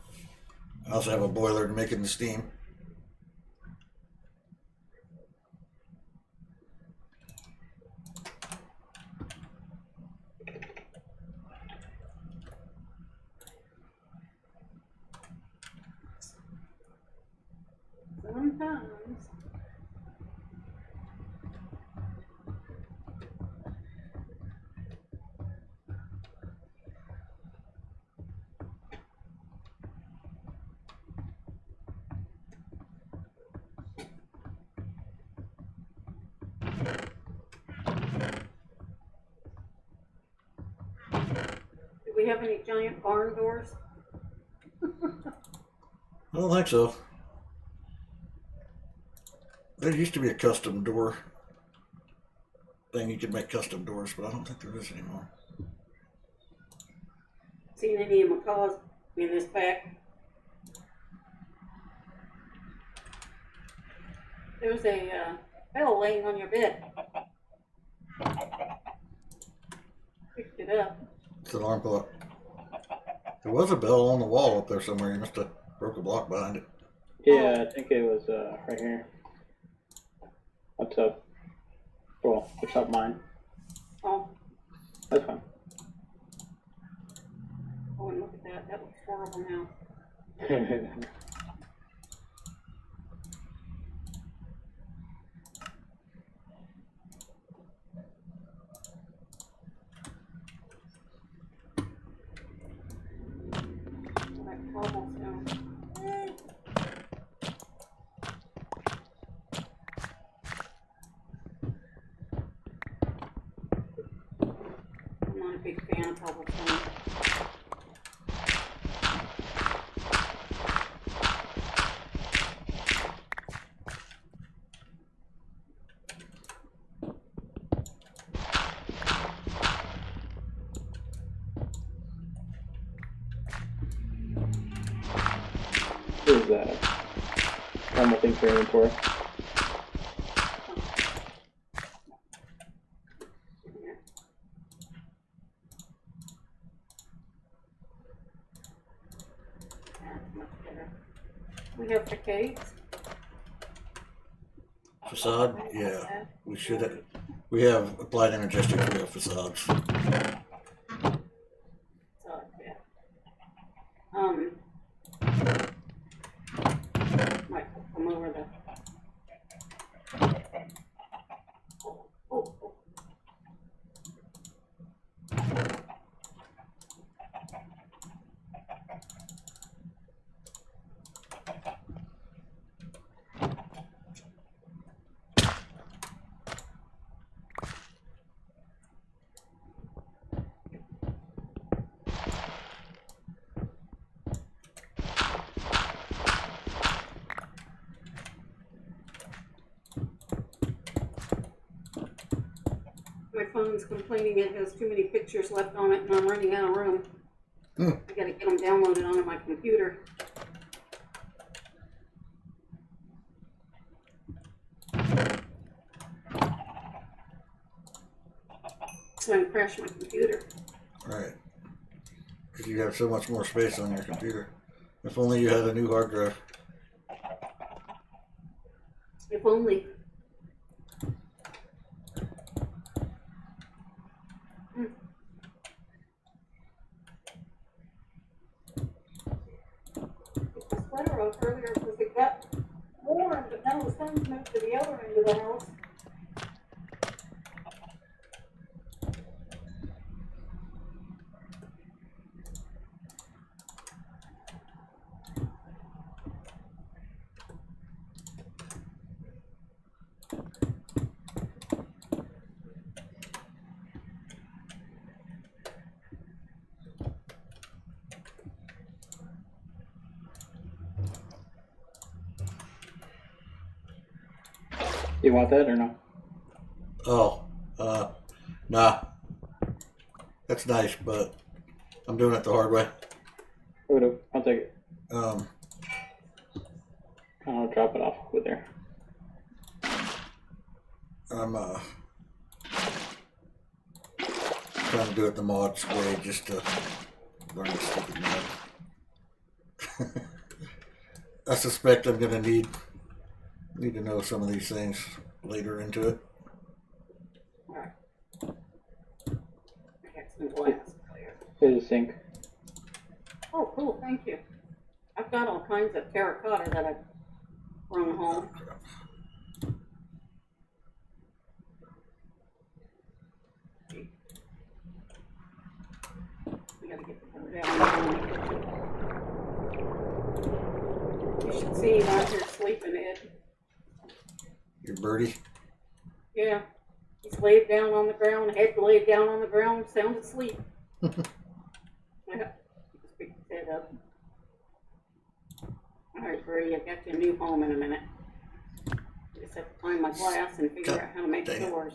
I also have a boiler to make it in steam. Sometimes. Do we have any giant barn doors? I don't think so. There used to be a custom door thing. You could make custom doors, but I don't think there is anymore. Seen any of macaws in this back? There's a bell laying on your bed. Picked it up. It's an alarm clock. There was a bell on the wall up there somewhere. You must have broke a block behind it. Yeah, I think it was right here. Up top. Well, it's up mine. Oh, That's fine. oh, and look at that. That looks horrible now. That cobblestone. I'm not a big fan of cobblestone. Here's that. One more thing for inventory. That's much better. We have facades. Facade? Yeah. We should have. We have applied energetics. We have facades. So, yeah. Might come over the. Oh. My phone's complaining it has too many pictures left on it and I'm running out of room. Hmm. I gotta get them downloaded onto my computer. So I can crash my computer. Right. Because you have so much more space on your computer. If only you had a new hard drive. If only. Took the sweater off earlier because it got warm, but now the sun's moved to the other end of the house. You want that or no? Oh, nah. That's nice, but I'm doing it the hard way. I'll take it. I'll drop it off over there. I'm trying to do it the mods way just to learn the stupid mod. I suspect I'm gonna need to know some of these things later into it. Alright. I got some glass there. Here's a sink. Oh, cool, thank you. I've got all kinds of terracotta that I've brought home. We gotta get the door down. You should see him out here sleeping, Ed. Your birdie? Yeah. He's laid down on the ground, head laid down on the ground, sound asleep. Yeah. Just pick his head up. Alright, Brady, I've got you a new home in a minute. Just have to find my glass and figure out how to make Dang it. doors.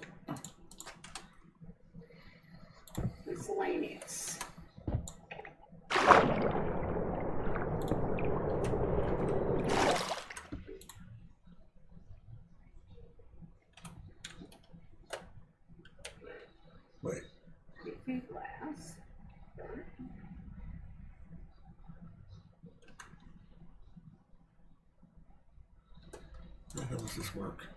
Miscellaneous. Wait. Two glass. How the hell does this work?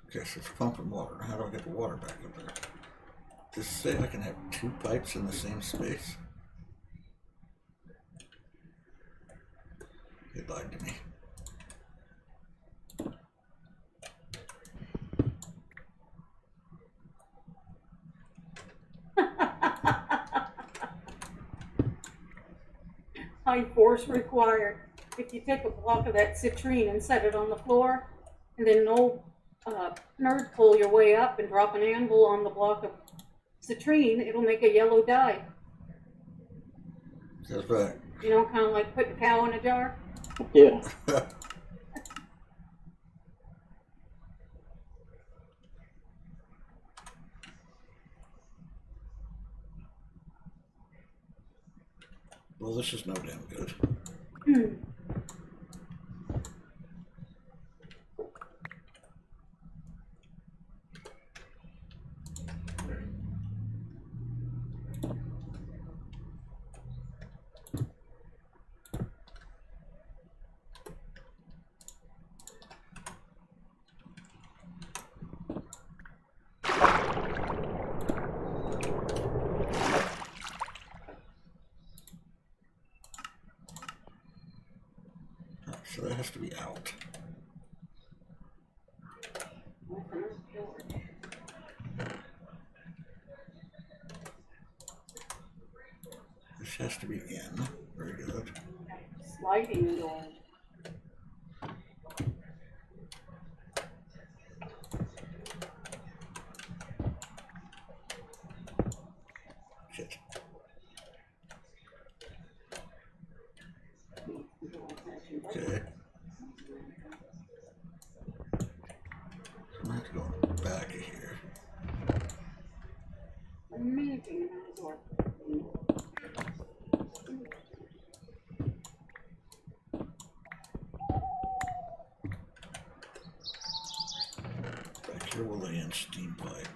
Okay, so it's pumping water. How do I get the water back up there? Does it say I can have two pipes in the same space? It lied to me. High force required. If you take a block of that citrine and set it on the floor, and then no nerd pull your way up and drop an anvil on the block of citrine, it'll make a yellow dye. That's right. You know, kind of like putting a cow in a jar. Yeah. Well, this is no damn good. So that has to be out. This has to be in. Very good. Sliding door. Shit. Okay. I'm gonna have to go back of here. Amazing door. Back here will lay in steam pipe.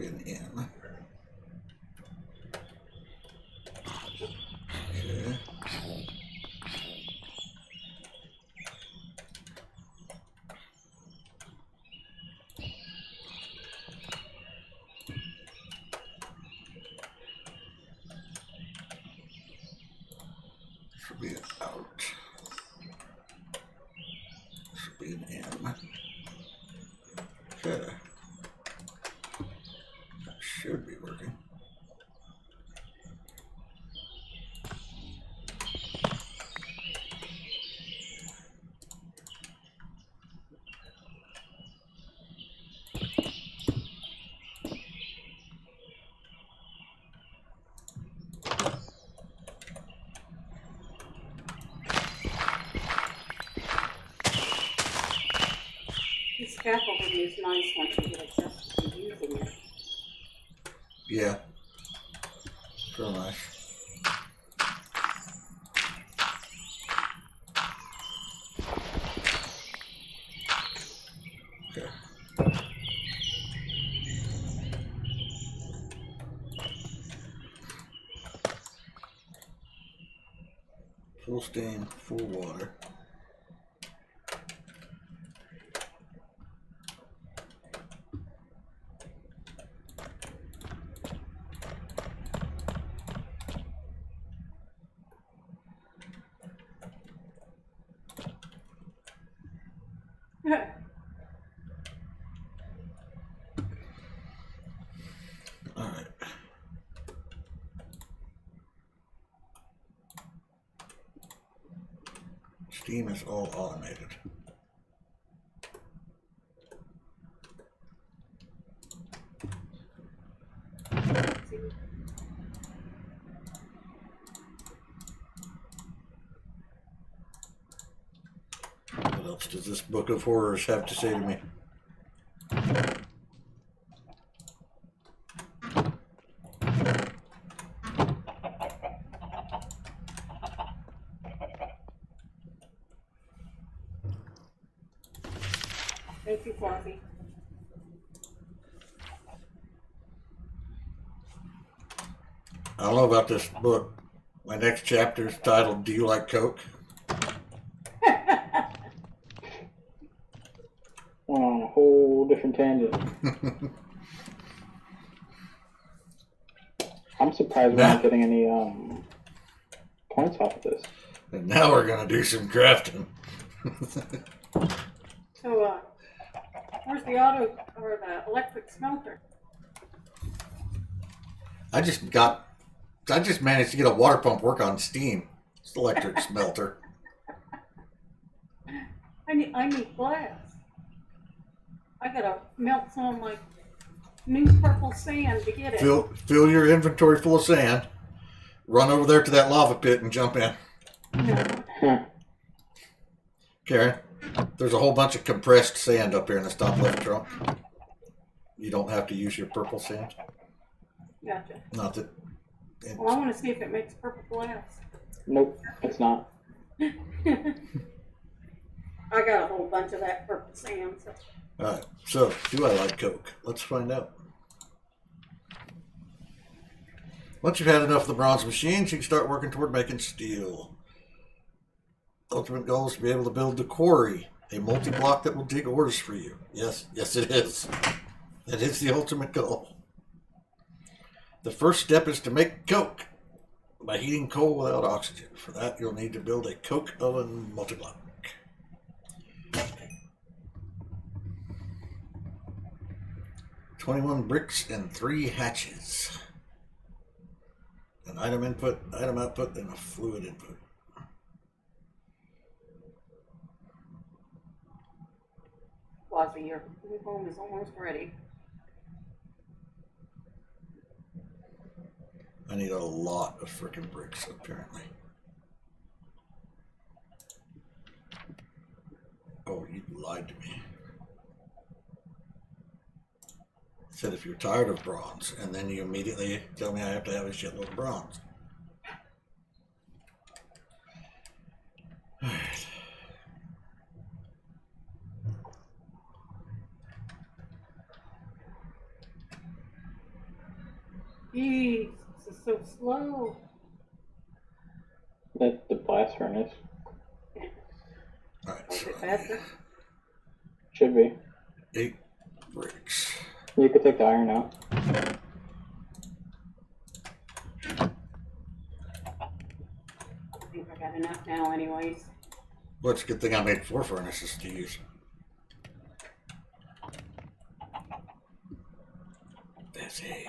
be an N. Okay. Should be an out. Should be an N. Okay. That should be working. This scaffolding is nice once you get adjusted to using it. Yeah. Real nice. Okay. Full steam, full water. All right. Steam is all automated. What else does this book of horrors have to say to me? Thank you, Flossie. I don't know about this book. My next chapter is titled, Do You Like Coke? Went on a whole different tangent. I'm surprised we're not getting any points off of this. And now we're going to do some crafting. So, where's the auto or the electric smelter? I just managed to get a water pump work on steam. It's the electric smelter. I need glass. I gotta melt some of my new purple sand to get it. Fill your inventory full of sand. Run over there to that lava pit and jump in. No. Karen, there's a whole bunch of compressed sand up here in the top left trunk. You don't have to use your purple sand. Gotcha. Not that. Well, I want to see if it makes purple glass. Nope, it's not. I got a whole bunch of that purple sand. So. Alright, so do I like Coke? Let's find out. Once you've had enough of the bronze machines, you can start working toward making steel. Ultimate goal is to be able to build the quarry, a multi-block that will dig ores for you. Yes, it is. That is the ultimate goal. The first step is to make coke by heating coal without oxygen. For that, you'll need to build a coke oven multi-block. "21 bricks and 3 hatches. An item input, item output, and a fluid input. Flossie, your new home is almost ready. I need a lot of frickin' bricks, apparently. Oh, you lied to me. Said if you're tired of bronze, and then you immediately tell me I have to have a shitload of bronze. Alright. Jeez, this is so slow. That's the blast furnace. Alright, Is so it faster? Should be. 8 bricks. You could take the iron out. I think I got enough now anyways. Well, it's a good thing I made 4 furnaces to use. Busy.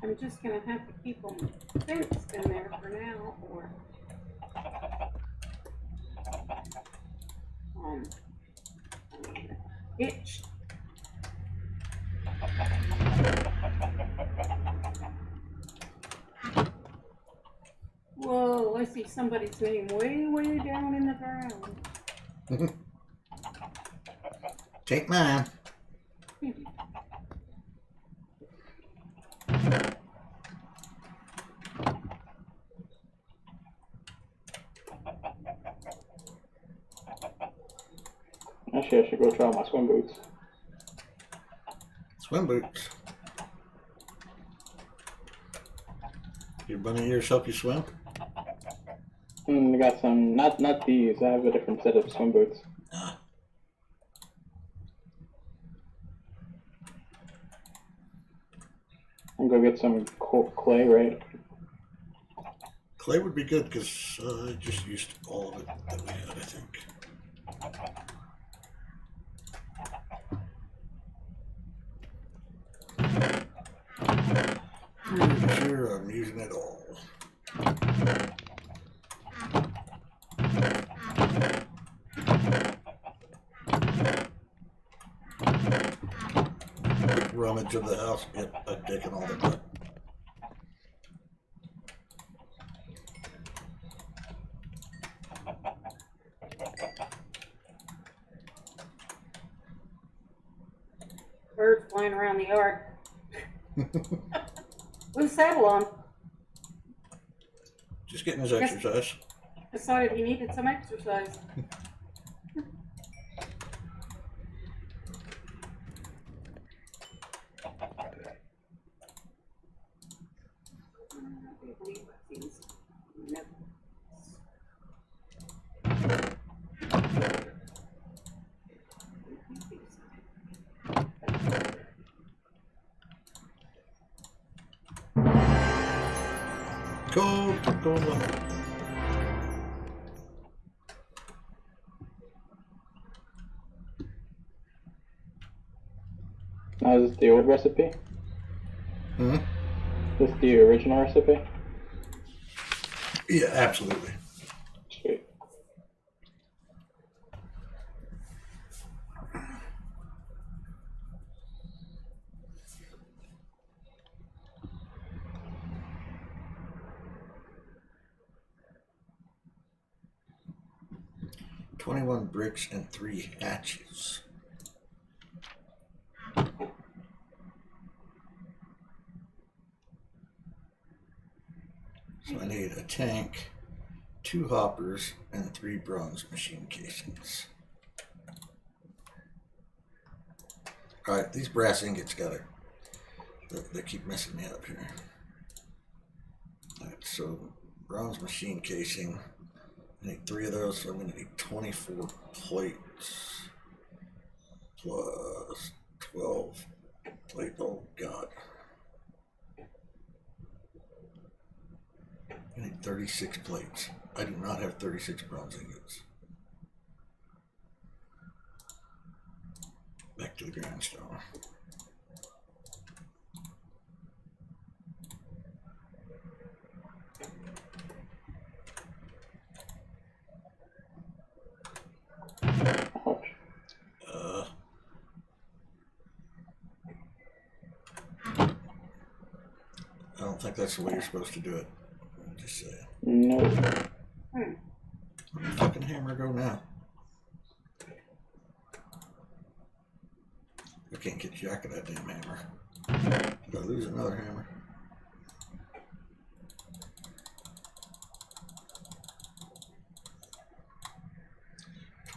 I'm just gonna have to keep them fenced in there for now, or hitched. Whoa, I see somebody's name way, way down in the ground. Take mine. Actually, I should go try on my swim boots. Swim boots. Your bunny ears help you swim? I got some, not these. I have a different set of swim boots. I'm gonna get some clay, right? Clay would be good because I just used all of it that we had, I think. Pretty sure I'm using it all. Quick rummage of the house. Yep, I've taken all of it. Birds flying around the yard. With a saddle on. Just getting his exercise. Decided he needed some exercise. Coca-Cola. Now, is this the old recipe? Hmm? This the original recipe? Yeah, absolutely. Sweet. "21 bricks and 3 hatches." So I need a tank, 2 hoppers, and 3 bronze machine casings. Alright, these brass ingots they keep messing me up here. Alright, so bronze machine casing. I need 3 of those, so I'm going to need 24 plates. Plus 12 plate. Oh god. I need 36 plates. I do not have 36 bronze ingots. Back to the grindstone. Ouch. I don't think that's the way you're supposed to do it. I'm just saying. No. Hmm. Where'd the fucking hammer go now? I can't get jack of that damn hammer. Did I lose another hammer?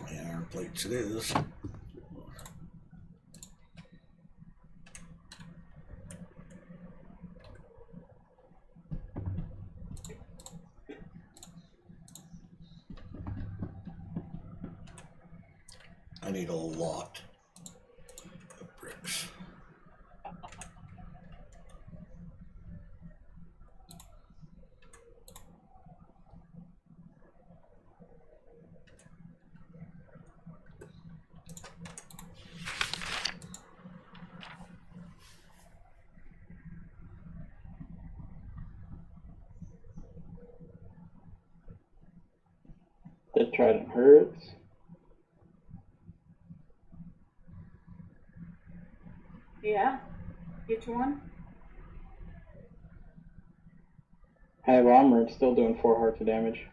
Iron plates it is. I need a lot of bricks. That trident hurts. Yeah. Get you one? I have armor, it's still doing 4 hearts of damage.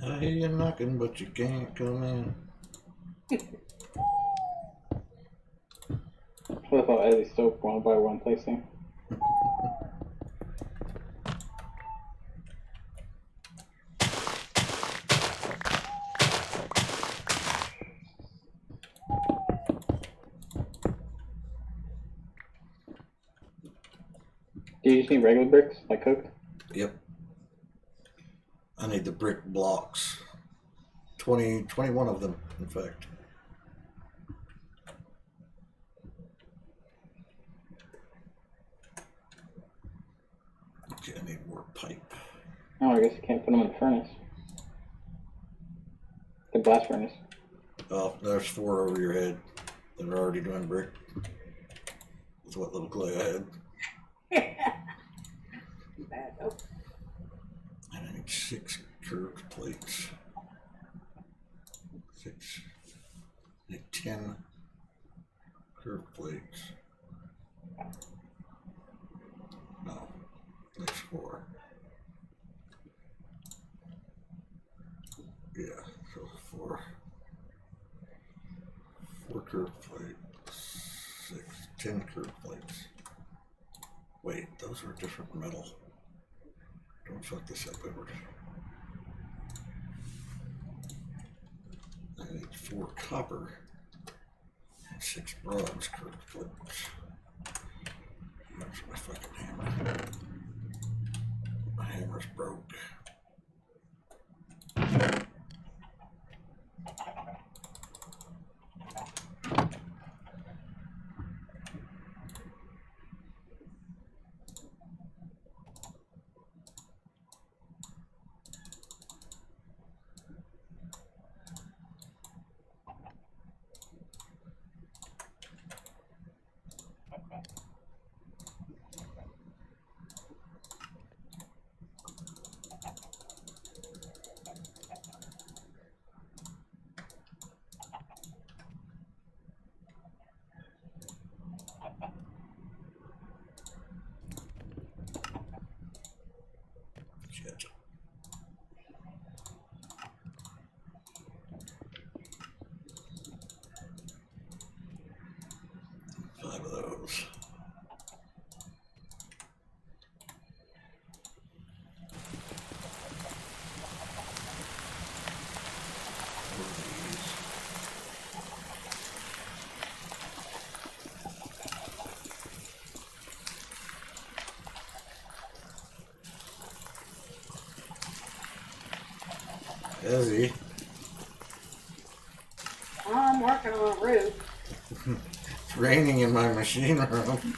I hear you knocking, but you can't come in. What about Ezzy still 1x1 placing? Do you just need regular bricks, like cooked? Yep. I need the brick blocks. 21 of them, in fact. Okay, I need more pipe. Oh, I guess you can't put them in the furnace. The blast furnace. Oh, there's 4 over your head that are already doing brick. That's what little clay I had. Bad. Oh. And I need 6 curved plates. 6. I need 10 curved plates. No, that's 4. Yeah, so 4. 4 curved plates. 6, 10 curved plates. Wait, those are different metal. Don't fuck this up, Edward. I need 4 copper and 6 bronze curved plates. That's my fucking hammer. My hammer's broke. Ezzy. I'm working on a roof. It's raining in my machine room.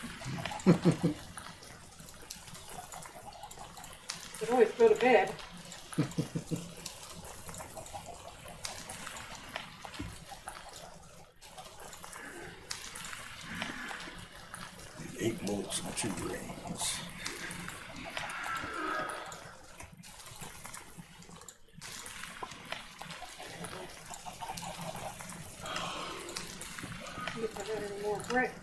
Could always go to bed. 8 bolts and 2 rings. See if I got any more bricks.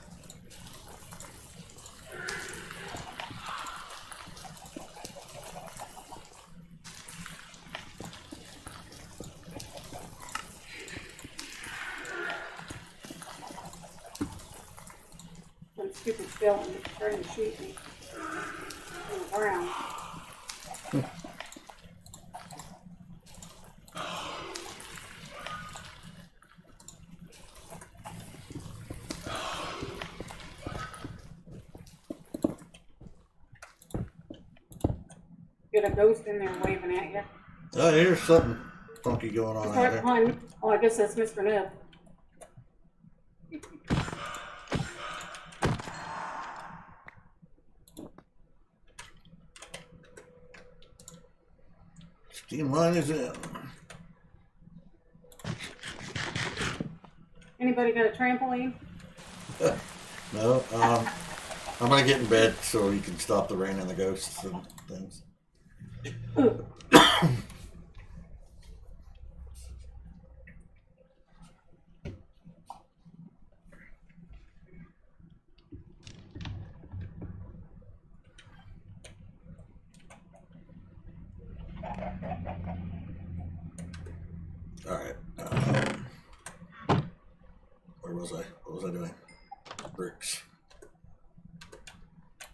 Some stupid skeleton that's trying to shoot me on the ground. Get a ghost in there waving at you. Oh, here's something funky going on It's out right there. behind me. Oh, I guess that's Mr. Nubz. Steam line is in. Anybody got a trampoline? No, I'm gonna get in bed so you can stop the rain and the ghosts and things. Ooh. All right. Where was I? What was I doing? Bricks.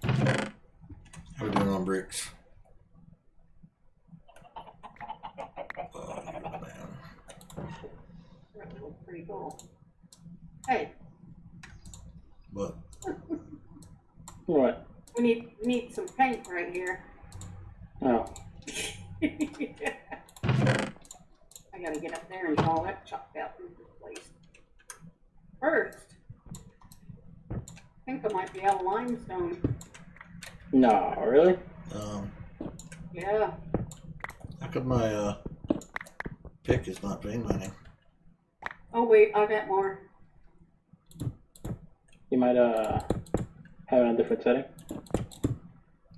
How we doing on bricks? Oh, you man. That looks pretty cool. Hey, But What? we need some paint right here. Oh. I gotta get up there and all that chopped out and replaced. First, I think I might be out of limestone. No, really? Yeah. how come my pick is not vein mining? Oh wait, I got more. You might have it on a different setting.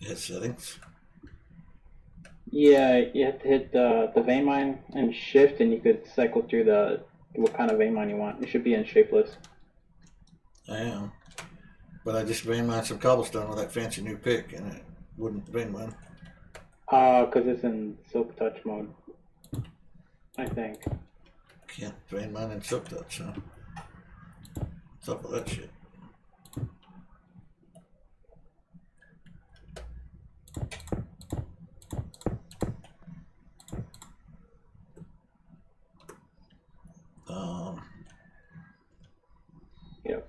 Hit settings. Yeah, you have to hit the vein mine and shift, and you could cycle through what kind of vein mine you want. It should be in shapeless. I am. But I just vein mined some cobblestone with that fancy new pick and it wouldn't vein mine. Because it's in silk touch mode, I think. Can't vein mine in silk touch, huh? What's up with that shit? Yep.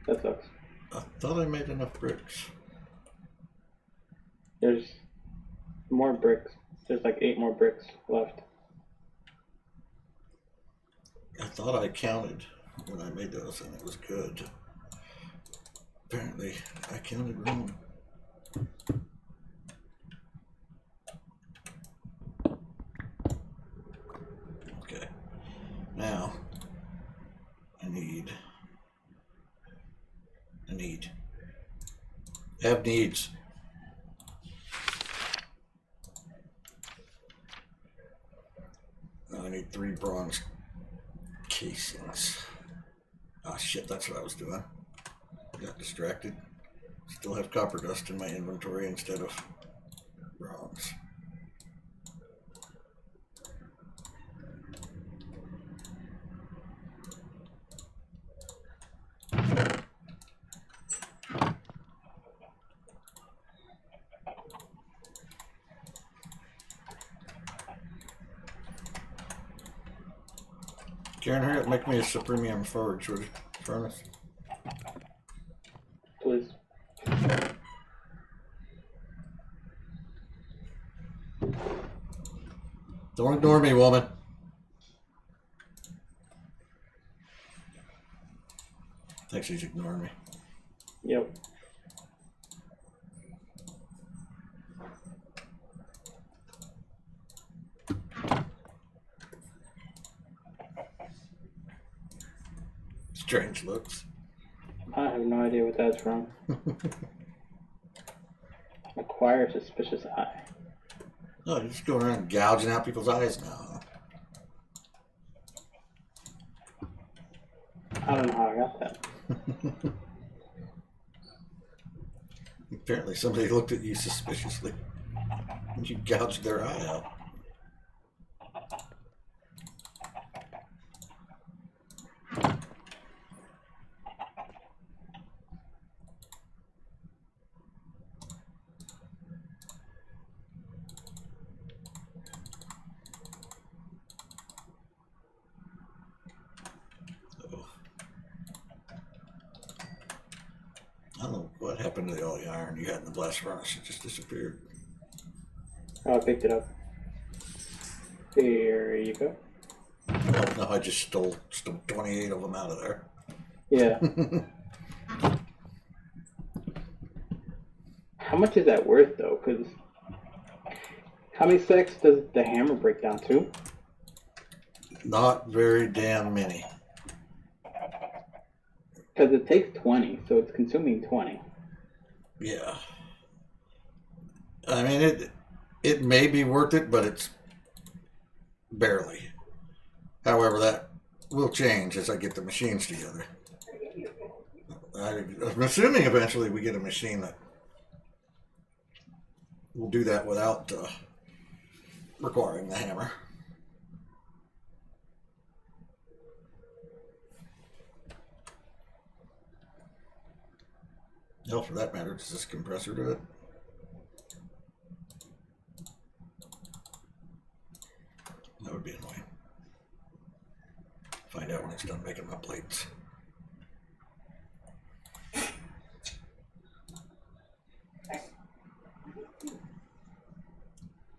That sucks. I thought I made enough bricks. There's more bricks. There's like 8 more bricks left. I thought I counted when I made those and it was good. Apparently, I counted wrong. Okay. Now, I have needs. Now I need 3 bronze casings. Ah, shit, that's what I was doing. Got distracted. Still have copper dust in my inventory instead of bronze. Karen, hurry up, make me a supremium forge, would you? Furnace. Please. Don't ignore me, woman. Thinks he's ignoring me. Yep. Strange looks. I have no idea what that's from. Acquire suspicious eye. Oh, you're just going around gouging out people's eyes now. I don't know how I got that. Apparently somebody looked at you suspiciously and you gouged their eye out. I don't know what happened to all the iron you had in the blast furnace. It just disappeared. Oh, I picked it up. Here you go. Oh, no, I just stole 28 of them out of there. Yeah. How much is that worth, though? Because how many stacks does the hammer break down to? Not very damn many. Because it takes 20, so it's consuming 20. Yeah. I mean, it may be worth it, but it's barely. However, that will change as I get the machines together. I'm assuming eventually we get a machine that will do that without requiring the hammer. Hell, for that matter, does this compressor do it? That would be annoying. Find out when it's done making my plates.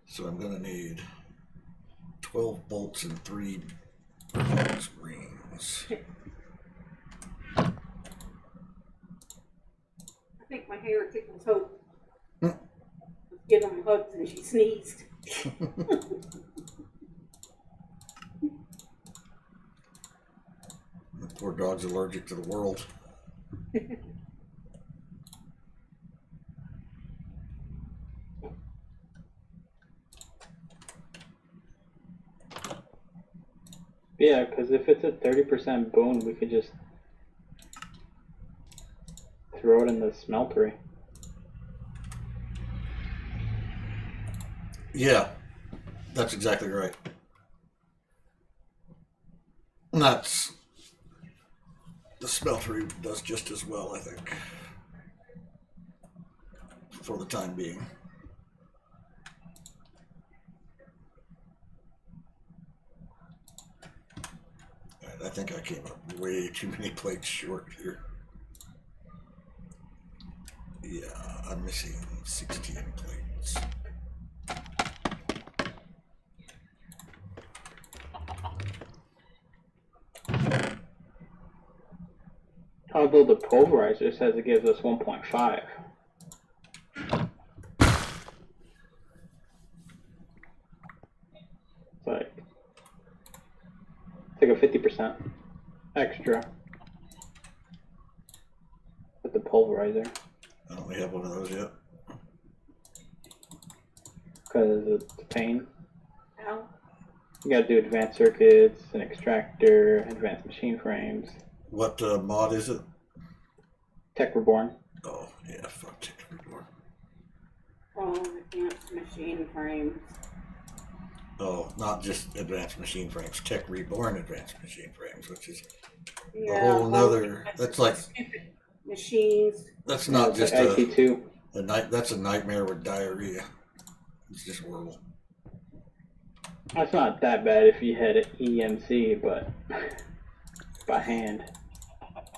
So I'm gonna need 12 bolts and 3 box rings. I think my hair tickles Hope. Give him hugs and she sneezed. The poor dog's allergic to the world. Yeah, because if it's a 30% bone, we could just throw it in the smeltery. Yeah, that's exactly right. And that's the smeltery does just as well, I think, for the time being. All right, I think I came up way too many plates short here. Yeah, I'm missing 16 plates. Although the pulverizer says it gives us 1.5. It's like a 50% extra with the pulverizer. I don't have one of those yet. Because it's a pain. Ow. You gotta do advanced circuits, an extractor, advanced machine frames. What mod is it? Tech Reborn. Oh, yeah, fuck Tech Reborn. Oh, advanced machine frames. Oh, not just advanced machine frames, Tech Reborn advanced machine frames, which is Yeah, a whole nother. That's like stupid machines. that's not just like a IT2. night. That's a nightmare with diarrhea. It's just horrible. That's not that bad if you had an EMC, but by hand,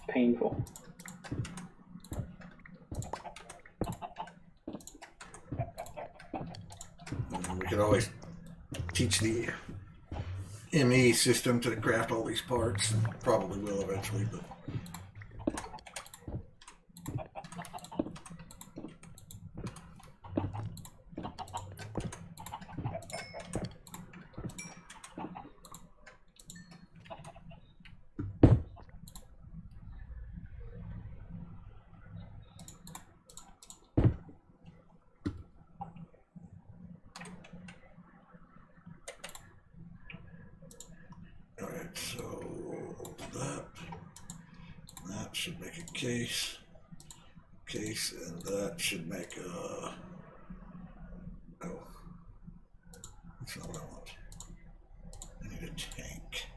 painful. We could always teach the ME system to craft all these parts. Probably will eventually, but. Alright, so that should make a case, and that should make a, oh, that's not what I want. I need a tank.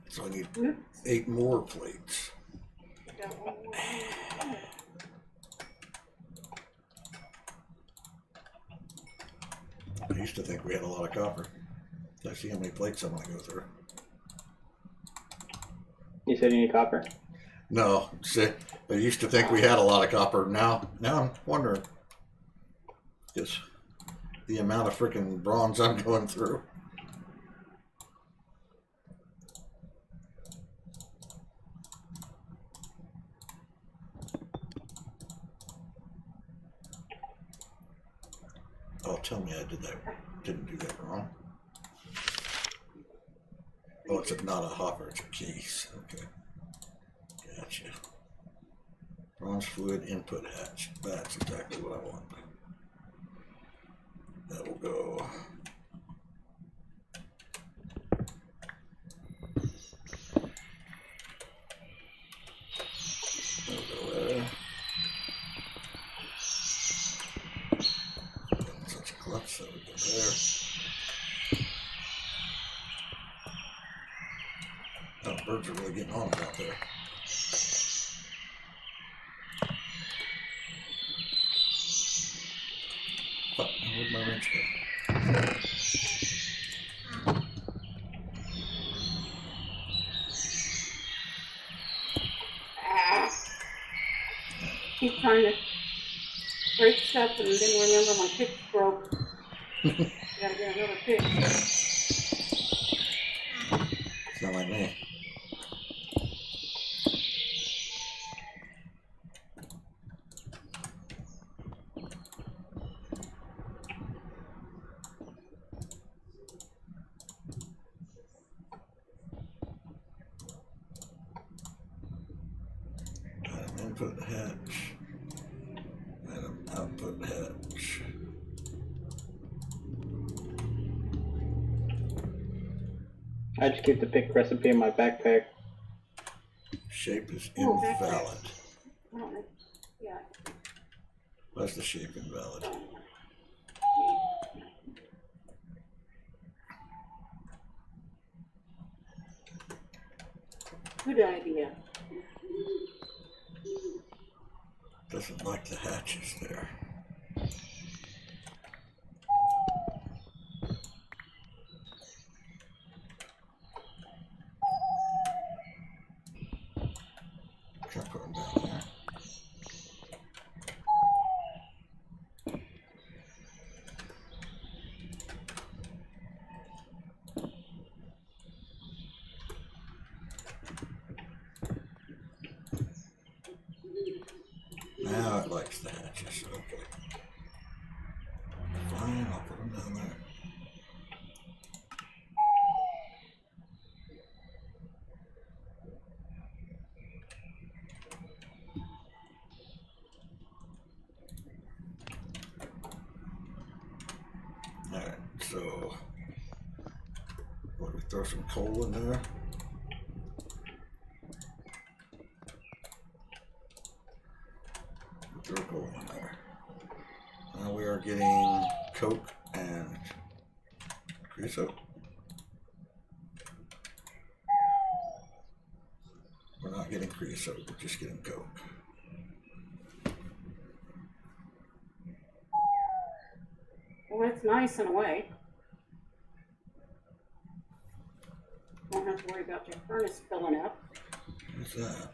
So I need 8 more plates. I used to think we had a lot of copper. Let's see how many plates I'm gonna go through. You said you need copper? No, see, I used to think we had a lot of copper. Now I'm wondering. Because the amount of freaking bronze I'm going through. Oh, tell me I didn't do that wrong. Oh, it's not a hopper, it's a case. Okay. Gotcha. Bronze fluid input hatch. That's exactly what I want. That will go. That'll go there. Such a clutch, that would go there. Oh, birds are really getting on it out there. Fuck, where'd my wrench go? Keep trying to break stuff and didn't remember my pick broke. Gotta get another pick. It's not like me. Input hatch. Item output hatch. I just keep the pick recipe in my backpack. Shape is Oh, invalid. I don't know. Yeah. Why's the shape invalid? Good idea. Doesn't like the hatches there. Try putting down there. Now it likes the hatches, okay. Fine, I'll put them down there. Alright, so what, we throw some coal in there? Throw coal in there. Now we are getting coke and creosote. We're not getting creosote, we're just getting coke. Well, that's nice in a way. Don't have to worry about your furnace filling up. What's that?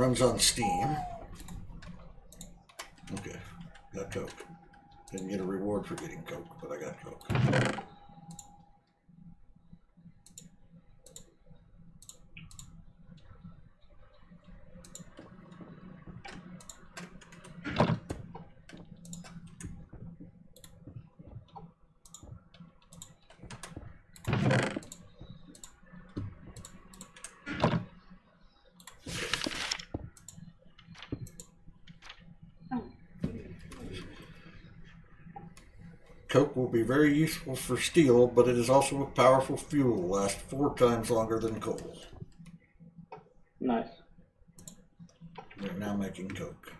runs on steam. Okay, got Coke. Didn't get a reward for getting Coke, but I got Coke. Coke will be very useful for steel, but it is also a powerful fuel. Lasts 4 times longer than coal. Nice. We're now making Coke.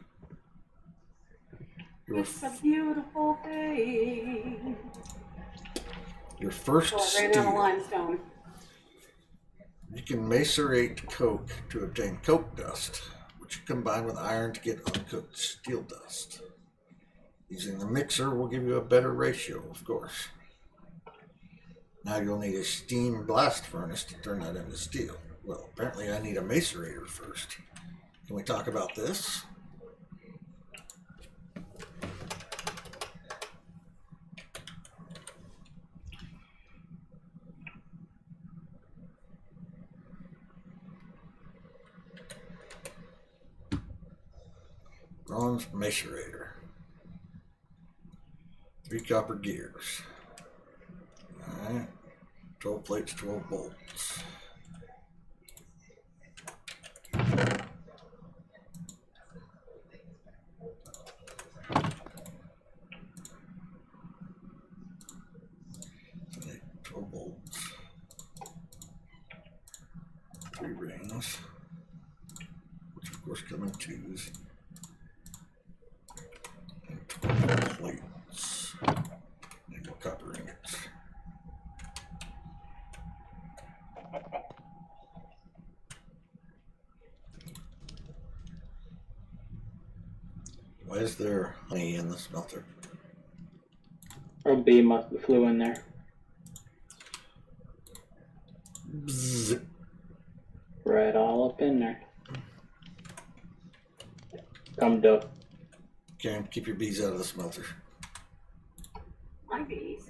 It's a beautiful day. Your first Oh, I ran out of steel. limestone. You can macerate Coke to obtain Coke dust, which you combine with iron to get uncooked steel dust. Using the mixer will give you a better ratio, of course. Now you'll need a steam blast furnace to turn that into steel. Well, apparently I need a macerator first. Can we talk about this? Bronze macerator. 3 copper gears. Alright. 12 plates, 12 bolts. So 12 bolts. 3 rings. Which of course come in 2s. And 12 plates. And more copper ingots. Why is there honey in the smelter? Or bee must have flew in there. Bzzz. Right all up in there. Come duck. Karen, keep your bees out of the smelter. My bees.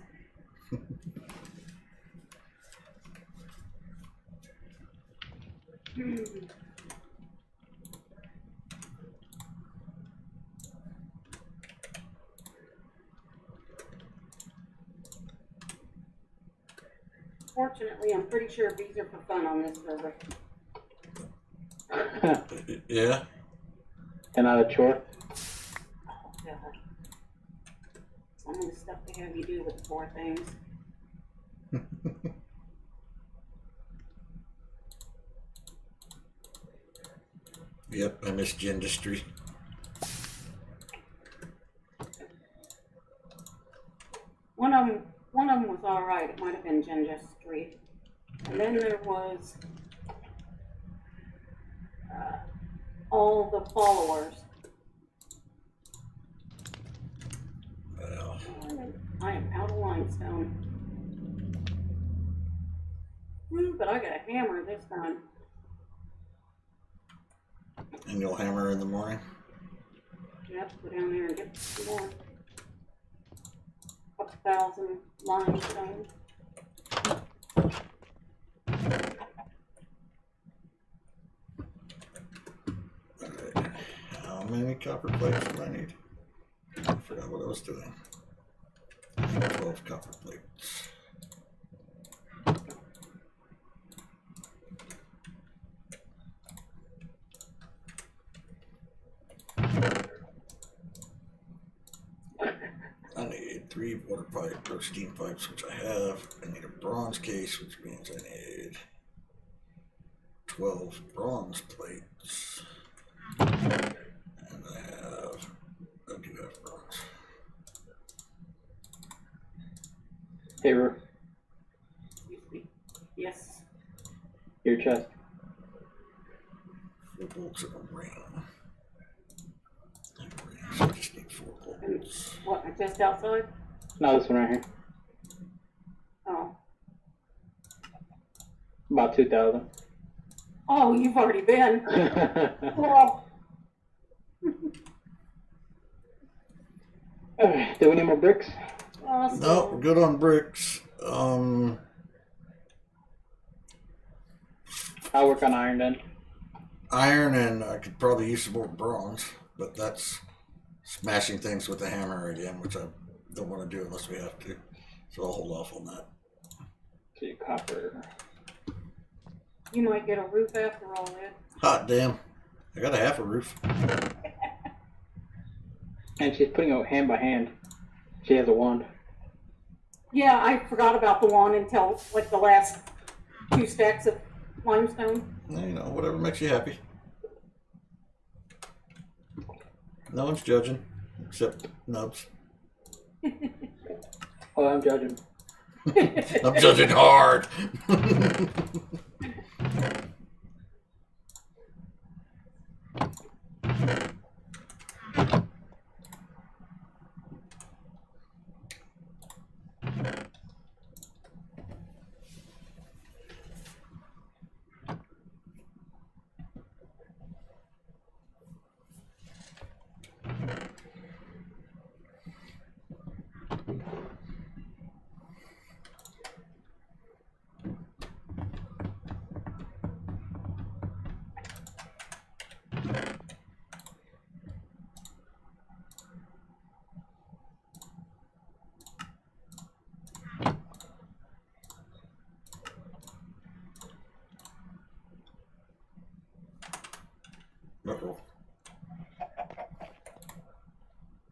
Fortunately, I'm pretty sure bees are for fun on this server. Yeah? And not a chore. Oh, God. Some of the stuff they have you do with the poor things. Yep, I miss Gendistry. One of them was all right. It might have been Ginger Street, and then there was all the followers. Well, I am out of limestone. But I got a hammer this time. and you'll hammer in the morning? Yep, go down there and get some more. 1,000 limestone. Alright. How many copper plates do I need? I forgot what I was doing. 12 copper plates. I need 3 water pipe or steam pipes, which I have. I need a bronze case, which means I need 12 bronze plates. And I do have bronze. Hey, Roof, Excuse me. Yes. your chest. 4 bolts and a ring. So I just need 4 bolts. What, just outside? No, this one right here. Oh. About 2,000. Oh, you've already been. Oh. Alright, do we need more bricks? Awesome. No, we're good on bricks. I'll work on iron then. Iron, and I could probably use some more bronze, but that's smashing things with the hammer again, which I don't want to do unless we have to. So I'll hold off on that. See, copper. You might get a roof after all that. Hot damn. I got a half a roof. And she's putting out hand by hand. She has a wand. Yeah, I forgot about the wand until like the last 2 stacks of limestone. You know, whatever makes you happy. No one's judging, except Nubz. Oh, I'm judging. I'm judging hard. Uh-oh.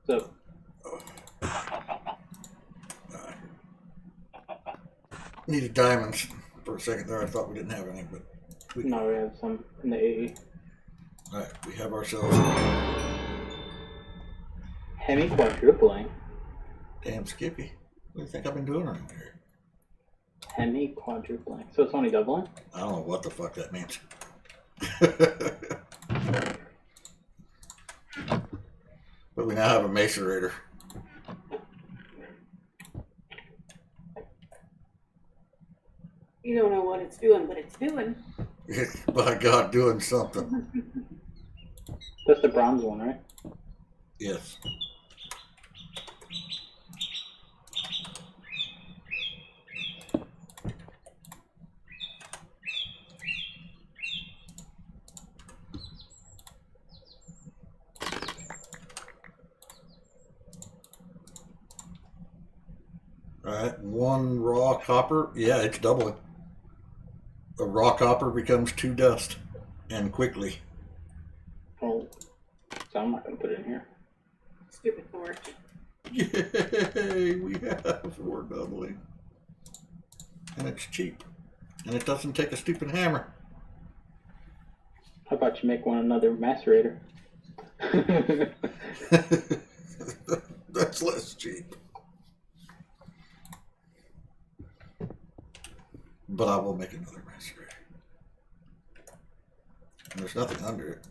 So, Needed diamonds. For a second there, I thought we didn't have any, but now we have some in the AE. alright, we have ourselves. Hemi quadrupling. Damn, Skippy. What do you think I've been doing around here? Hemi quadrupling. So it's only doubling? I don't know what the fuck that means. But we now have a macerator. You don't know what it's doing, but it's doing. By God, doing something. That's the bronze one, right? Yes. Alright, 1 raw copper. Yeah, it's doubling. A raw copper becomes 2 dust. And quickly. Oh, so I'm not going to put it in here. Stupid torch. Yay! We have 4 doubling. And it's cheap. And it doesn't take a stupid hammer. How about you make one another macerator? That's less cheap. But I will make another macerator. And there's nothing under it.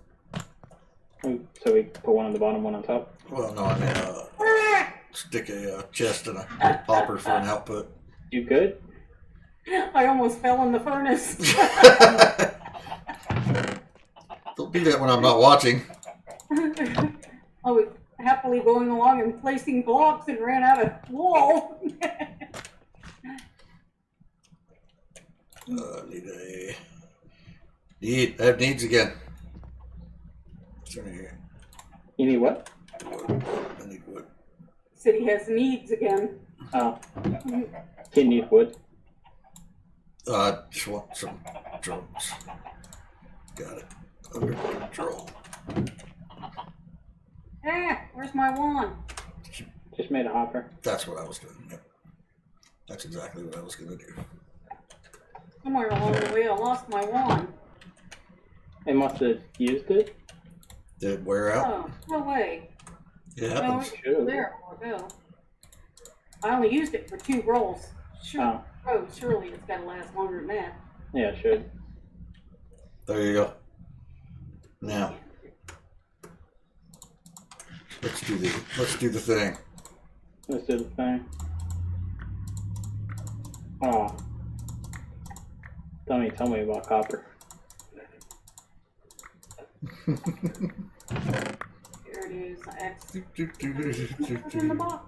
So we put one on the bottom, one on top. Well, no, I mean, stick a chest and a hopper for an output. You good? I almost fell in the furnace. Don't do that when I'm not watching. I was happily going along and placing blocks and ran out of wall. I have needs again. What's in here? You need what? Wood. I need wood. Said he has needs again. Oh. You need wood. Just want some drums. Got it. Under control. Where's my wand? Just made a hopper. That's what I was doing. Yep. That's exactly what I was going to do. Somewhere along the way I lost my wand. It must have used it. Did it wear out? Oh, no way. It No, happens. it's still there a while ago. I only used it for 2 rolls. Sure. Oh, surely it's got to last longer than that. Yeah, it should. There you go. Now, let's do the thing. Let's do the thing. Oh. Tell me about copper. Here it is. It's in the box.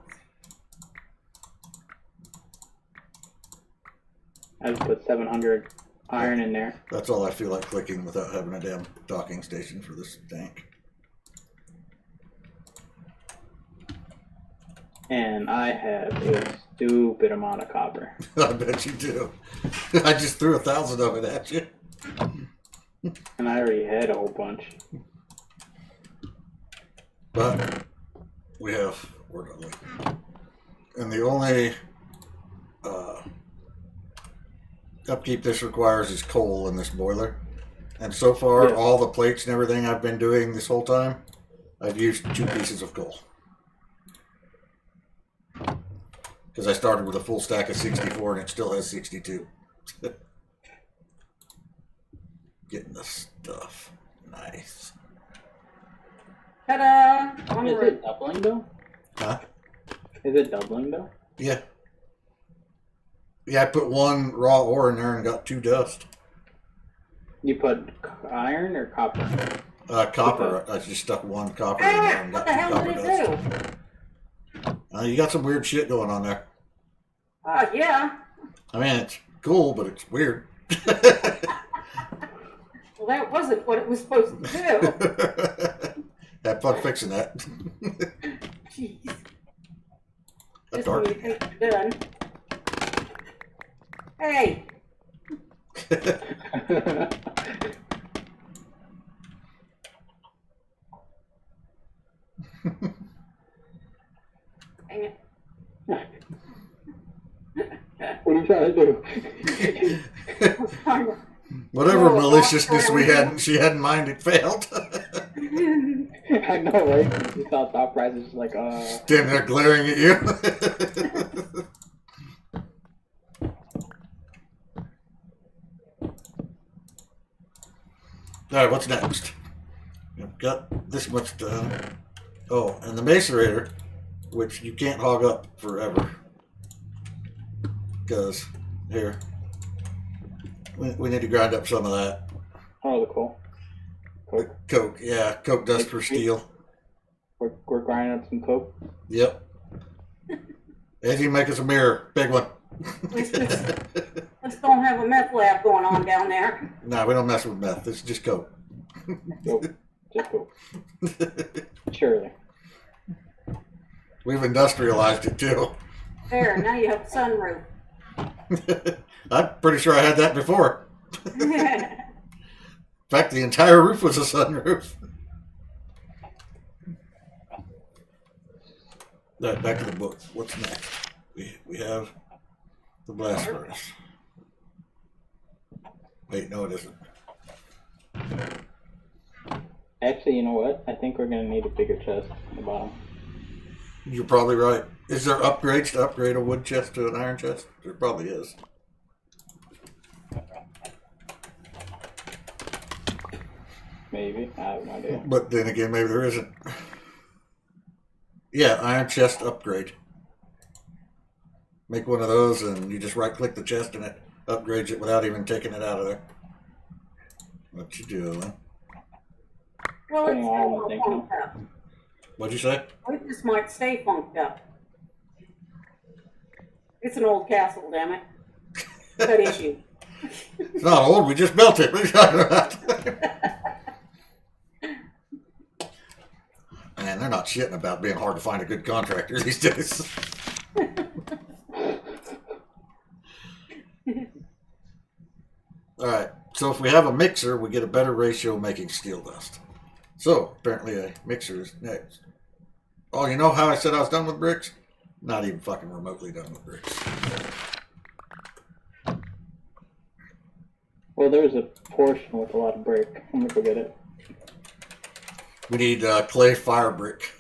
I just put 700 iron in there. That's all I feel like clicking without having a damn docking station for this tank. And I have a stupid amount of copper. I bet you do. I just threw 1,000 of it at you. And I already had a whole bunch. But we have, where did I leave? And the only upkeep this requires is coal in this boiler. And so far, Yeah. all the plates and everything I've been doing this whole time, I've used 2 pieces of coal. Because I started with a full stack of 64 and it still has 62. Getting the stuff. Nice. Ta-da! Is Onward. it doubling though? Huh? Is it doubling though? Yeah. Yeah, I put 1 raw ore in there and got 2 dust. You put iron or copper? Copper. I just stuck 1 copper in there and What got the 2 hell copper did dust. it do? You got some weird shit going on there. Yeah. I mean, it's cool, but it's weird. Well, that wasn't what it was supposed to do. Had fun fixing that. Jeez. That's Just when dark. you think you're done. Hey, dang it. What are you trying to do? Whatever Oh, maliciousness awesome. she had in mind, it failed. I know, right? You saw top prices just like, Standing there glaring at you. Alright, what's next? I've got this much done. Oh, and the macerator, which you can't hog up forever. Because, here, we need to grind up some of that. oh, the coal. Coke. Coke, yeah, coke dust for steel. We're grinding up some coke. Yep. Ezzy, make us a mirror. Big one. Let's don't have a meth lab going on down there. Nah, we don't mess with meth. It's just coke. Nope. Just coke. Surely. We've industrialized it too. There, now you have a sunroof. I'm pretty sure I had that before. In fact, the entire roof was a sunroof. Right, back to the book. What's next? We have the blast furnace. Wait, no, it isn't. Actually, you know what? I think we're gonna need a bigger chest on the bottom. You're probably right. Is there upgrades to upgrade a wood chest to an iron chest? There probably is. Maybe. I have no idea. But then again, maybe there isn't. Yeah, iron chest upgrade. Make one of those and you just right click the chest and it upgrades it without even taking it out of there. What you doing? Well, it's Putting all still in the all funked up. What'd you say? It just might stay funked up. It's an old castle, damn it. Good issue. It's not old, we just built it. What are you talking about? Man, they're not shitting about being hard to find a good contractor these days. Alright, so if we have a mixer, we get a better ratio making steel dust. So, apparently a mixer is next. Oh, you know how I said I was done with bricks? Not even fucking remotely done with bricks. Well, there's a portion with a lot of brick. I'm gonna go get it. We need clay fire brick.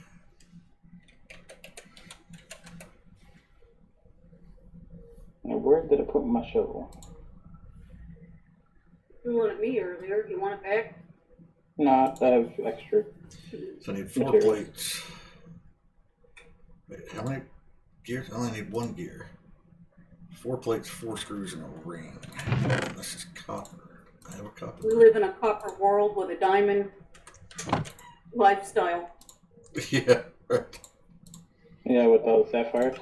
Now, where did I put my shovel? You wanted me earlier. You want it back? No, I have extra. So I need 4 Materials. plates. Wait, how many gears? I only need 1 gear. 4 plates, 4 screws, and a ring. This is copper. I have a copper. We live in a copper world with a diamond lifestyle. Yeah, right. Yeah, with those sapphires.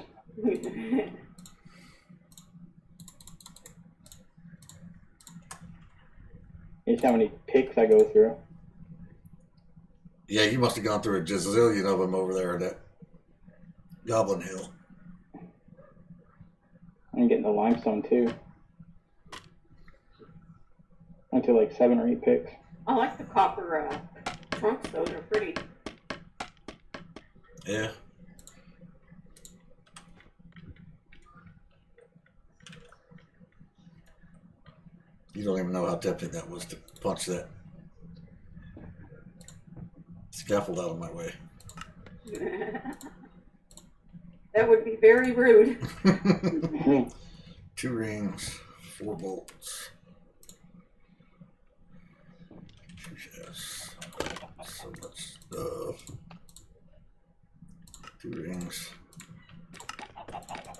You see how many picks I go through. Yeah, you must have gone through a gazillion of them over there at that Goblin Hill. I'm getting the limestone too. Went to like 7 or 8 picks. I like the copper trunks, though. They're pretty. Yeah. You don't even know how tempting that was to punch that scaffold out of my way. That would be very rude. 2 rings, 4 bolts. Yes. So much stuff. 2 rings,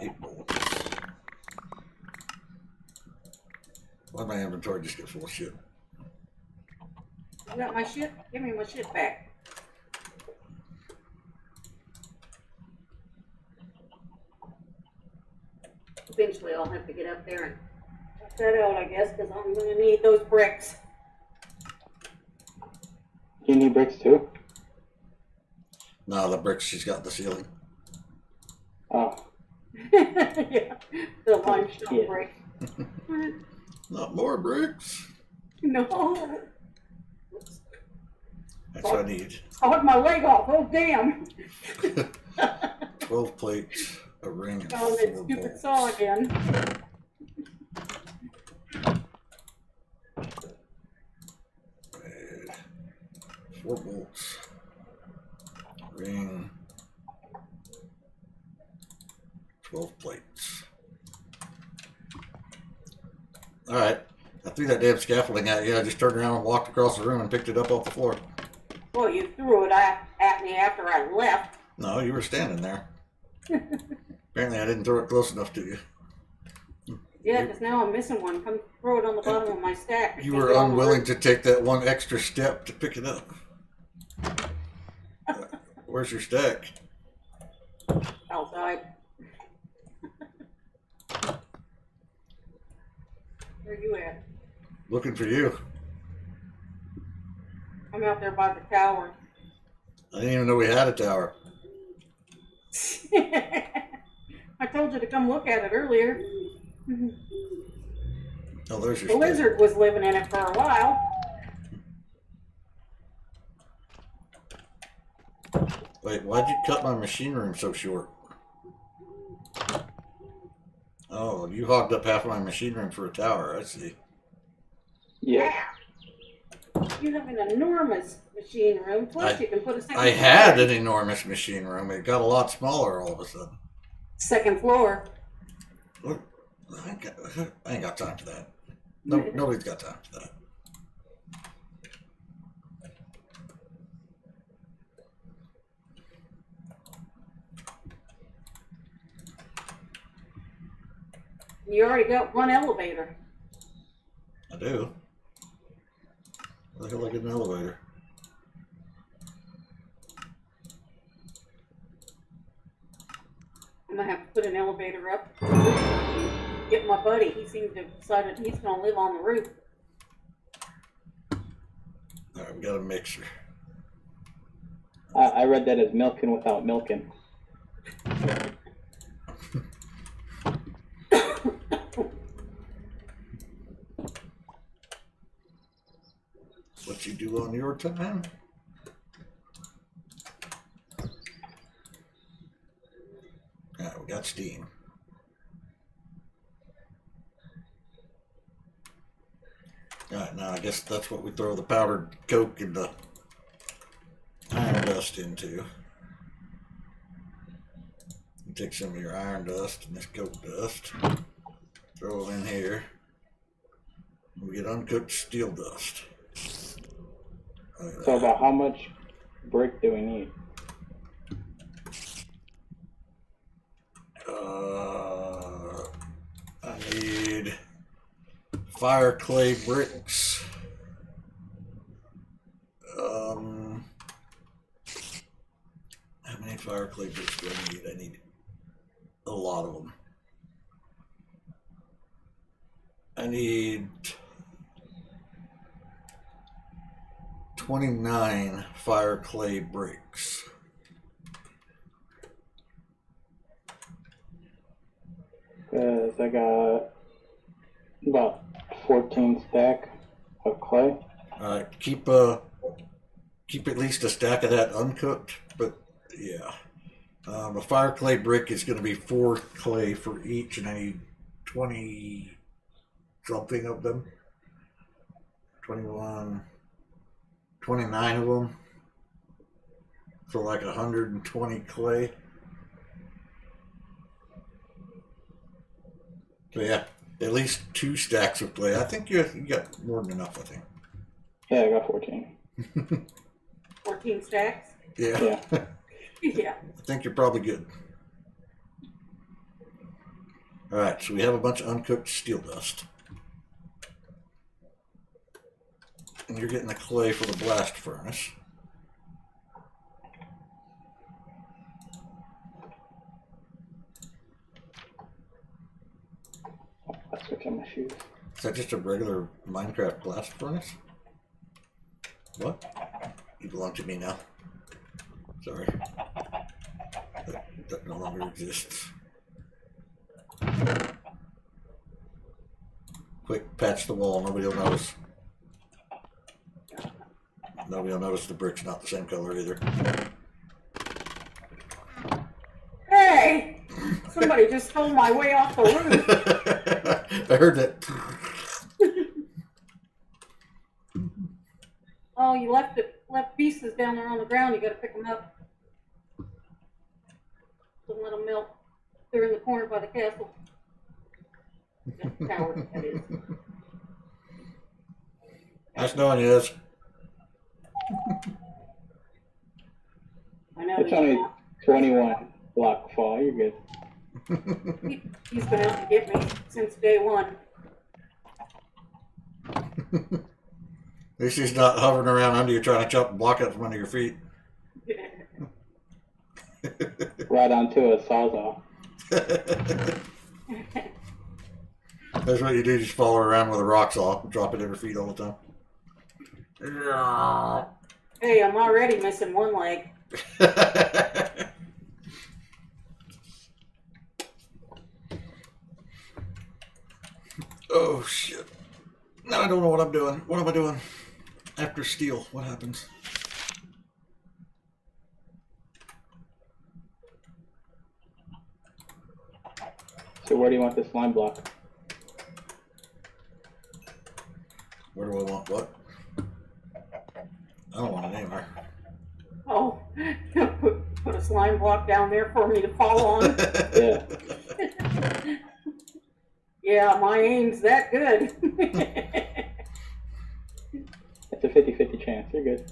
8 bolts. Why my inventory just get full of shit? You got my shit? Give me my shit back. Eventually I'll have to get up there and check that out, I guess, because I'm going to need those bricks. You need bricks too? No, the bricks she's got in the ceiling. Oh. Yeah, the limestone Yeah. brick. Not more bricks. No. That's what I need. Sawed my leg off. Oh, damn. 12 plates, a ring, and Found that 4 stupid bolts. saw again. And 4 bolts, ring, 12 plates. Alright, I threw that damn scaffolding at you. I just turned around and walked across the room and picked it up off the floor. Well, you threw it at me after I left. No, you were standing there. Apparently I didn't throw it close enough to you. Yeah, because now I'm missing one. Come throw it on the bottom of my stack. You were unwilling to take that one extra step to pick it up. Where's your stack? Outside. Where you at? Looking for you. I'm out there by the tower. I didn't even know we had a tower. I told you to come look at it earlier. Oh, there's your The stack. lizard was living in it for a while. Wait, why'd you cut my machine room so short? Oh, you hogged up half of my machine room for a tower, I see. Yeah. You have an enormous machine room. Plus, you can put a second I had an enormous machine room. It got a lot smaller all of a sudden. second floor. Look, I ain't got time for that. No, nobody's got time for that. You already got one elevator. I do. Where the hell I get an elevator? I'm gonna have to put an elevator up. Get my buddy. He seems to have decided he's gonna live on the roof. Alright, we got a mixer. I read that as milking without milking. What you do on your time? Alright, we got steam. Alright, now I guess that's what we throw the powdered coke and the iron dust into. You take some of your iron dust and this coke dust, throw it in here, and we get uncooked steel dust. Look at So that. about how much brick do we need? I need fire clay bricks. I need 29 fire clay bricks. Because I got about 14 stack of clay. Alright, keep at least a stack of that uncooked, but yeah. A fire clay brick is going to be 4 clay for each, and I need 20 something of them. 21, 29 of them. So like 120 clay. So yeah, at least 2 stacks of clay. I think you got more than enough, I think. Yeah, I got 14. 14 stacks? Yeah. Yeah. Yeah. I think you're probably good. Alright, so we have a bunch of uncooked steel dust. And you're getting the clay for the blast furnace. I'll switch on my shoes. Is that just a regular Minecraft blast furnace? What? You belong to me now. Sorry. That no longer exists. Quick, patch the wall. Nobody will notice. Nobody will notice the brick's not the same color either. Hey! Somebody just stole my way off the roof. I heard that. Oh, you left pieces down there on the ground. You got to pick them up. Don't let them melt. They're in the corner by the castle. The tower, that is. Nice knowing you. I know. It's only 21 block fall. You're good. He's been out to get me since day one. At least he's not hovering around under you trying to chop the block out from under your feet. Right onto a sawzall. That's what you do, just follow around with a rock saw, drop it at her feet all the time. Hey, I'm already missing one leg. Oh shit. Now I don't know what I'm doing. What am I doing? After steel, what happens? So where do you want this slime block? Where do I want what? I don't want it anywhere. Oh, put a slime block down there for me to fall on. Yeah. Yeah, my aim's that good. It's a 50-50 chance. You're good.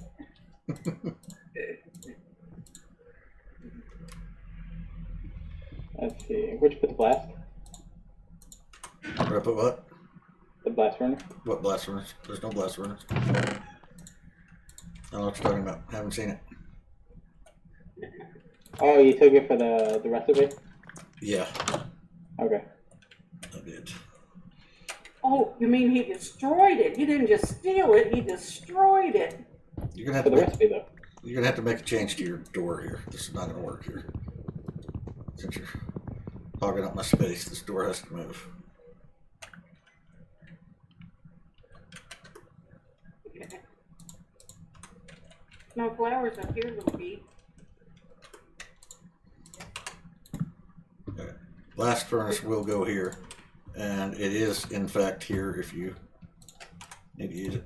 Let's see. Where'd you put the blast? Where I put what? The blast furnace? What blast furnace? There's no blast furnace. I don't know what you're talking about. Haven't seen it. Oh, you took it for the recipe? Yeah, Okay. I did. Oh, you mean he destroyed it? He didn't just steal it, he destroyed it. You're gonna have For to the make, recipe, though. you're gonna have to make a change to your door here. This is not gonna work here. Since you're hogging up my space, this door has to move. No flowers up here, little bee. Okay. Blast furnace will go here, and it is in fact here if you need to use it.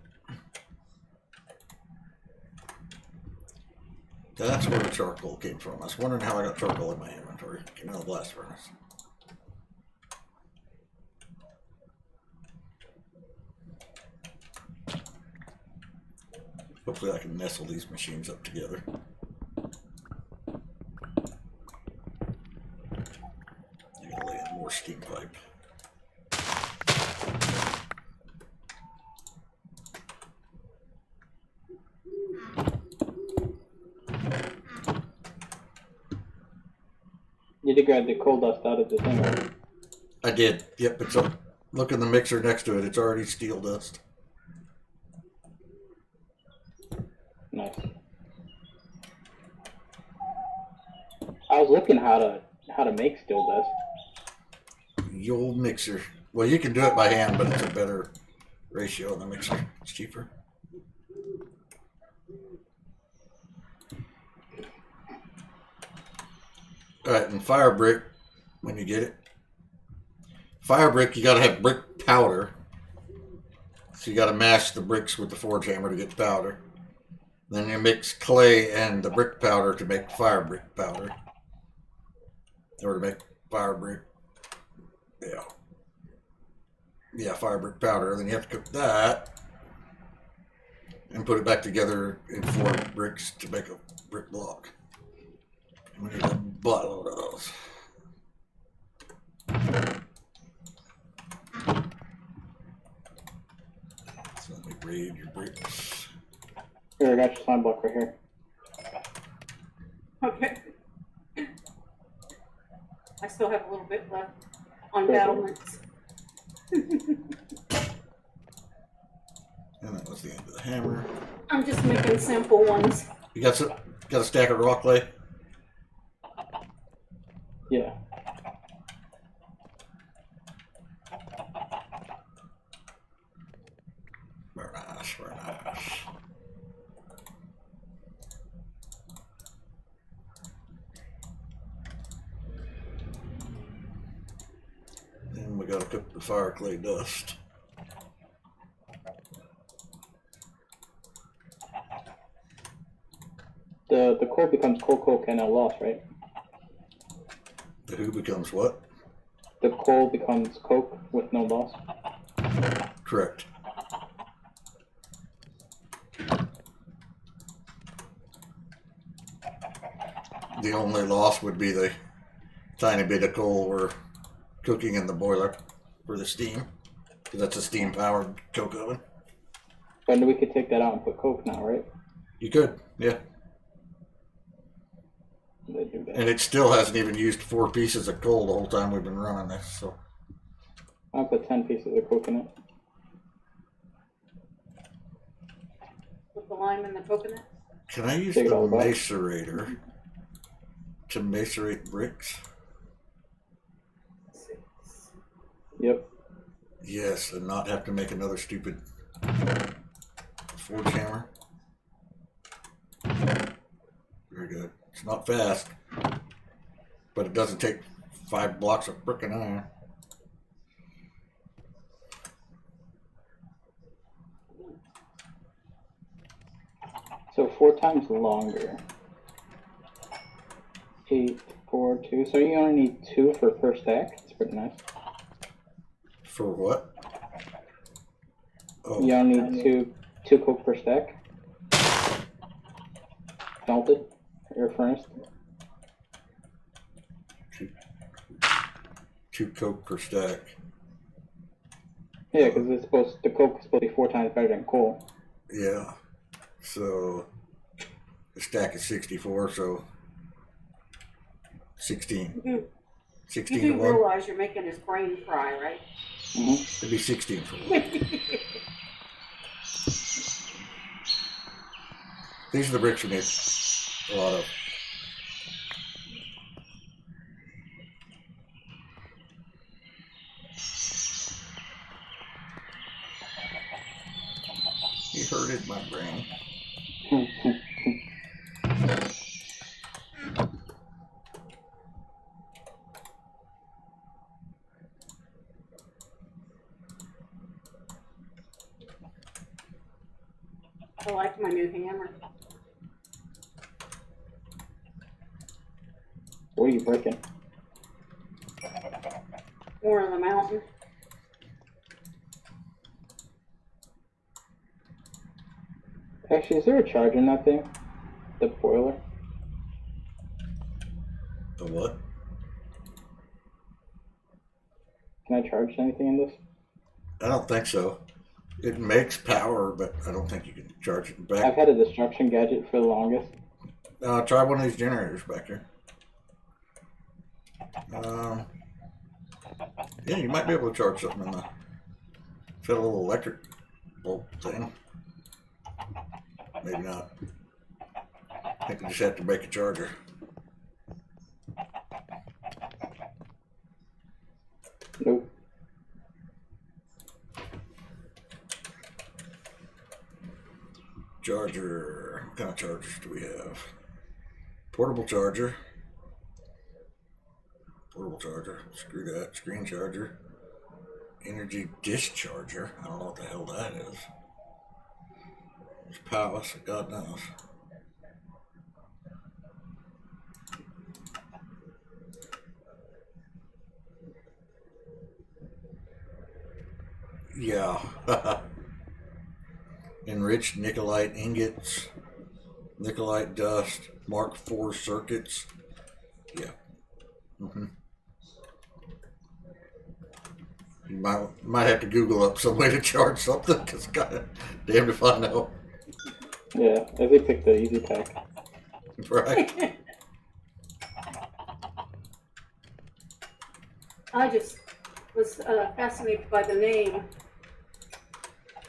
That's where the charcoal came from. I was wondering how I got charcoal in my inventory. Came out of the blast furnace. Hopefully I can nestle these machines up together. I gotta lay in more steam pipe. You did grab the coal dust out of the thing, right? I did. Yep, it's up. Look in the mixer next to it. It's already steel dust. Nice. I was looking how to make steel dust. The old mixer. Well, you can do it by hand, but it's a better ratio in the mixer. It's cheaper. Alright, and fire brick, when you get it. Fire brick, you gotta have brick powder. So you gotta mash the bricks with the forge hammer to get the powder. Then you mix clay and the brick powder to make fire brick powder. Or to make fire brick. Yeah. Yeah, fire brick powder. Then you have to cook that. And put it back together in 4 bricks to make a brick block. And we need a buttload of those. So let me read your bricks. Here, I got your slime block right here. Okay. I still have a little bit left on battlements. And that was the end of the hammer. I'm just making simple ones. You got a stack of raw clay? Yeah. Very nice, very nice. Then we gotta cook the fire clay dust. The coal becomes coke and a loss, right? The who becomes what? The coal becomes coke with no loss. Correct. The only loss would be the tiny bit of coal we're cooking in the boiler for the steam, because that's a steam powered coke oven. But we could take that out and put coke now, right? You could, yeah. They do that. And it still hasn't even used 4 pieces of coal the whole time we've been running this, so. I'll put 10 pieces of coke in it. With the lime and the coconut. Can I use Take it the all back. macerator to macerate bricks? Yep. Yes, and not have to make another stupid forge hammer. Very good. It's not fast, but it doesn't take 5 blocks of frickin' iron. So 4 times longer. 8, 4, 2. So you only need 2 for per stack. It's pretty nice. For what? Oh, You only need two coke per stack. Melted or furnace. 2 coke per stack. Yeah, because the coke is supposed to be 4 times better than coal. Yeah. So the stack is 64, so 16. You 16 do to 1. realize you're making his brain fry, right? It'd be 16 for 1. These are the bricks we need a lot of. He hurted my brain. I like my new hammer. What are you breaking? More of the mountain. Actually, is there a charge in that thing? The boiler? The what? Can I charge anything in this? I don't think so. It makes power, but I don't think you can charge it I've back. had a destruction gadget for the longest. Try one of these generators back here. Yeah, you might be able to charge something in the It's got a little electric bolt thing. Maybe not. I think we just have to break a charger. Nope. Charger. What kind of chargers do we have? Portable charger. Portable charger. Screw that. Screen charger. Energy discharger. I don't know what the hell that is. It's power, so God knows. Yeah. Enriched nickelite ingots, nickelite dust, Mark IV circuits. Yeah. You might have to Google up some way to charge something, because God damned if I know. Yeah, Ezzy picked the easy pack. Right. I just was fascinated by the name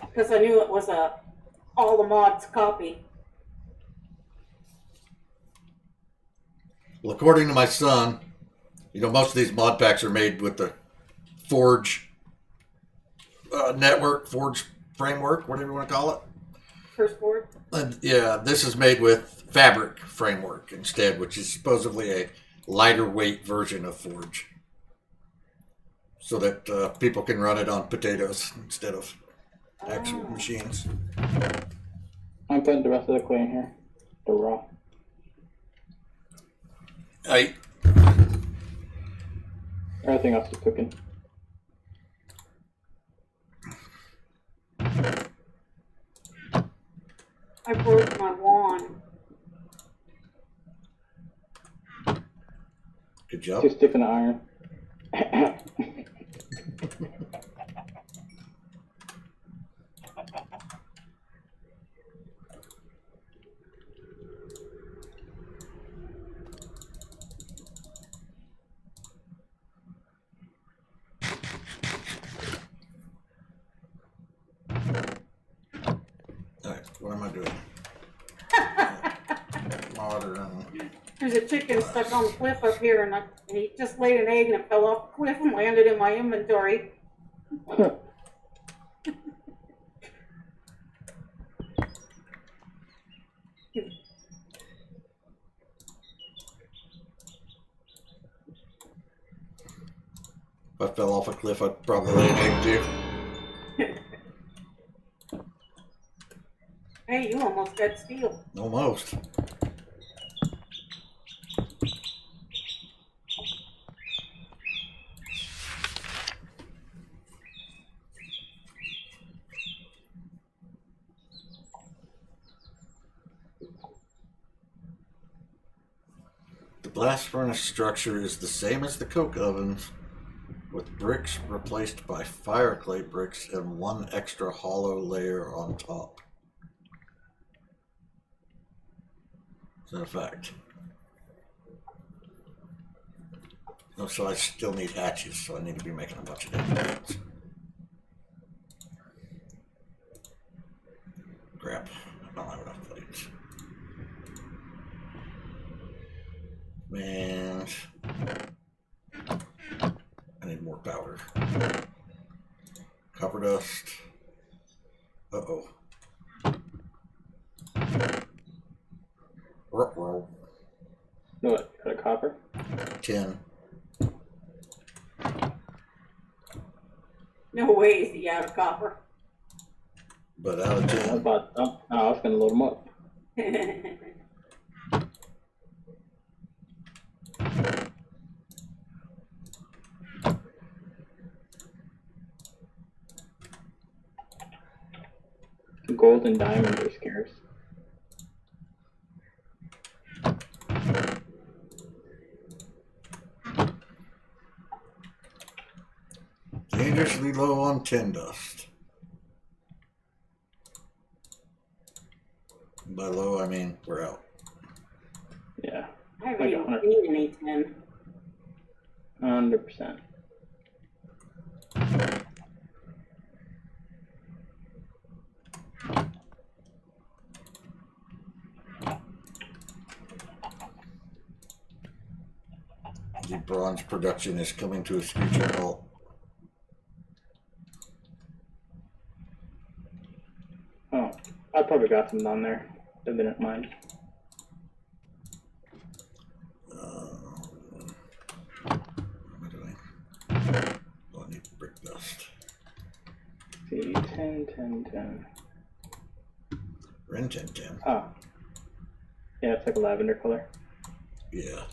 because I knew it was a all the mods copy. Well, according to my son, most of these mod packs are made with the Forge network, Forge framework, whatever you want to call it. First board. Yeah, this is made with Fabric framework instead, which is supposedly a lighter weight version of Forge, so that people can run it on potatoes instead of actual machines. I'm putting the rest of the clay in here. The raw. Everything else is cooking. I broke my wand. Good job. Too stiff in the iron. Alright, what am I doing? Modern. There's a chicken stuck on the cliff up here, and he just laid an egg and it fell off the cliff and landed in my inventory. If I fell off a cliff, I'd probably lay an egg too. Hey, you almost got steel. Almost. The blast furnace structure is the same as the coke ovens, with bricks replaced by fire clay bricks and one extra hollow layer on top. Is that a fact? No, so I still need hatches, so I need to be making a bunch of different things. Crap, I don't have enough plates. Man, I need more powder. Copper dust. Uh-oh. Ruh-roh. What? Got a copper? 10. No way is he out of copper. But out of I 10. was gonna load them up. Gold and diamonds are scarce. Dangerously low on tin dust. By low, I mean we're out. Yeah, I haven't even seen any 10. 100%. The bronze production is coming to a screeching halt. Oh, I probably got some down there. I didn't mind. What am I doing? Oh, I need brick dust. See, 10, 10, 10. Ren 1010. Oh. Yeah, it's like a lavender color. Yeah.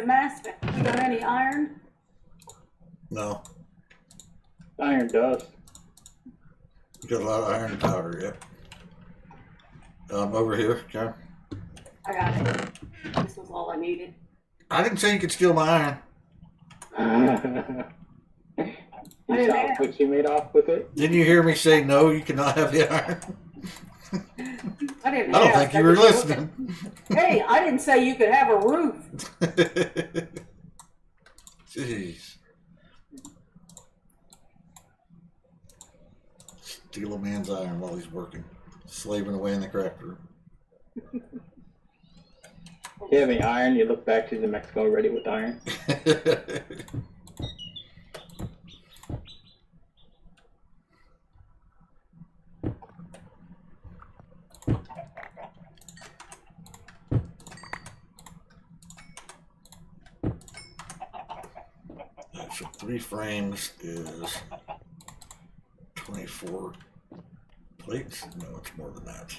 Master, you got any iron? No. Iron dust. You got a lot of iron powder, yep. Over here, Karen. I got it. This was all I needed. I didn't say you could steal my iron. You didn't saw ask. what she made off with it? Didn't you hear me say no, you cannot have the iron? I didn't I don't ask. think you were just- listening. Hey, I didn't say you could have a roof. Jeez. Steal a man's iron while he's working. Slaving away in the craft room. If you have any iron, you look back to the Mexico ready with iron. So 3 frames is 24 plates? No, it's more than that.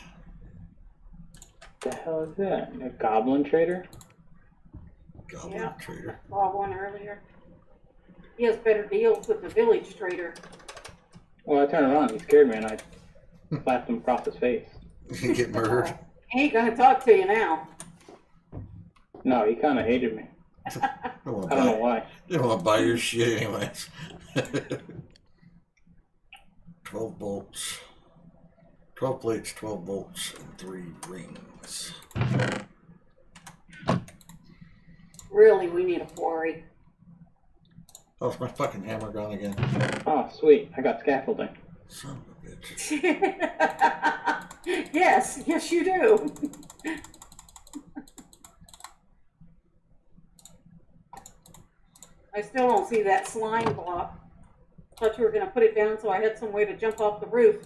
The hell is that? A goblin trader? Goblin Yeah. trader. Saw one earlier. He has better deals with the village trader. Well, I turned around, he scared me, and I slapped him across his face. You get murdered. He ain't gonna talk to you now. No, he kind of hated me. I don't I don't know why. want to buy your shit anyways. 12 bolts. 12 plates, 12 bolts, and 3 rings. Really, we need a quarry. Oh, is my fucking hammer gone again? Oh, sweet. I got scaffolding. Son of a bitch. Yes, you do. I still don't see that slime block. Thought you were gonna put it down so I had some way to jump off the roof.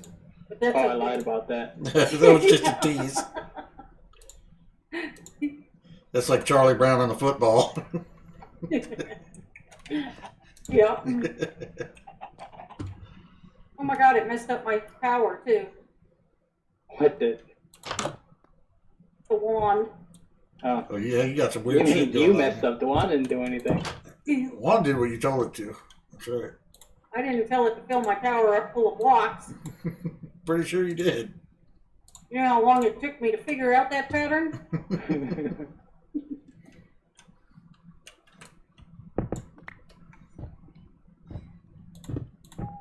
But that's Oh, I okay. lied about that. That was just a tease. That's like Charlie Brown on the football. Yep. Oh my god, it messed up my power too. What the? The wand. Oh. Oh yeah, you got some You weird shit mean going you on. messed up? The wand didn't do anything. One did what you told it to. That's right. I didn't tell it to fill my tower up full of blocks. Pretty sure you did. You know how long it took me to figure out that pattern?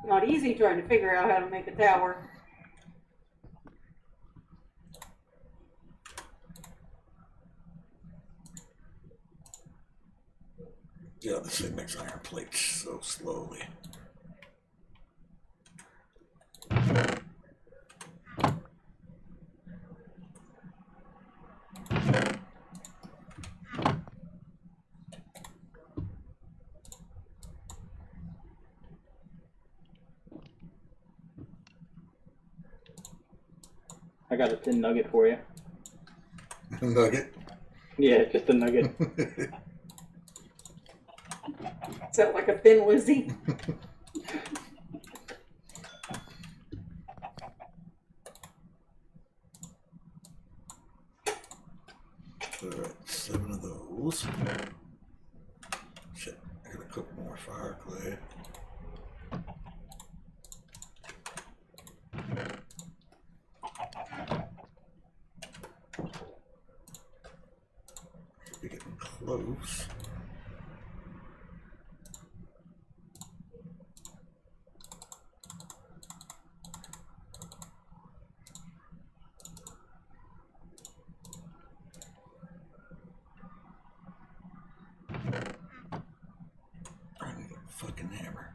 Not easy trying to figure out how to make a tower. Yeah, this thing makes iron plates so slowly. I got a tin nugget for you. Nugget. Yeah, just a nugget. Is that like a thin Lizzy? Alright, 7 of those. close. I need a fucking hammer.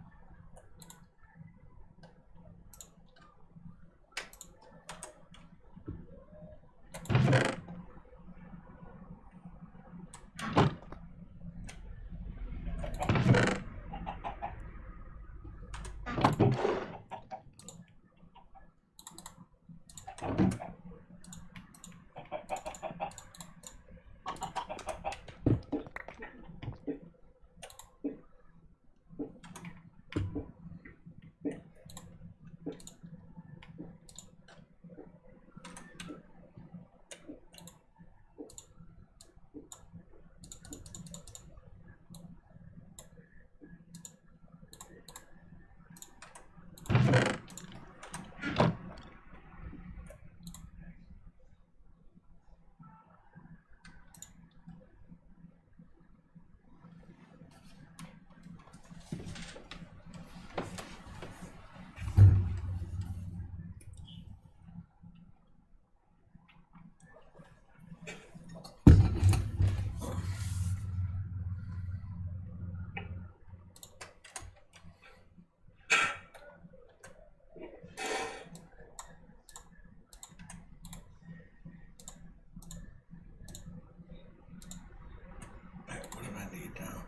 What do I need now?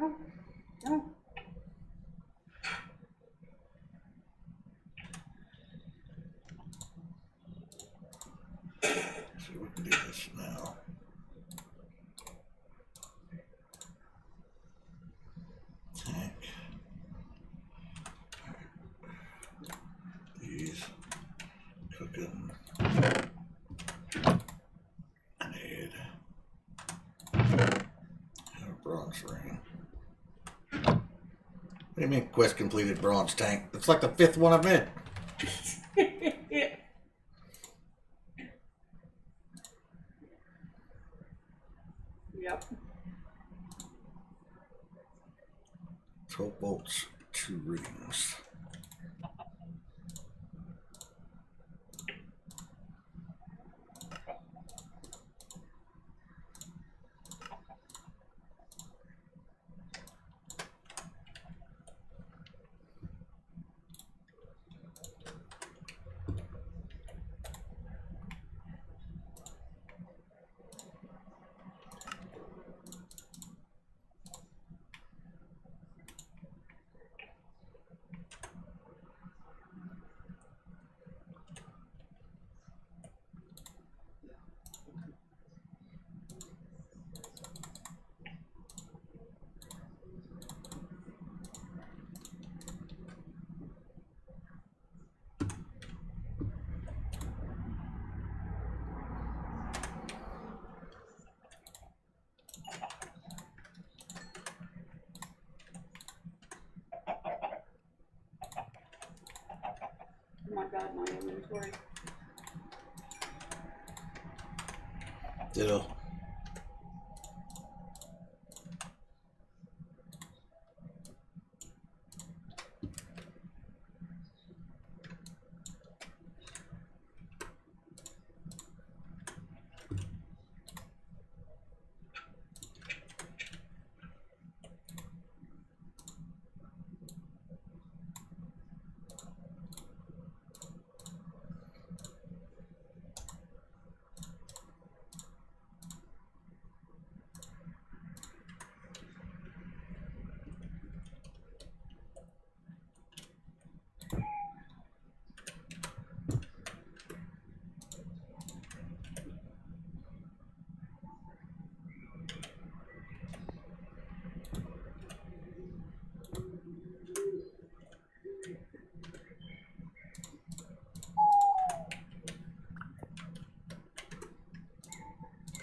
Oh, oh. So we can do this now. Tank. These cooking. I need a bronze ring. What do you mean quest completed bronze tank? It's like the 5th one I've made. Yep. 12 bolts, 2 rings. Oh my god, my inventory. Ditto.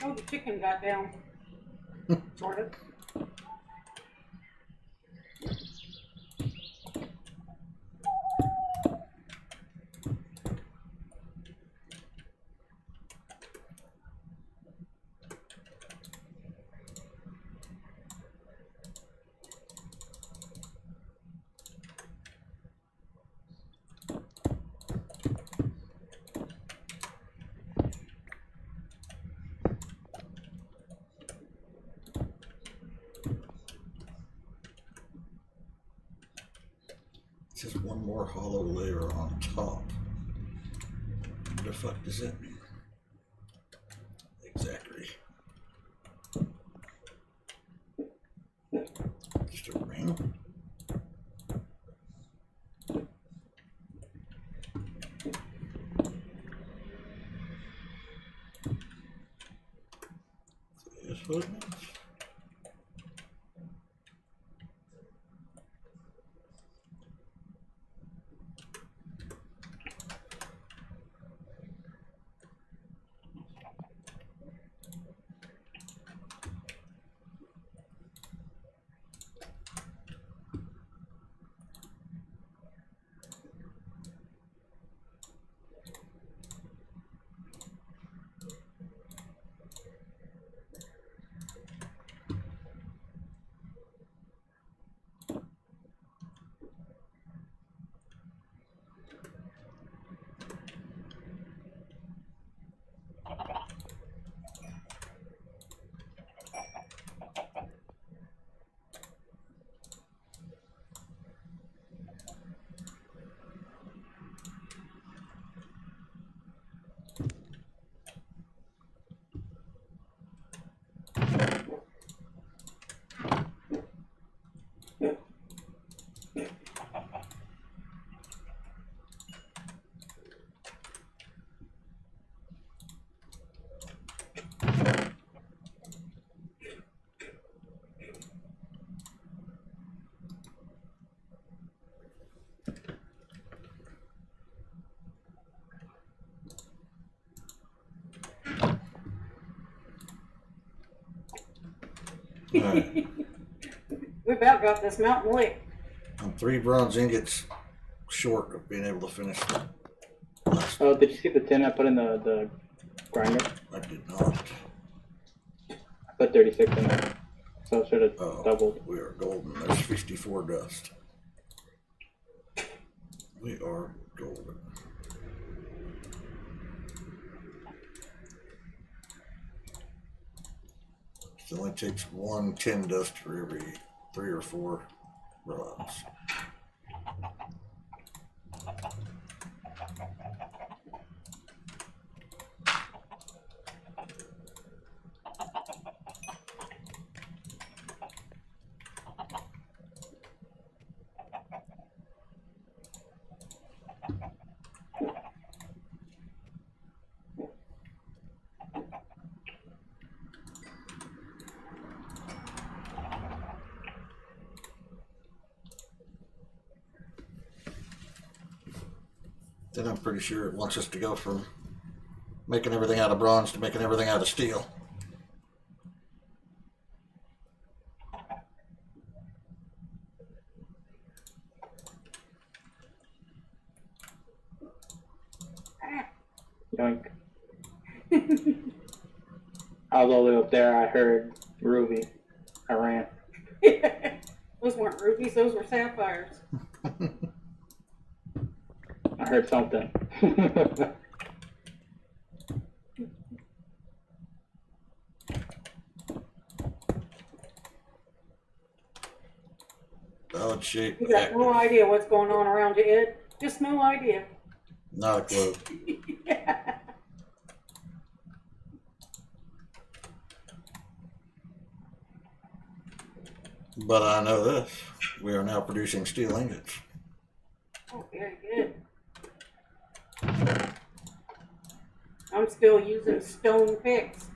Oh, the chicken got down. Sort of. Just one more hollow layer on top. What the fuck does that mean? Exactly. Just a ring? This what it means? Alright. We about got this mountain licked. I'm 3 bronze ingots short of being able to finish the last. Oh, did you see the tin I put in the grinder? I did not. I put 36 in there. So it should have Oh, doubled. we are golden. There's 54 dust. We are golden. It only takes 1 tin dust for every 3 or 4 rods. Then I'm pretty sure it wants us to go from making everything out of bronze to making everything out of steel. Yoink. I was all the way up there. I heard Ruby. I ran. Those weren't rubies, those were sapphires. I heard something. Solid shape. You got no idea what's going on around you, Ed. Just no idea. Not a clue. Yeah. But I know this. We are now producing steel ingots. Oh, very good. I'm still using stone picks.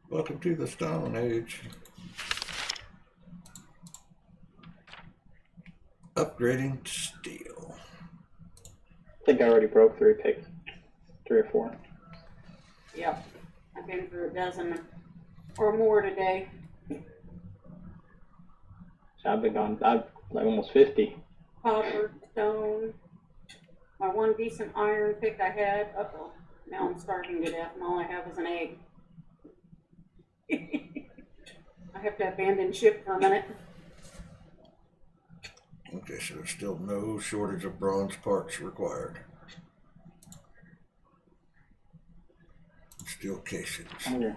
Welcome to the Stone Age. Upgrading to steel. I think I already broke 3 picks. 3 or 4. Yep. I've been through a dozen or more today. So I've been gone. I've like almost 50. Copper, stone. My one decent iron pick I had. Uh-oh. Now I'm starving to death and all I have is an egg. I have to abandon ship for a minute. Okay, so there's still no shortage of bronze parts required. Steel casings. Okay.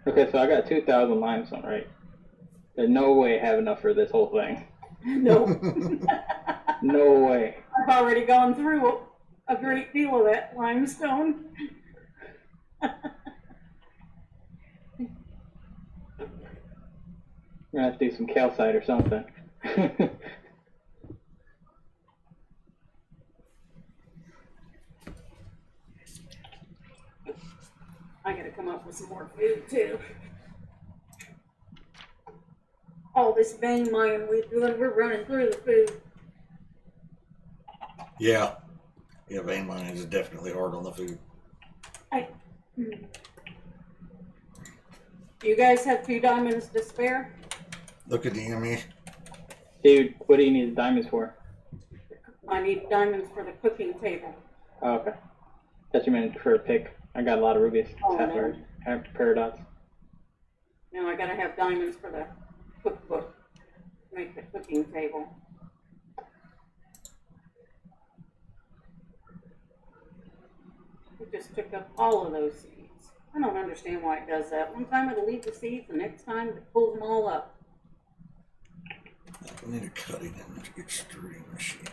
Okay, so I got 2,000 limestone, right? There's no way I have enough for this whole thing. Nope. No way. I've already gone through a great deal of that limestone. We're gonna have to do some calcite or something. I gotta come up with some more food too. All this vein mining we're doing, we're running through the food. Yeah. Yeah, vein mining is definitely hard on the food. Do you guys have 2 diamonds to spare? Look at the enemy. Dude, what do you need the diamonds for? I need diamonds for the cooking table. Oh, okay. Thought you meant for a pick. I got a lot of rubies. Oh, no. Half paradox. No, I gotta have diamonds for the cookbook. Make the cooking table. It just took up all of those seeds. I don't understand why it does that. One time it'll leave the seeds, the next time it pulls them all up. I need a cutting and extruding machine.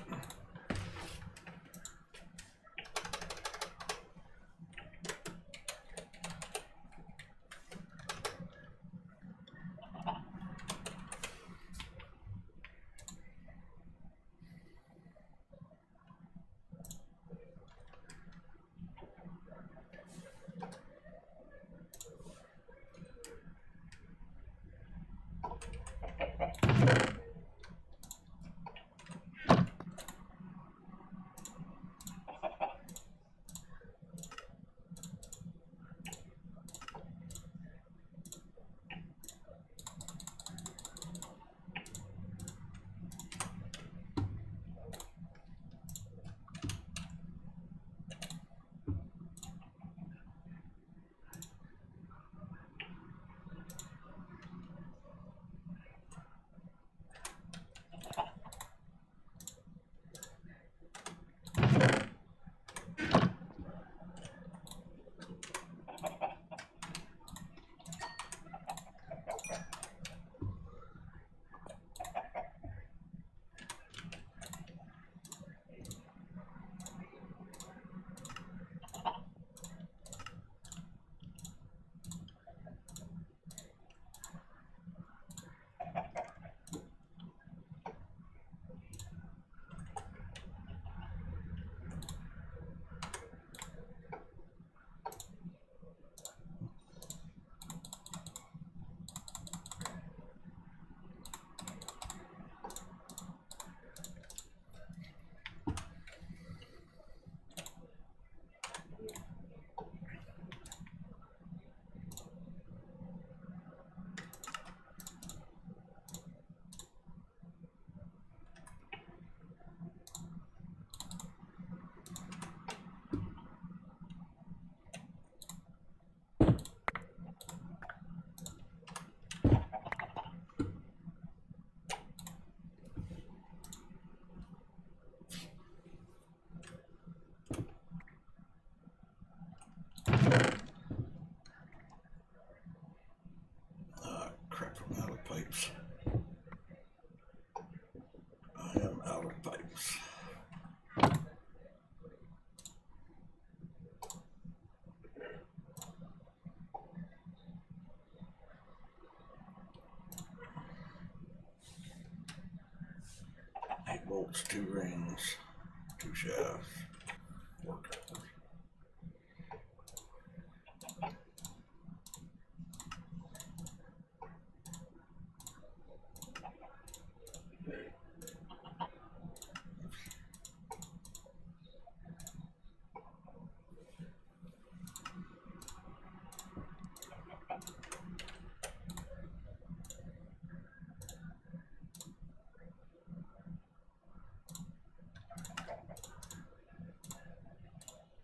Crap, I'm out of pipes. I am out of pipes. Eight bolts, 2 rings, 2 shafts, 4 couplers.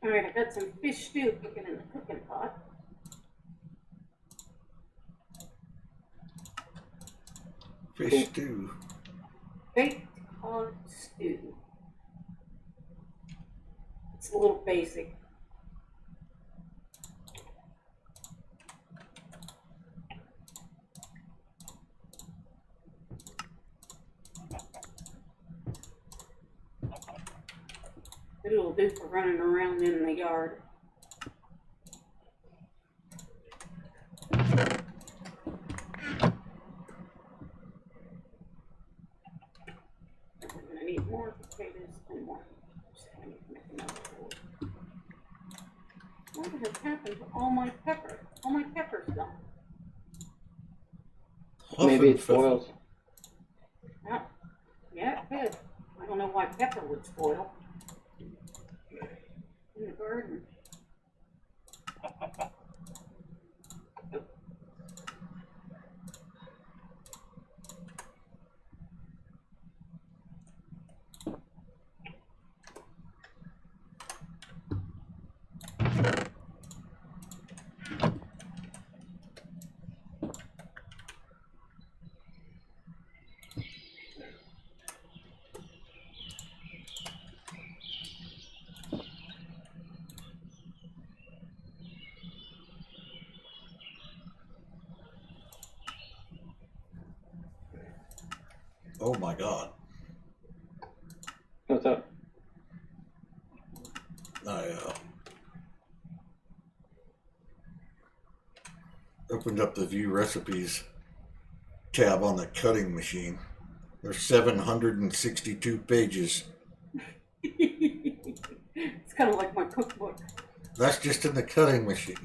Alright, I got some fish stew cooking in the cooking pot. Fish stew. Baked cod stew. It's a little basic. do for running around in the yard. We're gonna need more potatoes and more. I need to make another bowl. What has happened to all my pepper? All my pepper's gone. Maybe it spoils. Yeah, it could. I don't know why pepper would spoil. In the garden. Oh my God. What's up? I opened up the view recipes tab on the cutting machine. There's 762 pages. It's kind of like my cookbook. That's just in the cutting machine.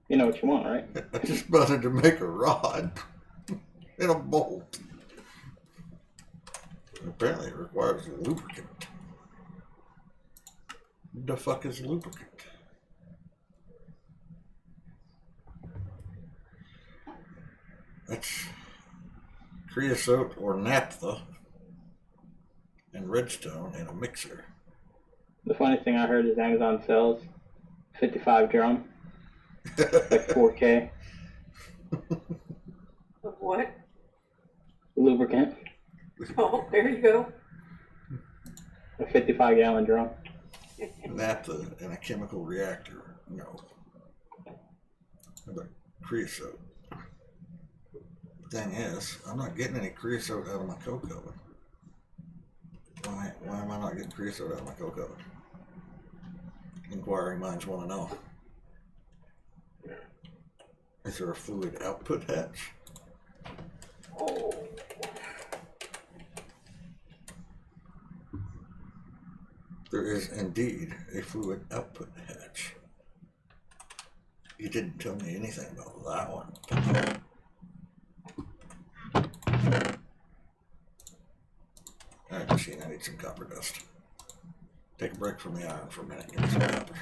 You know what you want, right? I just wanted to make a rod and a bolt. Apparently it requires lubricant. What the fuck is lubricant? That's creosote or naphtha and redstone in a mixer. The funny thing I heard is Amazon sells 55 drum, like 4K Of what? lubricant, Oh, there you go. a 55-gallon drum. Naphtha in a chemical reactor. No. How about creosote? Thing is, I'm not getting any creosote out of my coke oven. Why am I not getting creosote out of my coke oven? Inquiring minds want to know. Is there a fluid output hatch? Oh. There is indeed a fluid output hatch. You didn't tell me anything about that one. Alright, machine, I need some copper dust. Take a break from the iron for a minute. Give me some copper.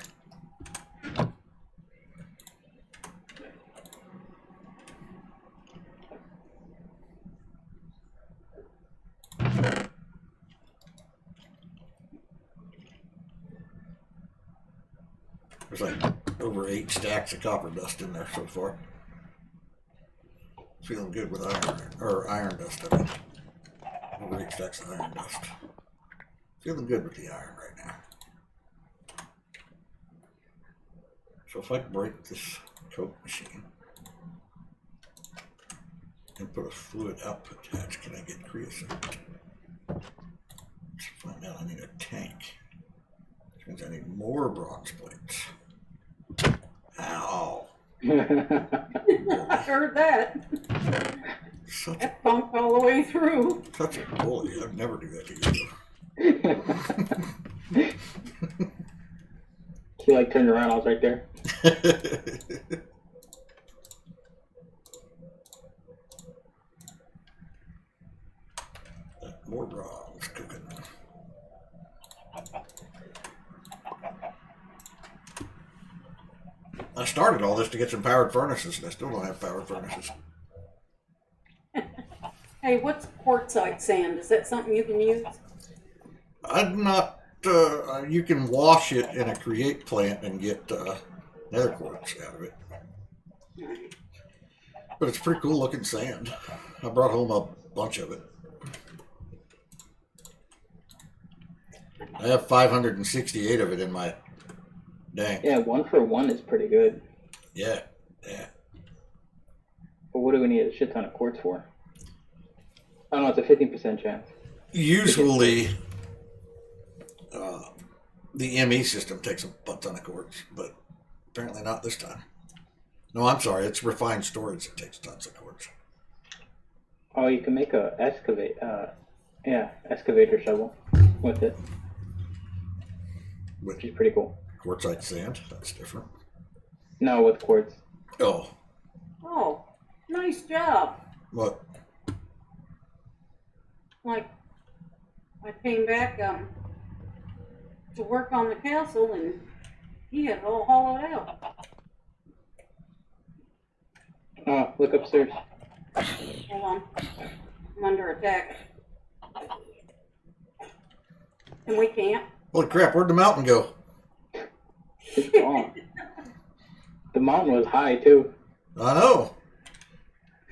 There's like over 8 stacks of copper dust in there so far. Feeling good with iron dust, I mean. Over 8 stacks of iron dust. Feeling good with the iron right now. So if I break this coke machine and put a fluid output hatch, can I get creosote? Let's find out. I need a tank. Which means I need more bronze plates. Ow. I heard that. Such a, That bumped all the way through. such a bully. I'd never do that to you. She like turned around, I was right there. More bronze cooking. I started all this to get some powered furnaces, and I still don't have powered furnaces. Hey, what's quartzite sand? Is that something you can use? I'm not. You can wash it in a create plant and get nether quartz out of it. But it's pretty cool looking sand. I brought home a bunch of it. I have 568 of it in my dank. Yeah, 1 for 1 is pretty good. Yeah, yeah. But what do we need a shit ton of quartz for? Oh no, it's a 15% chance. Usually, the ME system takes a butt ton of quartz, but apparently not this time. No, I'm sorry. It's refined storage that takes tons of quartz. Oh, you can make a excavator shovel with it, With which is pretty cool. quartzite sand, that's different. No, with quartz. Oh, Oh, nice job. what? Like, I came back to work on the castle and he had it all hollowed out. Oh, look upstairs. Hold on. I'm under attack. And we can't. Holy crap, where'd the mountain go? It's gone. The mountain was high too. I know.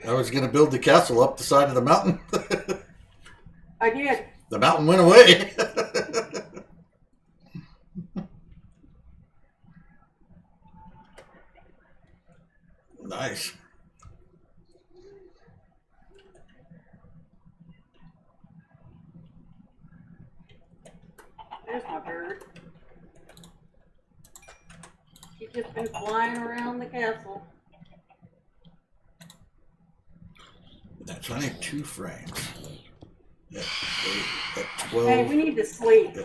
I was going to build the castle up the side of the mountain. I did. The mountain went away. Nice. There's my bird. She's just been flying around the castle. That's only 2 frames. At 12. Hey, we need to sleep.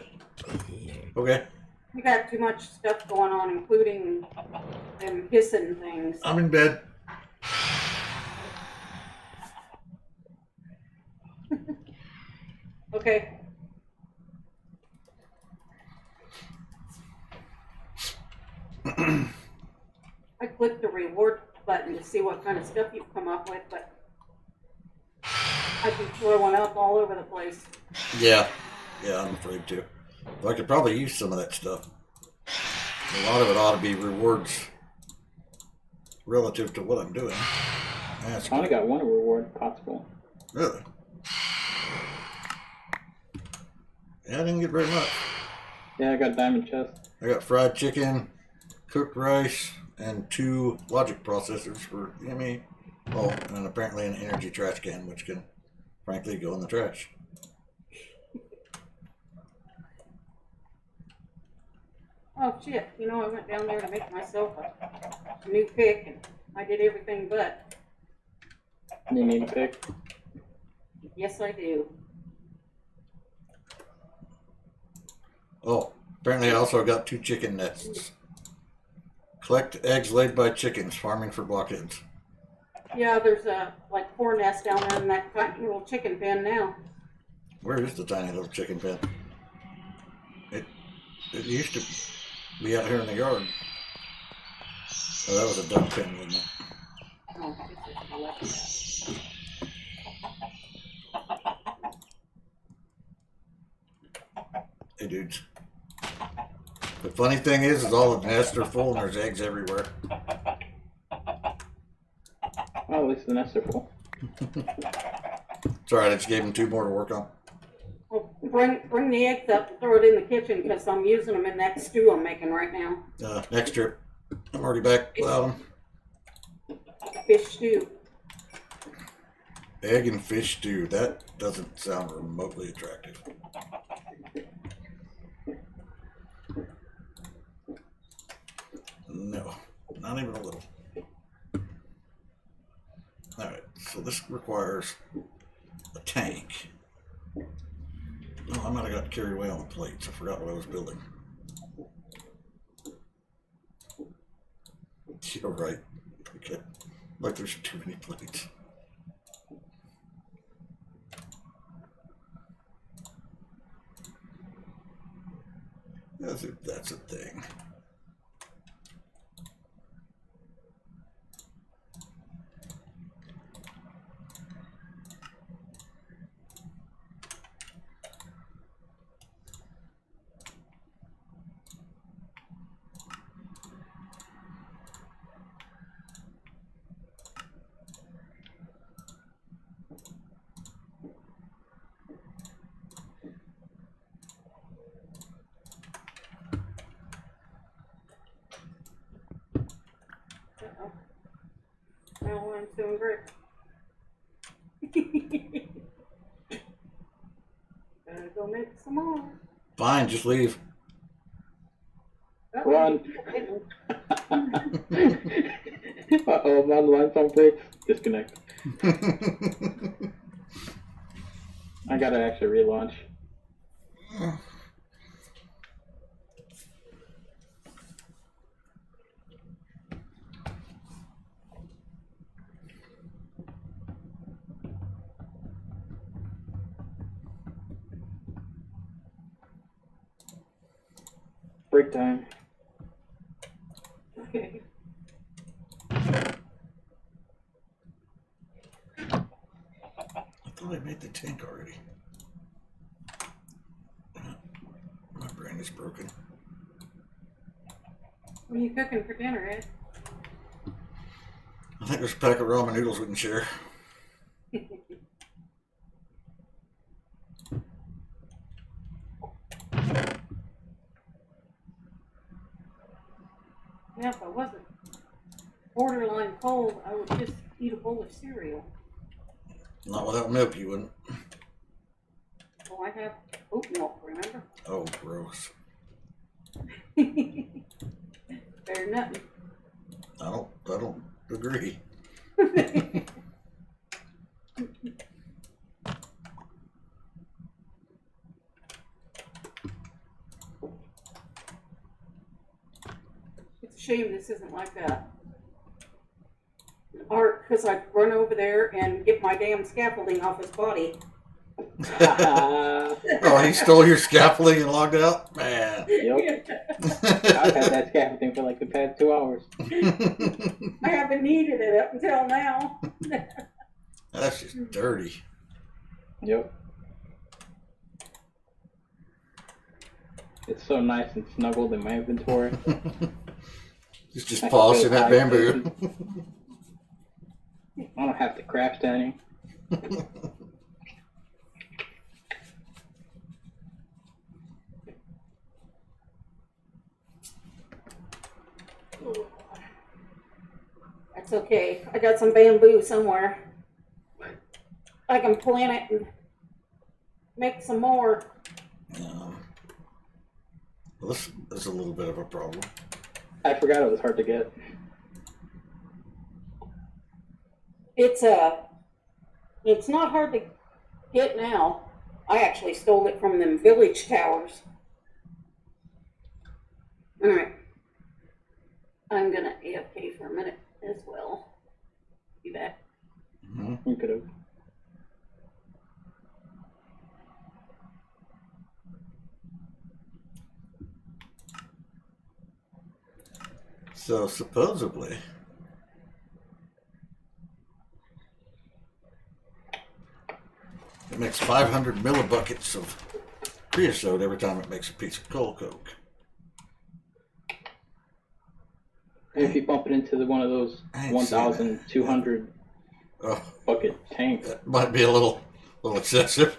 Okay, We got too much stuff going on, including them hissing things. I'm in bed. Okay. I clicked the reward button to see what kind of stuff you've come up with, but I'd be throwing up all over the place. Yeah, I'm afraid to. But I could probably use some of that stuff. A lot of it ought to be rewards relative to what I'm doing. That's I only got one reward possible. Really? Yeah, I didn't get very much. Yeah, I got diamond chest. I got fried chicken, cooked rice, and 2 logic processors for me. Oh, and apparently an energy trash can, which can, frankly, go in the trash. Oh shit, you know, I went down there to make myself a new pick and I did everything but. You need a pick. Yes, I do. Oh, apparently I also got 2 chicken nests. Collect eggs laid by chickens, farming for blockheads. Yeah, there's like 4 nests down there in that tiny little chicken pen now. Where is the tiny little chicken pen? It used to be out here in the yard. Oh, that was a duck pen, wasn't it? Oh, this is 11. Hey, dudes. The funny thing is all the nests are full and there's eggs everywhere. Oh, at least the nests are full. It's alright, I just gave them 2 more to work on. Well, bring the eggs up and throw it in the kitchen because I'm using them in that stew I'm making right now. Next trip. I'm already back without them. Fish stew. Egg and fish stew. That doesn't sound remotely attractive. No, not even a little. Alright, so this requires a tank. Oh, I might have got carried away on the plates. I forgot what I was building. You're right. Okay. Like there's too many plates. That's a thing. Oh, I'm doing great. Fine, just leave. Run. Uh-oh, I'm on the line someplace. Disconnect. I gotta actually relaunch. Break time. Okay. I thought I made the tank already. My brain is broken. What are you cooking for dinner, Ed? I think there's a pack of ramen noodles we can share. Yeah, if I wasn't borderline cold, I would just eat a bowl of cereal. Not without milk, you wouldn't. Oh, I have oat milk, remember? Oh, gross. Better than nothing. I don't agree. It's a shame this isn't like that. Art, because I'd run over there and get my damn scaffolding off his body. Oh, he stole your scaffolding and logged out? Man. Yep. I've had that scaffolding for like the past 2 hours. I haven't needed it up until now. That's just dirty. Yep. It's so nice and snuggled in my inventory. He's just I polishing can that feel bamboo. I don't have to craft any. That's okay. I got some bamboo somewhere. I can plant it and make some more. Well, this is a little bit of a problem. I forgot it was hard to get. It's not hard to get now. I actually stole it from them village towers. All right. I'm gonna AFK for a minute as well. Be back. You could have. So supposedly, it makes 500 millibuckets of creosote every time it makes a piece of coal coke. And if you bump it into one of those I ain't seen 1,200 Oh, bucket tanks, that might be a little excessive.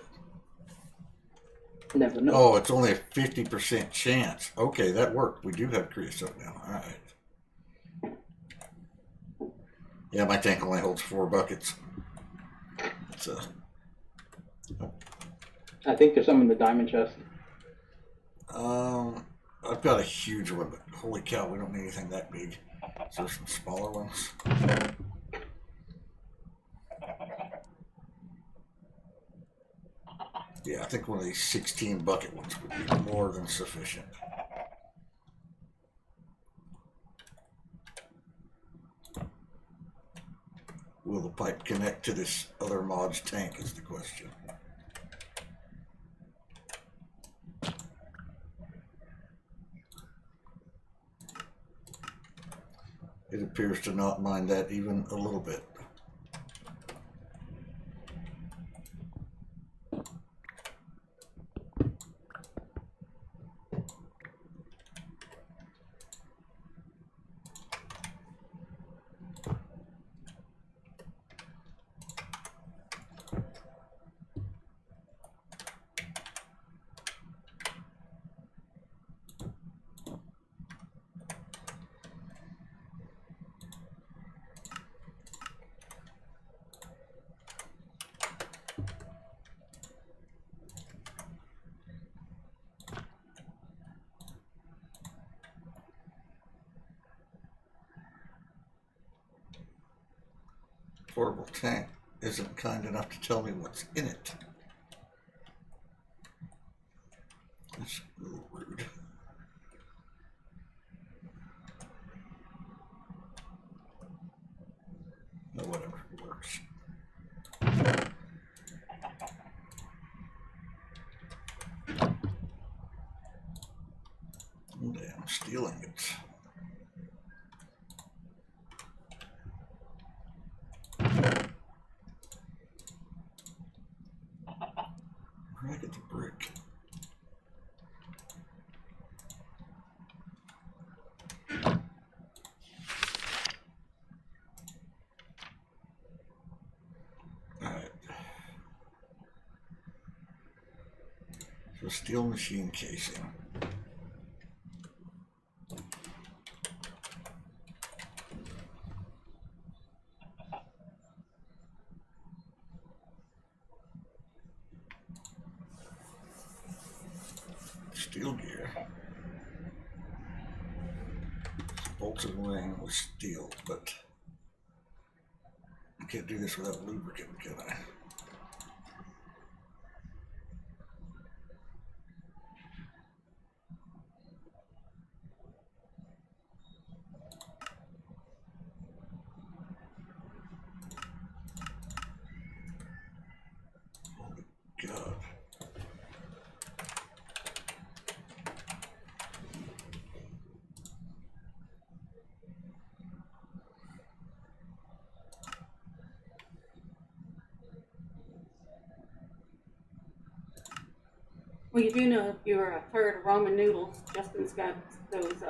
never know. Oh, it's only a 50% chance. Okay, that worked. We do have creosote now. All right. Yeah, my tank only holds 4 buckets. So, I think there's some in the diamond chest. I've got a huge one, but holy cow, we don't need anything that big. So some smaller ones. Yeah, I think one of these 16 bucket ones would be more than sufficient. Will the pipe connect to this other mod's tank is the question. It appears to not mind that even a little bit. portable tank isn't kind enough to tell me what's in it. That's a little rude. No, whatever, it works. Oh, damn, stealing it. Where did I get the brick? Alright. So steel machine casing. Steel gear. Bolts and wing with steel, but I can't do this without lubricant, can I? Holy God. Well, you do know if you're a third of ramen noodles, Justin's got those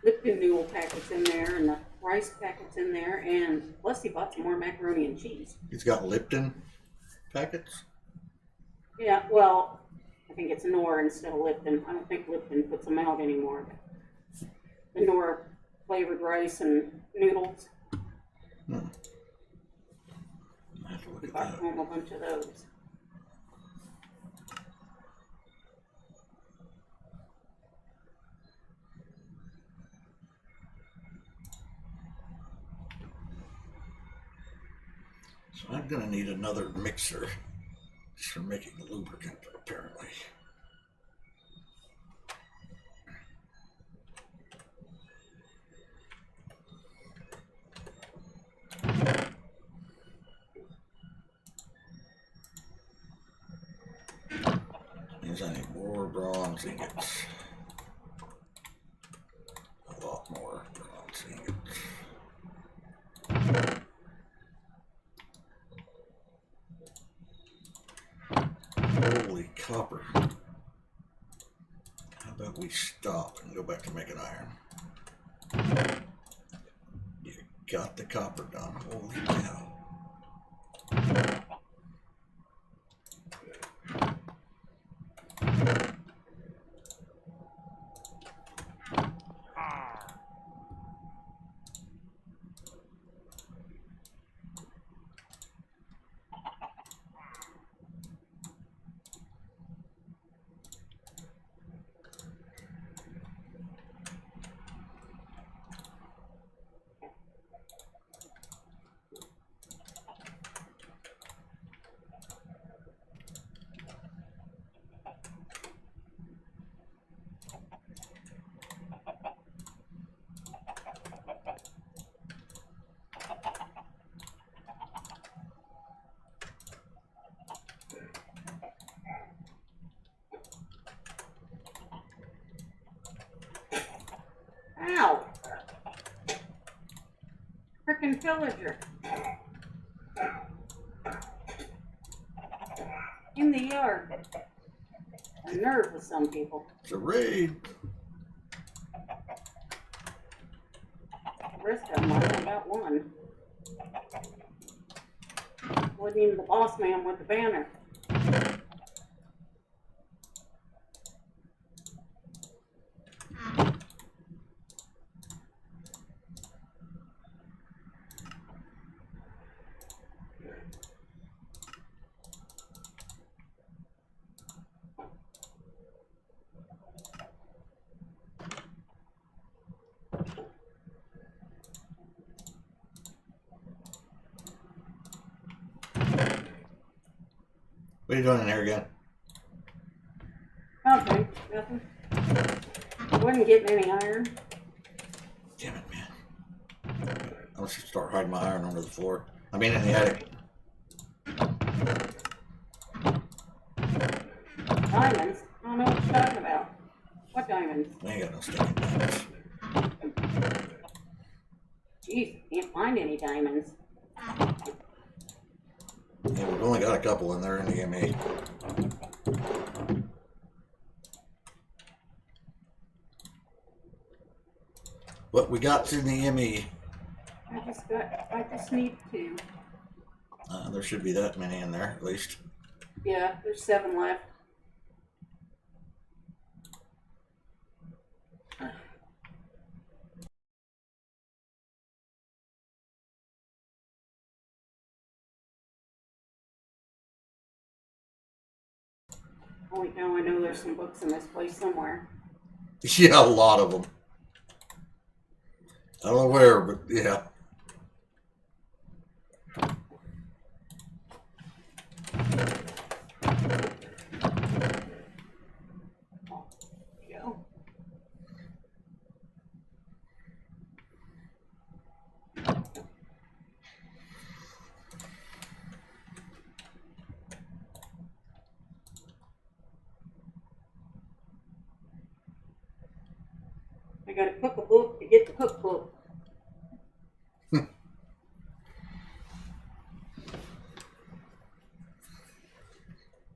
Lipton noodle packets in there and the rice packets in there, and plus he bought some more macaroni and cheese. He's got Lipton packets? Yeah, well, I think it's Knorr instead of Lipton. I don't think Lipton puts them out anymore. The Knorr flavored rice and noodles. Hmm. I have to look We at bought that. home a bunch of those. So I'm gonna need another mixer just for making lubricant, apparently. Means I need more bronze ingots. A lot more bronze ingots. Holy copper. How about we stop and go back to making iron? You got the copper done. Holy cow. Ow! Frickin' pillager. In the yard. A nerve with some people. It's a raid. The rest of them, I only got one. Wasn't even the boss man with the banner. What are you doing in here again? Okay, nothing. I wasn't getting any iron. Damn it, man. I'm just gonna start hiding my iron under the floor. I mean, in the attic. Diamonds? I don't know what you're talking about. What diamonds? I ain't got no stinking diamonds. Jeez, can't find any diamonds. Yeah, we've only got a couple in there in the ME. What we got in the ME? I just need two. There should be that many in there, at least. Yeah, there's 7 left. Oh wait, now I know there's some books in this place somewhere. Yeah, a lot of them. I don't know where, but yeah. Oh, there you go. I gotta cook a book to get the cookbook.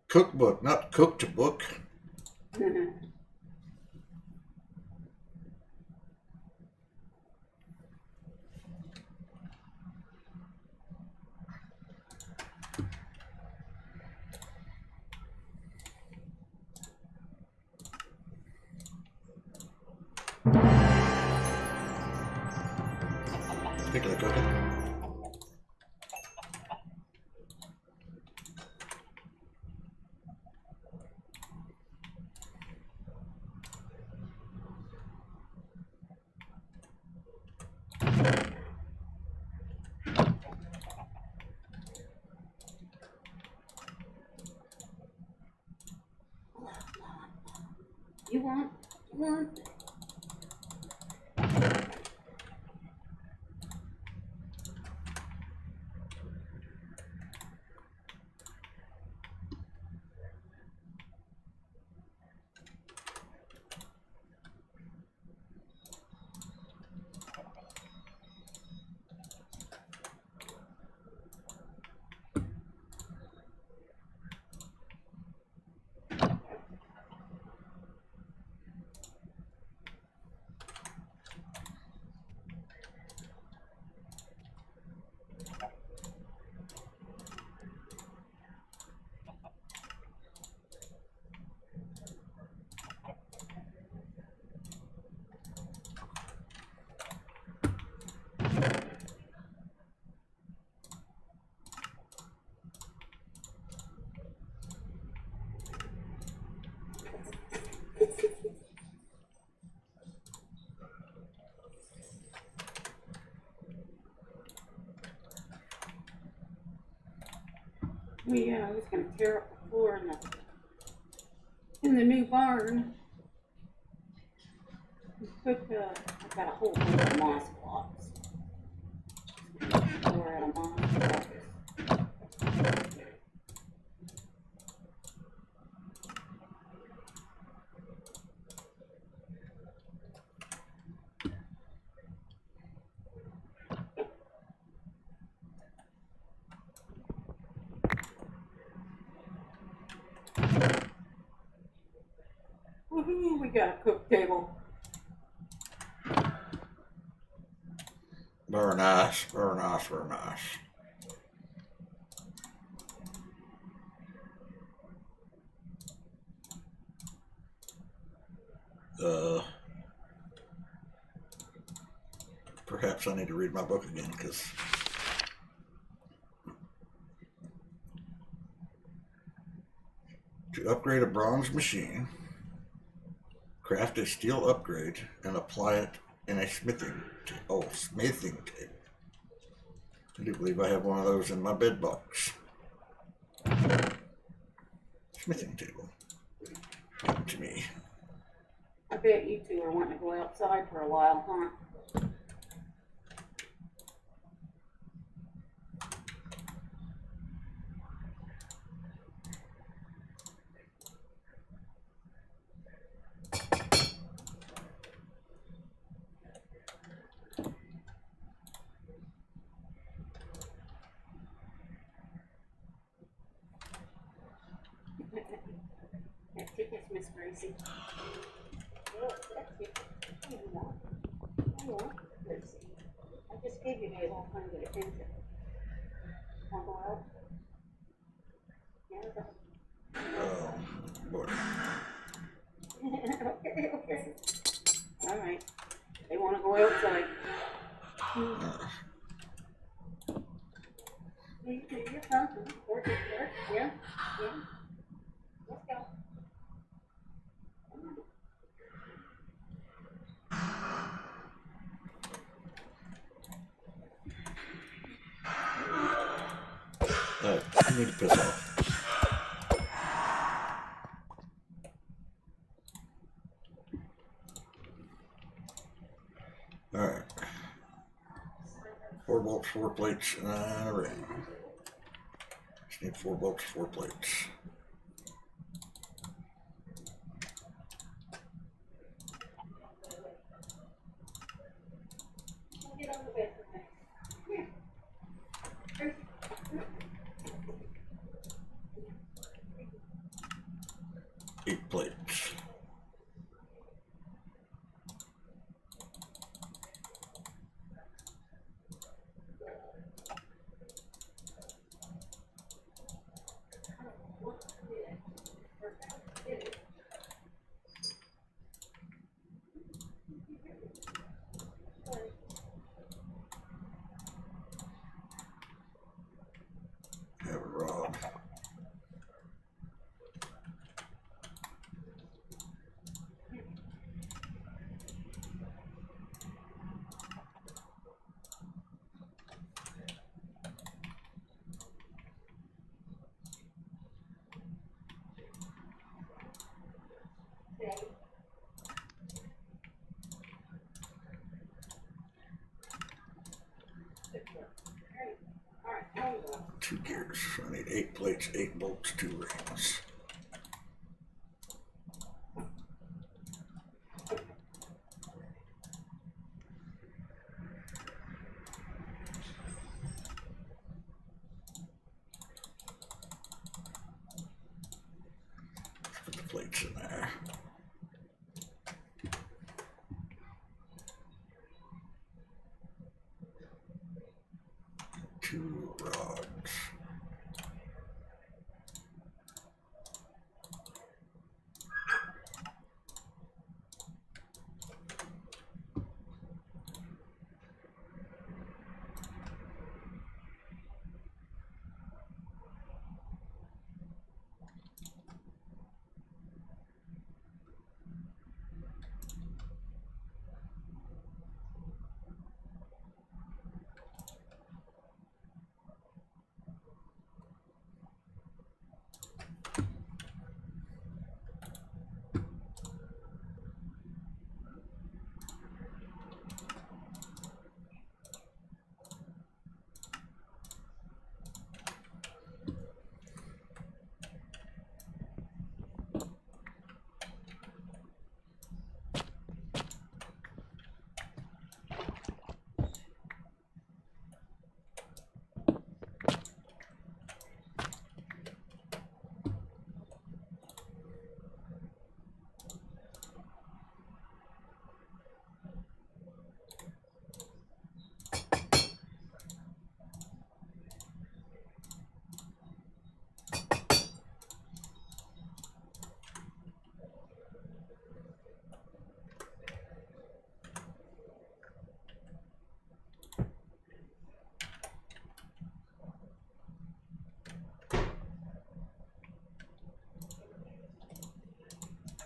Cookbook, not cook to book. Speaking of cooking. You want? You want? Oh yeah, I was gonna tear up the floor in the new barn. I've got a whole bunch of moss blocks. Floor out of moss blocks. Woohoo, we got a cook table. Very nice, very nice, very nice. Perhaps I need to read my book again, because to upgrade a bronze machine, craft a steel upgrade and apply it in a smithing table. I do believe I have one of those in my bed box. smithing table. Come to me. I bet you two are wanting to go outside for a while, huh? Take this, Miss Gracie. That's it. What do you want? I want Gracie. I just gave you guys all kinds of attention. Want to go out? Yeah, Oh, boy. okay. All right. They want to go outside. You're comfortable. Work it, work. Yeah, yeah. Let's go. I need to piss off. Alright. 4 bolts, 4 plates, and a ring. Just need 4 bolts, 4 plates. Get on the bed for me. Here. 8 plates. Have a rod. All right. 2 gears. I need 8 plates, 8 bolts, 2 rings. Put the plates in there. 2 rods.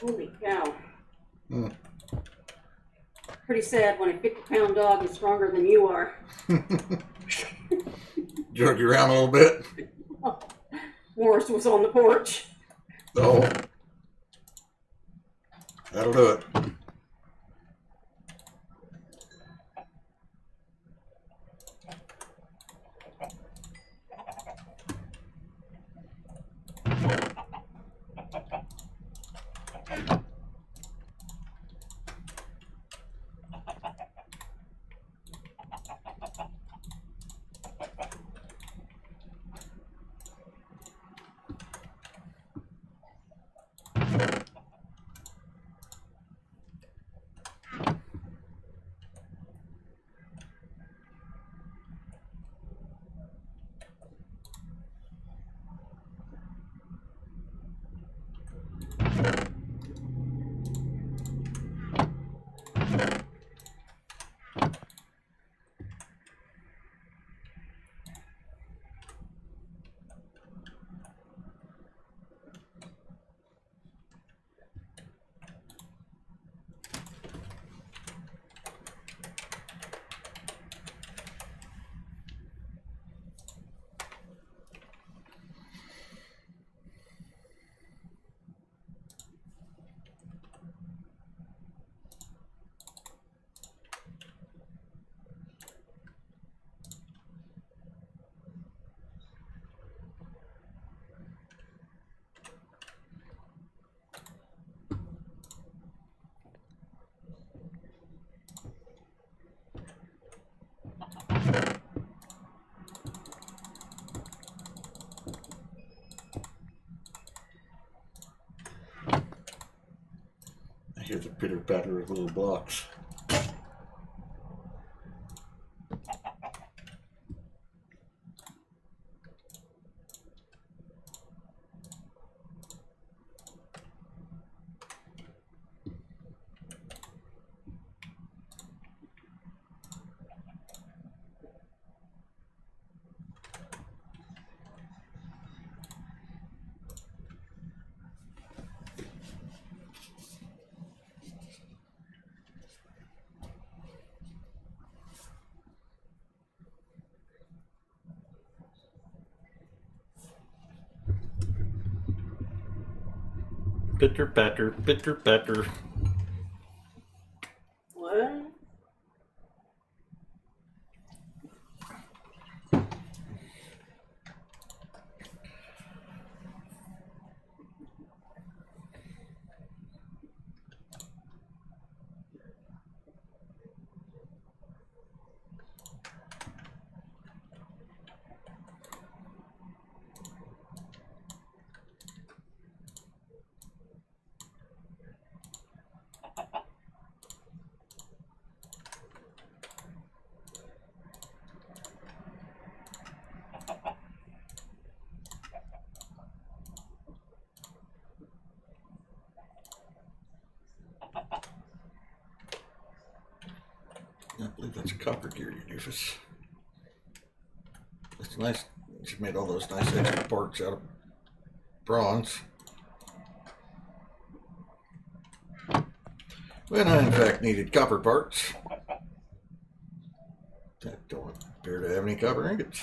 Holy cow. Hmm. Pretty sad when a 50-pound dog is stronger than you are. Jerk you around a little bit. Morris was on the porch. Oh, that'll do it. I hear the pitter patter of little blocks. Pitter patter, pitter patter. What? I believe that's a copper gear, you doofus. It's nice. She made all those nice extra parts out of bronze. When I in fact needed copper parts. I don't appear to have any copper ingots.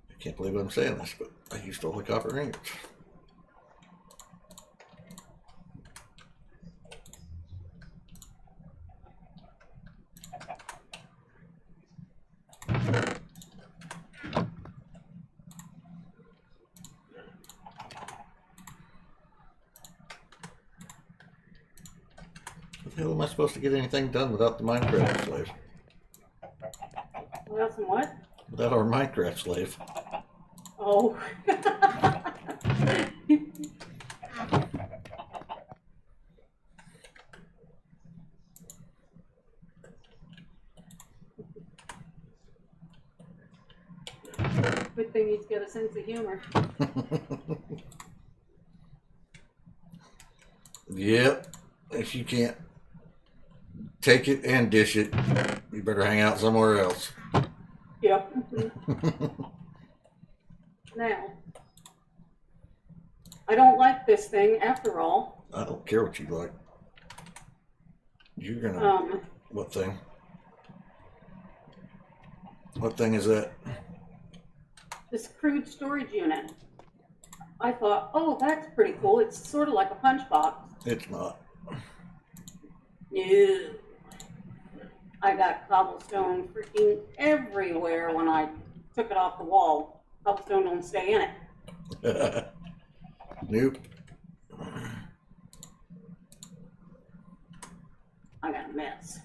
I can't believe I'm saying this, but I used all the copper ingots. How the hell am I supposed to get anything done without the Minecraft slave? Well, some what? Without our Minecraft slave. Oh. Good thing he's got a sense of humor. Yep. If you can't take it and dish it, you better hang out somewhere else. Yep. Now, I don't like this thing after all. I don't care what you like. You're gonna. What thing? What thing is that? This crude storage unit. I thought, oh, that's pretty cool. It's sort of like a punch box. It's not. No. I got cobblestone freaking everywhere when I took it off the wall. Cobblestone don't stay in it. Nope. I got a mess.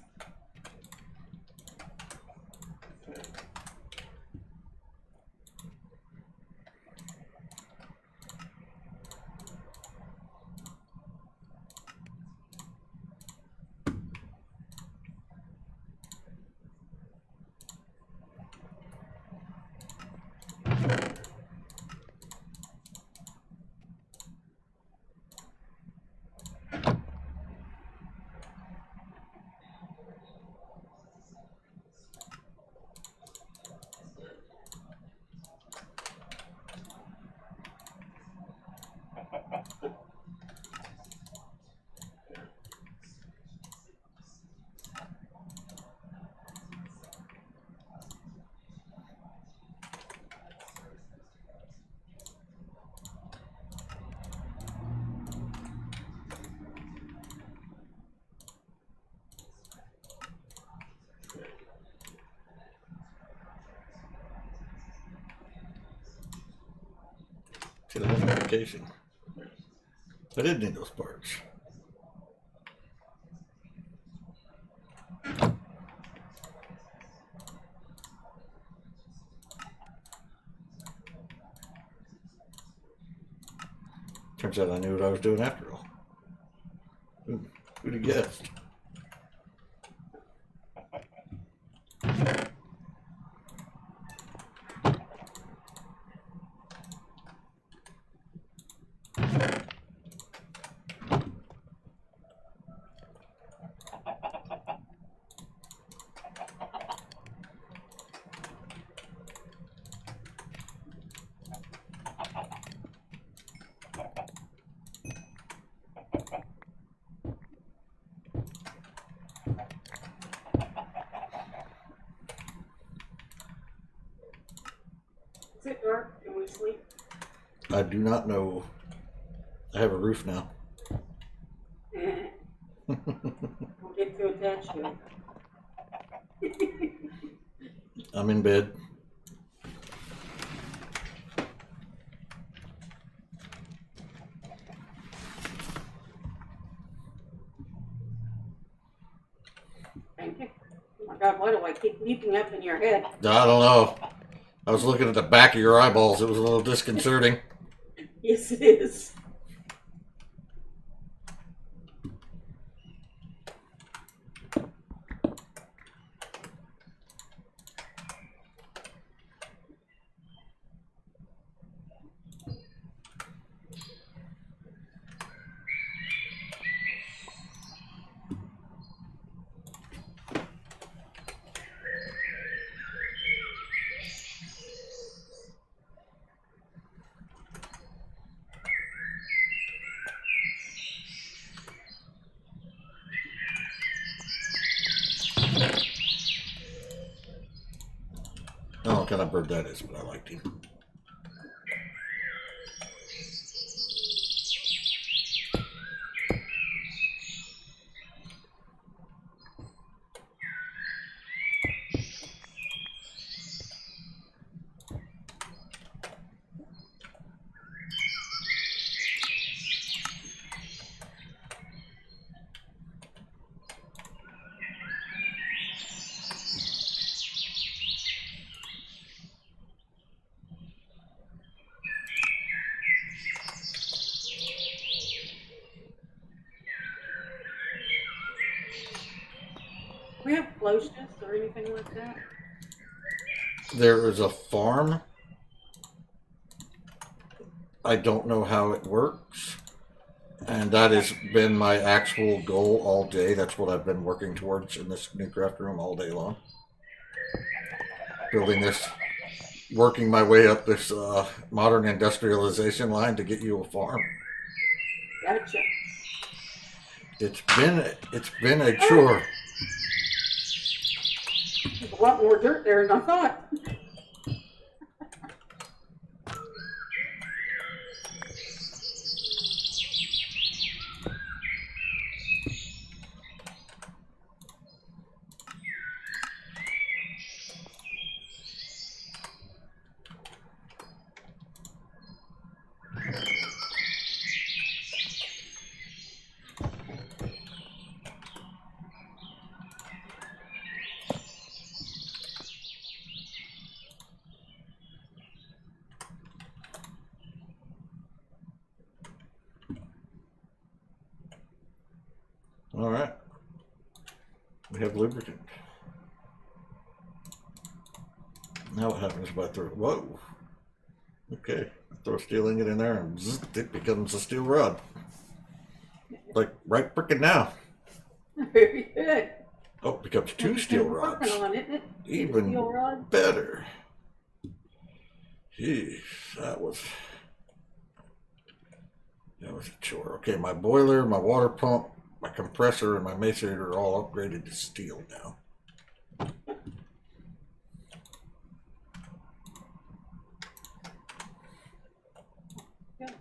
See the notification. I did need those parts. Turns out I knew what I was doing after all. Who'd have guessed? Is it dark? Can we sleep? I do not know. I have a roof now. Don't get too attached to it. I'm in bed. Thank you. Oh my God, why do I keep leaping up in your head? I don't know. I was looking at the back of your eyeballs. It was a little disconcerting. Yes, it is. I don't know what kind of bird that is, but I liked him. We have closeness or anything like that? There is a farm. I don't know how it works. And that has been my actual goal all day. That's what I've been working towards in this new craft room all day long. Building this, working my way up this modern industrialization line to get you a farm. Gotcha. It's been a chore. There's a lot more dirt there than I thought. All right. We have lubricant. Now what happens if I throw? Whoa. Okay. Throw a steel ingot in there and zzz, it becomes a steel rod. Like right frickin' now. Very good. Oh, it becomes two steel rods. Working on it, isn't it? Even Steel rod. better. Jeez, that was a chore. Okay, my boiler, my water pump, my compressor, and my macerator are all upgraded to steel now. Good.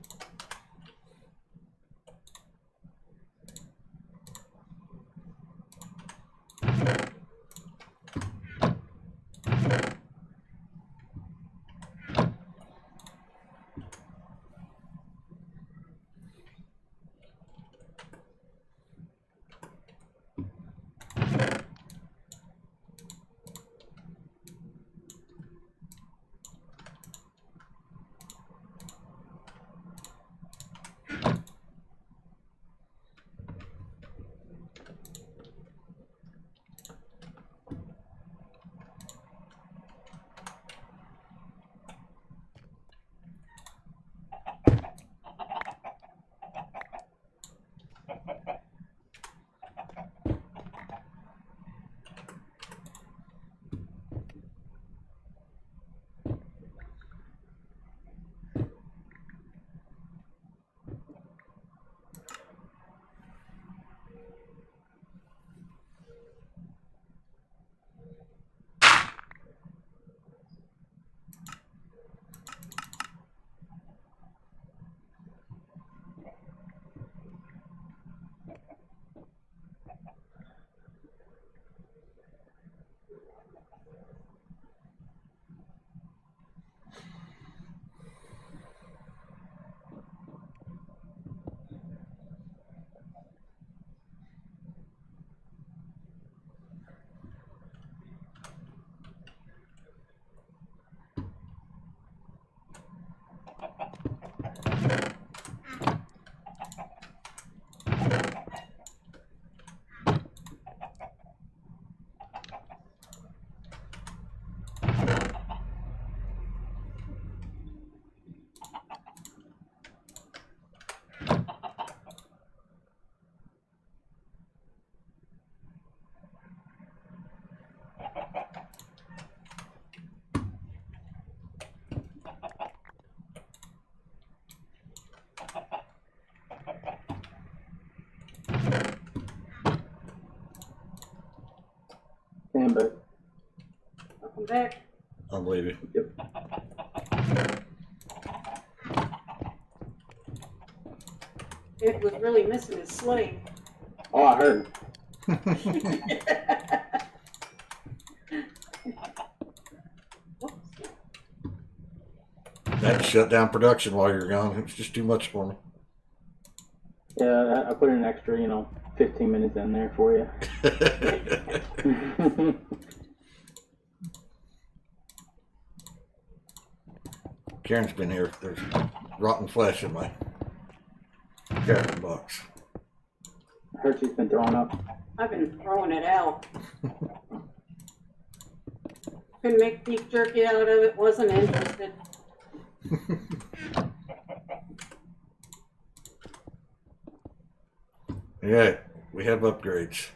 Stand by. Welcome back. I believe you. Yep. It was really missing his slate. Oh, I heard. Whoops. That shut down production while you're gone. It was just too much for me. Yeah, I put an extra, 15 minutes in there for you. Karen's been here. There's rotten flesh in my carton box. I heard she's been throwing up. I've been throwing it out. Couldn't make beef jerky out of it, wasn't interested. Yeah, we have upgrades.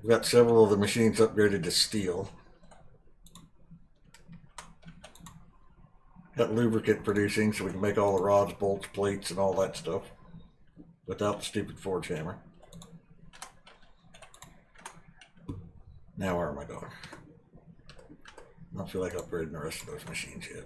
We've got several of the machines upgraded to steel. Got lubricant producing so we can make all the rods, bolts, plates, and all that stuff. without the stupid forge hammer. Now where am I going? I don't feel like upgrading the rest of those machines yet.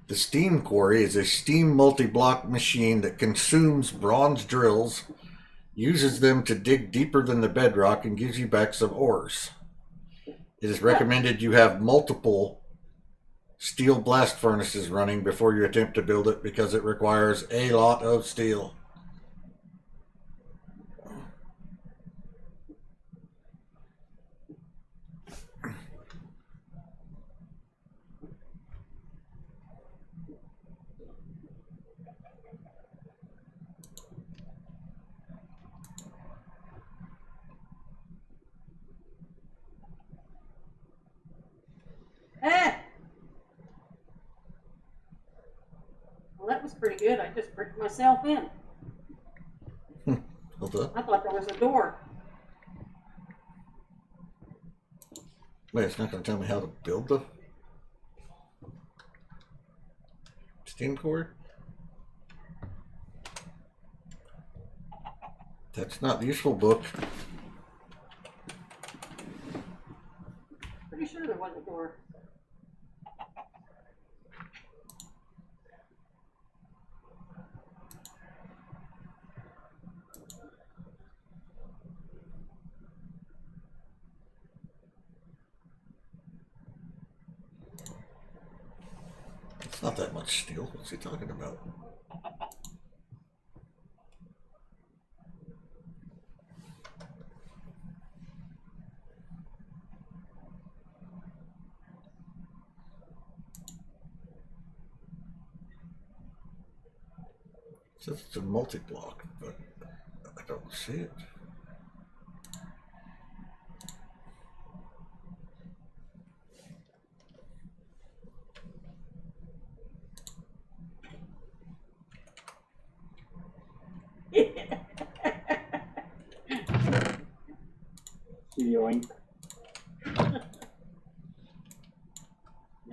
The steam quarry is a steam multi-block machine that consumes bronze drills, uses them to dig deeper than the bedrock, and gives you back some ores. It is recommended you have multiple steel blast furnaces running before you attempt to build it because it requires a lot of steel. Eh! Well, that was pretty good. I just bricked myself in. Hold up. I thought there was a door. Wait, it's not going to tell me how to build the steam quarry? That's not the useful book. Pretty sure there was a door. It's not that much steel. What's he talking about? It says it's a multi-block, but I don't see it. Yoink.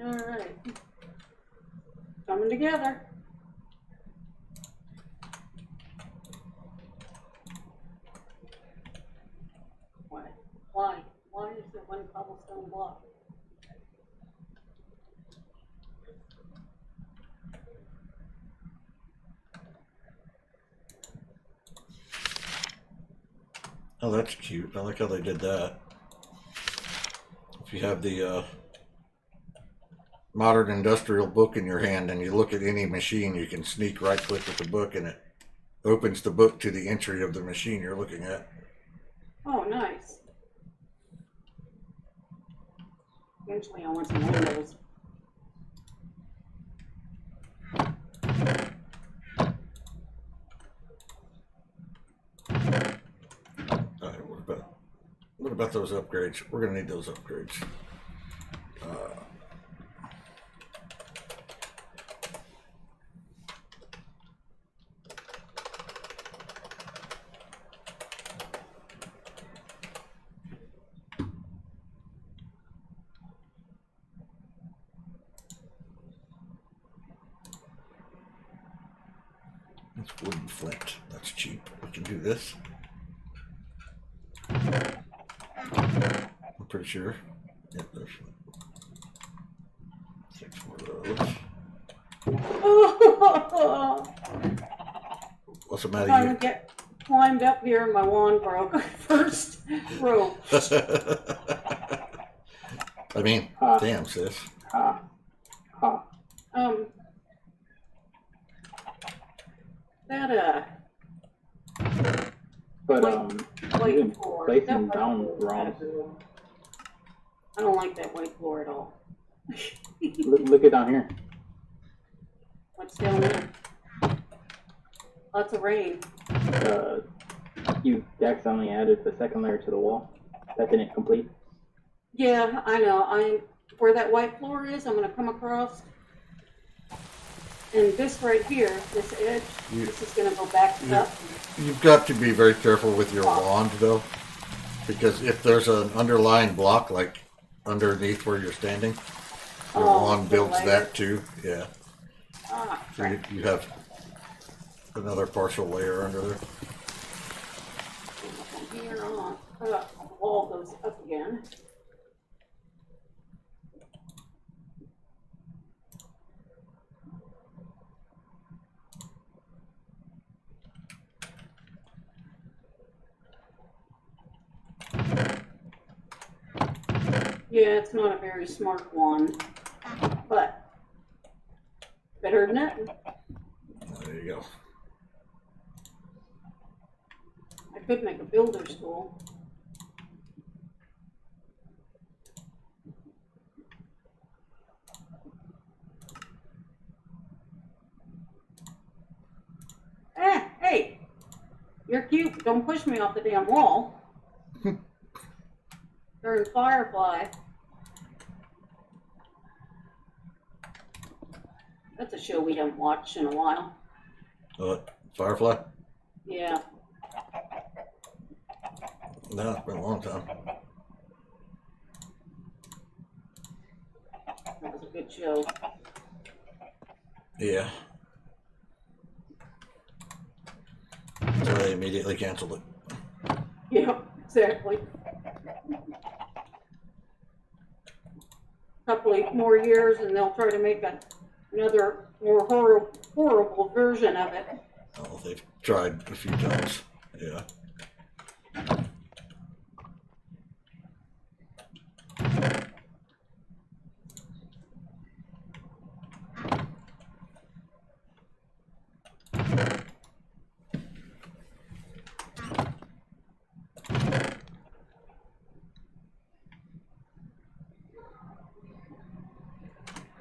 Alright. Coming together. What? Why? Why is there one cobblestone block? Oh, that's cute. I like how they did that. If you have the modern industrial book in your hand and you look at any machine, you can sneak right click with the book and it opens the book to the entry of the machine you're looking at. Oh, nice. Eventually I want some windows. Alright, what about those upgrades? We're gonna need those upgrades. That's wooden flint. That's cheap. We can do this. I'm pretty sure. Yep, there's 6 more of those. What's the I matter? finally climbed up here and my wand broke. First rope. I mean, Ha. damn, sis. Ha. Ha. That But, white you've been floor. placing That white down floor is wrong. bad. I don't like that white floor at all. Look it down here. What's down there? Lots of rain. You accidentally added the second layer to the wall. That didn't complete. Yeah, I know. Where that white floor is, I'm gonna come across. And this right here, this edge, this is gonna go back up. You've got to be very careful with your wand, though, because if there's an underlying block, like underneath where you're standing, your wand builds that too. Yeah. Ah, So you have another partial layer under there. from here on, the wall goes up again. Yeah, it's not a very smart one, but better than nothing. There you go. I could make a builder school. Hey, you're cute, but don't push me off the damn wall. They're in Firefly. That's a show we haven't watched in a while. Firefly? Yeah. No, it's been a long time. That was a good show. Yeah. So they immediately canceled it. Yeah, exactly. Couple of more years and they'll try to make another more horrible version of it. Oh, they've tried a few times. Yeah.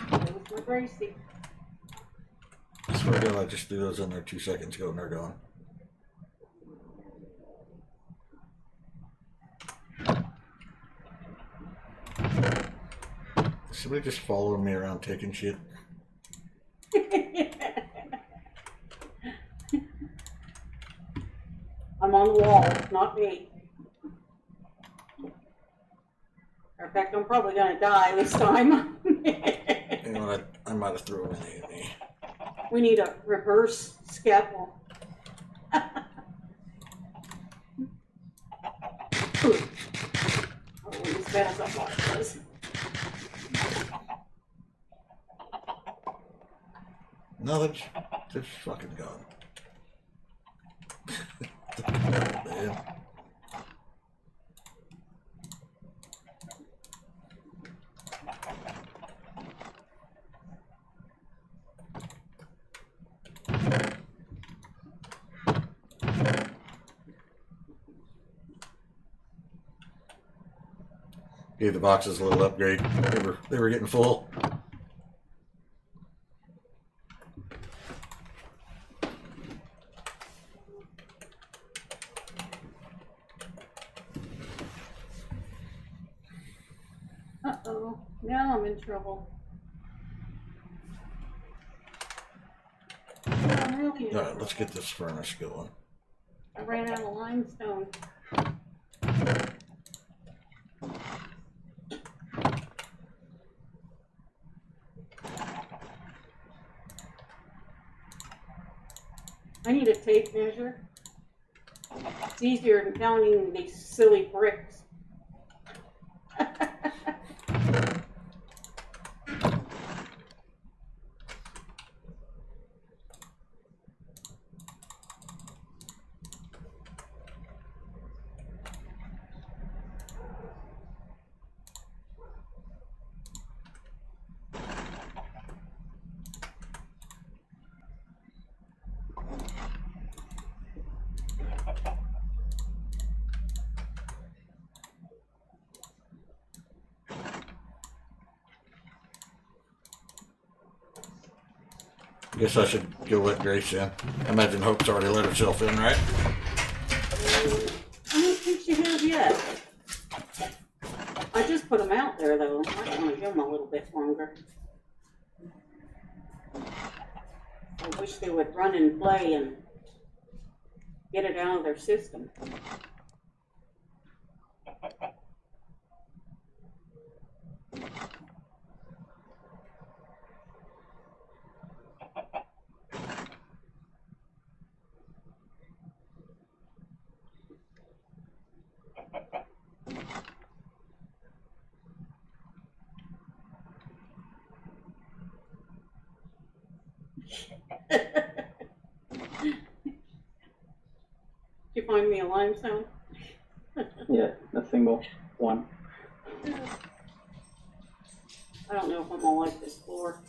It was my Gracie. I swear to God, I just threw those in there 2 seconds ago and they're gone. Somebody just following me around taking shit. I'm on the wall, not me. In fact, I'm probably gonna die this time. You know what? I might have thrown anything at me. We need a reverse scalpel. As bad as I thought it was. No, they're just fucking gone. Man. Gave the boxes a little upgrade. They were getting full. Uh-oh, now I'm in trouble. I'm really in All right, trouble. let's get this furnace going. I ran out of limestone. I need a tape measure. It's easier than counting these silly bricks. Guess I should go let Grace in. I imagine Hope's already let herself in, right? I don't think she has yet. I just put them out there though. I might want to give them a little bit longer. I wish they would run and play and get it out of their system. Did you find me a limestone? Yeah, a single one. I don't know if I'm gonna like this floor.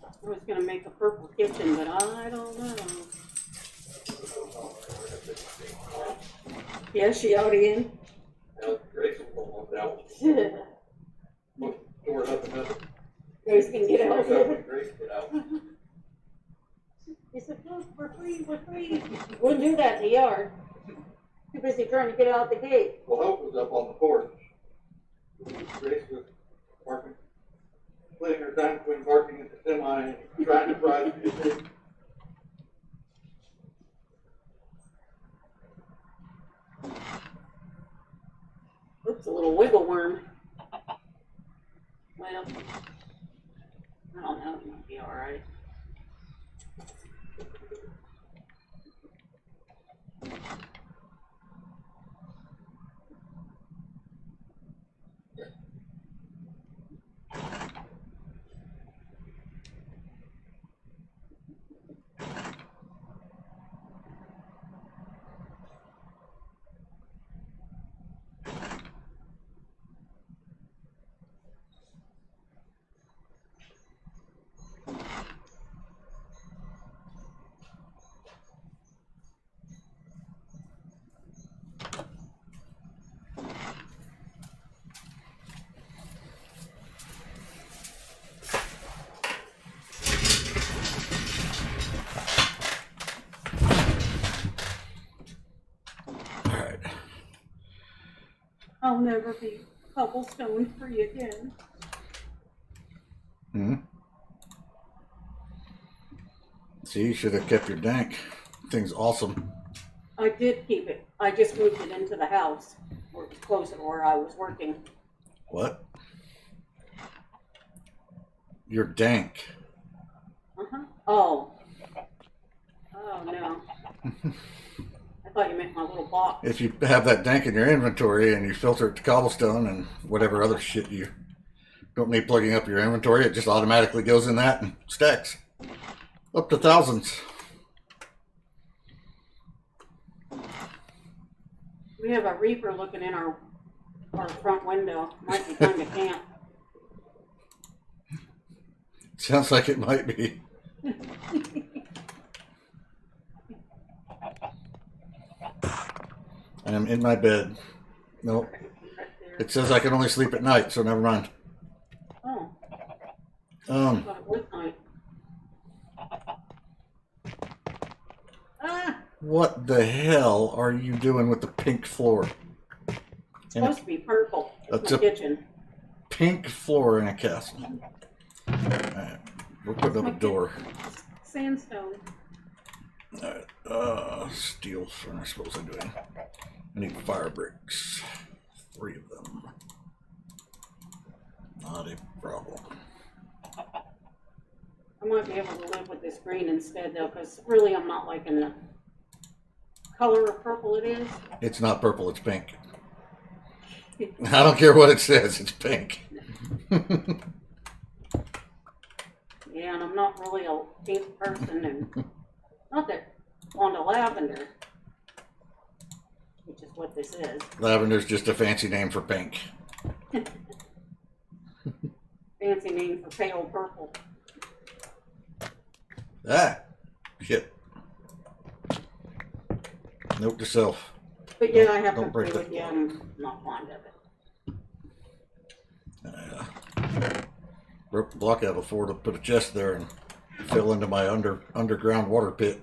I was gonna make a purple kitchen, but I don't know. Yeah, she already in? Grace will pull one out. Door up and up. Grace can get out. Grace get out. He said, look, we're free, we're free. Wouldn't do that in the yard. Too busy trying to get out the gate. Well, Hope was up on the porch. Grace was barking, splitting her time between barking at the semi and trying to drive it. Oops, a little wiggle worm. Well, I don't know, it might be alright. Alright. I'll never be cobblestone free again. See, you should have kept your dank. Thing's awesome. I did keep it. I just moved it into the house, where it was closer to where I was working. What? Your dank. Uh-huh. Oh. Oh, no. I thought you meant my little box. If you have that dank in your inventory and you filter it to cobblestone and whatever other shit you don't need plugging up your inventory, it just automatically goes in that and stacks. Up to thousands. We have a reaper looking in our front window. Might be time to camp. Sounds like it might be. I'm in my bed. Nope. Right there. It says I can only sleep at night, so never mind. Oh, I thought it was night. Ah, What the hell are you doing with the pink floor? it's supposed to be purple. It's That's my a- kitchen. Pink floor in a castle. Alright, we'll put up a door. Sandstone. Alright, steel furnace, what was I doing? I need fire bricks. 3 of them. Not a problem. I might be able to live with this green instead though, because really I'm not liking the color of purple it is. It's not purple, it's pink. I don't care what it says, it's pink. Yeah, and I'm not really a pink person, and not that fond of lavender, which is what this is. Lavender's just a fancy name for pink. Fancy name for pale purple. Ah, shit. Note to self. But yeah, I have Don't to break agree that with you, I'm not fond of it. Broke the block out before to put a chest there and fell into my underground water pit.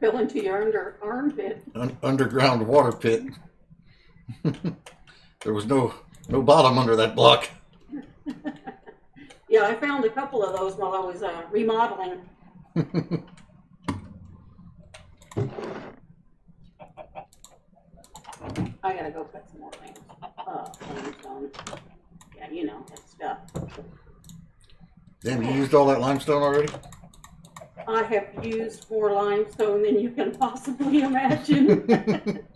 Fell into your armpit. Underground water pit. There was no bottom under that block. Yeah, I found a couple of those while I was remodeling. I gotta go cut some more things. Limestone. Yeah, you know, that stuff. Damn, you used all that limestone already? I have used more limestone than you can possibly imagine.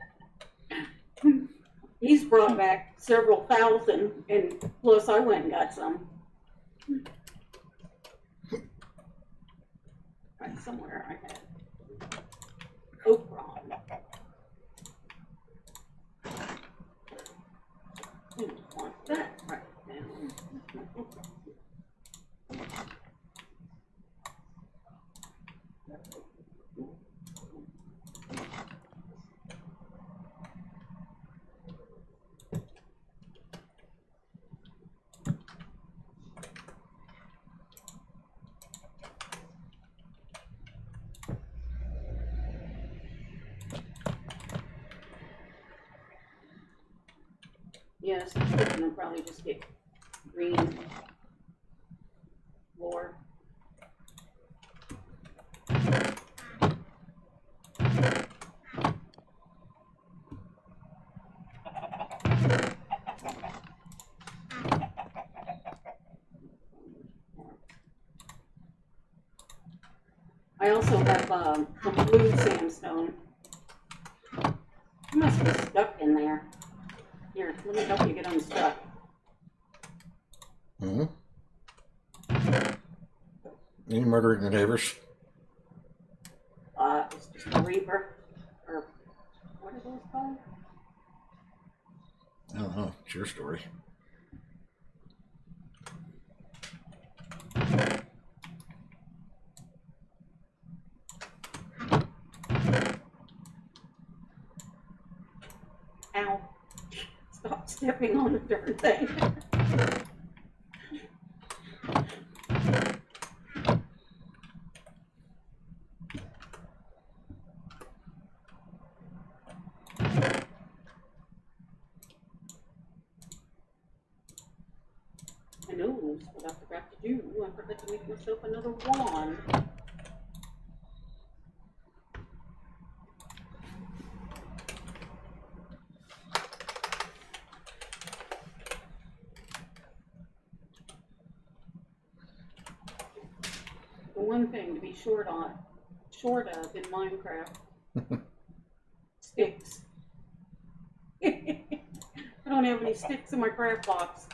He's brought back several thousand, and plus I went and got some. Right, somewhere I had okra. Want that right now. Yes, I'm gonna probably just get green floor. I also have some blue sandstone. You must be stuck in there. Here, let me help you get unstuck. Mm-hmm. Any murdering the neighbors? It's just a reaper. Or what are those called? I don't know. It's your story. Ow. Stop stepping on the darn thing. I know what I forgot to do. I forgot to make myself another wand. The one thing to be short of in Minecraft, sticks. I don't have any sticks in my craft box.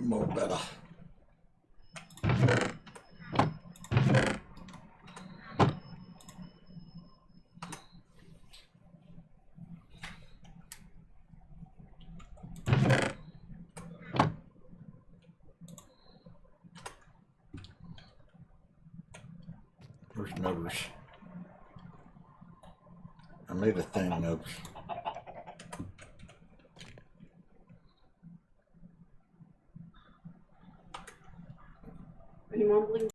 More better. Where's Nubz? I made a thing, Nubz. Are you mumbling?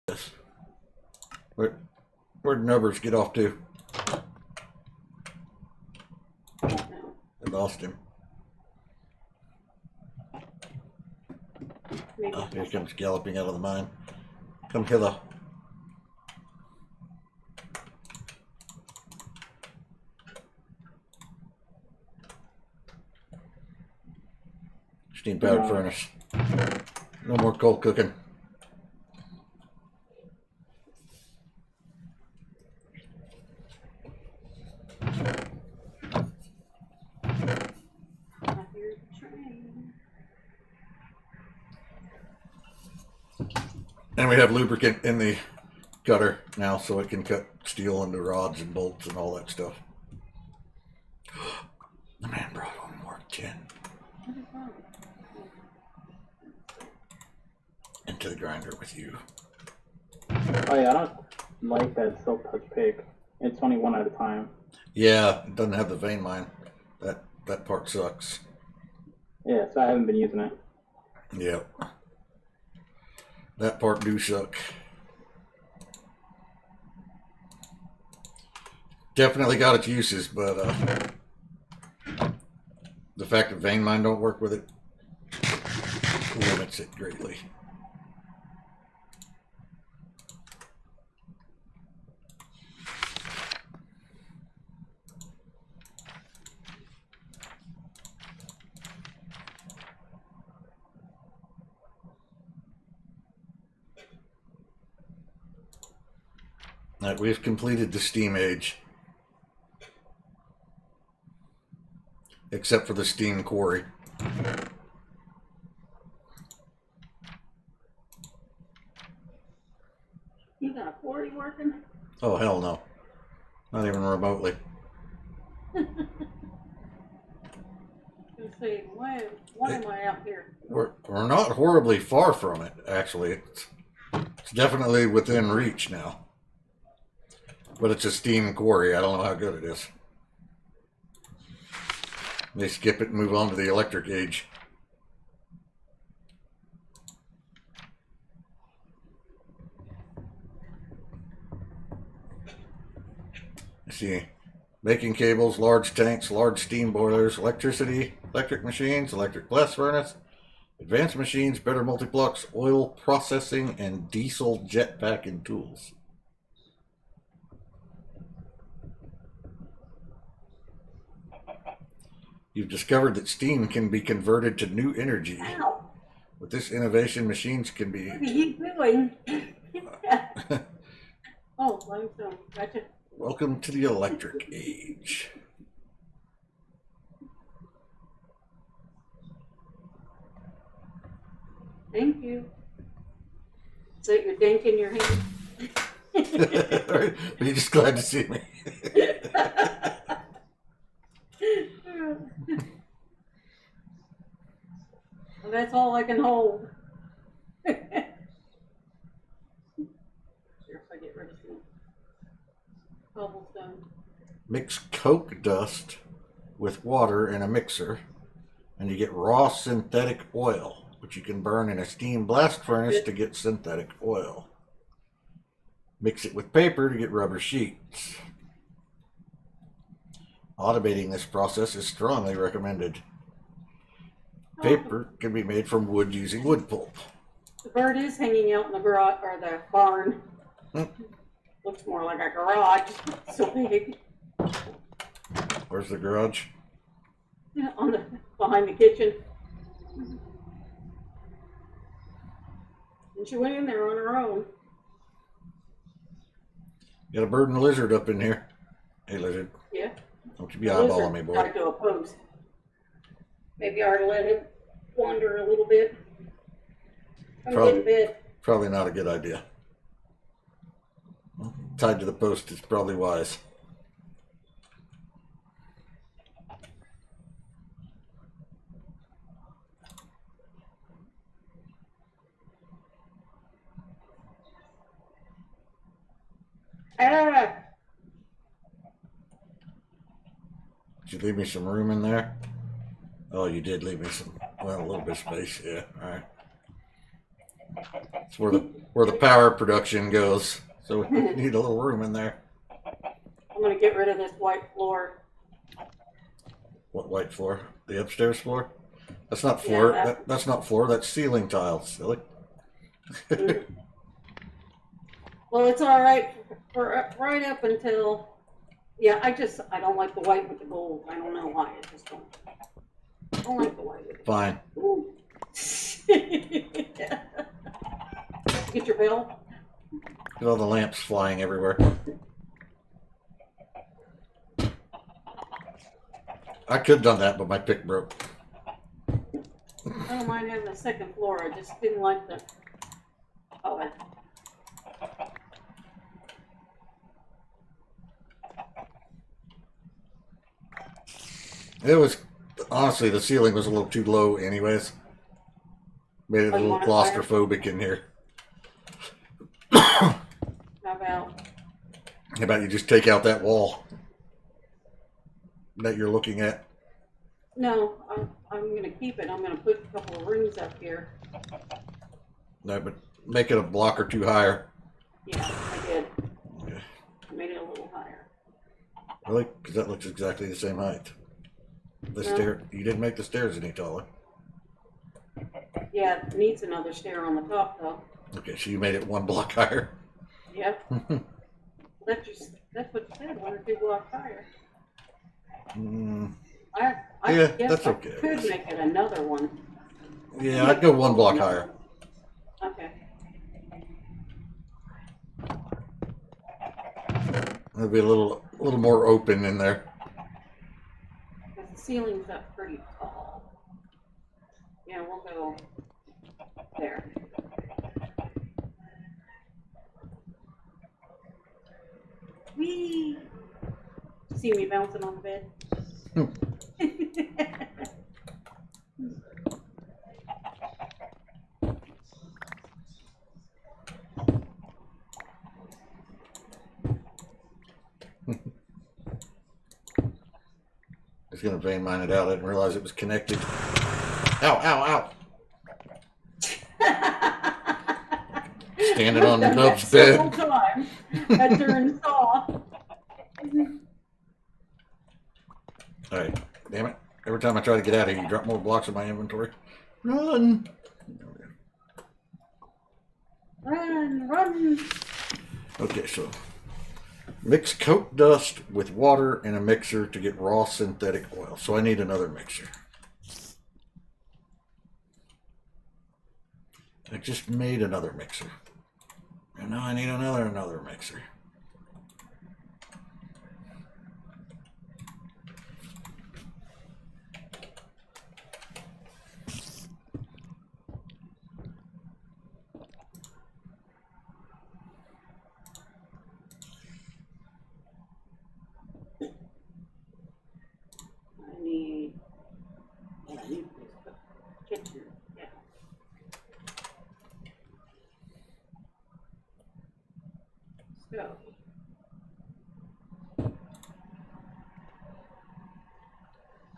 Yes. Where'd Nubz get off to? No. I lost him. maybe. Oh, here he comes galloping out of the mine. Come hither. Steam powered furnace. No more coal cooking. I hear the train. And we have lubricant in the cutter now, so it can cut steel into rods and bolts and all that stuff. The man brought home more tin What is that? into the grinder with you. Oh yeah, I don't like that silk touch pick. It's only one at a time. Yeah, it doesn't have the vein mine. That part sucks. Yeah, so I haven't been using it. Yep. That part do suck. Definitely got its uses, but the fact that vein mine don't work with it limits it greatly. All right, we've completed the steam age. Except for the steam quarry. You got a 40 working? Oh, hell no. Not even remotely. Let's see, why am I out here? We're not horribly far from it, actually. It's definitely within reach now. But it's a steam quarry. I don't know how good it is. They skip it and move on to the electric age. See, making cables, large tanks, large steam boilers, electricity, electric machines, electric blast furnace, advanced machines, better multiplux, oil processing, and diesel jetpack and tools. You've discovered that steam can be converted to new energy. Ow! With this innovation, machines can be... What are you doing? Oh, limestone. Gotcha. Welcome to the electric age. Thank you. So you're danking your hand? Are you just glad to see me? Well, that's all I can hold. Here, if I get rid of some cobblestone. Mix coke dust with water in a mixer, and you get raw synthetic oil, which you can burn in a steam blast furnace to get synthetic oil. Mix it with paper to get rubber sheets. Automating this process is strongly recommended. Paper can be made from wood using wood pulp. The bird is hanging out in the garage or the barn. Looks more like a garage. So big. Where's the garage? On the behind the kitchen. And she went in there on her own. Got a bird and a lizard up in here. Hey, lizard. Yeah. Don't you be eyeballing me, boy. Tried to oppose. Maybe I ought to let him wander a little bit. I'm getting bit. Probably not a good idea. Well, tied to the post is probably wise. Ah! Did you leave me some room in there? Oh, you did leave me some, well, a little bit of space, yeah, all right. It's where the power production goes, so we need a little room in there. I'm gonna get rid of this white floor. What white floor? The upstairs floor? That's not floor. Yeah, That's not floor. That's ceiling tile. Silly. Well, it's all right for right up until. Yeah, I don't like the white with the gold. I don't know why. I just don't. I don't like the white with the Fine. gold. Get your bill. Look at all the lamps flying everywhere. I could have done that, but my pick broke. I don't mind having a second floor. I just didn't like the color. It was honestly the ceiling was a little too low, anyways. Made it a Oh, you little want it higher? claustrophobic in here. How about? How about you just take out that wall that you're looking at? No, I'm gonna keep it. I'm gonna put a couple of rings up here. No, but make it a block or two higher. Yeah, I did. Yeah. I made it a little higher. Really? Because that looks exactly the same height. The No. stair. You didn't make the stairs any taller. Yeah, it needs another stair on the top though. Okay, so you made it one block higher. Yep. That's what you said, 1 or 2 blocks higher. I Yeah, guess that's I okay. could make it another one. Yeah, I'd go one block higher. Okay. It'll be a little more open in there. Because the ceiling's up pretty tall. Yeah, we'll go there. Whee! See me bouncing on the bed? I was gonna vein mine it out. I didn't realize it was connected. Ow! Ow! Ow! Standing on Done that Nubz several bed. times. Had to install. All right, damn it! Every time I try to get out of here, you drop more blocks in my inventory. Run! Run! Okay, so mix coke dust with water in a mixer to get raw synthetic oil. So I need another mixer. I just made another mixer. And now I need another mixer. I need this kitchen. Yeah. So.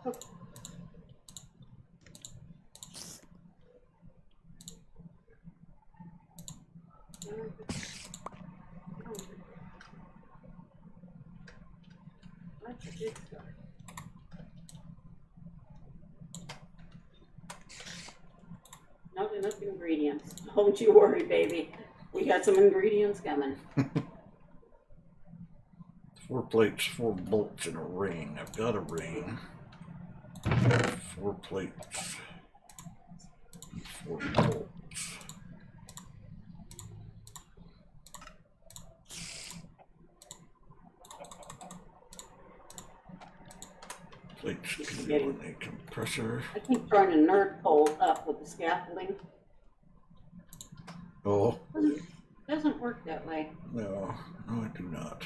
Oh. That's a good start. Not enough ingredients. Don't you worry, baby. We got some ingredients coming. 4 plates, 4 bolts, and a ring. I've got a ring. 4 plates. 4 bolts. Plates can go in a compressor. I keep trying to nerd pole up with the scaffolding. Oh, Doesn't work that way. no, I do not.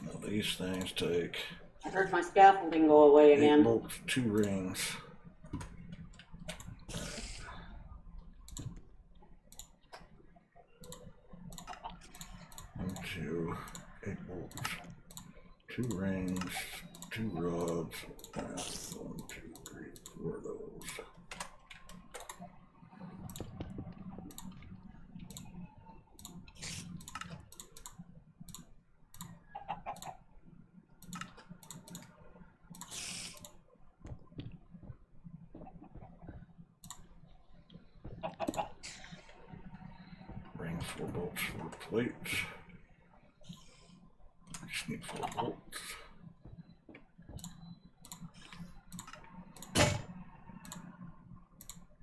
Now these things take I heard my scaffolding go away 8 again. bolts, 2 rings. One, 2, 8 bolts, 2 rings, 2 rods, 1, 2, 3, 4 of those. 4 bolts, 4 plates. I just need 4 bolts.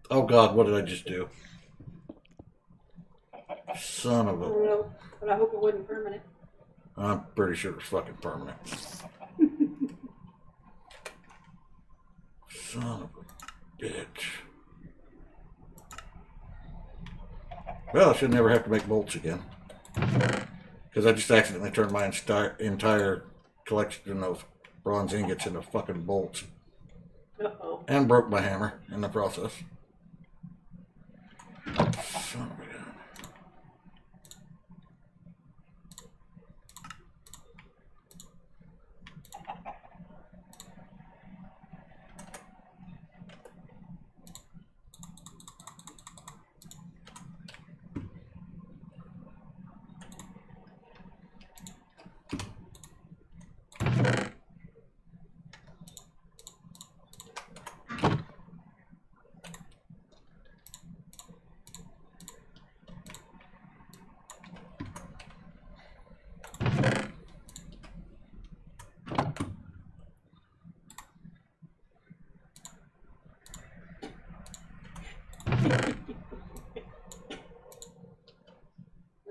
Oh God, what did I just do? Son of I a... don't know, but I hope it wasn't permanent. I'm pretty sure it's fucking permanent. Son of a bitch. Well, I should never have to make bolts again. Because I just accidentally turned my entire collection of bronze ingots into fucking bolts. Uh-oh. And broke my hammer in the process. Son of a gun.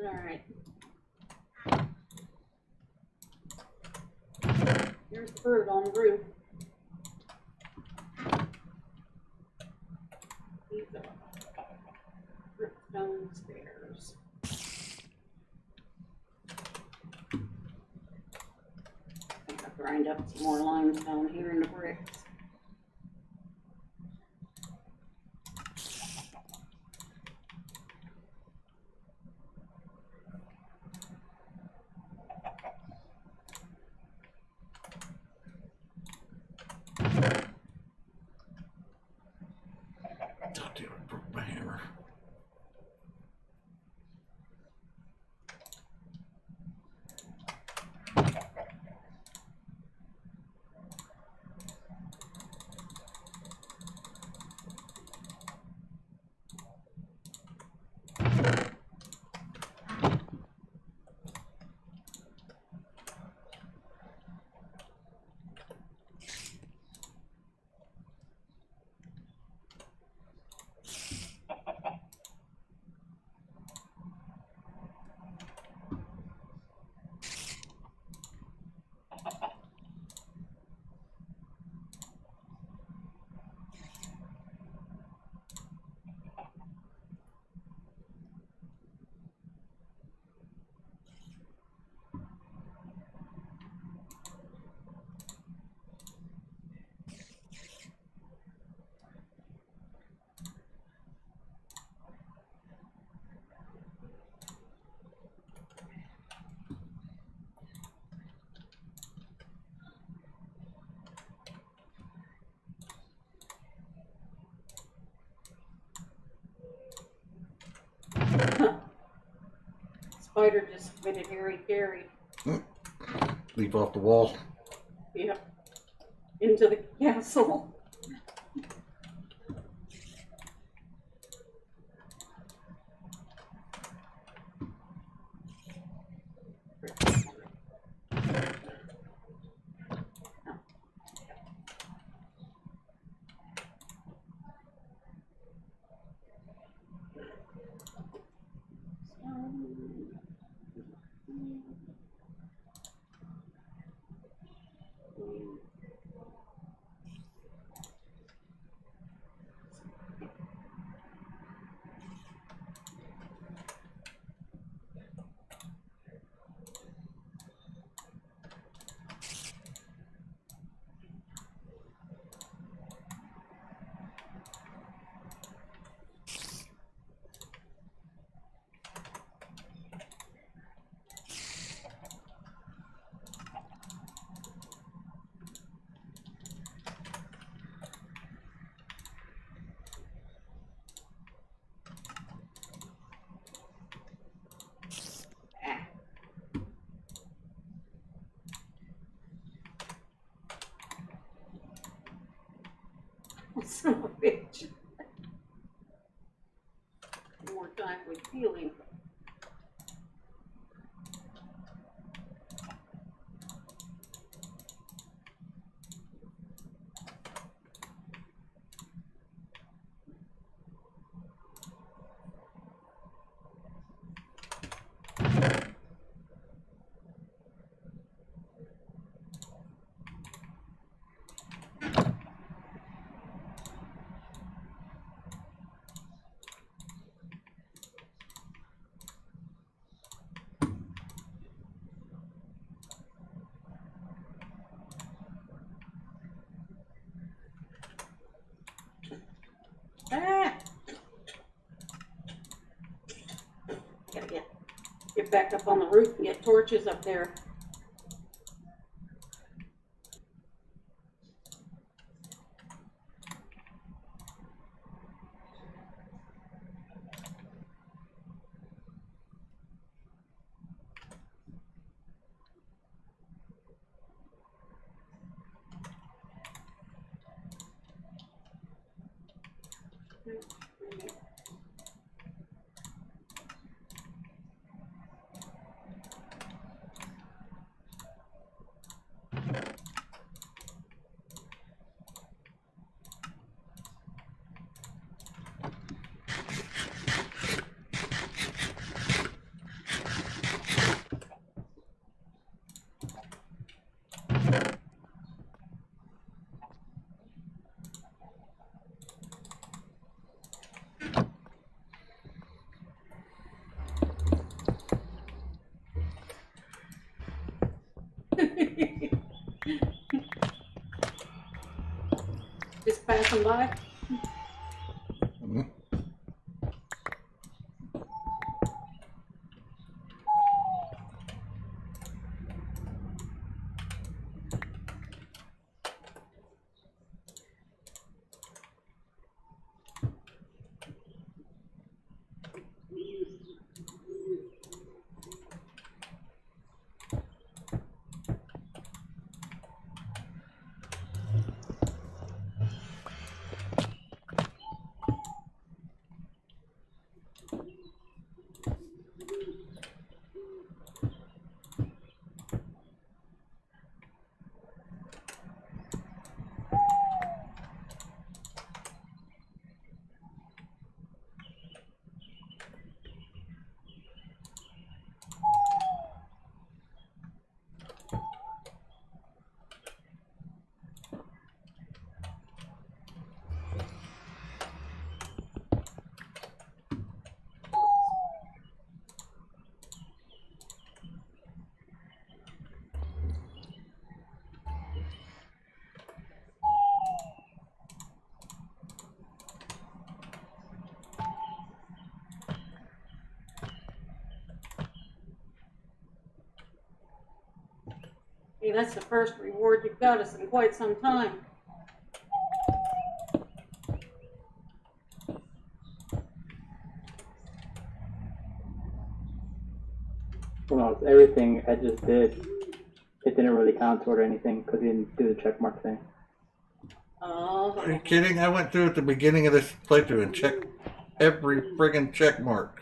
Alright. Here's the bird on the roof. These are brickstone stairs. I think I'll grind up some more limestone here in the bricks. God damn it, broke my hammer. Spider just committed Harry Carey. Leap off the wall. Yep. Into the castle. Son of a bitch. More time with healing. back up on the roof and get torches up there. Just passing by. Mhm. Hey, that's the first reward you've got us in quite some time. Well, it's everything I just did. It didn't really count toward anything because he didn't do the check mark thing. Are you kidding? I went through at the beginning of this playthrough and checked every friggin' check mark.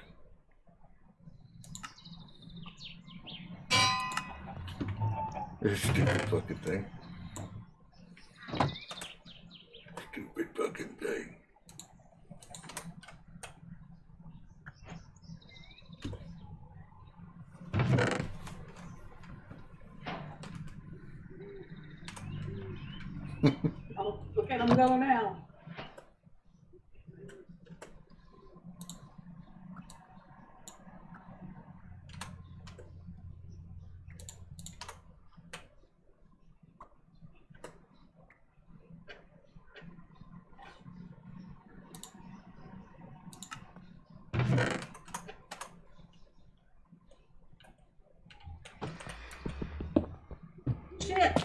This stupid fucking thing. Stupid fucking thing. Oh, look at them go now. Shit.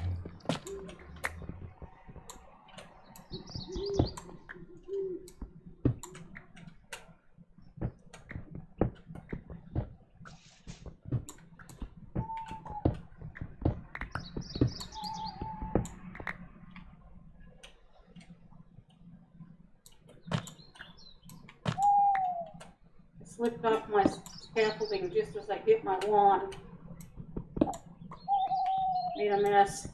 Slipped off my scaffolding just as I hit my wand. Made a mess.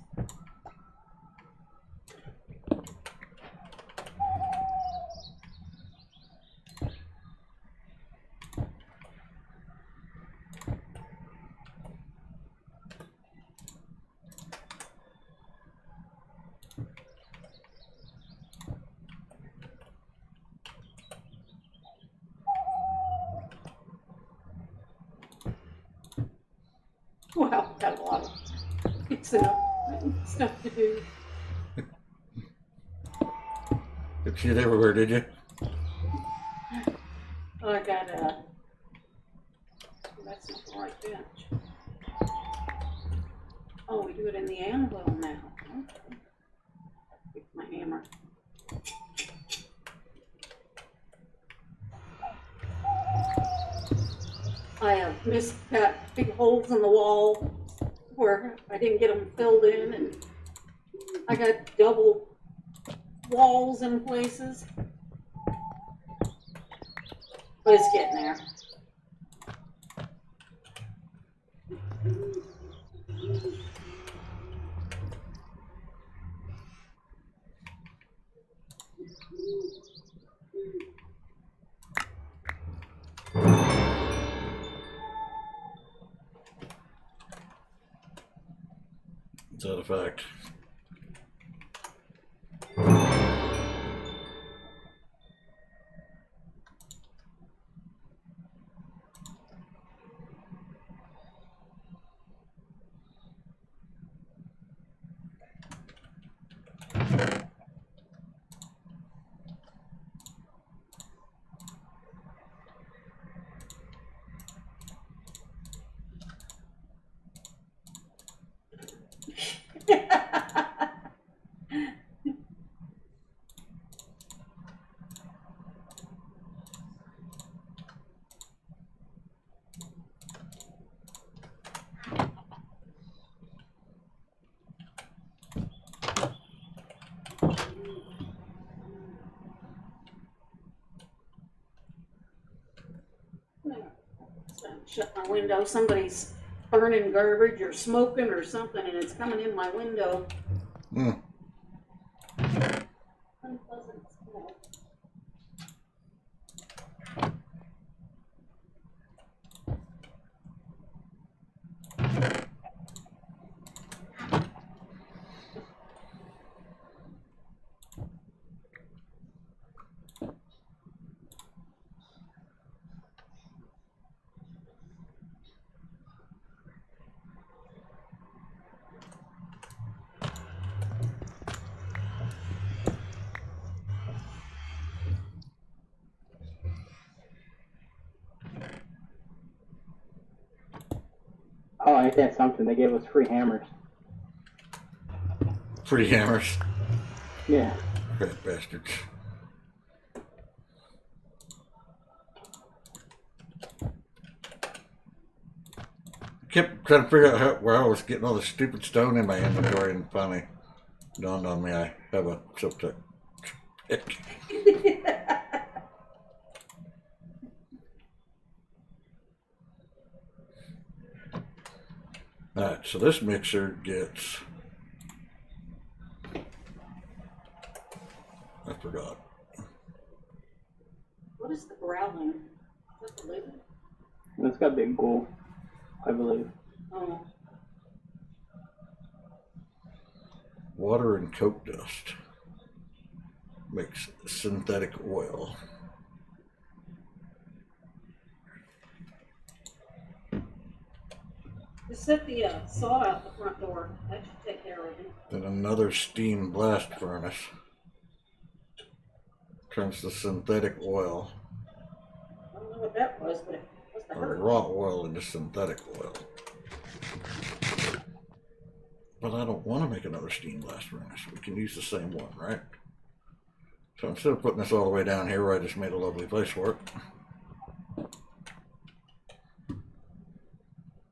Wow, got a lot of fixing up stuff to do. Did shit everywhere, did you? I got That's not the right bench. Oh, we do it in the anvil now. Okay. Get my hammer. I got big holes in the wall where I didn't get them filled in, and I got double walls in places. But it's getting there. Is that a fact? Shut my window. Somebody's burning garbage or smoking or something, and it's coming in my window. Unpleasant smell. Oh, ain't that something? They gave us free hammers. Free hammers. Yeah. Rat bastards. Kept trying to figure out where I was getting all this stupid stone in my inventory, and finally dawned on me I have a silk pick. Alright, so this mixer gets... I forgot. What is the growling? Is that the lid? It's got big ghoul, I believe. Oh. Water and coke dust makes synthetic oil. Just set the saw out the front door. That should take care of it. Then another steam blast furnace turns the synthetic oil, I don't know what that was, but it must have or hurt. raw oil, into synthetic oil. But I don't want to make another steam blast furnace. We can use the same one, right? So instead of putting this all the way down here where I just made a lovely place for it,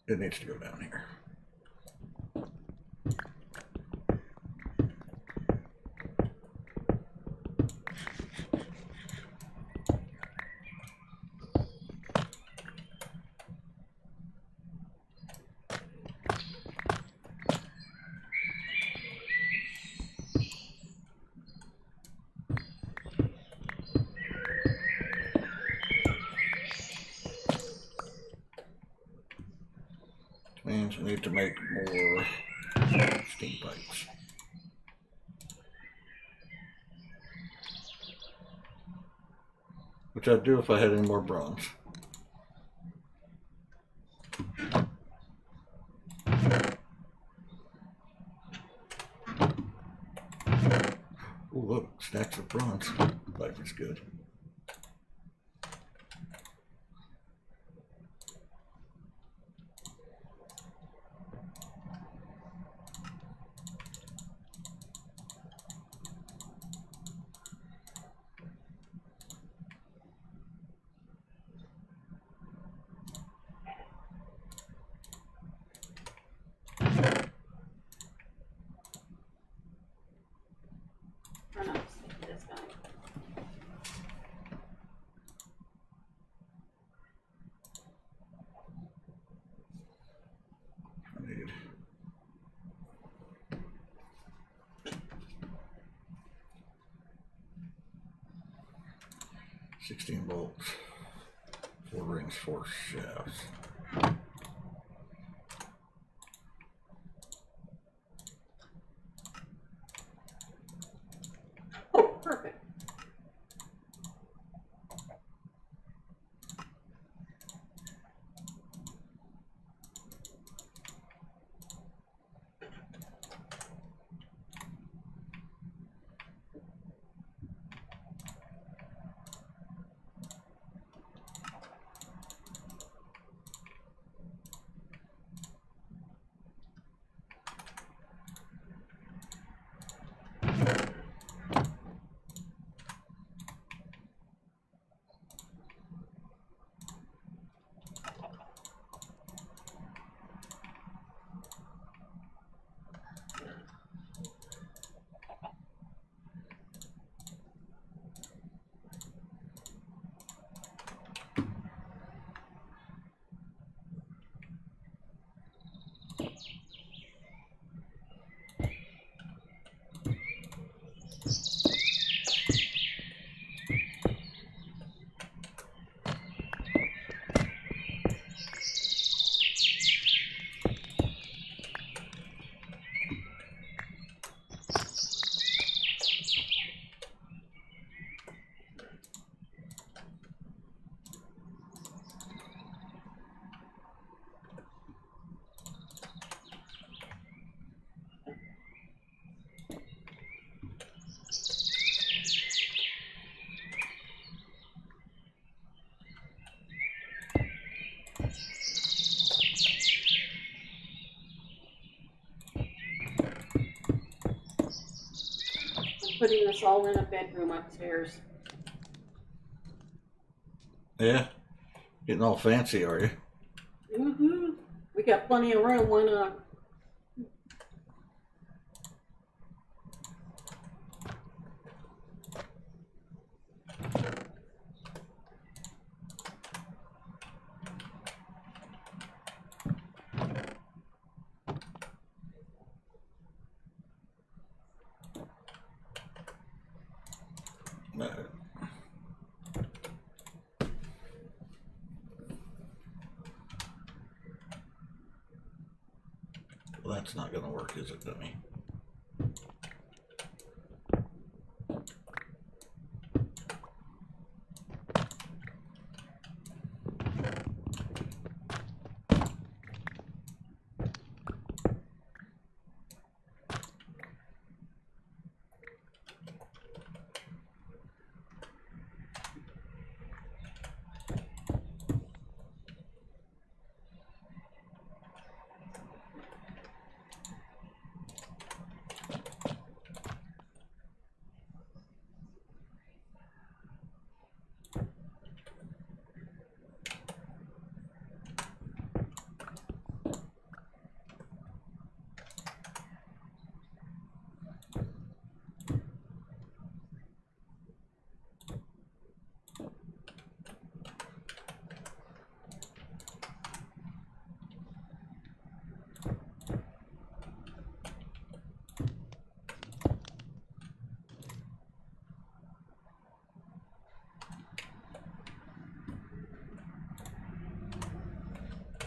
it needs to go down here. Means I need to make more steam pipes. Which I'd do if I had any more bronze. Oh look, stacks of bronze. Life is good. 16 bolts, 4 rings, 4 shafts. Oh, perfect. Putting this all in a bedroom upstairs. Yeah, getting all fancy, are you? Mm-hmm. We got plenty of room. Why not? Well, that's not going to work, is it, dummy?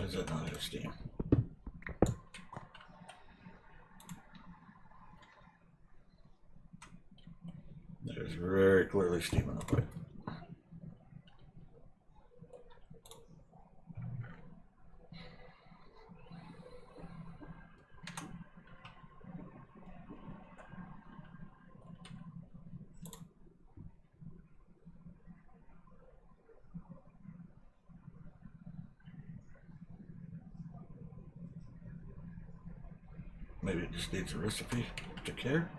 Is that not have steam? There's very clearly steam in the pipe. Maybe it just needs a recipe to care.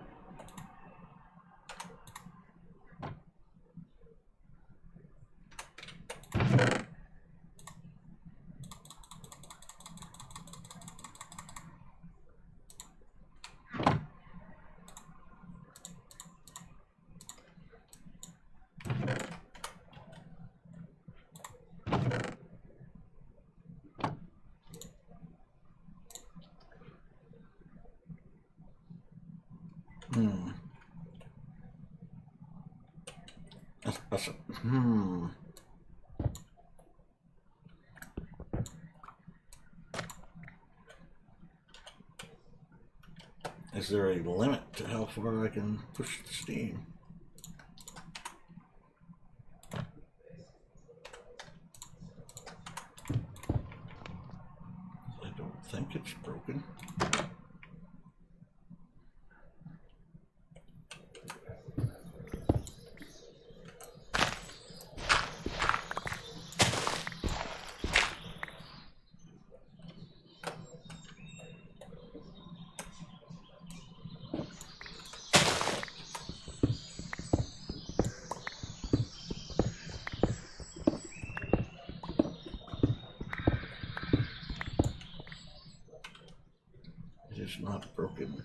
That's Is there a limit to how far I can push the steam? I don't think it's broken. It is not broken.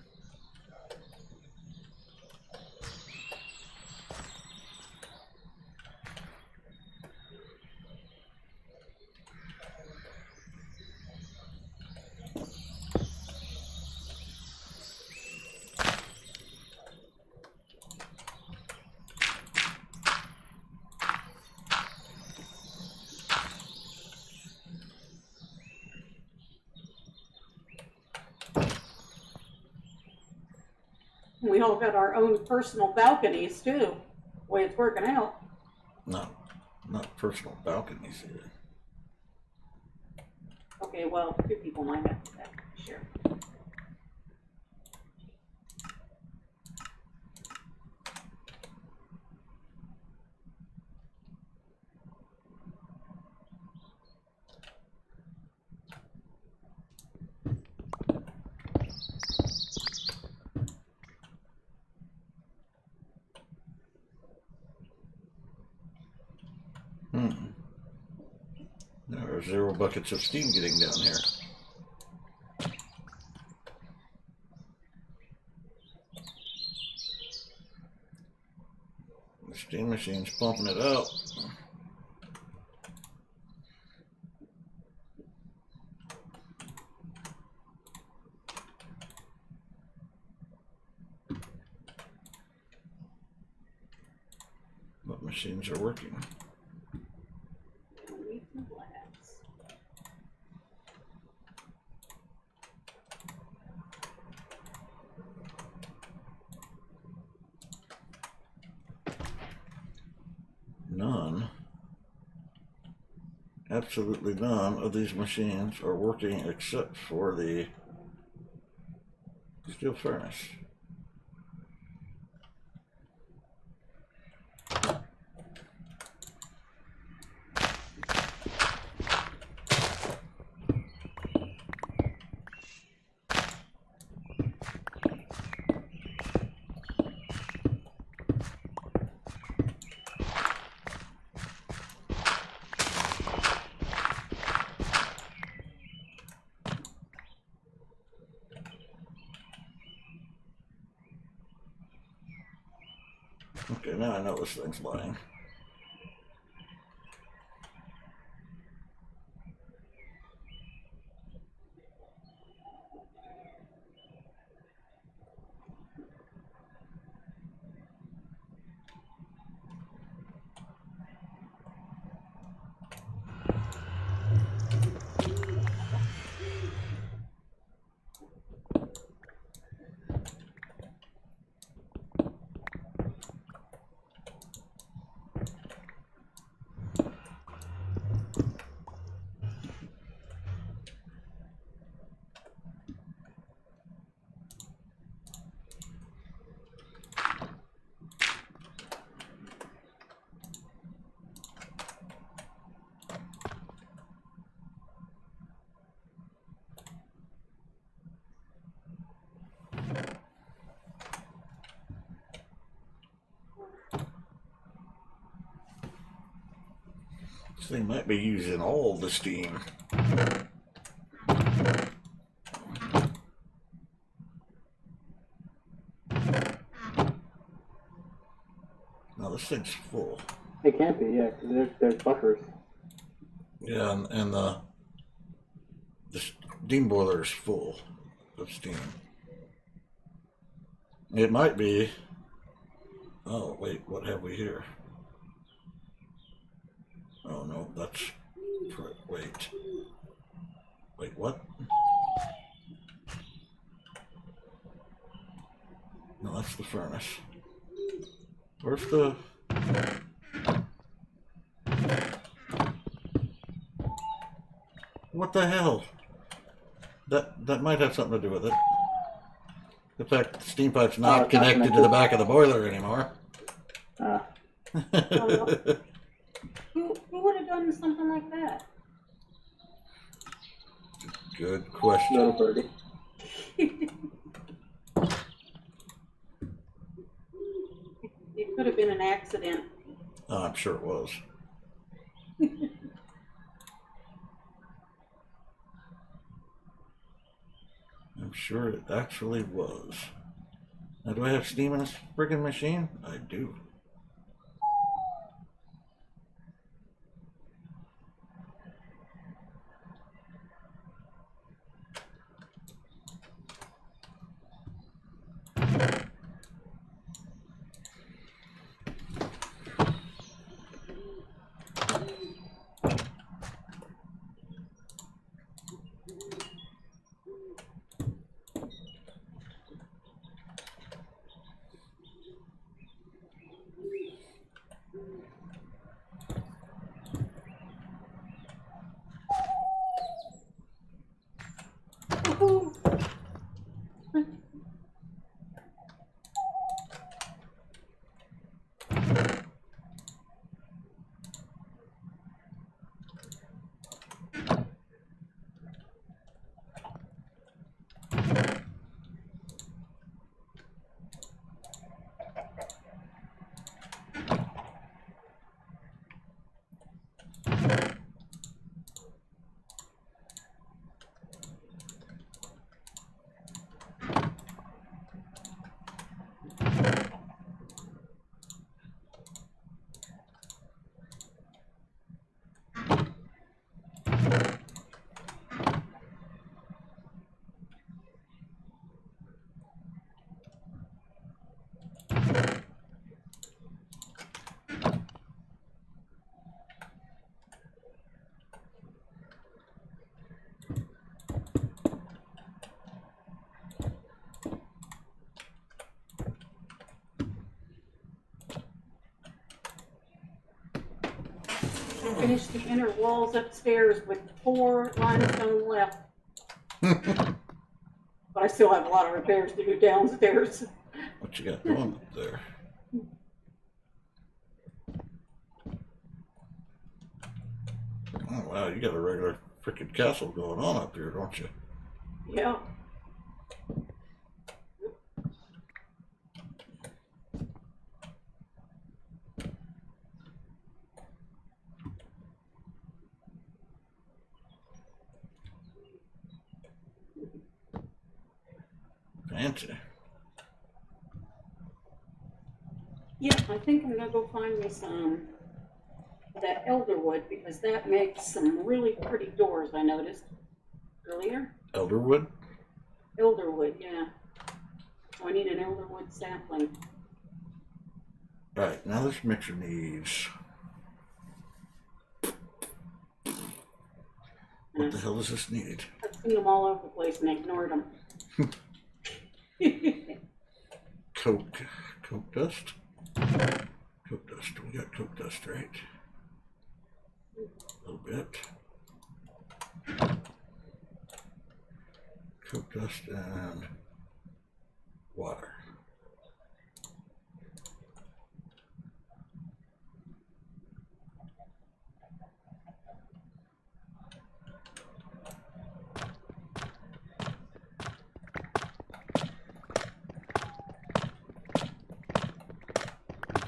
We all got our own personal balconies too. The way it's working out. Not personal balconies either. Okay, well, 2 people might have that. Sure. There are 0 buckets of steam getting down here. The steam machine's pumping it out. What machines are working? None, absolutely none of these machines are working except for the steel furnace. Okay, now I know this thing's lying. This thing might be using all the steam. Now this thing's full. It can't be, yeah, because there's buffers. Yeah, and the steam boiler is full of steam. It might be. Oh wait, what have we here? Oh no, that's wait. Wait, what? No, that's the furnace. Where's the... What the hell? That might have something to do with it. The fact the steam pipe's not connected to the back of the boiler anymore. Who would have done something like that? Good question. Little birdie. It could have been an accident. Oh, I'm sure it was. I'm sure it actually was. Now, do I have steam in this friggin' machine? I do. Woohoo! Finish the inner walls upstairs with 4 limestone left. But I still have a lot of repairs to do downstairs. What you got going up there? Oh wow, you got a regular freaking castle going on up here, don't you? Yeah. Fancy. Yeah, I think I'm gonna go find me some of that elderwood because that makes some really pretty doors I noticed earlier. Elderwood? Elderwood, yeah. So I need an elderwood sapling. Alright, now this mixer needs... What the hell does this need? I've seen them all over the place and ignored them. Coke dust? Coke dust, we got coke dust, right? A little bit. Coke dust and water.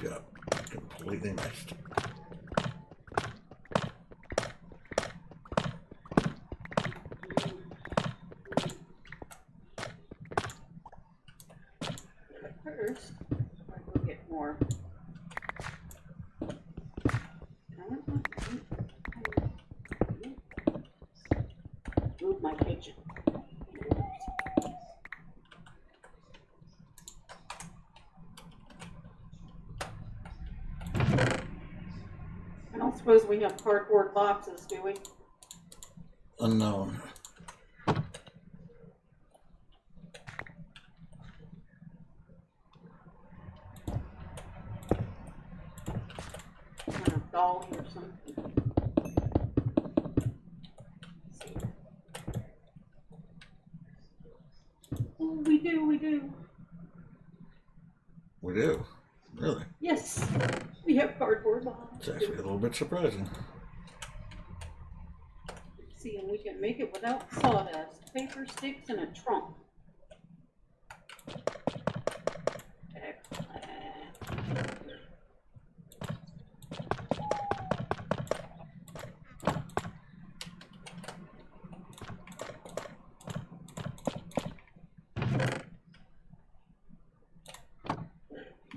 Yeah, completely missed. First, I will get more. Move my kitchen. suppose we have cardboard boxes, do we? Unknown. Or a dolly or something. Let's see. Oh, we do, we do. We do. Really? Yes, we have cardboard boxes. It's actually a little bit surprising. See, and we can make it without sawdust, paper sticks, and a trunk. Excellent.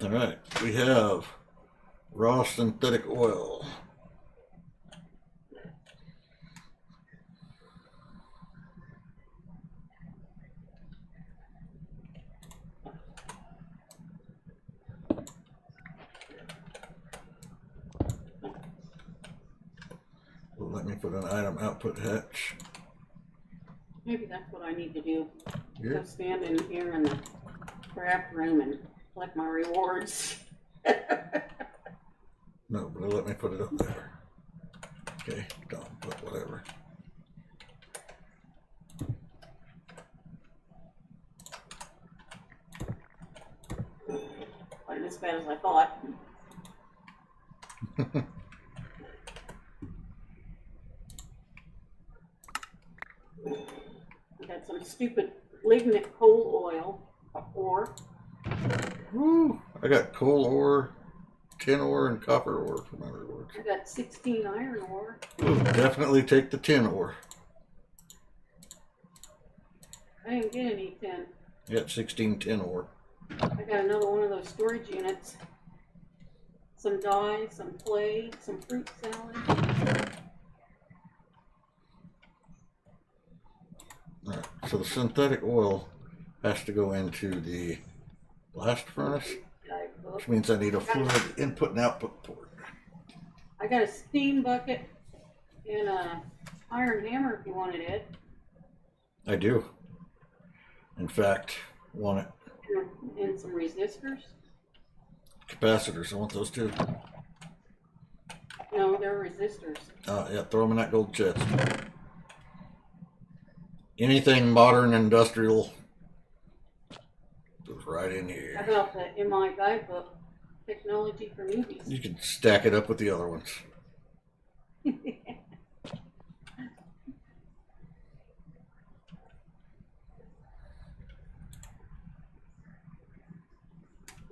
All right, we have raw synthetic oil. Let me put an item output hatch. Maybe that's what I need to do. Yeah. Go stand in here in the craft room and collect my rewards. No, but let me put it up there. Okay, don't put whatever. Wasn't as bad as I thought. We got some stupid lignite coal oil ore. Woo! I got coal ore, tin ore, and copper ore for my rewards. I got 16 iron ore. Ooh, definitely take the tin ore. I didn't get any 10. I got 16 tin ore. I got another one of those storage units. Some dye, some clay, some fruit salad. Alright, so the synthetic oil has to go into the blast furnace, which means I need a fluid input and output port. I got a steam bucket and a iron hammer if you wanted it. I do. In fact, want it. And some resistors. Capacitors, I want those too. No, they're resistors. Yeah, throw them in that gold chest. Anything modern industrial goes right in How here. about the MI guidebook, Technology for Newbies? You can stack it up with the other ones. And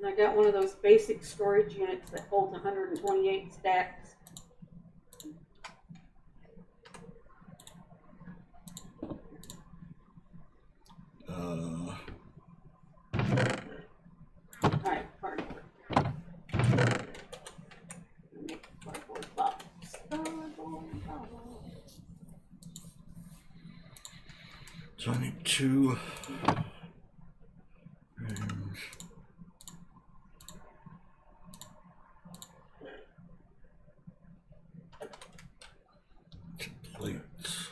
I got one of those basic storage units that holds 128 stacks. Alright, cardboard. Make a cardboard box. Cardboard box. So I need 2 frames. Plates.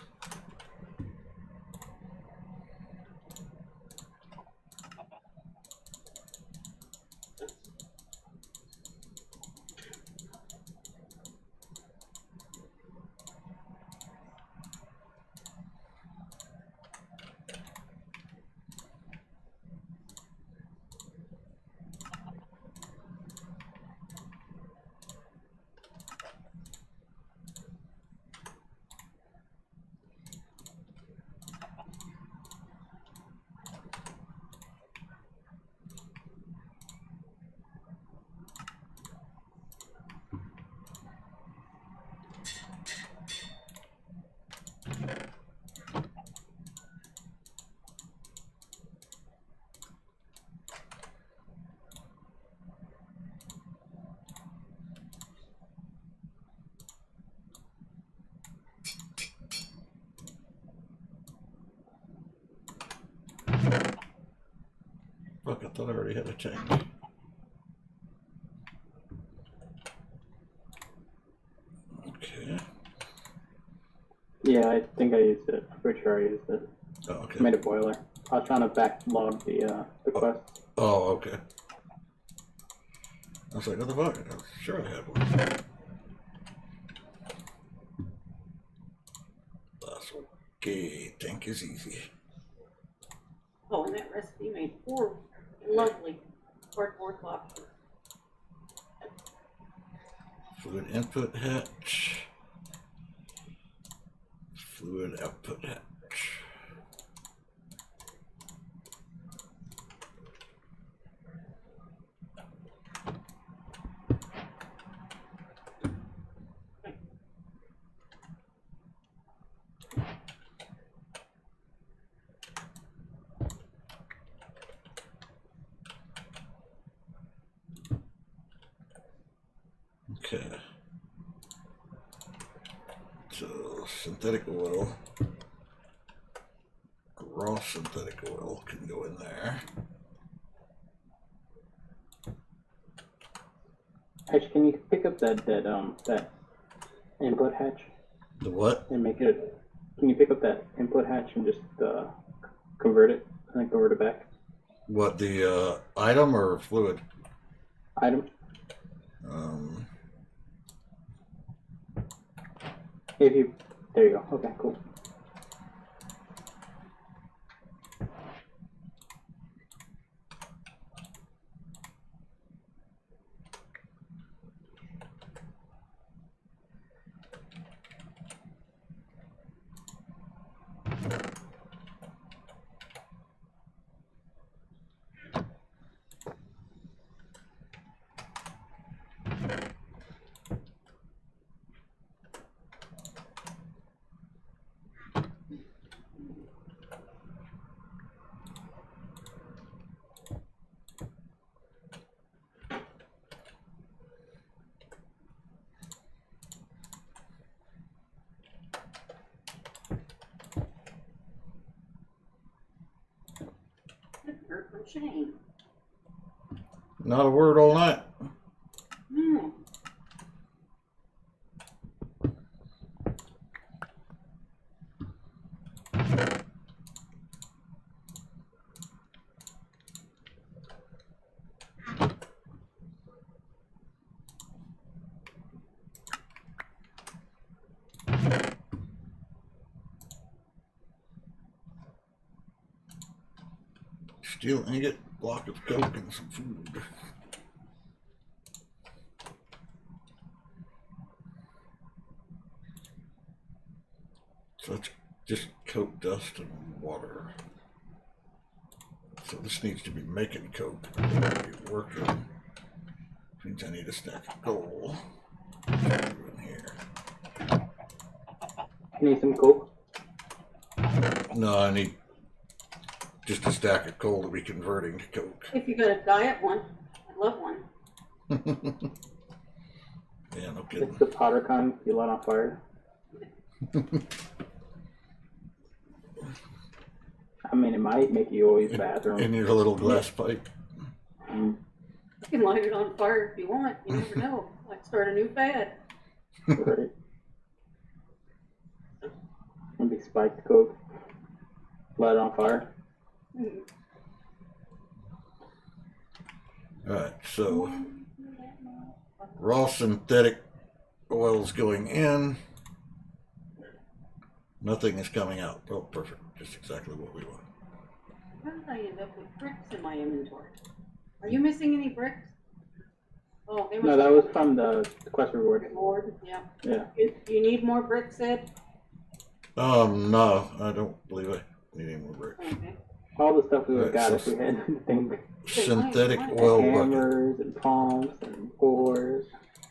Fuck, I thought I already had a change. Yeah, I think I used it. I'm pretty sure I used it. Oh, okay. Made a boiler. I was trying to backlog the quest. Oh, okay. I was like, what the fuck? I was sure I had one. That's okay. Tank is easy. Oh, and that recipe made 4 lovely cardboard boxes. Fluid input hatch. Fluid output hatch. Okay. So synthetic oil, raw synthetic oil can go in there. Actually, can you pick up that input hatch The what? and make it? Can you pick up that input hatch and just convert it and then convert it back? What, the item or fluid? Item. Um, If you, there you go. Okay, cool. From Shane. not a word all night. Hmm. Steel ingot, block of coke, and some food. So it's just coke dust and water. So this needs to be making coke. Be working. Means I need a stack of coal. In here. Need some coke? No, I need just a stack of coal to be converting to coke. If you got a diet one, I'd love one. Yeah, no kidding. It's the powder kind you light on fire. I mean, it might make you always bathroom. In your little glass pipe. You can light it on fire if you want. You never know. Like start a new fad. Right. Maybe spiked coke. Light it on fire. Alright, so raw synthetic oil is going in. Nothing is coming out. Oh, perfect. Just exactly what we want. How did I end up with bricks in my inventory? Are you missing any bricks? Oh, they No, that was from the quest reward. reward. Yeah. Yeah. Do you need more bricks, Ed? No, I don't believe I need any more bricks. Okay. All the stuff we would have Right, got so if we had things. Synthetic oil bucket. Hammers and palms and oars.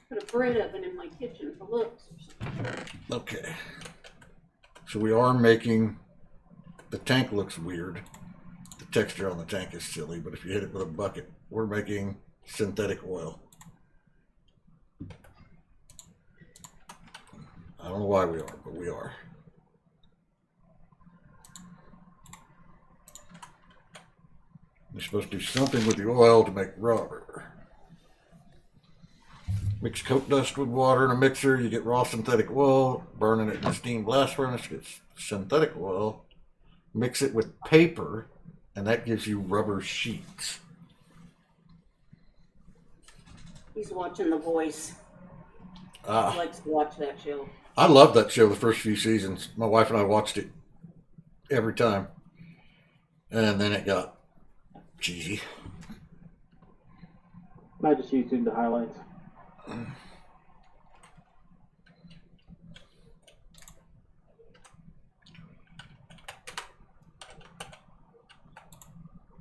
Put a bread oven in my kitchen for looks or something. Okay. So we are making, the tank looks weird. The texture on the tank is silly, but if you hit it with a bucket, we're making synthetic oil. I don't know why we are, but we are. You're supposed to do something with the oil to make rubber. Mix coke dust with water in a mixer, you get raw synthetic oil. Burning it in a steam blast furnace gets synthetic oil. Mix it with paper, and that gives you rubber sheets. He's watching The Voice. He likes to watch that show. I loved that show the first few seasons. My wife and I watched it every time. And then it got cheesy. I just YouTube the highlights.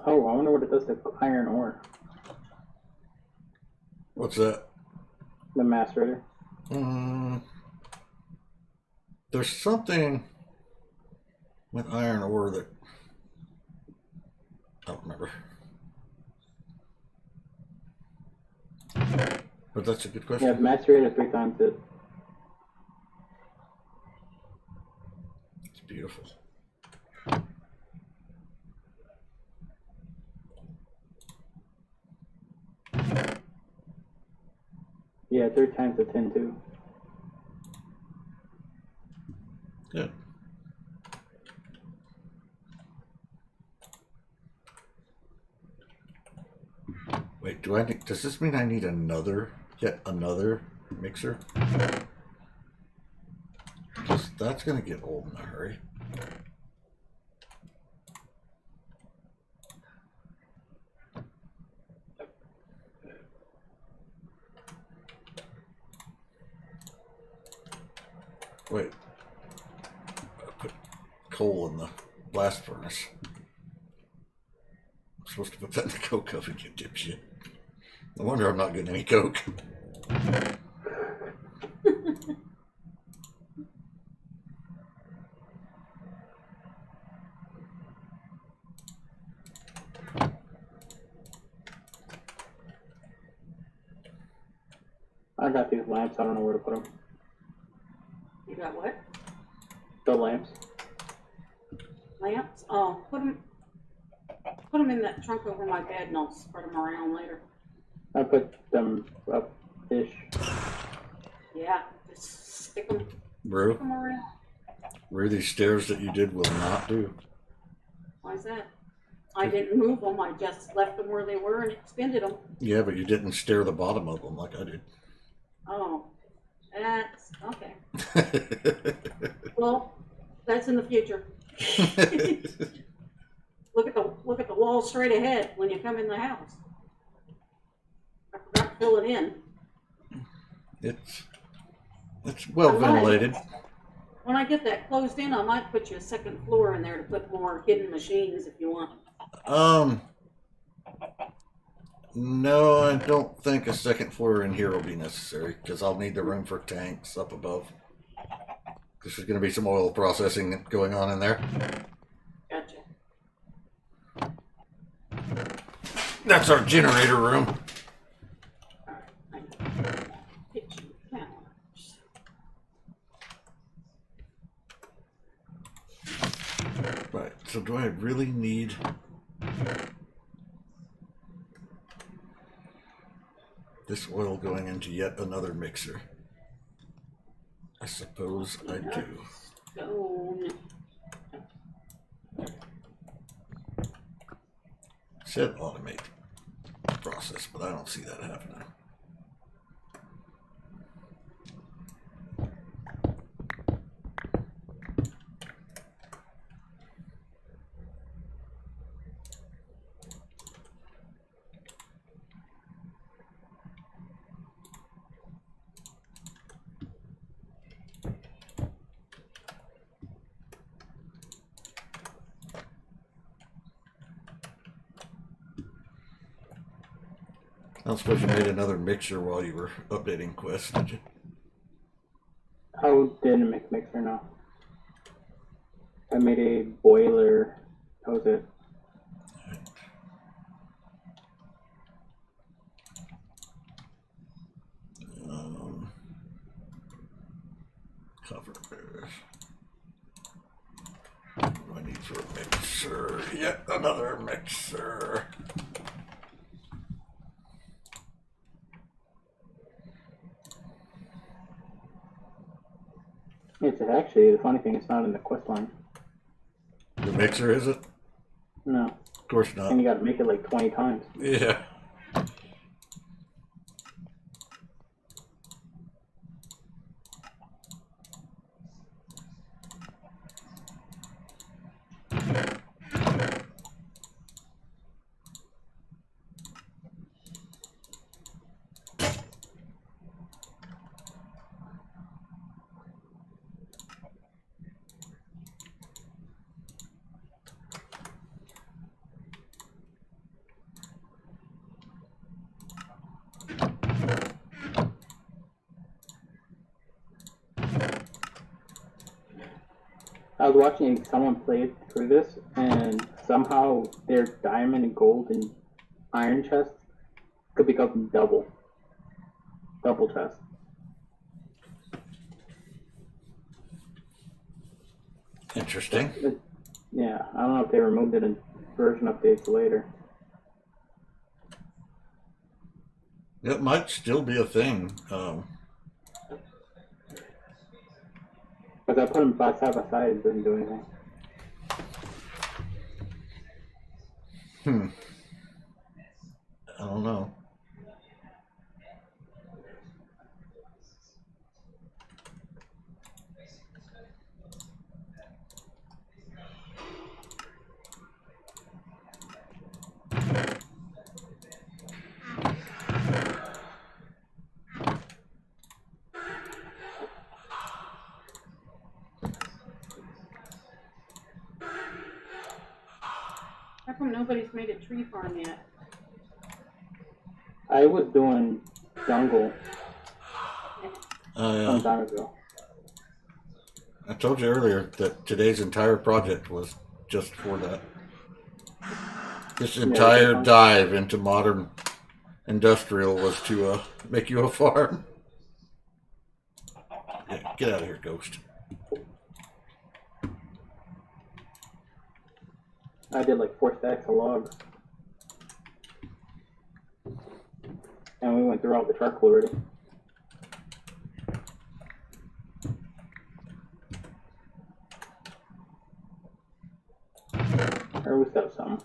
Oh, I wonder what it does to iron ore. What's that? The macerator. There's something with iron ore that I don't remember. But that's a good question. Yeah, macerator 3 times it. It's beautiful. Yeah, 3 times the 10 too. Good. Wait, does this mean I need yet another mixer? Because that's gonna get old in a hurry. Wait, I put coal in the blast furnace. I'm supposed to put that in the coke oven, you dipshit. No wonder I'm not getting any coke. I got these lamps, I don't know where to put them. You got what? The lamps. Lamps? Oh, put them in that trunk over my bed and I'll spread them around later. I put them up-ish. Yeah, just stick them Brew, around. these stairs that you did will not do. Why's that? I didn't move them, I just left them where they were and extended them. Yeah, but you didn't stair the bottom of them like I did. Oh, that's okay. Well, that's in the future. Look at the wall straight ahead when you come in the house. I forgot to fill it in. It's well ventilated. When I get that closed in, I might put you a second floor in there to put more hidden machines if you want. No, I don't think a second floor in here will be necessary because I'll need the room for tanks up above. There's going to be some oil processing going on in there. Gotcha. That's our generator room. Kitchen counters. Right, so do I really need... this oil going into yet another mixer? I suppose I do. Stone. Said automate the process, but I don't see that happening. I don't suppose you made another mixer while you were updating Quest, did you? I didn't make mixer, no. I made a boiler. That was it. Cover. What do I need for a mixer? Yet another mixer. It's actually, the funny thing, it's not in the quest line. The mixer, is it? No. Of course not. And you gotta make it like 20 times. Yeah. I was watching someone play through this, and somehow their diamond and gold and iron chests could become double chests. Interesting. Yeah, I don't know if they removed it in version updates later. It might still be a thing. But I put them side by side, it doesn't do anything. I don't know. How come nobody's made a tree farm yet? I was doing jungle I some time ago. I told you earlier that today's entire project was just for that. This entire dive into modern industrial was to make you a farm. Yeah, get out of here, Ghost. I did like 4 stacks of logs. And we went through all the charcoal already. Or we still have some.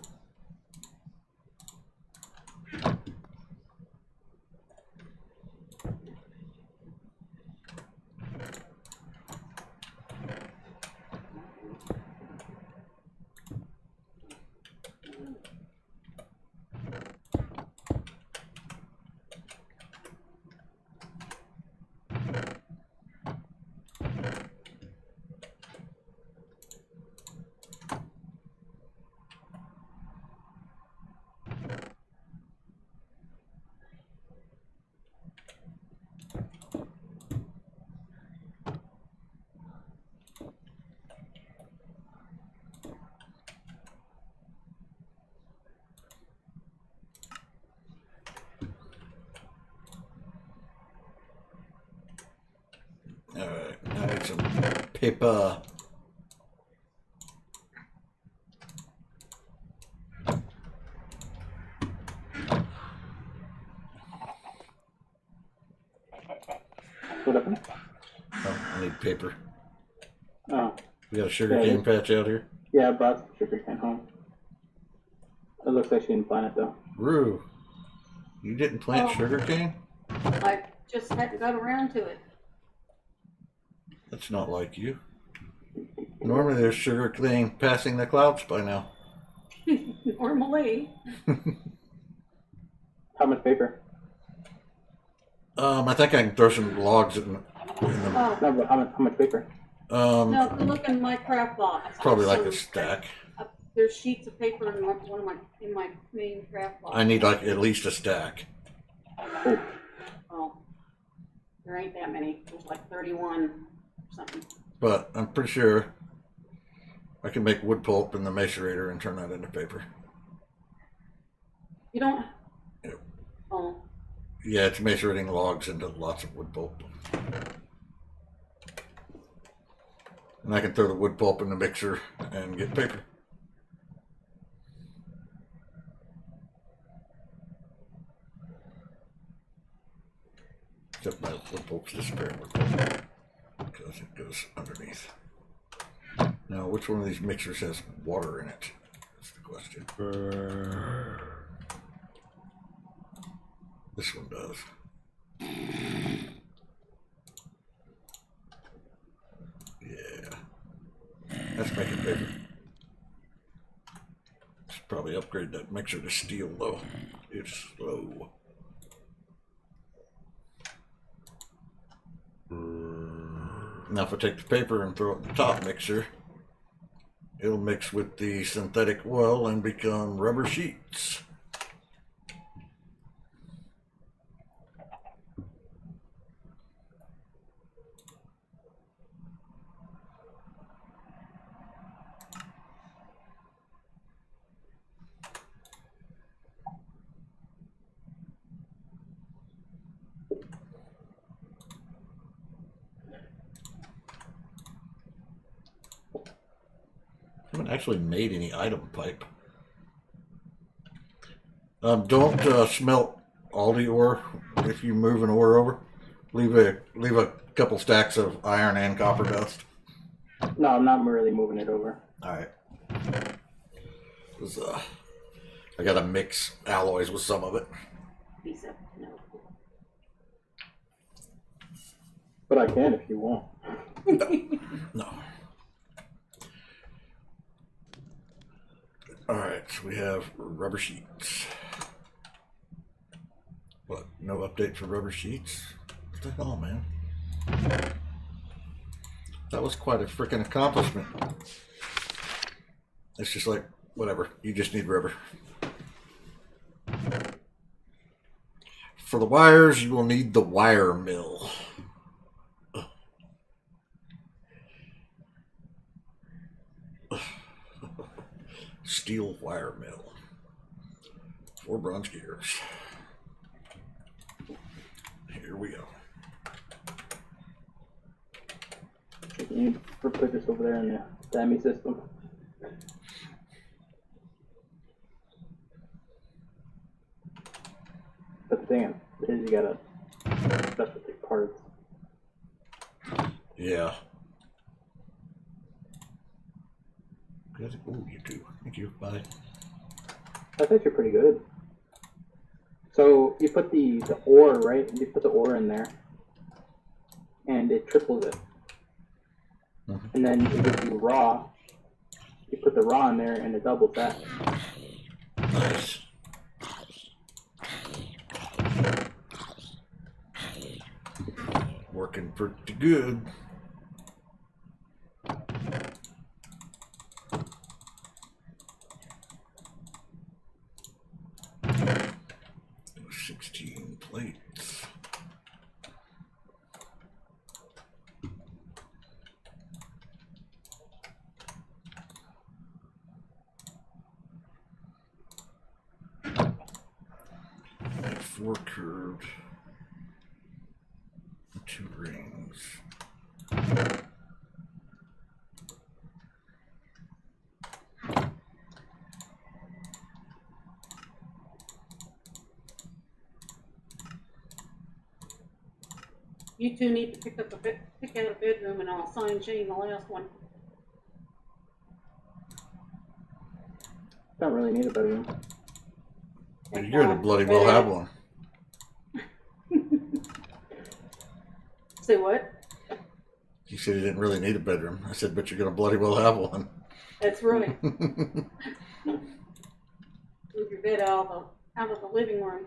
Alright, I need some paper. What happened? Oh, I need paper. Oh, We got a sugarcane patch out here. yeah, I brought some sugarcane home. It looks like she didn't plant it though. Rue, you didn't plant Oh. sugarcane? I just hadn't got around to it. That's not like you. Normally there's sugarcane passing the clouds by now. Normally. How much paper? I think I can throw some logs in the Oh, No, but how much paper? no, look in my craft box. probably like a There's stack. There's sheets of paper in one of my main craft box. I need like at least a stack. Oh, Oh, there ain't that many. There's like 31 or something. But I'm pretty sure I can make wood pulp in the macerator and turn that into paper. You don't. Yep. Oh, Yeah, it's macerating logs into lots of wood pulp. And I can throw the wood pulp in the mixer and get paper. Except my wood pulp's disappearing because it goes under which one of these mixers has water in it? That's the question. This one does. Yeah. Let's make it bigger. Should probably upgrade that mixer to steel though. It's slow. Now if I take the paper and throw it in the top mixer, it'll mix with the synthetic oil and become rubber sheets. I haven't actually made any item pipe. Don't smelt all the ore if you move an ore over. Leave a couple stacks of iron and copper dust. No, I'm not really moving it over. All right. I gotta mix alloys with some of it. Piece of no. But I can if you want. No. All right, so we have rubber sheets. What? No update for rubber sheets? What the hell, man? That was quite a freaking accomplishment. It's just like, whatever, you just need rubber. For the wires, you will need the wire mill. Steel wire mill. 4 bronze gears. Here we go. You need to put this over there in the SAMI system. But the thing is, you gotta specialty parts. Yeah. Oh, you do. Thank you. Bye. I think you're pretty good. So you put the ore, right? You put the ore in there, and it triples it. Mm-hmm. And then it gives you raw. You put the raw in there, and it doubles that. Nice. Working pretty good. Plates. And 4 curved, 2 rings. You two need to pick out a bedroom, and I'll assign Shane the last one. Don't really need a bedroom. You're gonna bloody well have one. Say what? You said you didn't really need a bedroom. I said, but you're gonna bloody well have one. That's right. Move your bed out of the living room.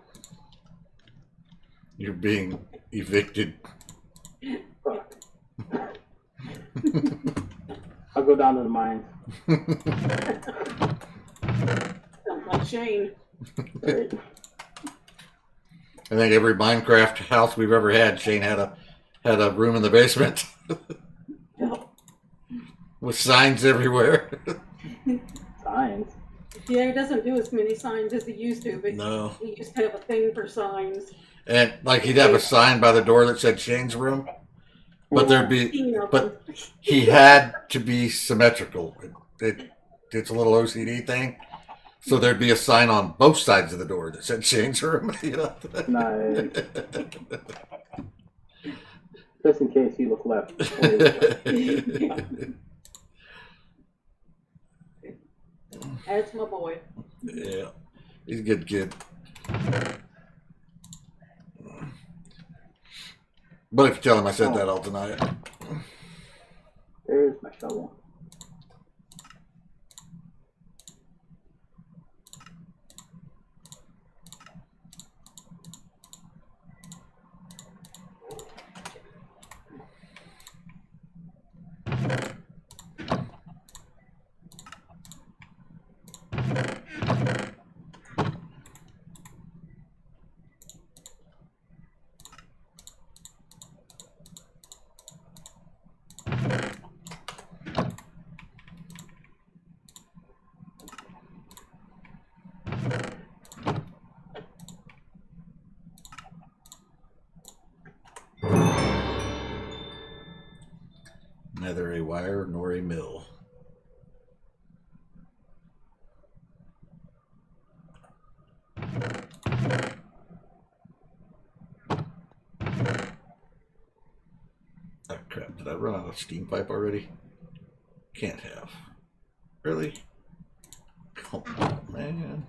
You're being evicted. I'll go down to the mines. Sounds like Shane. Right. I think every Minecraft house we've ever had, Shane had a room in the basement with signs everywhere. Signs. Yeah, he doesn't do as many signs as he used to, but No. he used to have a thing for signs. And like he'd have a sign by the door that said Shane's room, but there'd be, but he had to be symmetrical. It's a little OCD thing, so there'd be a sign on both sides of the door that said Shane's room. You know? Nice. Just in case you look left. That's my boy. Yeah, he's a good kid. But if you tell him I said that, I'll deny it. There's my shovel. Neither a wire nor a mill. Oh crap, did I run out of steam pipe already? Can't have. Really? Come on, man.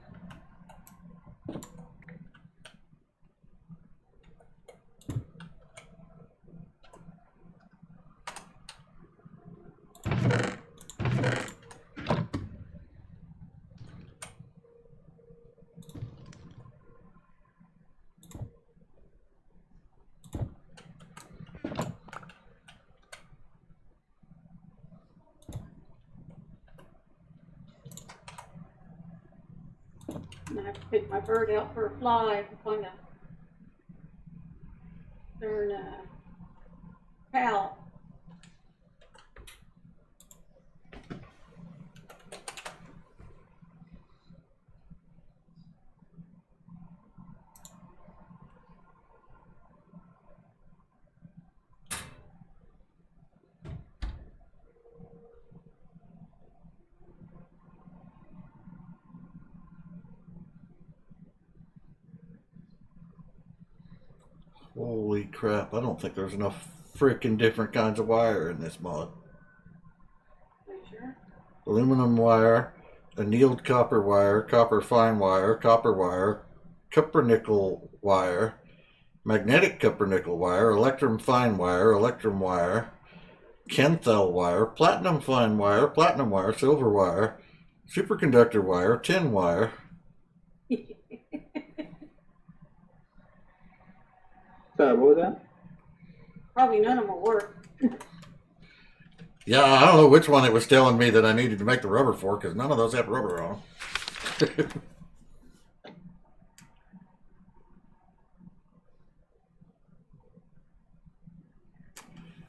I'm gonna have to pick my bird out for a fly to find a darn cow. Holy crap, I don't think there's enough freaking different kinds of wire in this mod. Are you sure? Aluminum wire, annealed copper wire, copper fine wire, copper nickel wire, magnetic copper nickel wire, electrum fine wire, electrum wire, Kenthel wire, platinum fine wire, silver wire, superconductor wire, tin wire. Sorry, what was that? Probably none of them will work. Yeah, I don't know which one it was telling me that I needed to make the rubber for, because none of those have rubber on them.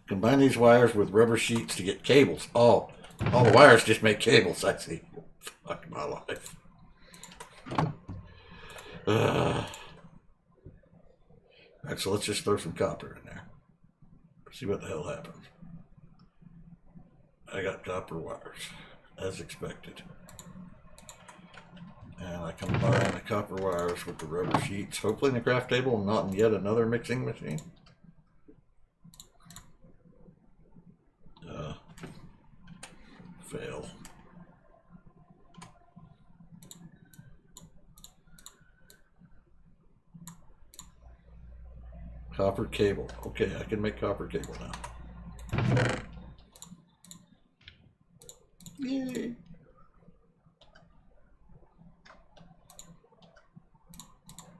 Combine these wires with rubber sheets to get cables. Oh, all the wires just make cables, I see. Fuck my life. Alright, so let's just throw some copper in there. See what the hell happens. I got copper wires, as expected. And I combine the copper wires with the rubber sheets, hopefully in the craft table and not in yet another mixing machine. Fail. Copper cable. Okay, I can make copper cable now. Yay.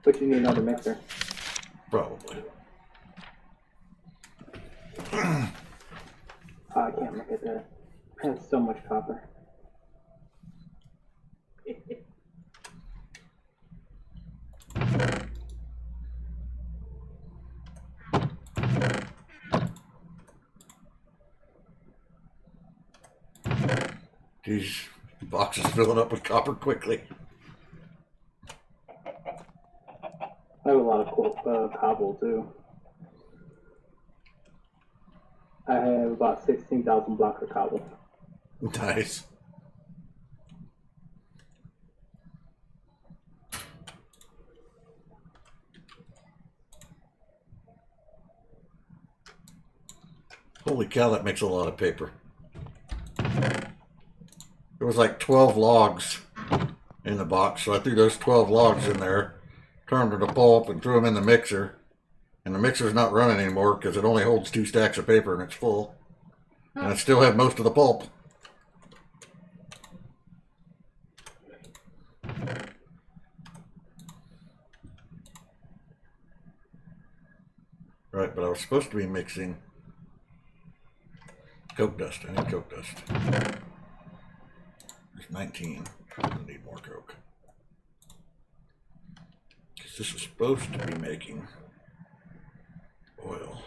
But you need another mixer. Probably. Oh, I can't look at that. It has so much copper. These boxes filling up with copper quickly. I have a lot of cobble too. I have about 16,000 blocks of cobble. Nice. Holy cow, that makes a lot of paper. There was like 12 logs in the box. So I threw those 12 logs in there, turned them to pulp, and threw them in the mixer. And the mixer's not running anymore because it only holds 2 stacks of paper and it's full. And I still have most of the pulp. Right, but I was supposed to be mixing coke dust. I need coke dust. There's 19. I need more coke. Because this is supposed to be making oil.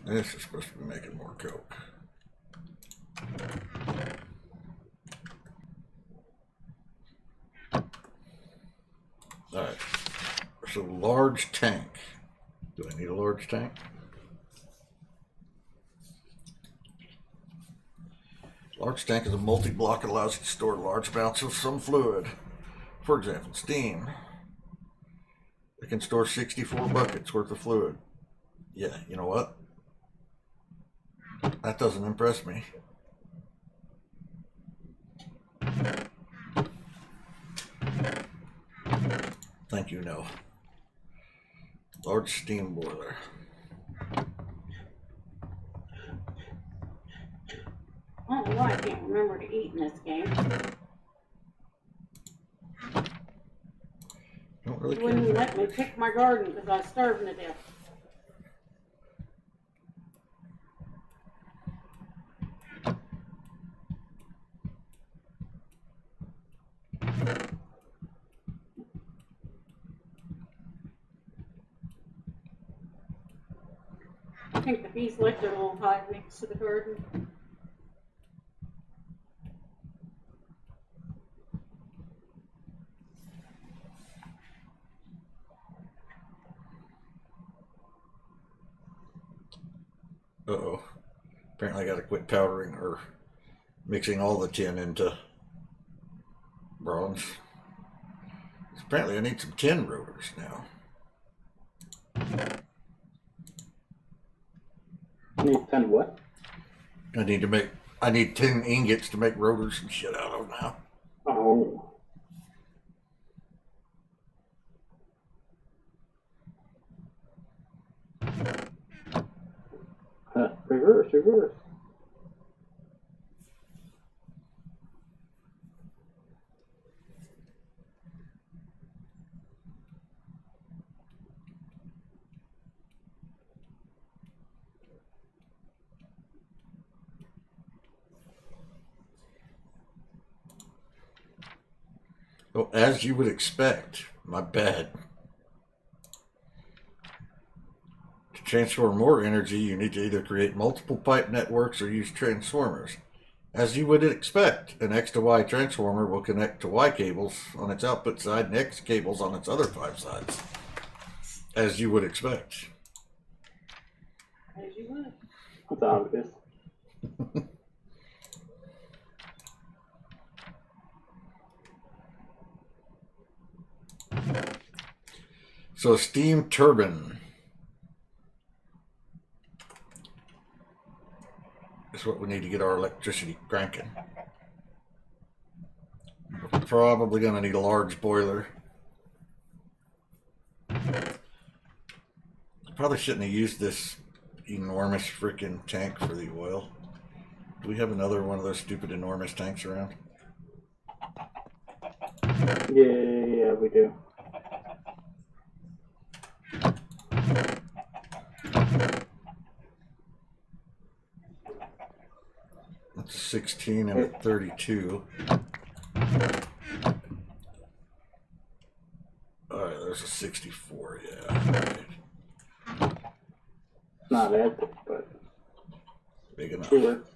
This is supposed to be making more coke. Alright. So large tank. Do I need a large tank? Large tank is a multi-block that allows you to store large amounts of some fluid. For example, steam. It can store 64 buckets worth of fluid. Yeah, you know what? That doesn't impress me. Thank you, no. Large steam boiler. I don't know why I can't remember to eat in this game. Don't really You wouldn't care. let me pick my garden because I was starving to death. I think the bees like their little hive next to the garden. Uh-oh. Apparently I gotta quit powdering or mixing all the tin into bronze. Apparently I need some tin rotors now. You need 10 what? I need tin ingots to make rotors and shit out of now. Oh. Reverse. Well, as you would expect, my bad. To transfer more energy, you need to either create multiple pipe networks or use transformers. As you would expect, an X to Y transformer will connect to Y cables on its output side and X cables on its other 5 sides. As you would expect. As you would. That's obvious. So a steam turbine is what we need to get our electricity cranking. We're probably going to need a large boiler. Probably shouldn't have used this enormous freaking tank for the oil. Do we have another one of those stupid enormous tanks around? Yeah, we do. That's a 16 and a 32. Alright, there's a 64, yeah. Right. Not epic, but Big enough. it works.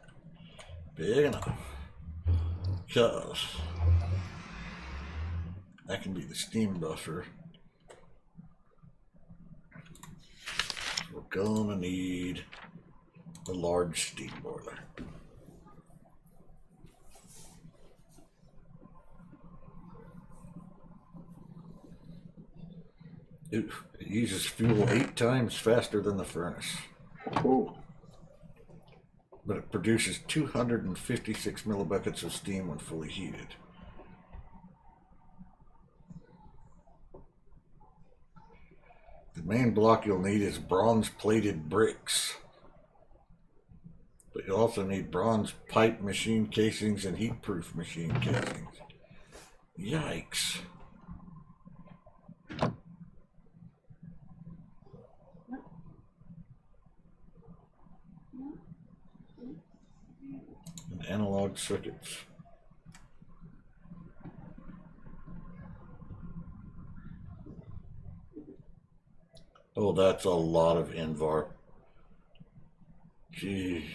Big enough. Because that can be the steam buffer. We're gonna need a large steam boiler. It uses fuel 8 times faster than the furnace. Ooh. but it produces 256 millibuckets of steam when fully heated. The main block you'll need is bronze-plated bricks. But you'll also need bronze pipe machine casings and heat-proof machine casings. Yikes. And analog circuits. Oh, that's a lot of Invar. Jeez.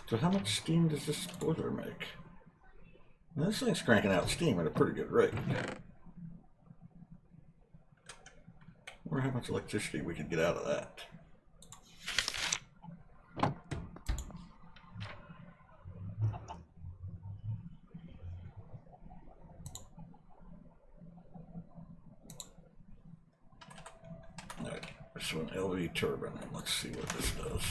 So how much steam does this boiler make? Now, this thing's cranking out steam at a pretty good rate. I wonder how much electricity we could get out of that. Alright, this one LV turbine. Let's see what this does.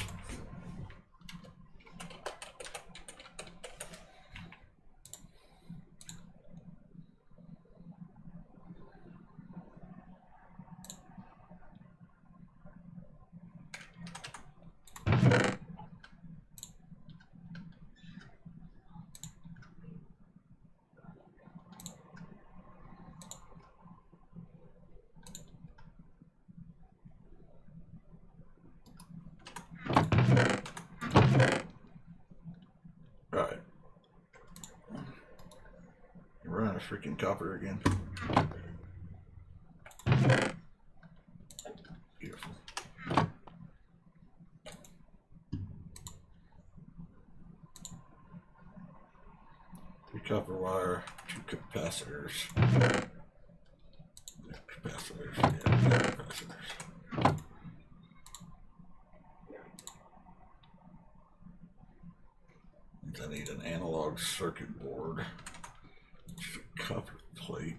Alright. You're running a freaking copper again. Beautiful. 3 copper wire, 2 capacitors. Capacitors, yeah, capacitors. I need an analog circuit board, which is a copper plate.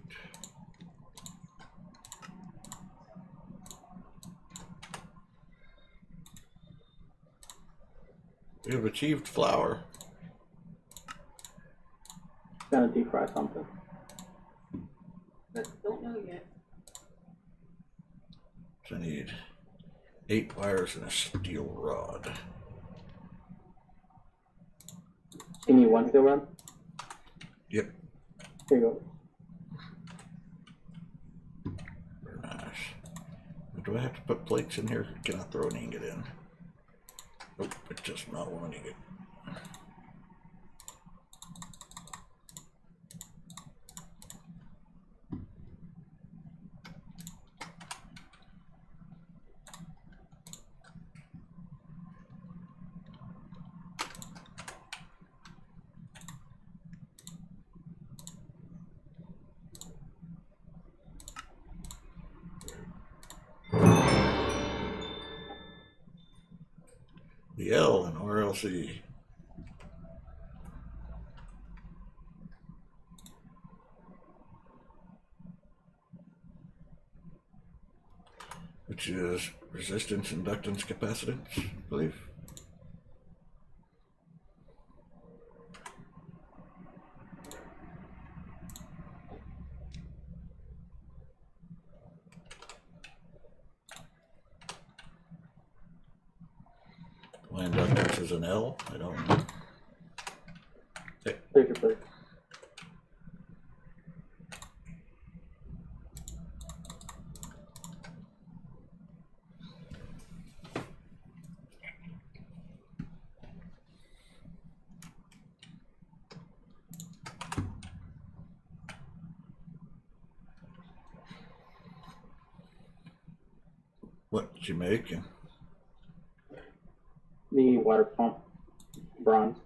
We have achieved flour. Gonna deep fry something. But don't know yet. So I need 8 wires and a steel rod. You need one steel rod? Yep. Here you go. Very nice. Do I have to put plates in here? Can I throw an ingot in? Nope, it's just not one ingot. The L in RLC. Which is resistance, inductance, capacitance, I believe. My inductance is an L. I don't know. Hey. There's your plate. What you making? water pump, bronze.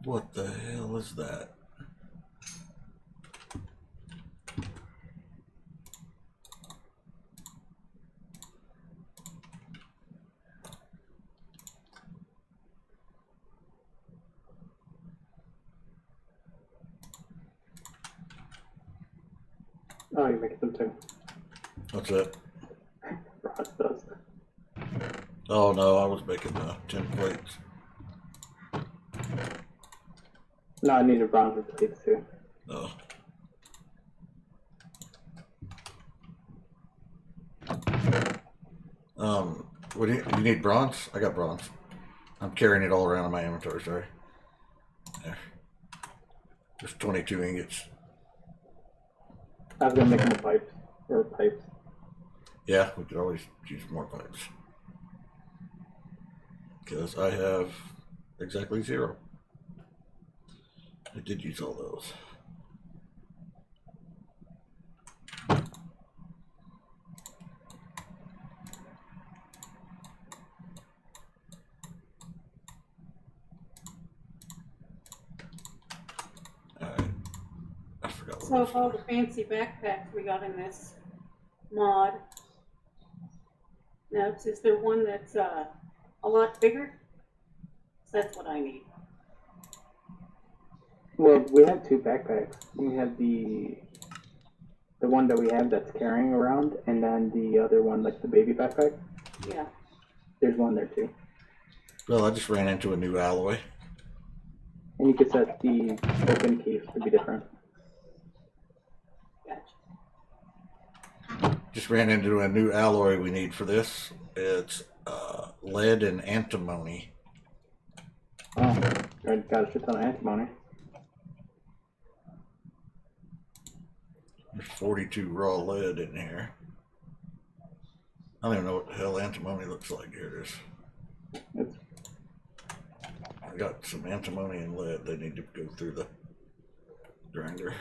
What the hell is that? Oh, you're making them too. What's that? Bronze does. Oh no, I was making 10 plates. No, I needed bronze with plates too. Oh. What do you need bronze? I got bronze. I'm carrying it all around in my inventory, sorry. There. There's 22 ingots. I was gonna make more pipes. Or pipes. Yeah, we could always use more pipes. Because I have exactly 0. I did use all those. Alright. I forgot what So it if all was. the fancy backpacks we got in this mod, Nubz, is there one that's a lot bigger? 'Cause that's what I need. Well, we have two backpacks. We have the one that we have that's carrying around, and then the other one, like the baby backpack. Yeah. There's one there too. Well, I just ran into a new alloy. And you could set the open case to be different. Gotcha. Just ran into a new alloy we need for this. It's lead and antimony. Oh, I got a shit ton of antimony. There's 42 raw lead in here. I don't even know what the hell antimony looks like. Here it is. It's, I got some antimony and lead. They need to go through the grinder.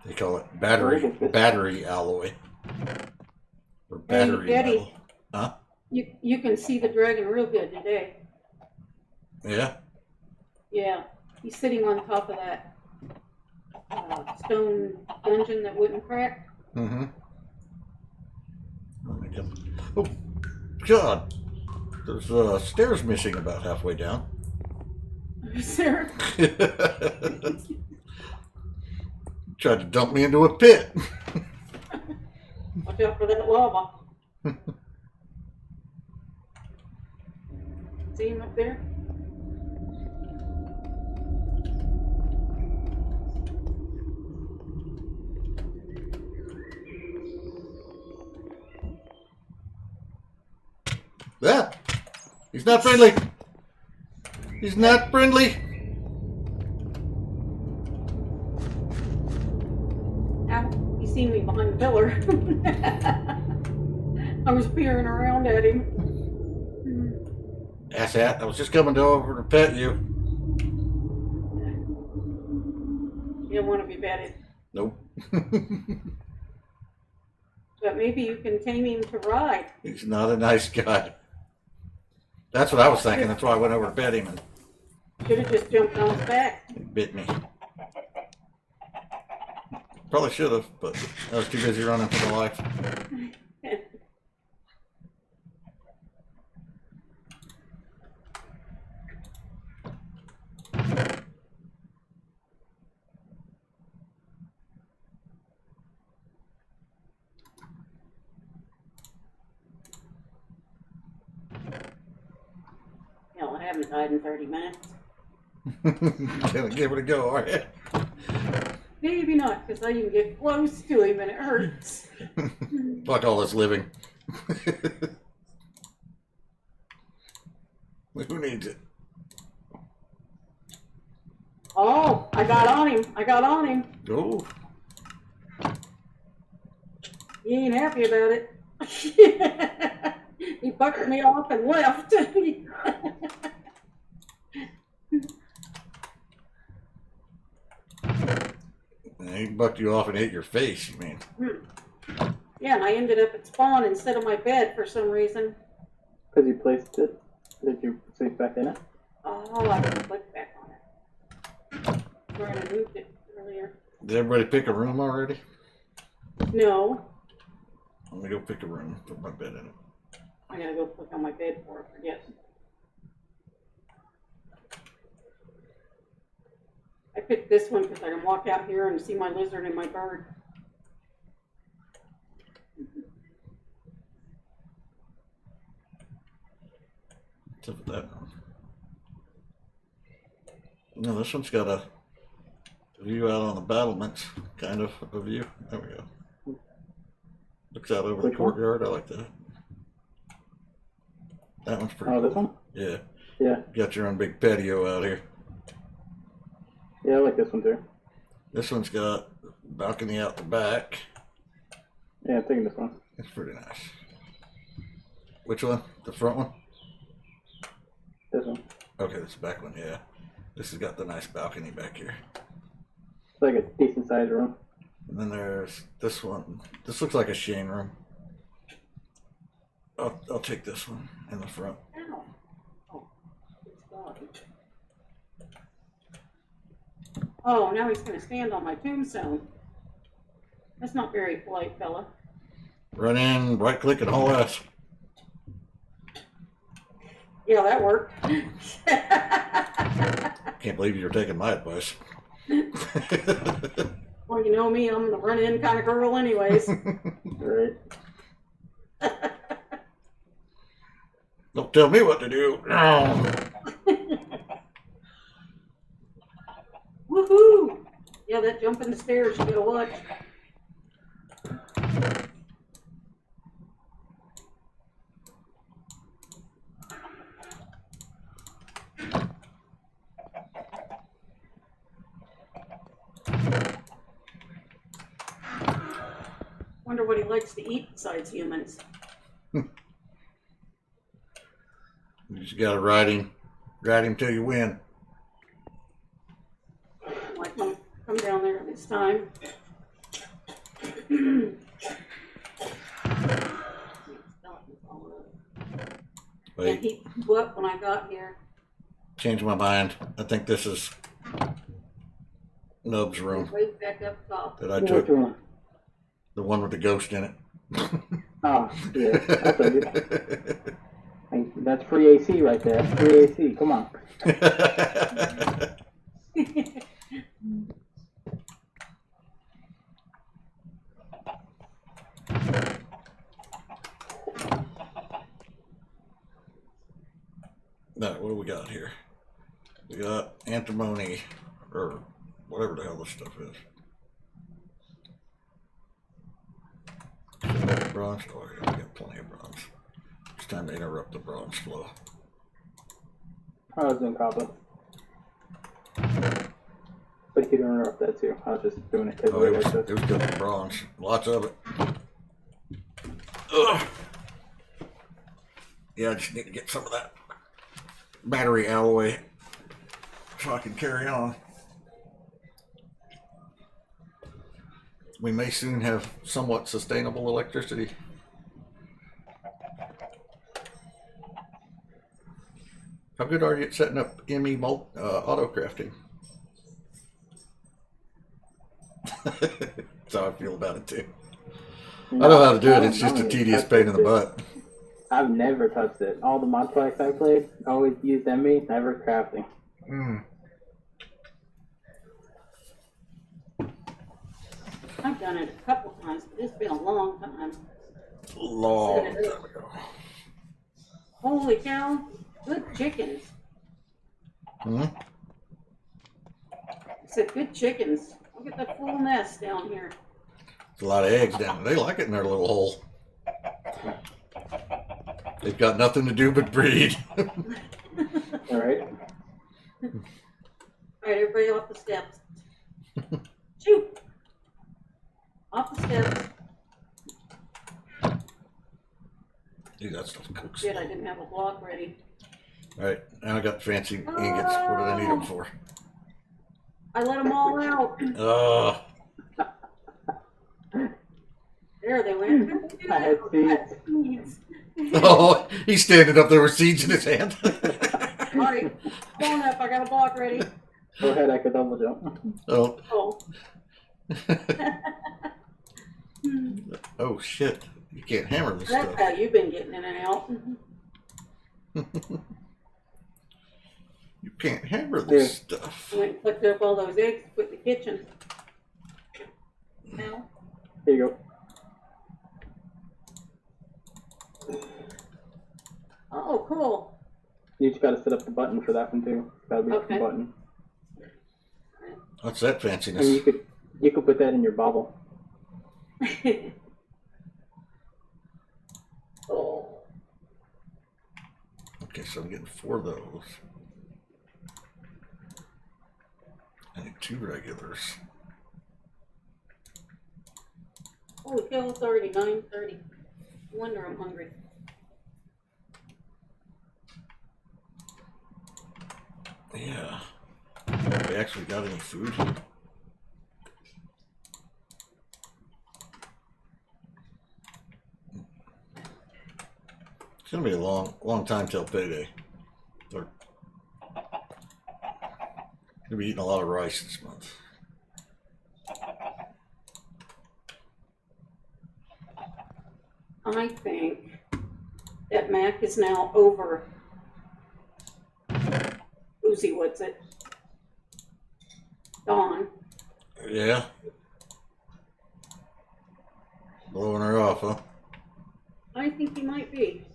They call it battery alloy. Or battery Hey, Daddy. metal. Huh? You can see the dragon real good today. Yeah? Yeah, he's sitting on top of that stone dungeon that wouldn't crack. Mm-hmm. Oh, God. There's stairs missing about halfway down. Is there? Tried to dump me into a pit. Watch out for that lava. See him up there? Yeah. He's not friendly. He's not friendly. Ow, he seen me behind the pillar. I was peering around at him. Asshat, I was just coming over to pet you. You don't want to be petted. Nope. But maybe you can tame him to ride. He's not a nice guy. That's what I was thinking. That's why I went over to pet him and Should have just jumped on his back. he bit me. Probably should have, but I was too busy running for my life. Hell, I haven't died in 30 minutes. Gonna give it a go, are you? Maybe not, because I can get close to him and it hurts. Fuck all this living. Who needs it? Oh, I got on him. I got on him. Oh, He ain't happy about it. He bucked me off and left. he bucked you off and ate your face, you mean? Yeah, and I ended up at spawn instead of my bed for some reason. Because you placed it. Did you sleep back in it? Oh, I didn't click back on it. Where I moved it earlier. Did everybody pick a room already? No, Let me go pick a room, put my bed in it. I gotta go click on my bed before I forget. I picked this one because I can walk out here and see my lizard and my bird. What's up with that one? No, this one's got a view out on the battlements, kind of a view. There we go. Looks out over the Which one? courtyard. I like that. That one's pretty Oh, cool. this one? Yeah. Yeah. Got your own big patio out here. Yeah, I like this one too. This one's got balcony out the back. Yeah, I'm taking this one. It's pretty nice. Which one? The front one? This one. Okay, this back one, yeah. This has got the nice balcony back here. It's like a decent sized room. And then there's this one. This looks like a Shane room. I'll take this one in the front. Ow. Oh, it's gone. Oh, now he's gonna stand on my tombstone. That's not very polite, fella. Run in, right click, and haul ass. Yeah, that worked. Can't believe you're taking my advice. Well, you know me, I'm the run-in kind of girl anyways. Right. Don't tell me what to do. Woohoo! Yeah, that jump in the stairs, you gotta watch. Wonder what he likes to eat besides humans. You just gotta ride him till you win. Like, come down there this time. And Wait, he blew up when I got here. change my mind. I think this is Nub's room Right back up top. that I Which took. one? The one with the ghost in it. Oh, yeah. That's a good. That's free AC right there. That's free AC. Come on. Now, what do we got here? We got antimony, or whatever the hell this stuff is. Bronze? Oh, yeah, we got plenty of bronze. It's time to interrupt the bronze flow. I was doing copper. But you could interrupt that too. I was just doing it because Oh, it was good for bronze. Lots of it. Ugh. Yeah, I just need to get some of that battery alloy so I can carry on. We may soon have somewhat sustainable electricity. How good are you at setting up ME auto crafting? That's how I feel about it too. I know how to do it, it's just a tedious pain in the butt. I've never touched it. All the mod packs I played, always used ME, never crafting. I've done it a couple times, but it's been a long time. Long time ago. Holy cow, good chickens. Hmm? I said good chickens. Look at that full nest down here. There's a lot of eggs down there. They like it in their little hole. They've got nothing to do but breed. All right. Alright, everybody off the steps. Shoot! Off the steps. Dude, that stuff cooks. Shit, I didn't have a block ready. Alright, now I got the fancy ingots. What did I need them for? I let them all out. There they went. I had seeds. Oh, he's standing up there with seeds in his hand. Alright, come on up, I got a block ready. Go ahead, I could double jump. Oh. Oh. Oh shit. You can't hammer this That's stuff. how you've been getting in and out. You can't hammer this stuff. I went and picked up all those eggs, put in the kitchen. Now, Here you go. oh, cool. You just gotta set up the button for that one too. Gotta be Okay. the button. What's that And fanciness? you could put that in your bobble. Oh, Okay, so I'm getting 4 of those. I need 2 regulars. holy cow, it's already 9:30. No wonder I'm hungry. Yeah. Have they actually got any food? It's gonna be a long time till payday. They're gonna be eating a lot of rice this month. I think that Mac is now over Uzi, what's it? Dawn. Yeah. Blowing her off, huh? I think he might be.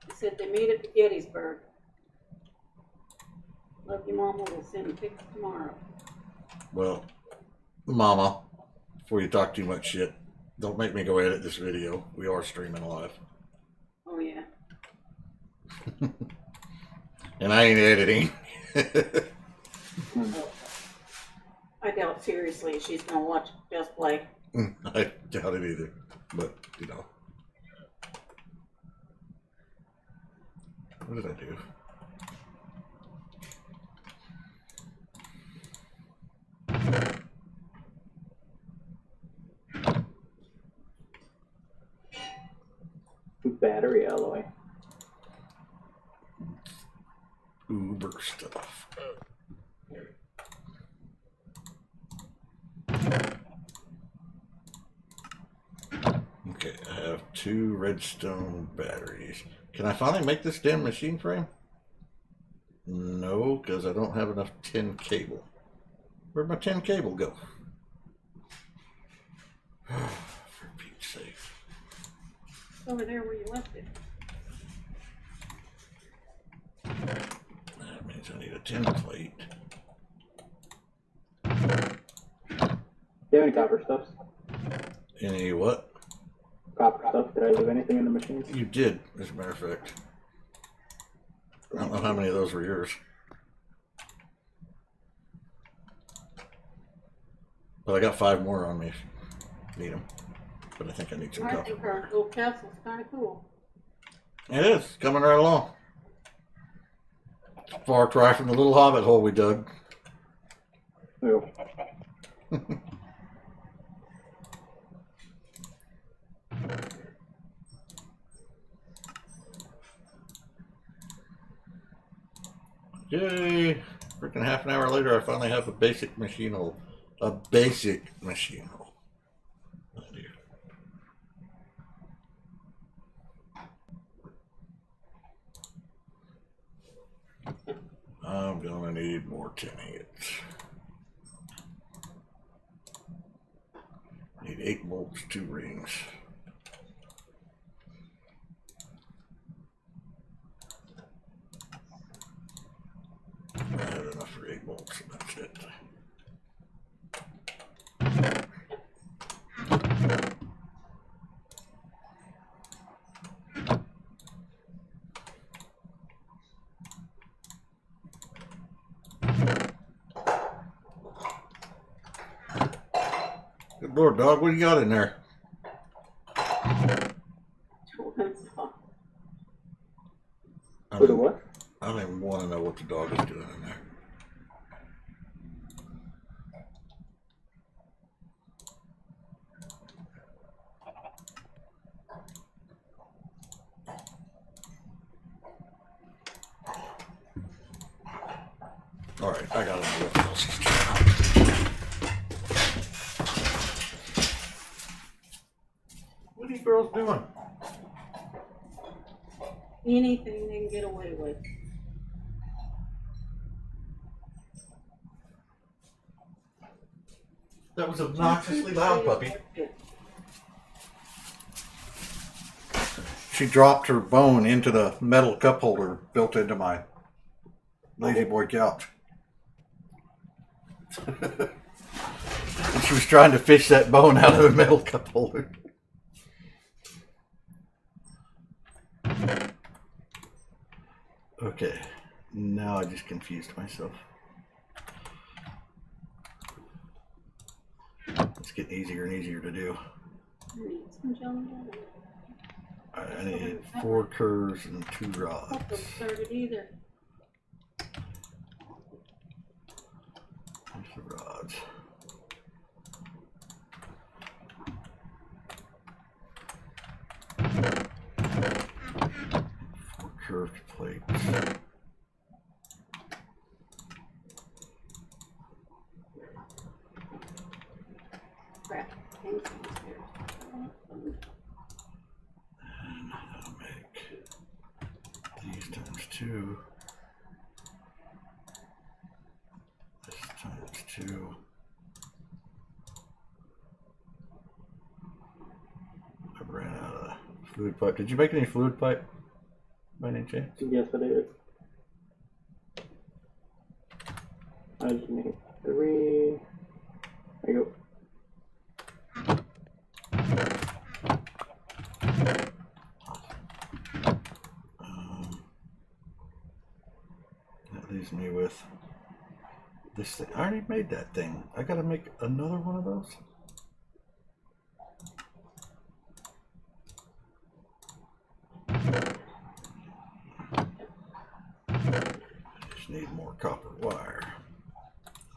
He said they made it to Gettysburg. Love you, Mama. We'll send pics tomorrow. Well, Mama before you talk too much shit, don't make me go edit this video. We are streaming live. Oh yeah. And I ain't editing. I doubt seriously she's gonna watch Just Play. I doubt it either. But, you know. What did I do? Battery alloy. Uber stuff. Okay, I have 2 redstone batteries. Can I finally make this damn machine frame? No, because I don't have enough tin cable. Where'd my tin cable go? For Pete's sake. It's over there where you left it. That means I need a tin plate. Do you have any copper stuffs? Any what? Copper stuff? Did I leave anything in the machine? You did, as a matter of fact. I don't know how many of those were yours. But I got 5 more on me if you need them. But I think I need some I copper. think our little castle's kind of cool. It is, coming right along. Far cry from the little hobbit hole we dug. Ew. Yay! Freaking half an hour later, I finally have a basic machine hole. A basic machine hole. Oh, dear. I'm gonna need more tin ingots. Need 8 bolts, 2 rings. I have enough for 8 bolts, and that's it. Good Lord, dog, what do you got in there? I For the don't, what? I don't even want to know what the dog is doing in there. All right, I got it. What else is going on? What are you girls doing? Anything they can get away with. That was obnoxiously loud, puppy. She dropped her bone into the metal cup holder built into my lazy boy couch. And she was trying to fish that bone out of the metal cup holder. Okay, now I just confused myself. It's getting easier and easier to do. I need 4 curves and 2 rods. I don't started either. There's the rods. 4 curved plates. Crap. Hang downstairs. And I'll make these times 2. This times 2. I ran out of fluid pipe. Did you make any fluid pipe by any chance? Yes, I did. I just made 3. There you go. leaves me with this thing. I already made that thing. I gotta make another one of those. Just need more copper wire.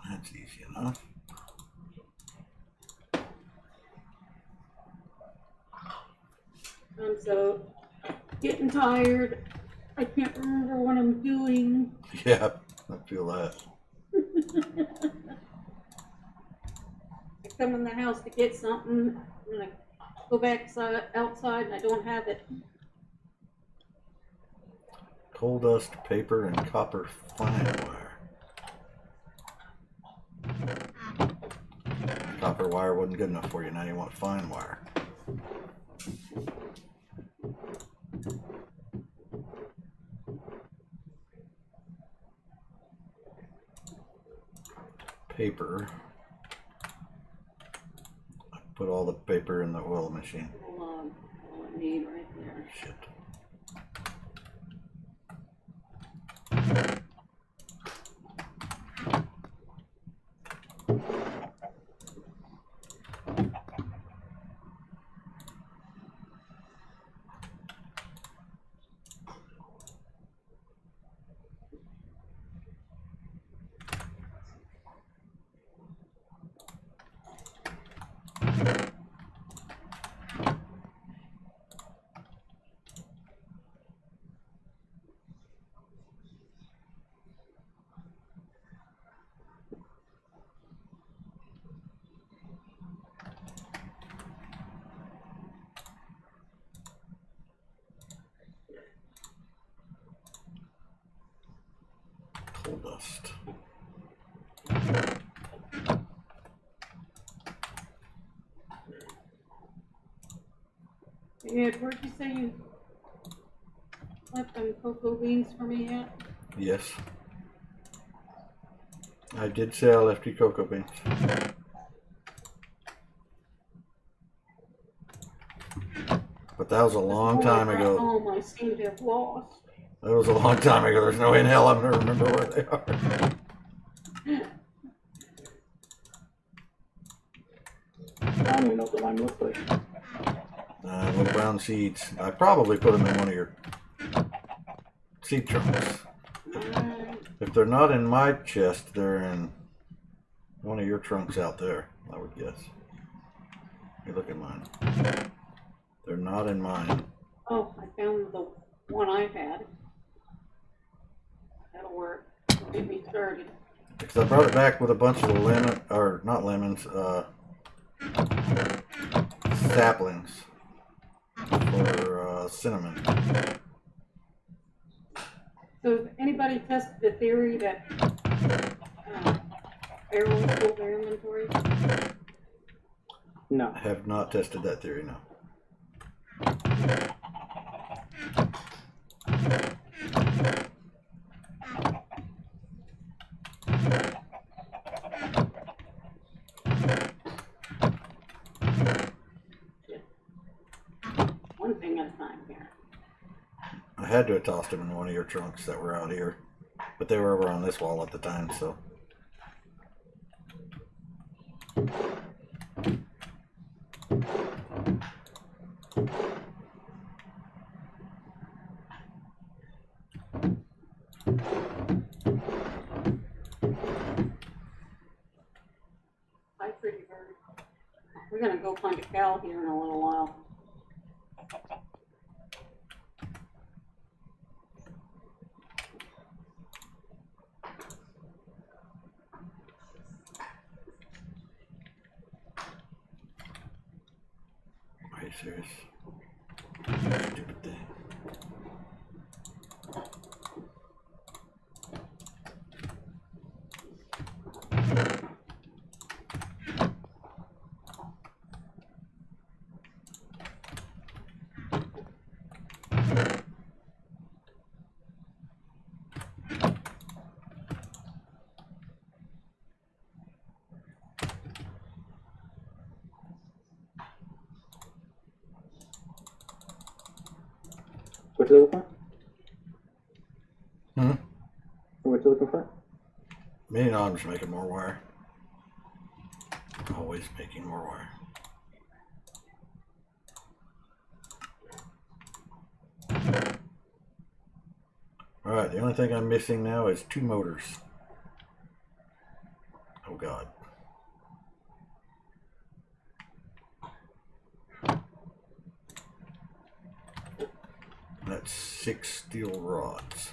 That's easy enough. I'm so getting tired. I can't remember what I'm doing. Yeah, I feel that. I come in the house to get something, and I go back outside and I don't have it. Coal dust, paper, and copper fine wire. Copper wire wasn't good enough for you. Now you want fine wire. Paper. I put all the paper in the oil machine. All I need right there. Shit. Coal dust. Ed, where'd you say you left them cocoa beans for me at? Yes. I did say I left you cocoa beans. But that was a long time ago. Oh, I seem to have lost. That was a long time ago. There's no way in hell I'm going to remember where they are. I don't even know what the lime looks like. Little brown seeds. I probably put them in one of your seed trunks. If they're not in my chest, they're in one of your trunks out there, I would guess. You look at mine. They're not in mine. Oh, I found the one I've had. That'll work. Get me started. Because I brought it back with a bunch of lemon, or not lemons, saplings for cinnamon. So has anybody tested the theory that barrels fill their inventory? No. I have not tested that theory, no. One thing at a time here. I had to have tossed them in one of your trunks that were out here. But they were over on this wall at the time, so. Hi, pretty bird. We're gonna go find a cow here in a little while. Are you serious? Stupid thing. What you looking for? Hmm? What you looking for? Me, no, I'm just making more wire. Always making more wire. Alright, the only thing I'm missing now is 2 motors. Oh god. That's 6 steel rods.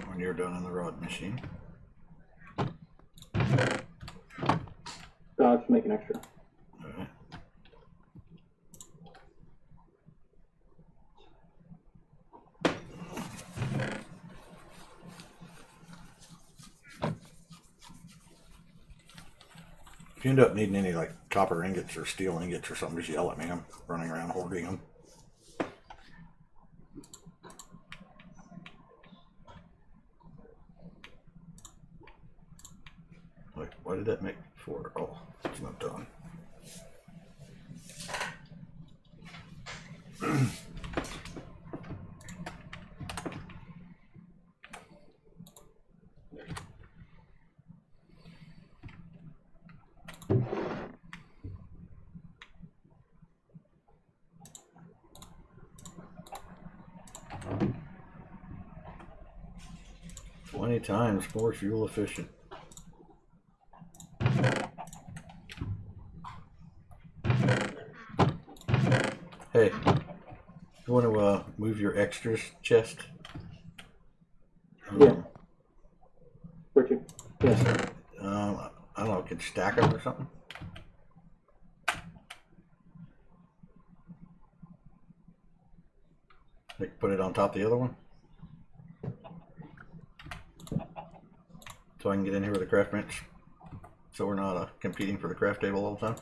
When you're done in the rod machine. So I'll just make an extra. Alright. If you end up needing any like copper ingots or steel ingots or something, just yell at me. I'm running around hoarding them. Like, why did that make 4? Oh, it's not done. Twenty times more fuel efficient. Hey, you want to move your extras chest? Yeah. Where'd you? Yeah. I don't know, can stack them or something? Like put it on top of the other one? So I can get in here with a craft bench. So we're not competing for the craft table all the time.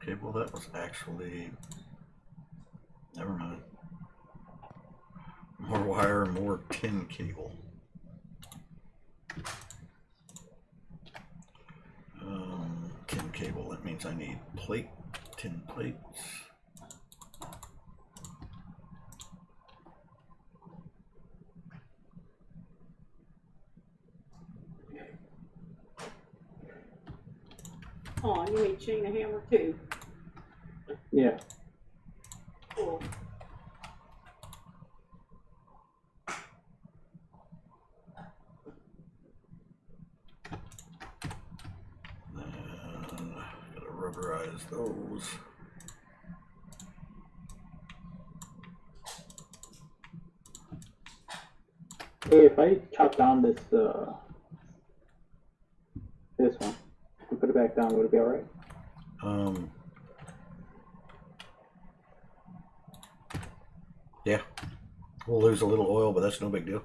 Okay, well that was actually, never mind. More wire, more tin cable. Tin cable, that means I need tin plates. Oh, you need chain a hammer too. Yeah. Cool. Gotta rubberize those. Hey, if I chop down this this one and put it back down, would it be alright? Yeah, we'll lose a little oil, but that's no big deal.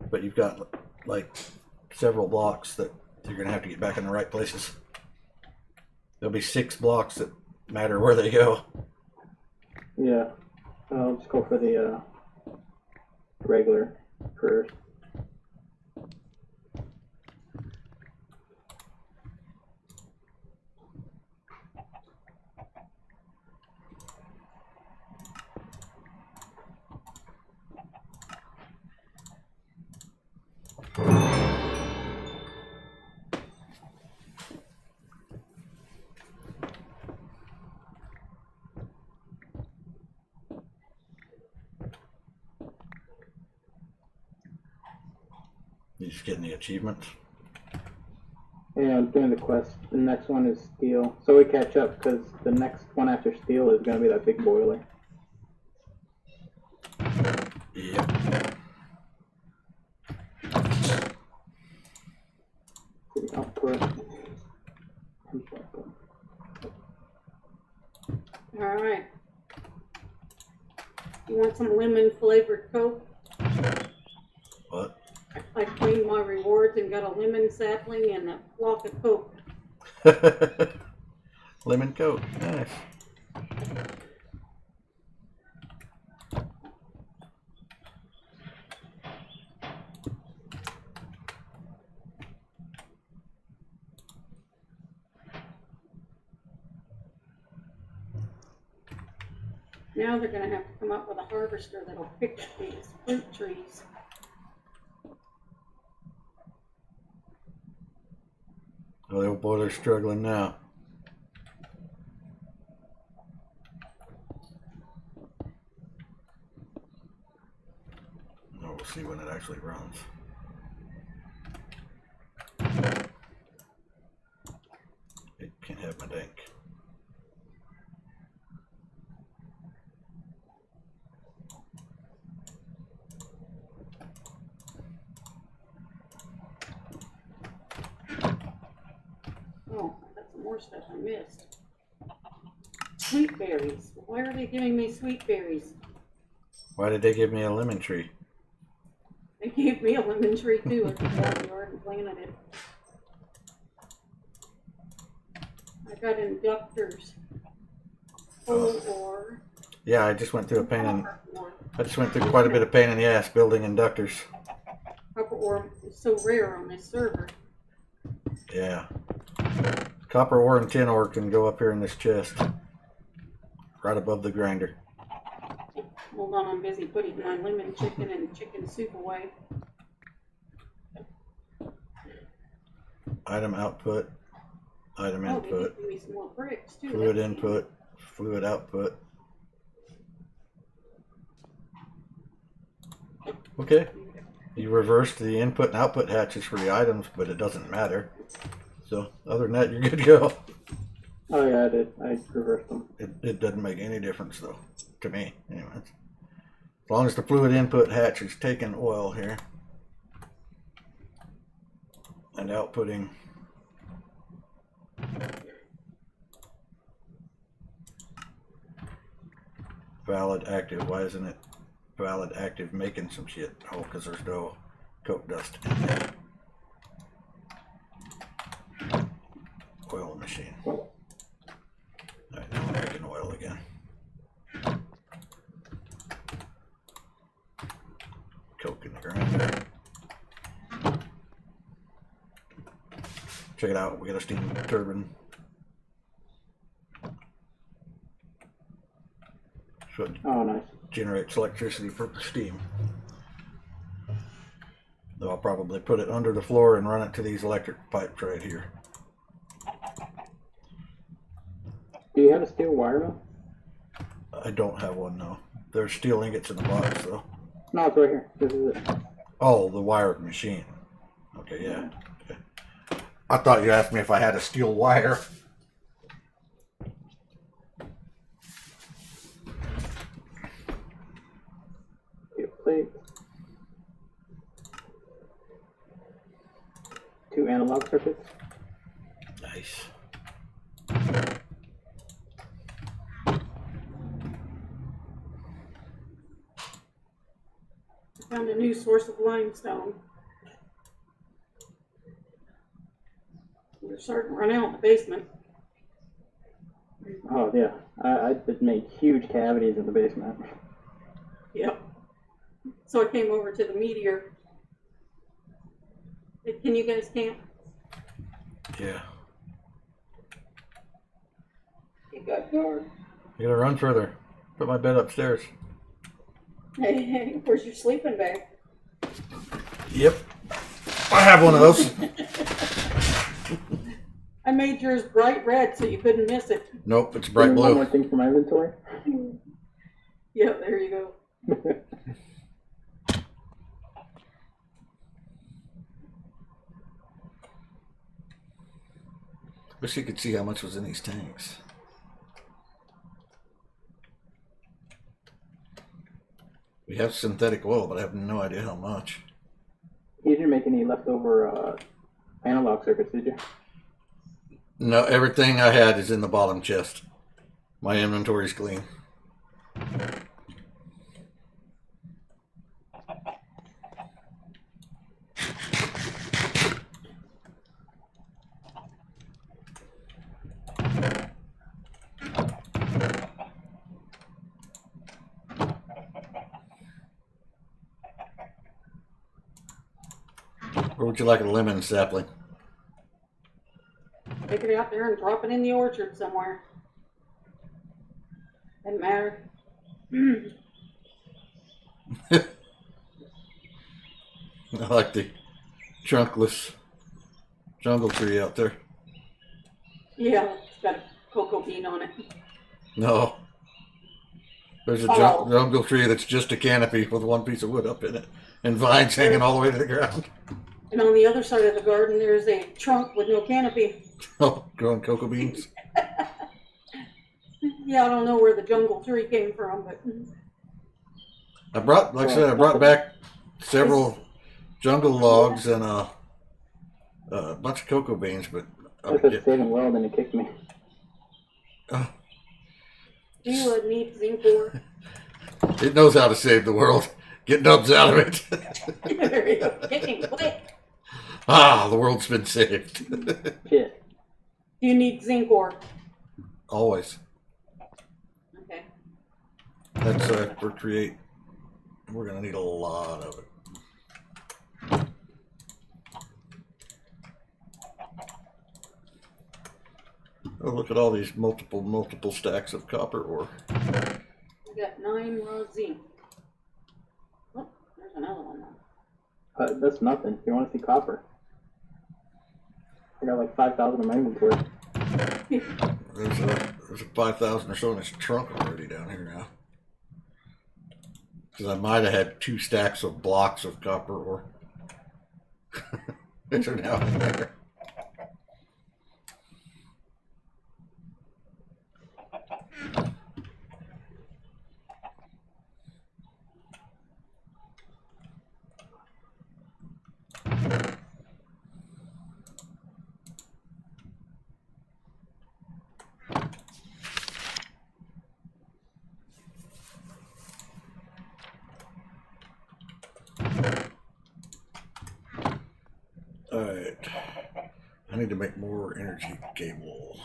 But you've got like several blocks that you're gonna have to get back in the right places. There'll be 6 blocks that matter where they go. Yeah. I'll just go for the regular first. You just getting the achievements. Yeah, I'm doing the quest. The next one is steel. So we catch up because the next one after steel is going to be that big boiler. Yep. The output. Alright. You want some lemon flavored Coke? What? I cleaned my rewards and got a lemon sapling and a block of Coke. Lemon Coke, nice. Now they're gonna have to come up with a harvester that'll pick these fruit trees. Oh boy, they're struggling now. Oh, we'll see when it actually runs. It can't have my dank. Oh, I got some more stuff I missed. Sweet berries. Why are they giving me sweet berries? Why did they give me a lemon tree? They gave me a lemon tree too. I just got in the yard and planted it. I got inductors. Coal ore. Yeah, I just went through a pain in. Copper ore. I just went through quite a bit of pain in the ass building inductors. Copper ore is so rare on this server. Yeah. Copper ore and tin ore can go up here in this chest. Right above the grinder. Hold on, I'm busy putting my lemon chicken and chicken soup away. Item output. Item Oh, they input. just give me some more bricks too. Fluid That's input. Fluid output. Okay. You reversed the input and output hatches for the items, but it doesn't matter. So, other than that, you're good to go. Oh yeah, I did. I reversed them. It doesn't make any difference, though, to me, anyways. As long as the fluid input hatch is taking oil here and outputting valid active. Why isn't it valid active making some shit? Oh, because there's no coke dust in there. Oil machine. Alright, now we're making oil again. Coke in the grinder. Check it out, we got a steam turbine. So it Oh, nice. generates electricity for the steam. Though I'll probably put it under the floor and run it to these electric pipes right here. Do you have a steel wire mill? I don't have one, no. There's steel ingots in the box, though. No, it's right here. This is it. Oh, the wired machine. Okay, yeah. Okay. I thought you asked me if I had a steel wire. Steel plate. 2 analog circuits. Nice. Found a new source of limestone. We're starting to run out in the basement. Oh yeah, I did make huge cavities in the basement. Yep. So I came over to the meteor. Hey, can you guys camp? Yeah. You got guard. You gotta run further. Put my bed upstairs. Hey, where's your sleeping bag? Yep. I have one of those. I made yours bright red so you couldn't miss it. Nope, it's bright One blue. more thing for my inventory. Yep, there you go. Wish you could see how much was in these tanks. We have synthetic oil, but I have no idea how much. You didn't make any leftover analog circuits, did you? No, everything I had is in the bottom chest. My inventory's clean. Or would you like a lemon sapling? Take it out there and drop it in the orchard somewhere. Doesn't matter. I like the trunkless jungle tree out there. Yeah, it's got a cocoa bean on it. No. There's a Oh. jungle tree that's just a canopy with one piece of wood up in it and vines hanging all the way to the ground. And on the other side of the garden, there's a trunk with no canopy. Oh, growing cocoa beans. Yeah, I don't know where the jungle tree came from, but I brought back several jungle logs and a bunch of cocoa beans, but I said saving world and it kicked me. uh, do you need zinc ore? it knows how to save the world. Get Nubz out of it. There you go. Hit him quick. Ah, the world's been saved. Shit. Do you need zinc ore? Always. Okay. That's for create. We're gonna need a lot of it. Oh, look at all these multiple stacks of copper ore. We got 9 raw zinc. Oh, there's another one now. That's nothing. You want to see copper? I got like 5,000 in my inventory. There's a 5,000 or so in this trunk already down here now. Because I might have had 2 stacks of blocks of copper ore. Which are now in there. Alright. I need to make more energy cable.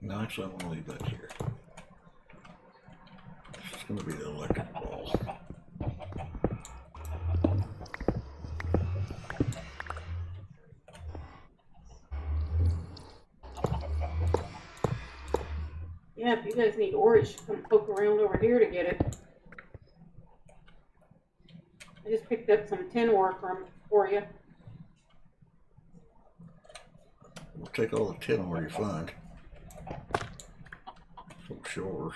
No, actually, I want to leave that here. It's going to be the electric ball. Yeah, if you guys need ore, you should come poke around over here to get it. I just picked up some tin ore for you. We'll take all the tin ore you find. So sure.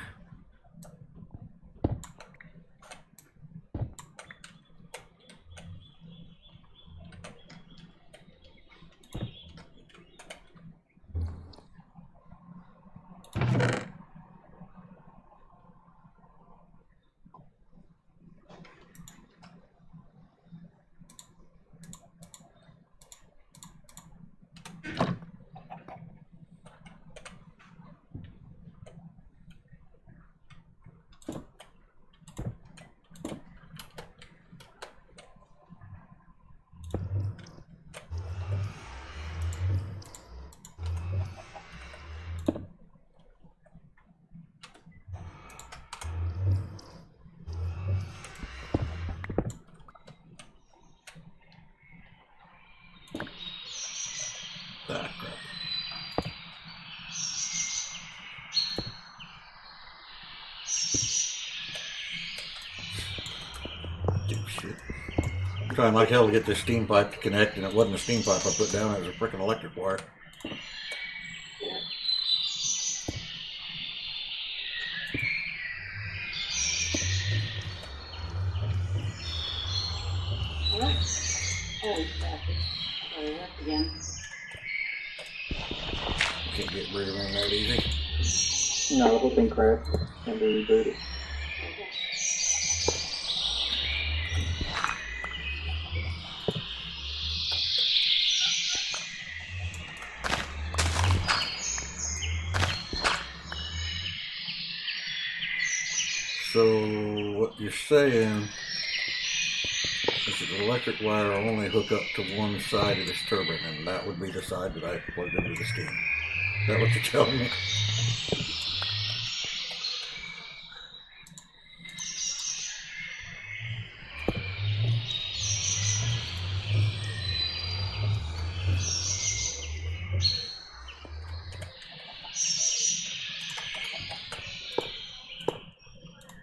Ah, crap. Dipshit. I'm trying like hell to get this steam pipe to connect, and it wasn't a steam pipe I put down, it was a freaking electric wire. bring them in that easy. No, the whole thing crashed and they rebooted it. So what you're saying is that the electric wire will only hook up to one side of this turbine, and that would be the side that I plugged into the steam. Is that what you're telling me?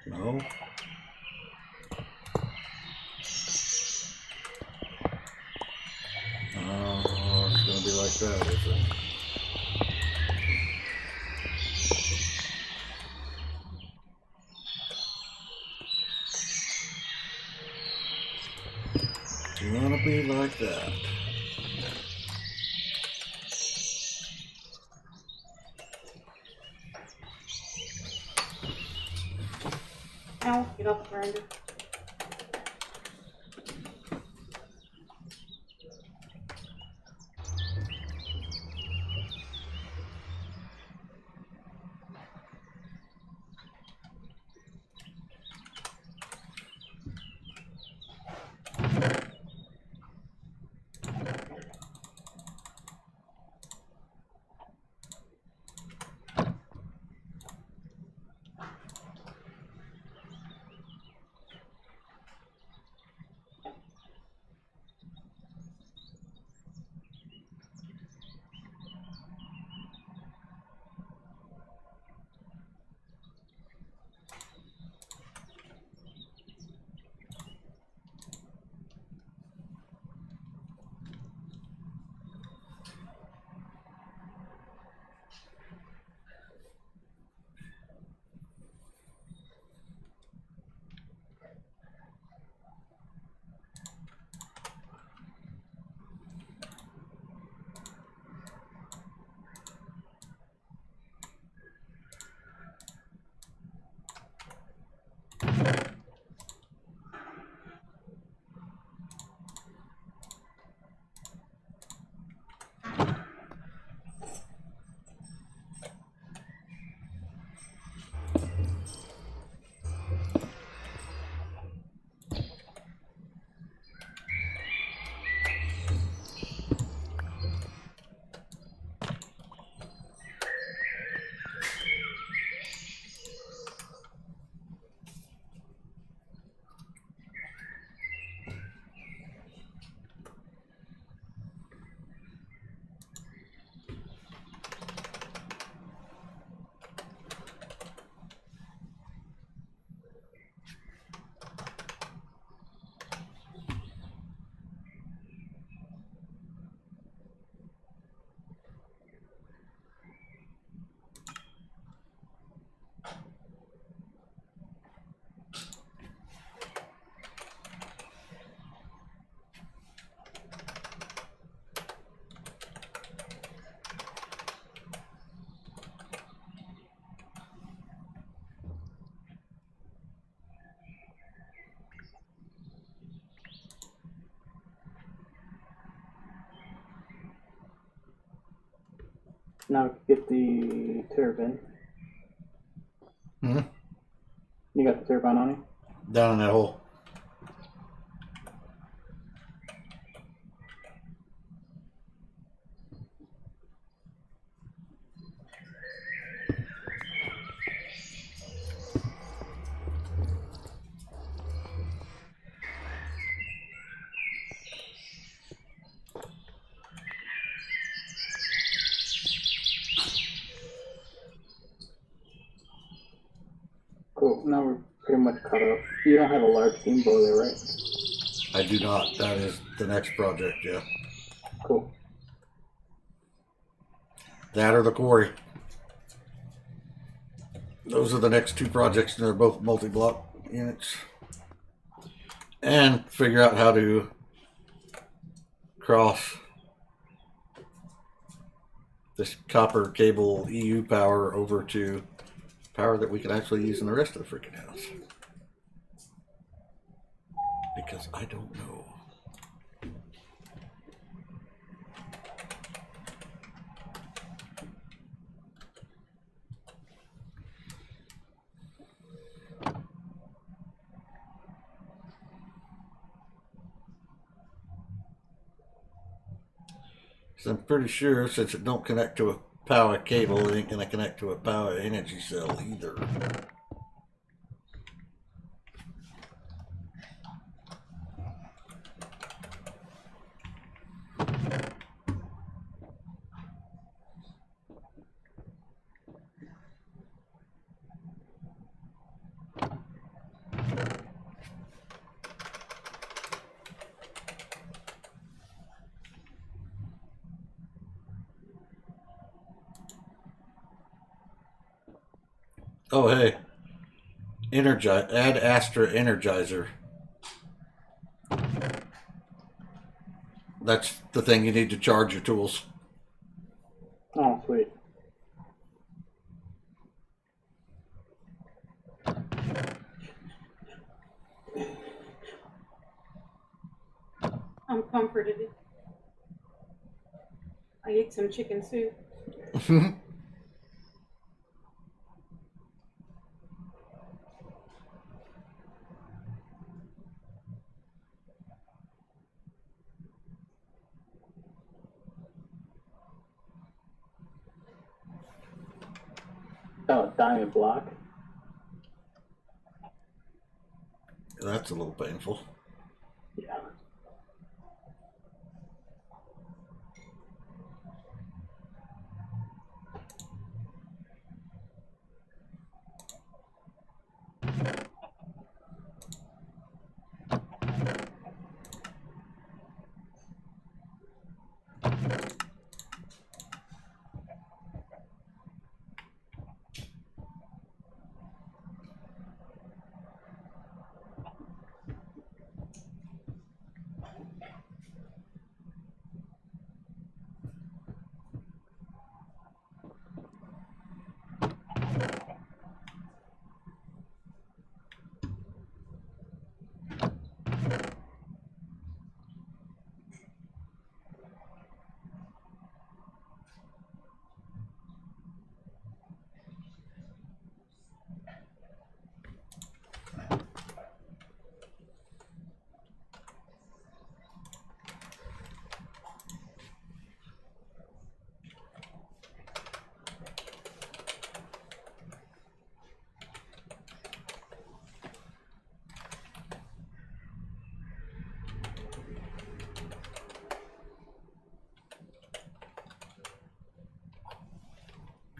No. Oh, it's gonna be like that, is it? It's gonna be like that. Al, get off the grinder. Now get the turbine. Hmm? You got the turbine on you? Down in that hole. Cool. Now we're pretty much caught up. You don't have a large steam boiler, right? I do not. That is the next project, yeah. Cool. That or the quarry. Those are the next two projects, and they're both multi-block units. And figure out how to cross this copper cable EU power over to power that we can actually use in the rest of the freaking house. Because I don't know. So I'm pretty sure since it don't connect to a power cable, it ain't gonna connect to a power energy cell either. Oh hey, add Astra Energizer. That's the thing you need to charge your tools. Oh, sweet. I'm comforted. I ate some chicken soup. Oh, diamond block. That's a little painful. Yeah.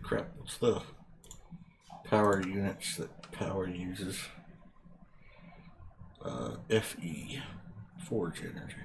Crap, what's the power units that power uses? FE, Forge Energy.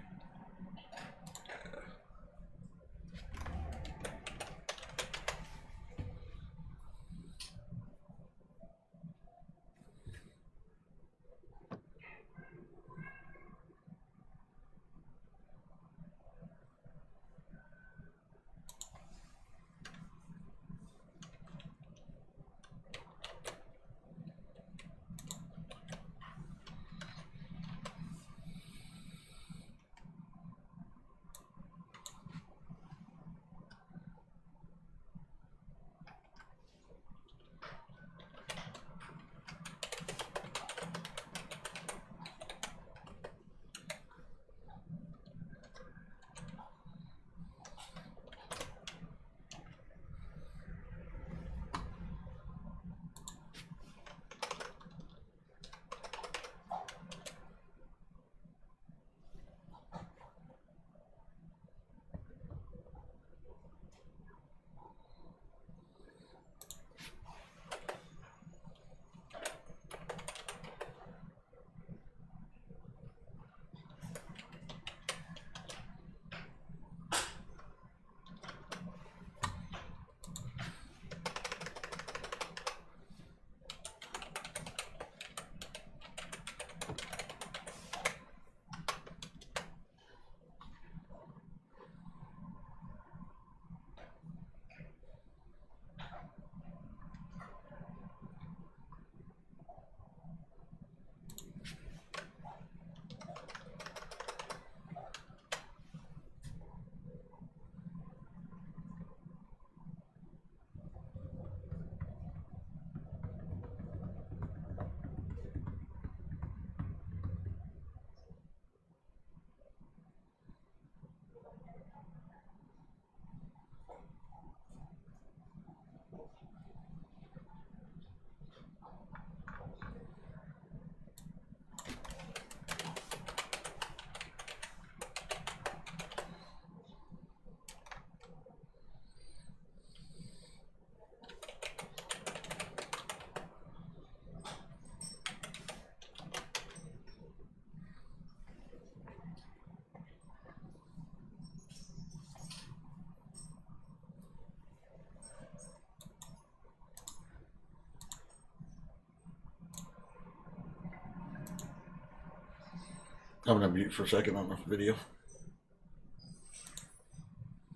I'm gonna mute for a second on the video.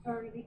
Alrighty.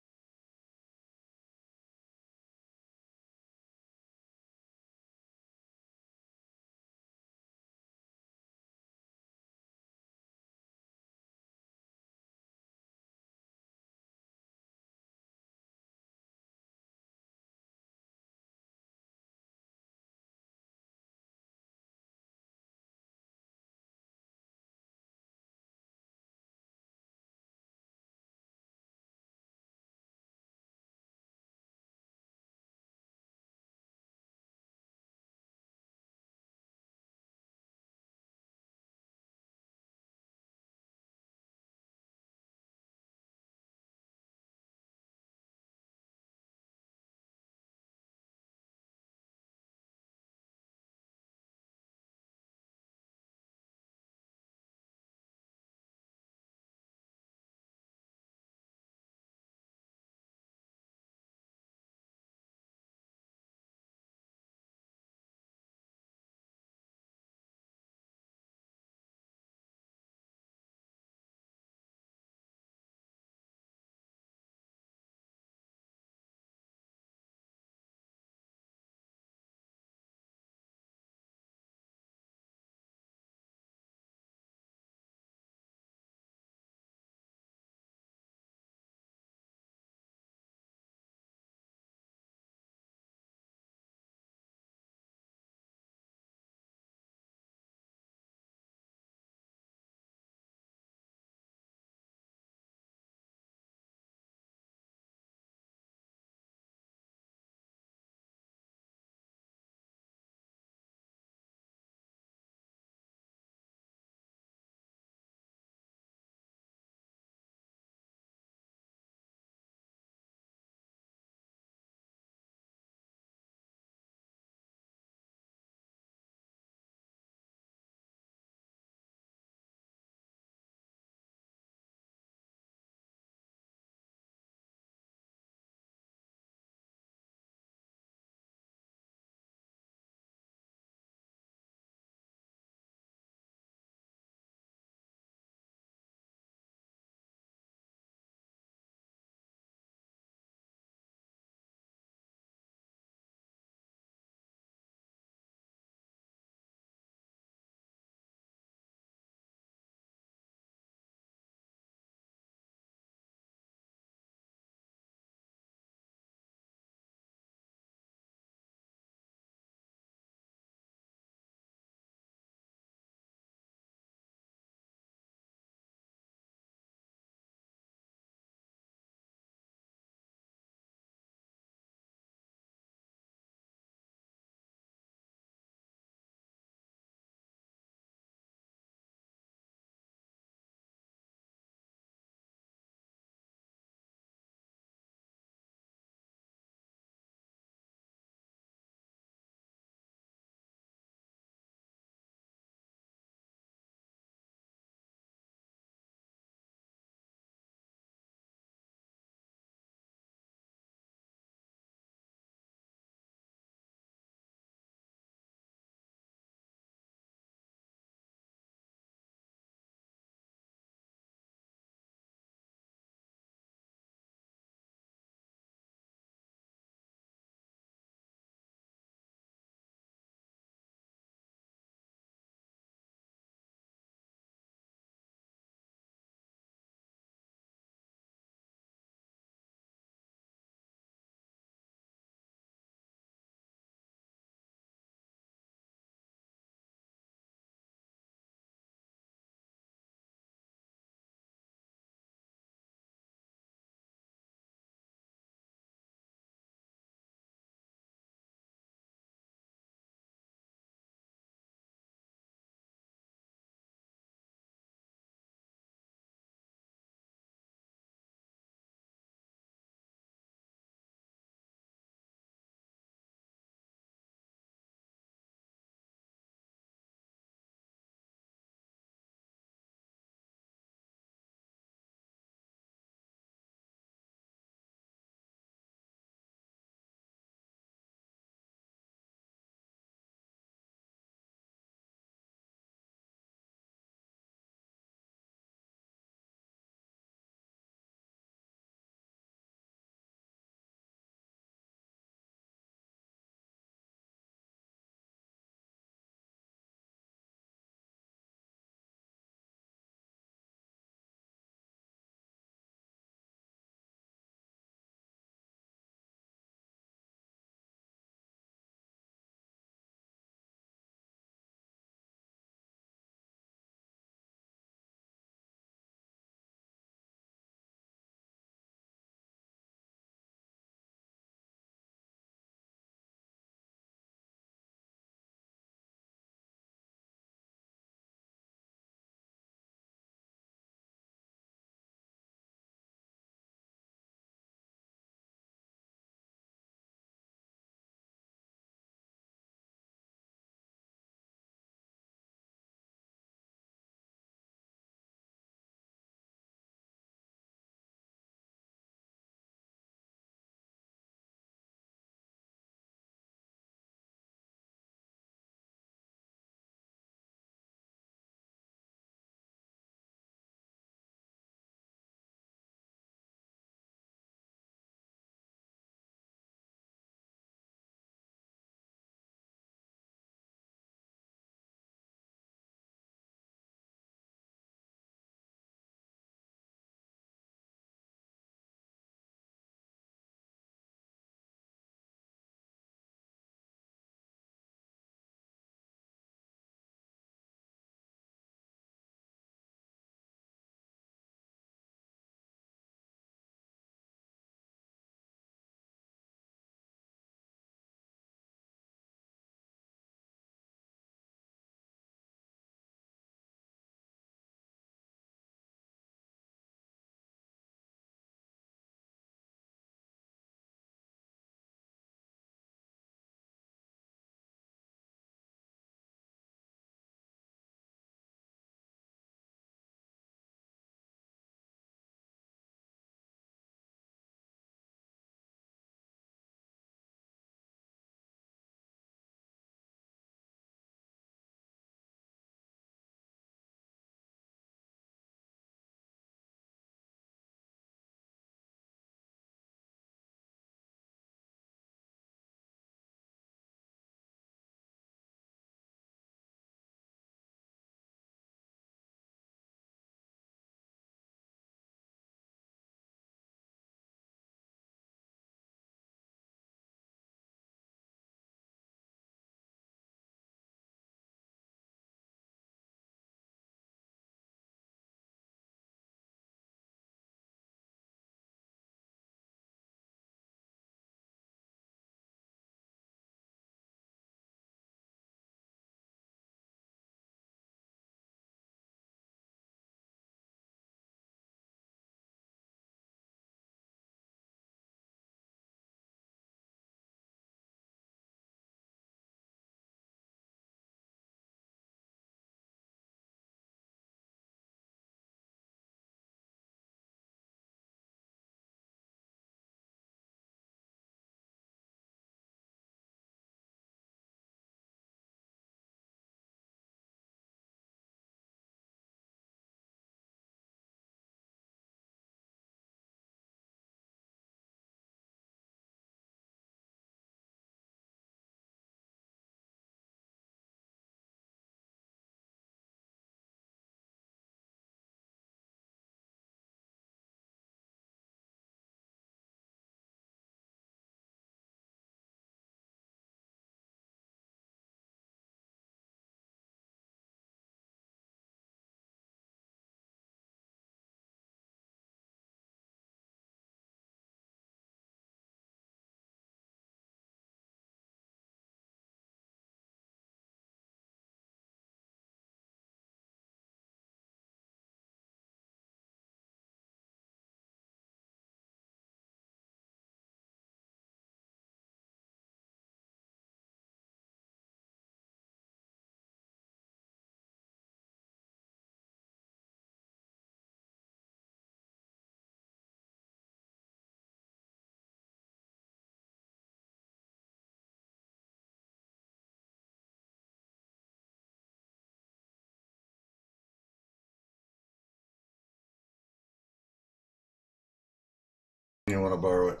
You want to borrow it?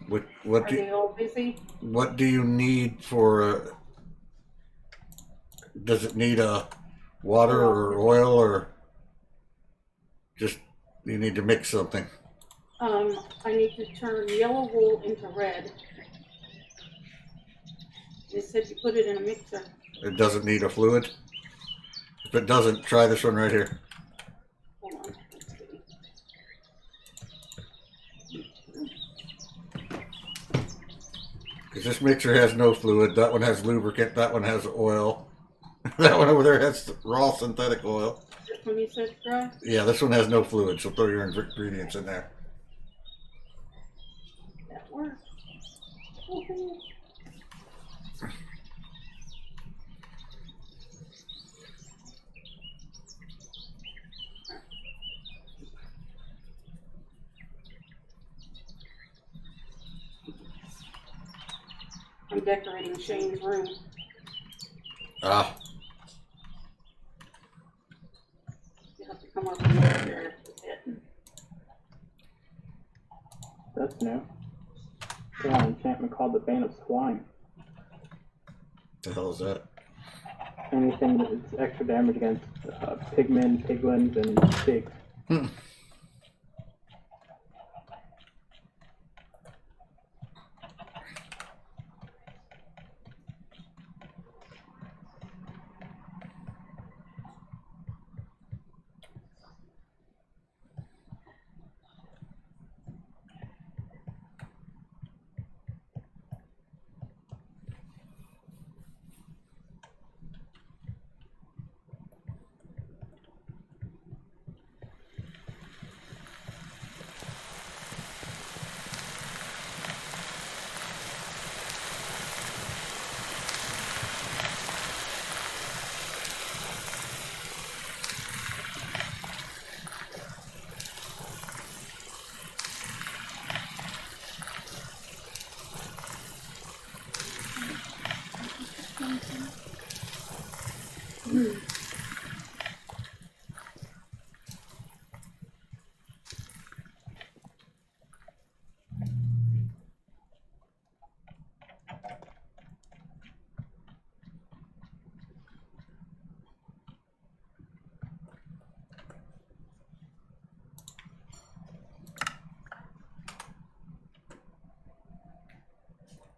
What Are they all busy? do you need for? Does it need water or oil or just you need to mix something? I need to turn yellow wool into red. They said you put it in a mixer. It doesn't need a fluid. If it doesn't, try this one right here. Hold on. Let's see. Because this mixer has no fluid. That one has lubricant. That one has oil. That one over there has raw synthetic oil. This one you said dry? Yeah, this one has no fluid, so throw your ingredients in there. That works. Woohoo. I'm decorating Shane's room. Ah, You have to come up and look there a bit. That's new. Got an enchantment called the Bane of Swine. the hell is that? Anything that's extra damage against pigmen, piglins, and pigs.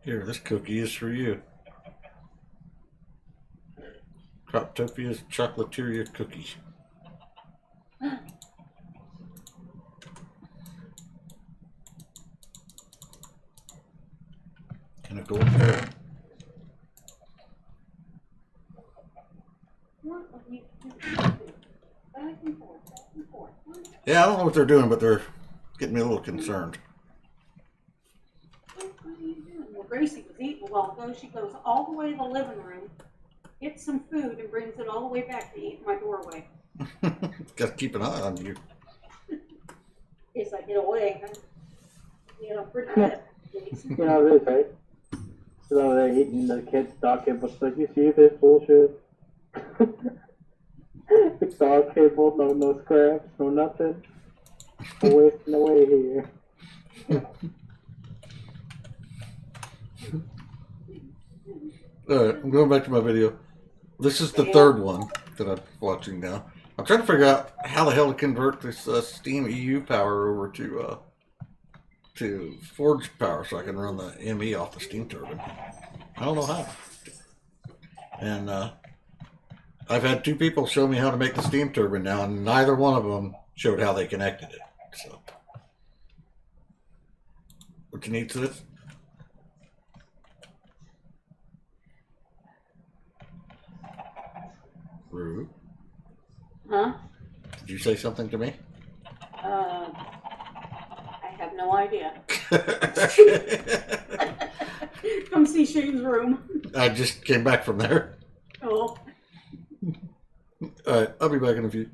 Here, this cookie is for you. Croptopia's Chocolateria cookie. Can I go up there? What are you doing? Back and forth, back and forth. Yeah, I don't know what they're doing, but they're getting me a little concerned. What are you doing? Well, Gracie was eating a while ago. She goes all the way to the living room, gets some food, and brings it all the way back to eat in my doorway. Got to keep an eye on you. As I get away, pretty good. You know this, right? So they're eating the kid's dog kibble. Like, you see this bullshit? The dog kibble, no scraps, no nothing. No wasting away here. Alright, I'm going back to my video. This is the third one that I'm watching now. I'm trying to figure out how the hell to convert this Steam EU power over to Forge power so I can run the ME off the steam turbine. I don't know how. And I've had two people show me how to make the steam turbine now, and neither one of them showed how they connected it. So, what you need to this? Rude. Huh? Did you say something to me? I have no idea. Come see Shane's room. I just came back from there. Oh. Alright, I'll be back in a few.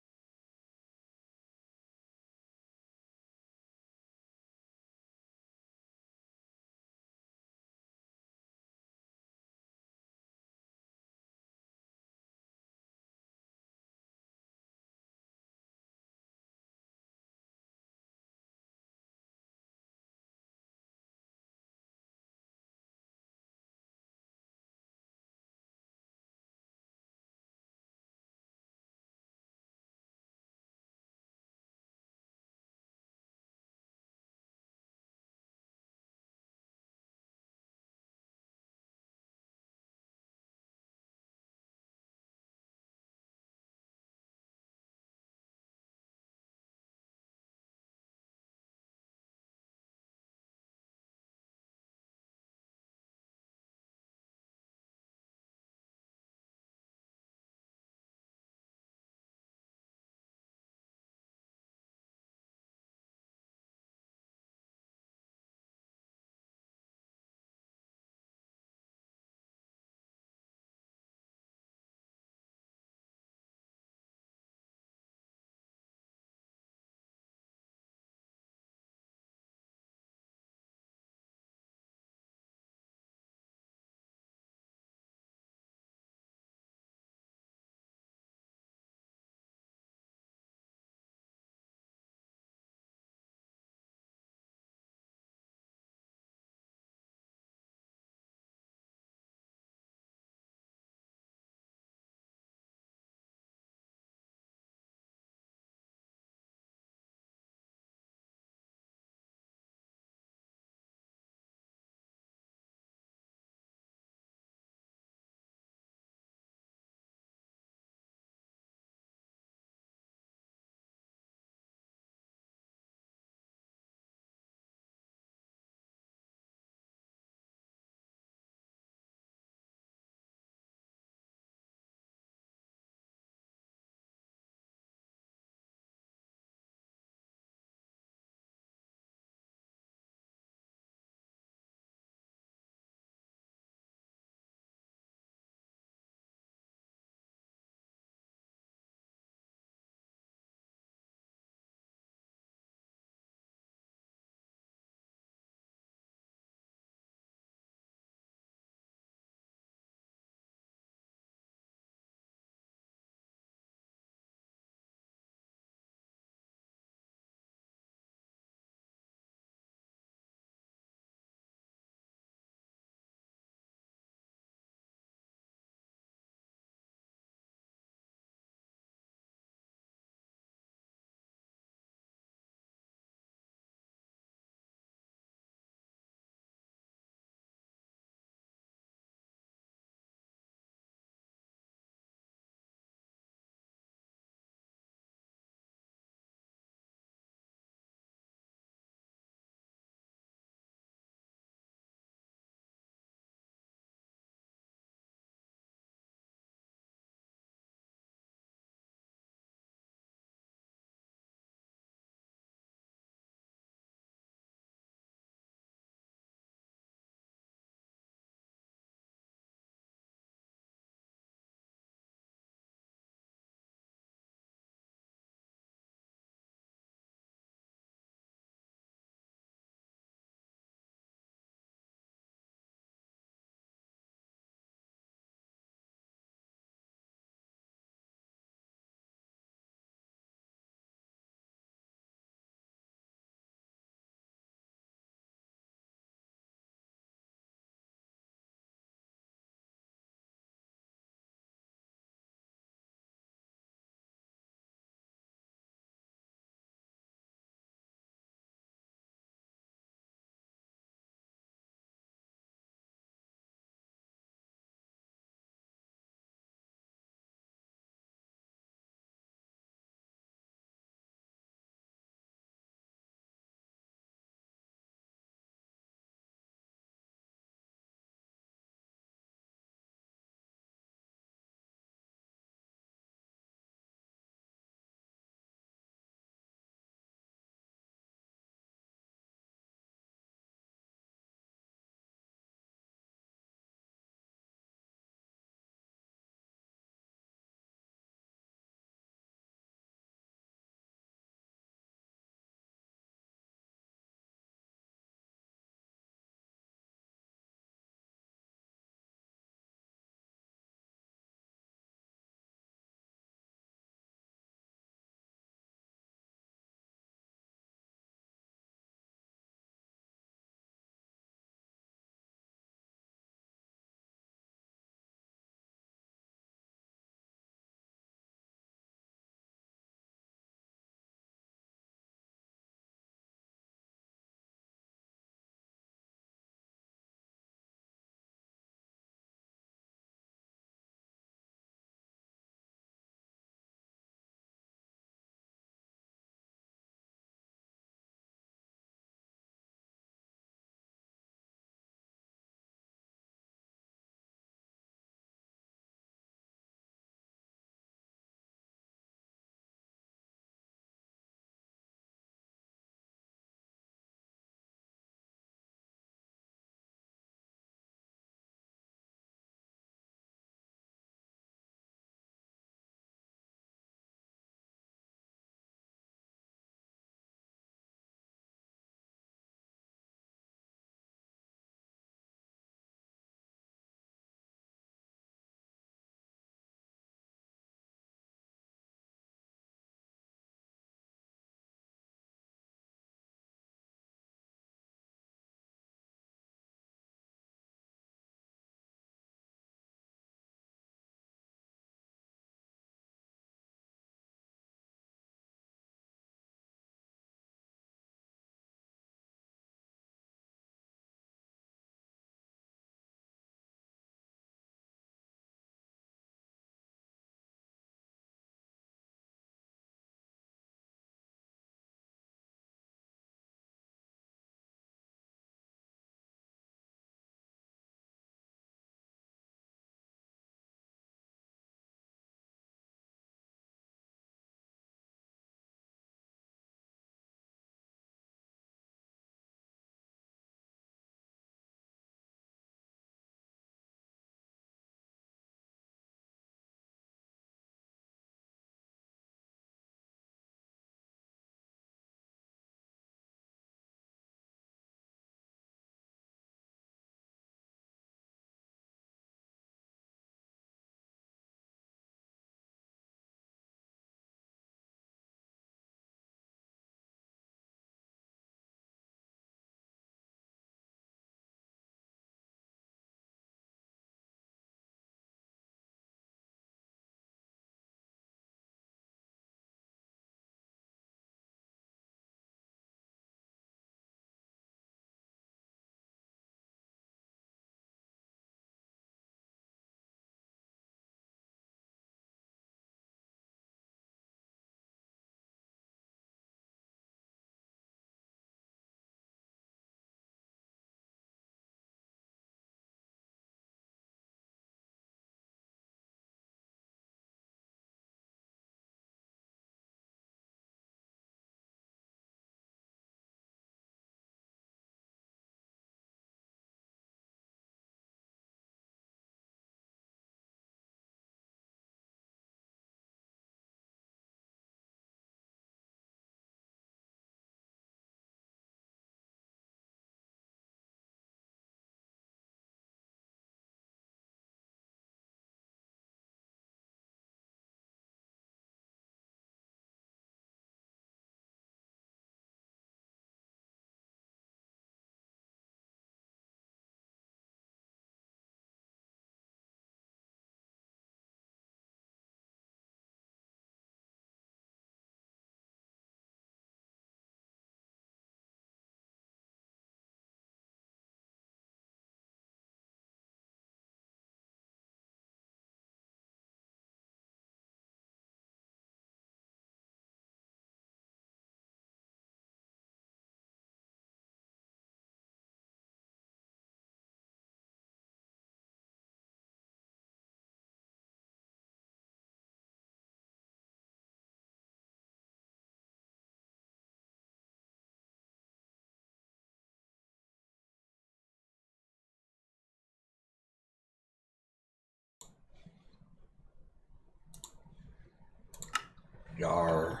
Yar.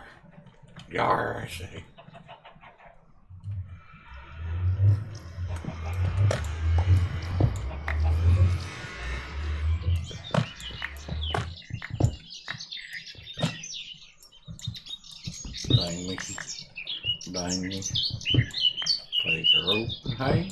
Yar, I say. Dang me. Dang me. Take a rope and hang.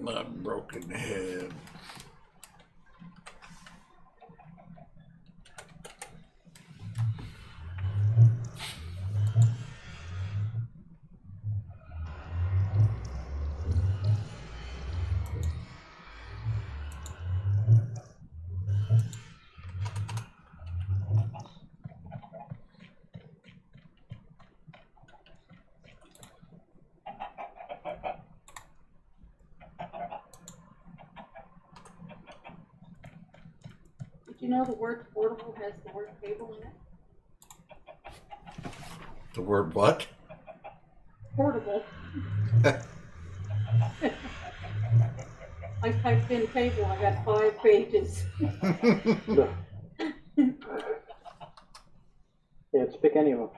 My broken head. Did you know the word portable has the word cable in it? The word what? Portable. I typed in table, I got 5 pages. Yeah, just pick any of them.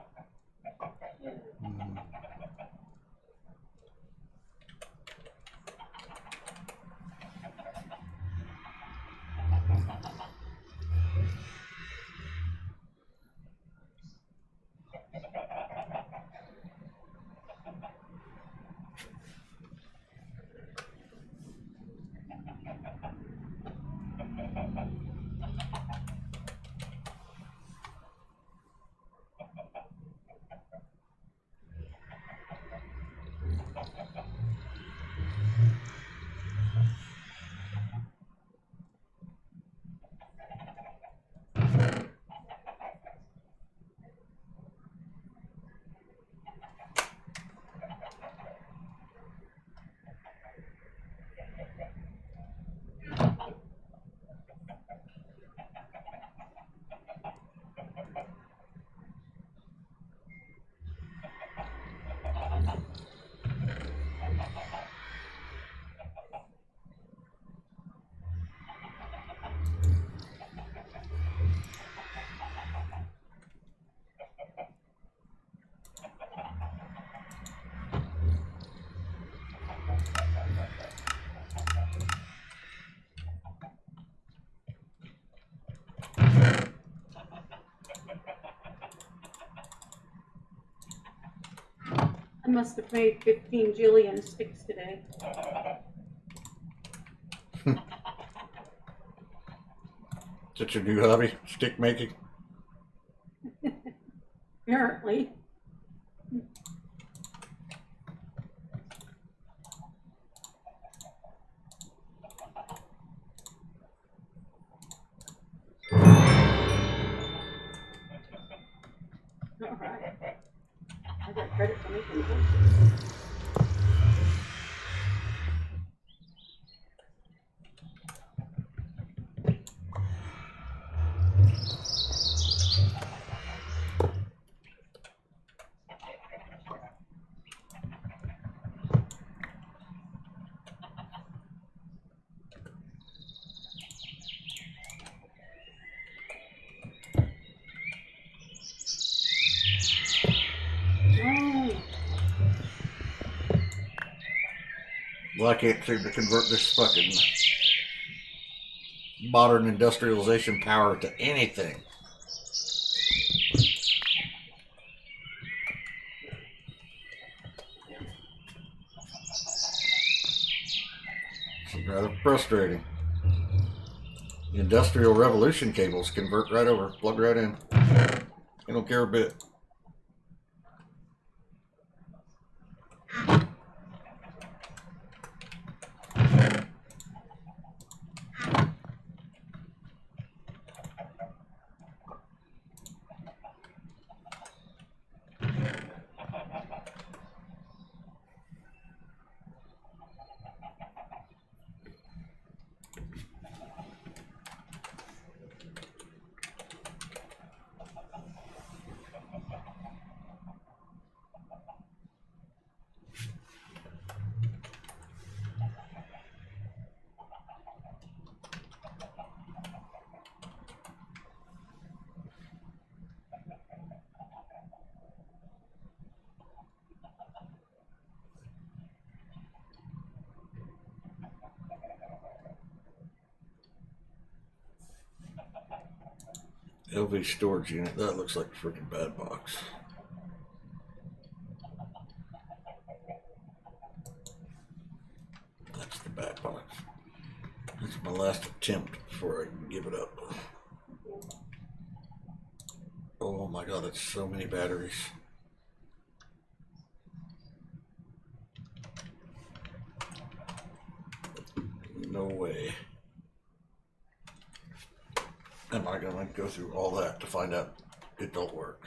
I must have made 15 jillion sticks today. Is that your new hobby? Stick making? Apparently. Alright. I got credit for making horses. Well, I can't seem to convert this fucking modern industrialization power to anything. It's rather frustrating. The Industrial Revolution cables convert right over, plug right in. They don't care a bit. LV storage unit. That looks like a freaking bad box. That's the bad box. That's my last attempt before I can give it up. Oh my god, that's so many batteries. No way. Am I gonna go through all that to find out it don't work?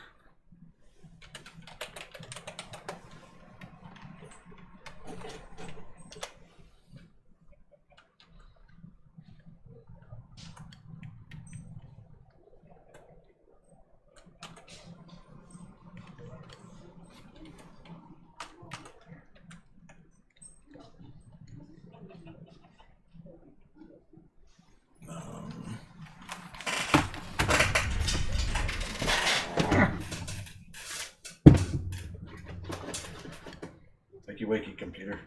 Wakey wakey computer.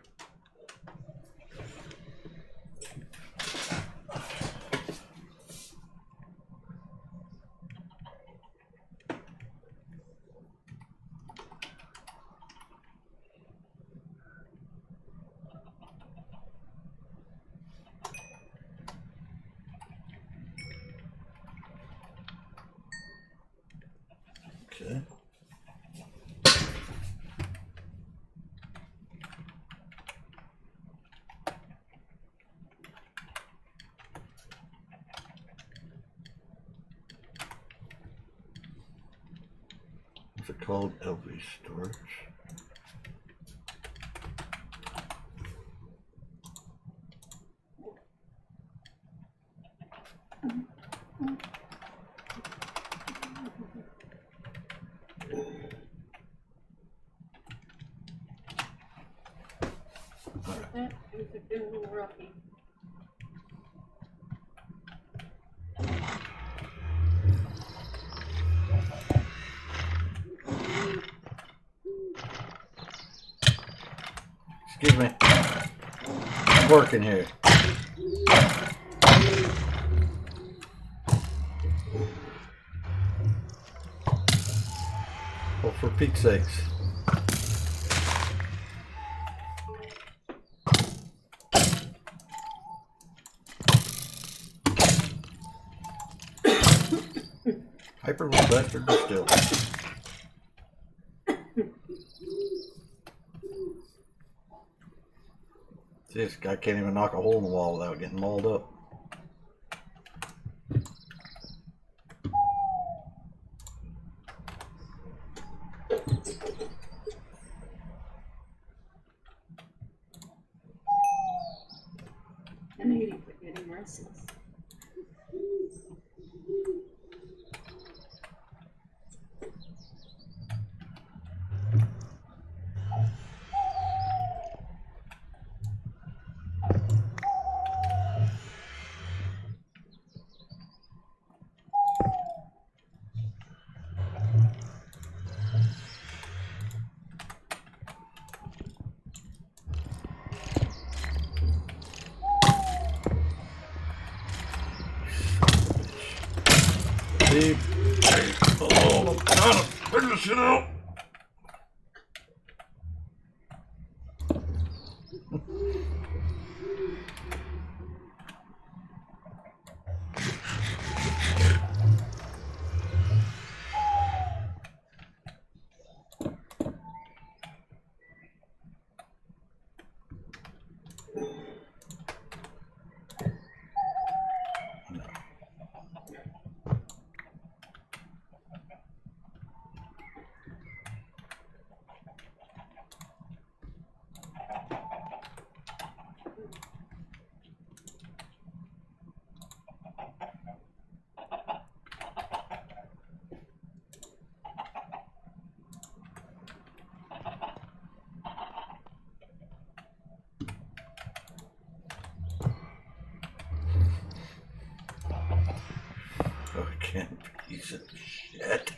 Okay. What's it called? LV storage. That is a good little rocky. Excuse me. I'm working here. Well, for Pete's sakes. Hyper little bastard, but still. See, this guy can't even knock a hole in the wall without getting mauled up. I need him for getting restless. See? Oh, God, figure this shit out. Fucking piece of shit.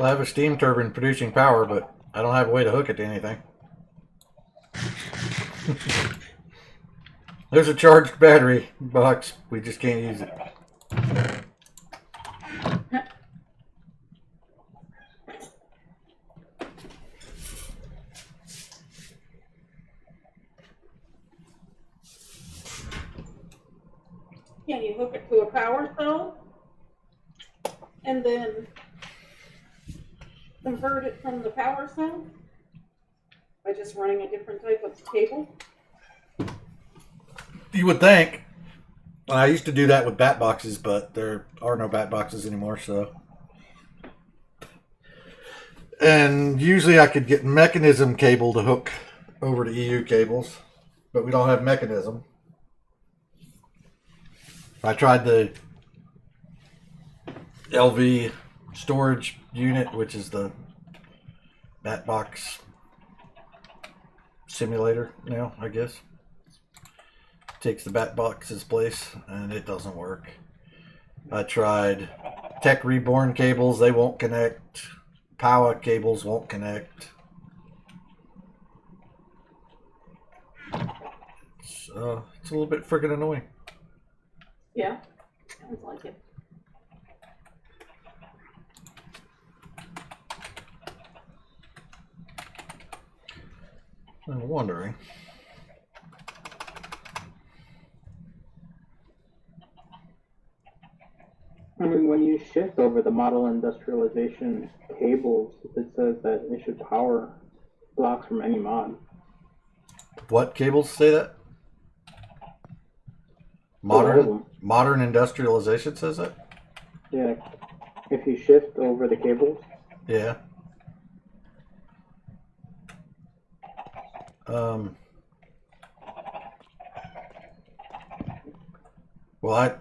Well, I have a steam turbine producing power, but I don't have a way to hook it to anything. There's a charged battery box. We just can't use it. Can you hook it to a power cell and then convert it from the power cell by just running a different type of cable? You would think. I used to do that with bat boxes, but there are no bat boxes anymore, so. And usually I could get mechanism cable to hook over to EU cables, but we don't have mechanism. I tried the LV storage unit, which is the bat box simulator now, I guess. Takes the bat box's place, and it doesn't work. I tried Tech Reborn cables, they won't connect. Power cables won't connect. It's a little bit freaking annoying. Yeah, sounds like it. I'm wondering. I mean, when you shift over the model industrialization cables, it says that it should power blocks from any mod. What cables say that? All of them. Modern industrialization says that? Yeah. If you shift over the cables, Yeah. Well,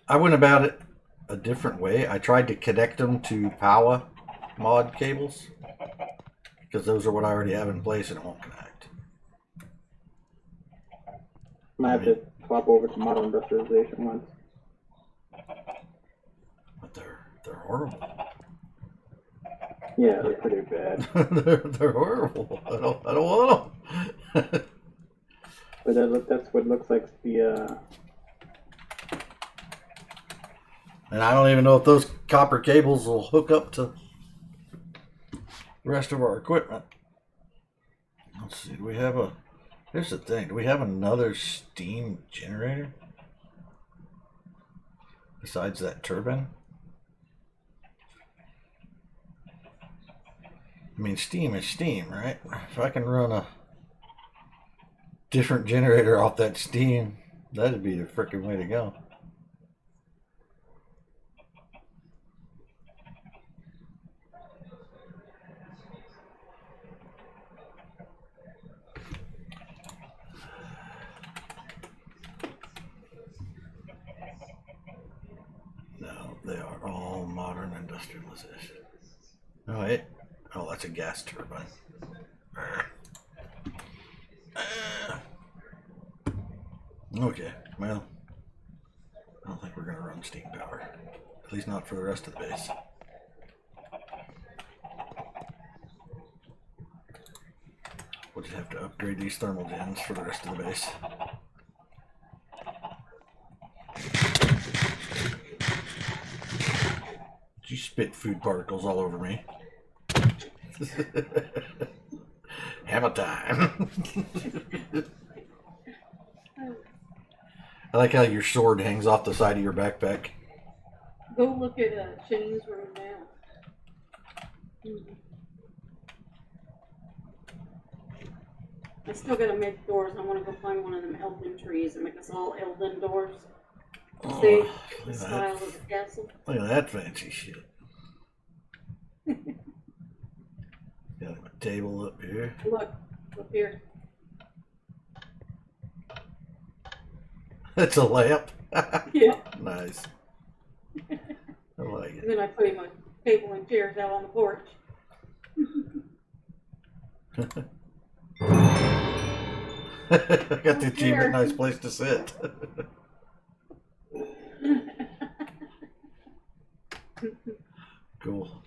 I went about it a different way. I tried to connect them to power mod cables because those are what I already have in place and it won't connect. I have to swap over to model industrialization once. But they're horrible. Yeah, they're pretty bad. they're horrible. I don't want them. But that's what looks like the And I don't even know if those copper cables will hook up to the rest of our equipment. Let's see, do we have a... Here's the thing, do we have another steam generator? Besides that turbine? I mean, steam is steam, right? If I can run a different generator off that steam, that'd be the freaking way to go. No, they are all modern industrialization. Oh, wait. Oh, that's a gas turbine. Okay, well, I don't think we're going to run steam power. At least not for the rest of the base. We'll just have to upgrade these thermal gens for the rest of the base. Did you spit food particles all over me? Hammer time. I like how your sword hangs off the side of your backpack. Go look at Shane's room now. I still gotta make doors. I want to go find one of them elden trees and make us all elden doors. See the style of the castle. Look at that fancy shit. Got a table up here. Look, up here. That's a lamp. Yeah. Nice. I like And it. then I put him a table and chairs out on the porch. I got the achievement, nice place to sit. Cool.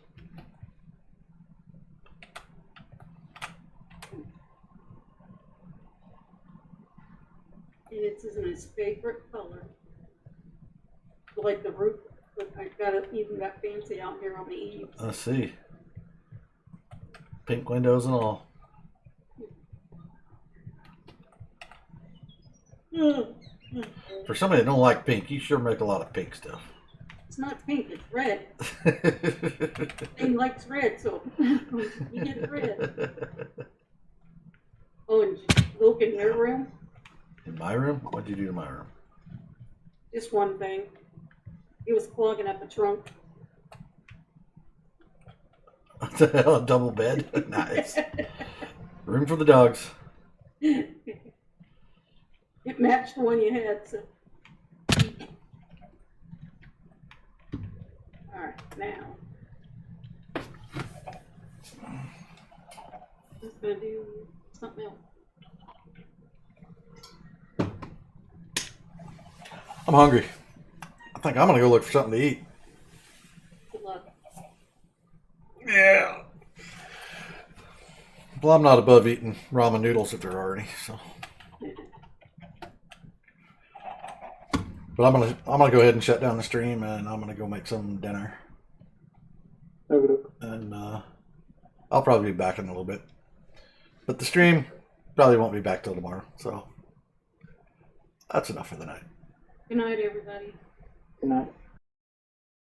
it's in his favorite color. Like the roof, but I got it even got fancy out here on the eaves. Let's see. Pink windows and all. For somebody that don't like pink, you sure make a lot of pink stuff. It's not pink, it's red. He likes red, so you get it red. Oh, and look in your room. In my room? What'd you do to my room? Just one thing. It was clogging up the trunk. What the hell? A double bed? Nice. Room for the dogs. It matched the one you had, so. Alright, now. I'm just gonna do something else. I'm hungry. I think I'm gonna go look for something to eat. Good luck. Yeah. Well, I'm not above eating ramen noodles if there are any, so. But I'm gonna go ahead and shut down the stream, and I'm gonna go make some dinner. Okay. And I'll probably be back in a little bit. But the stream probably won't be back till tomorrow, so that's enough for the night. Good night, everybody. Good night.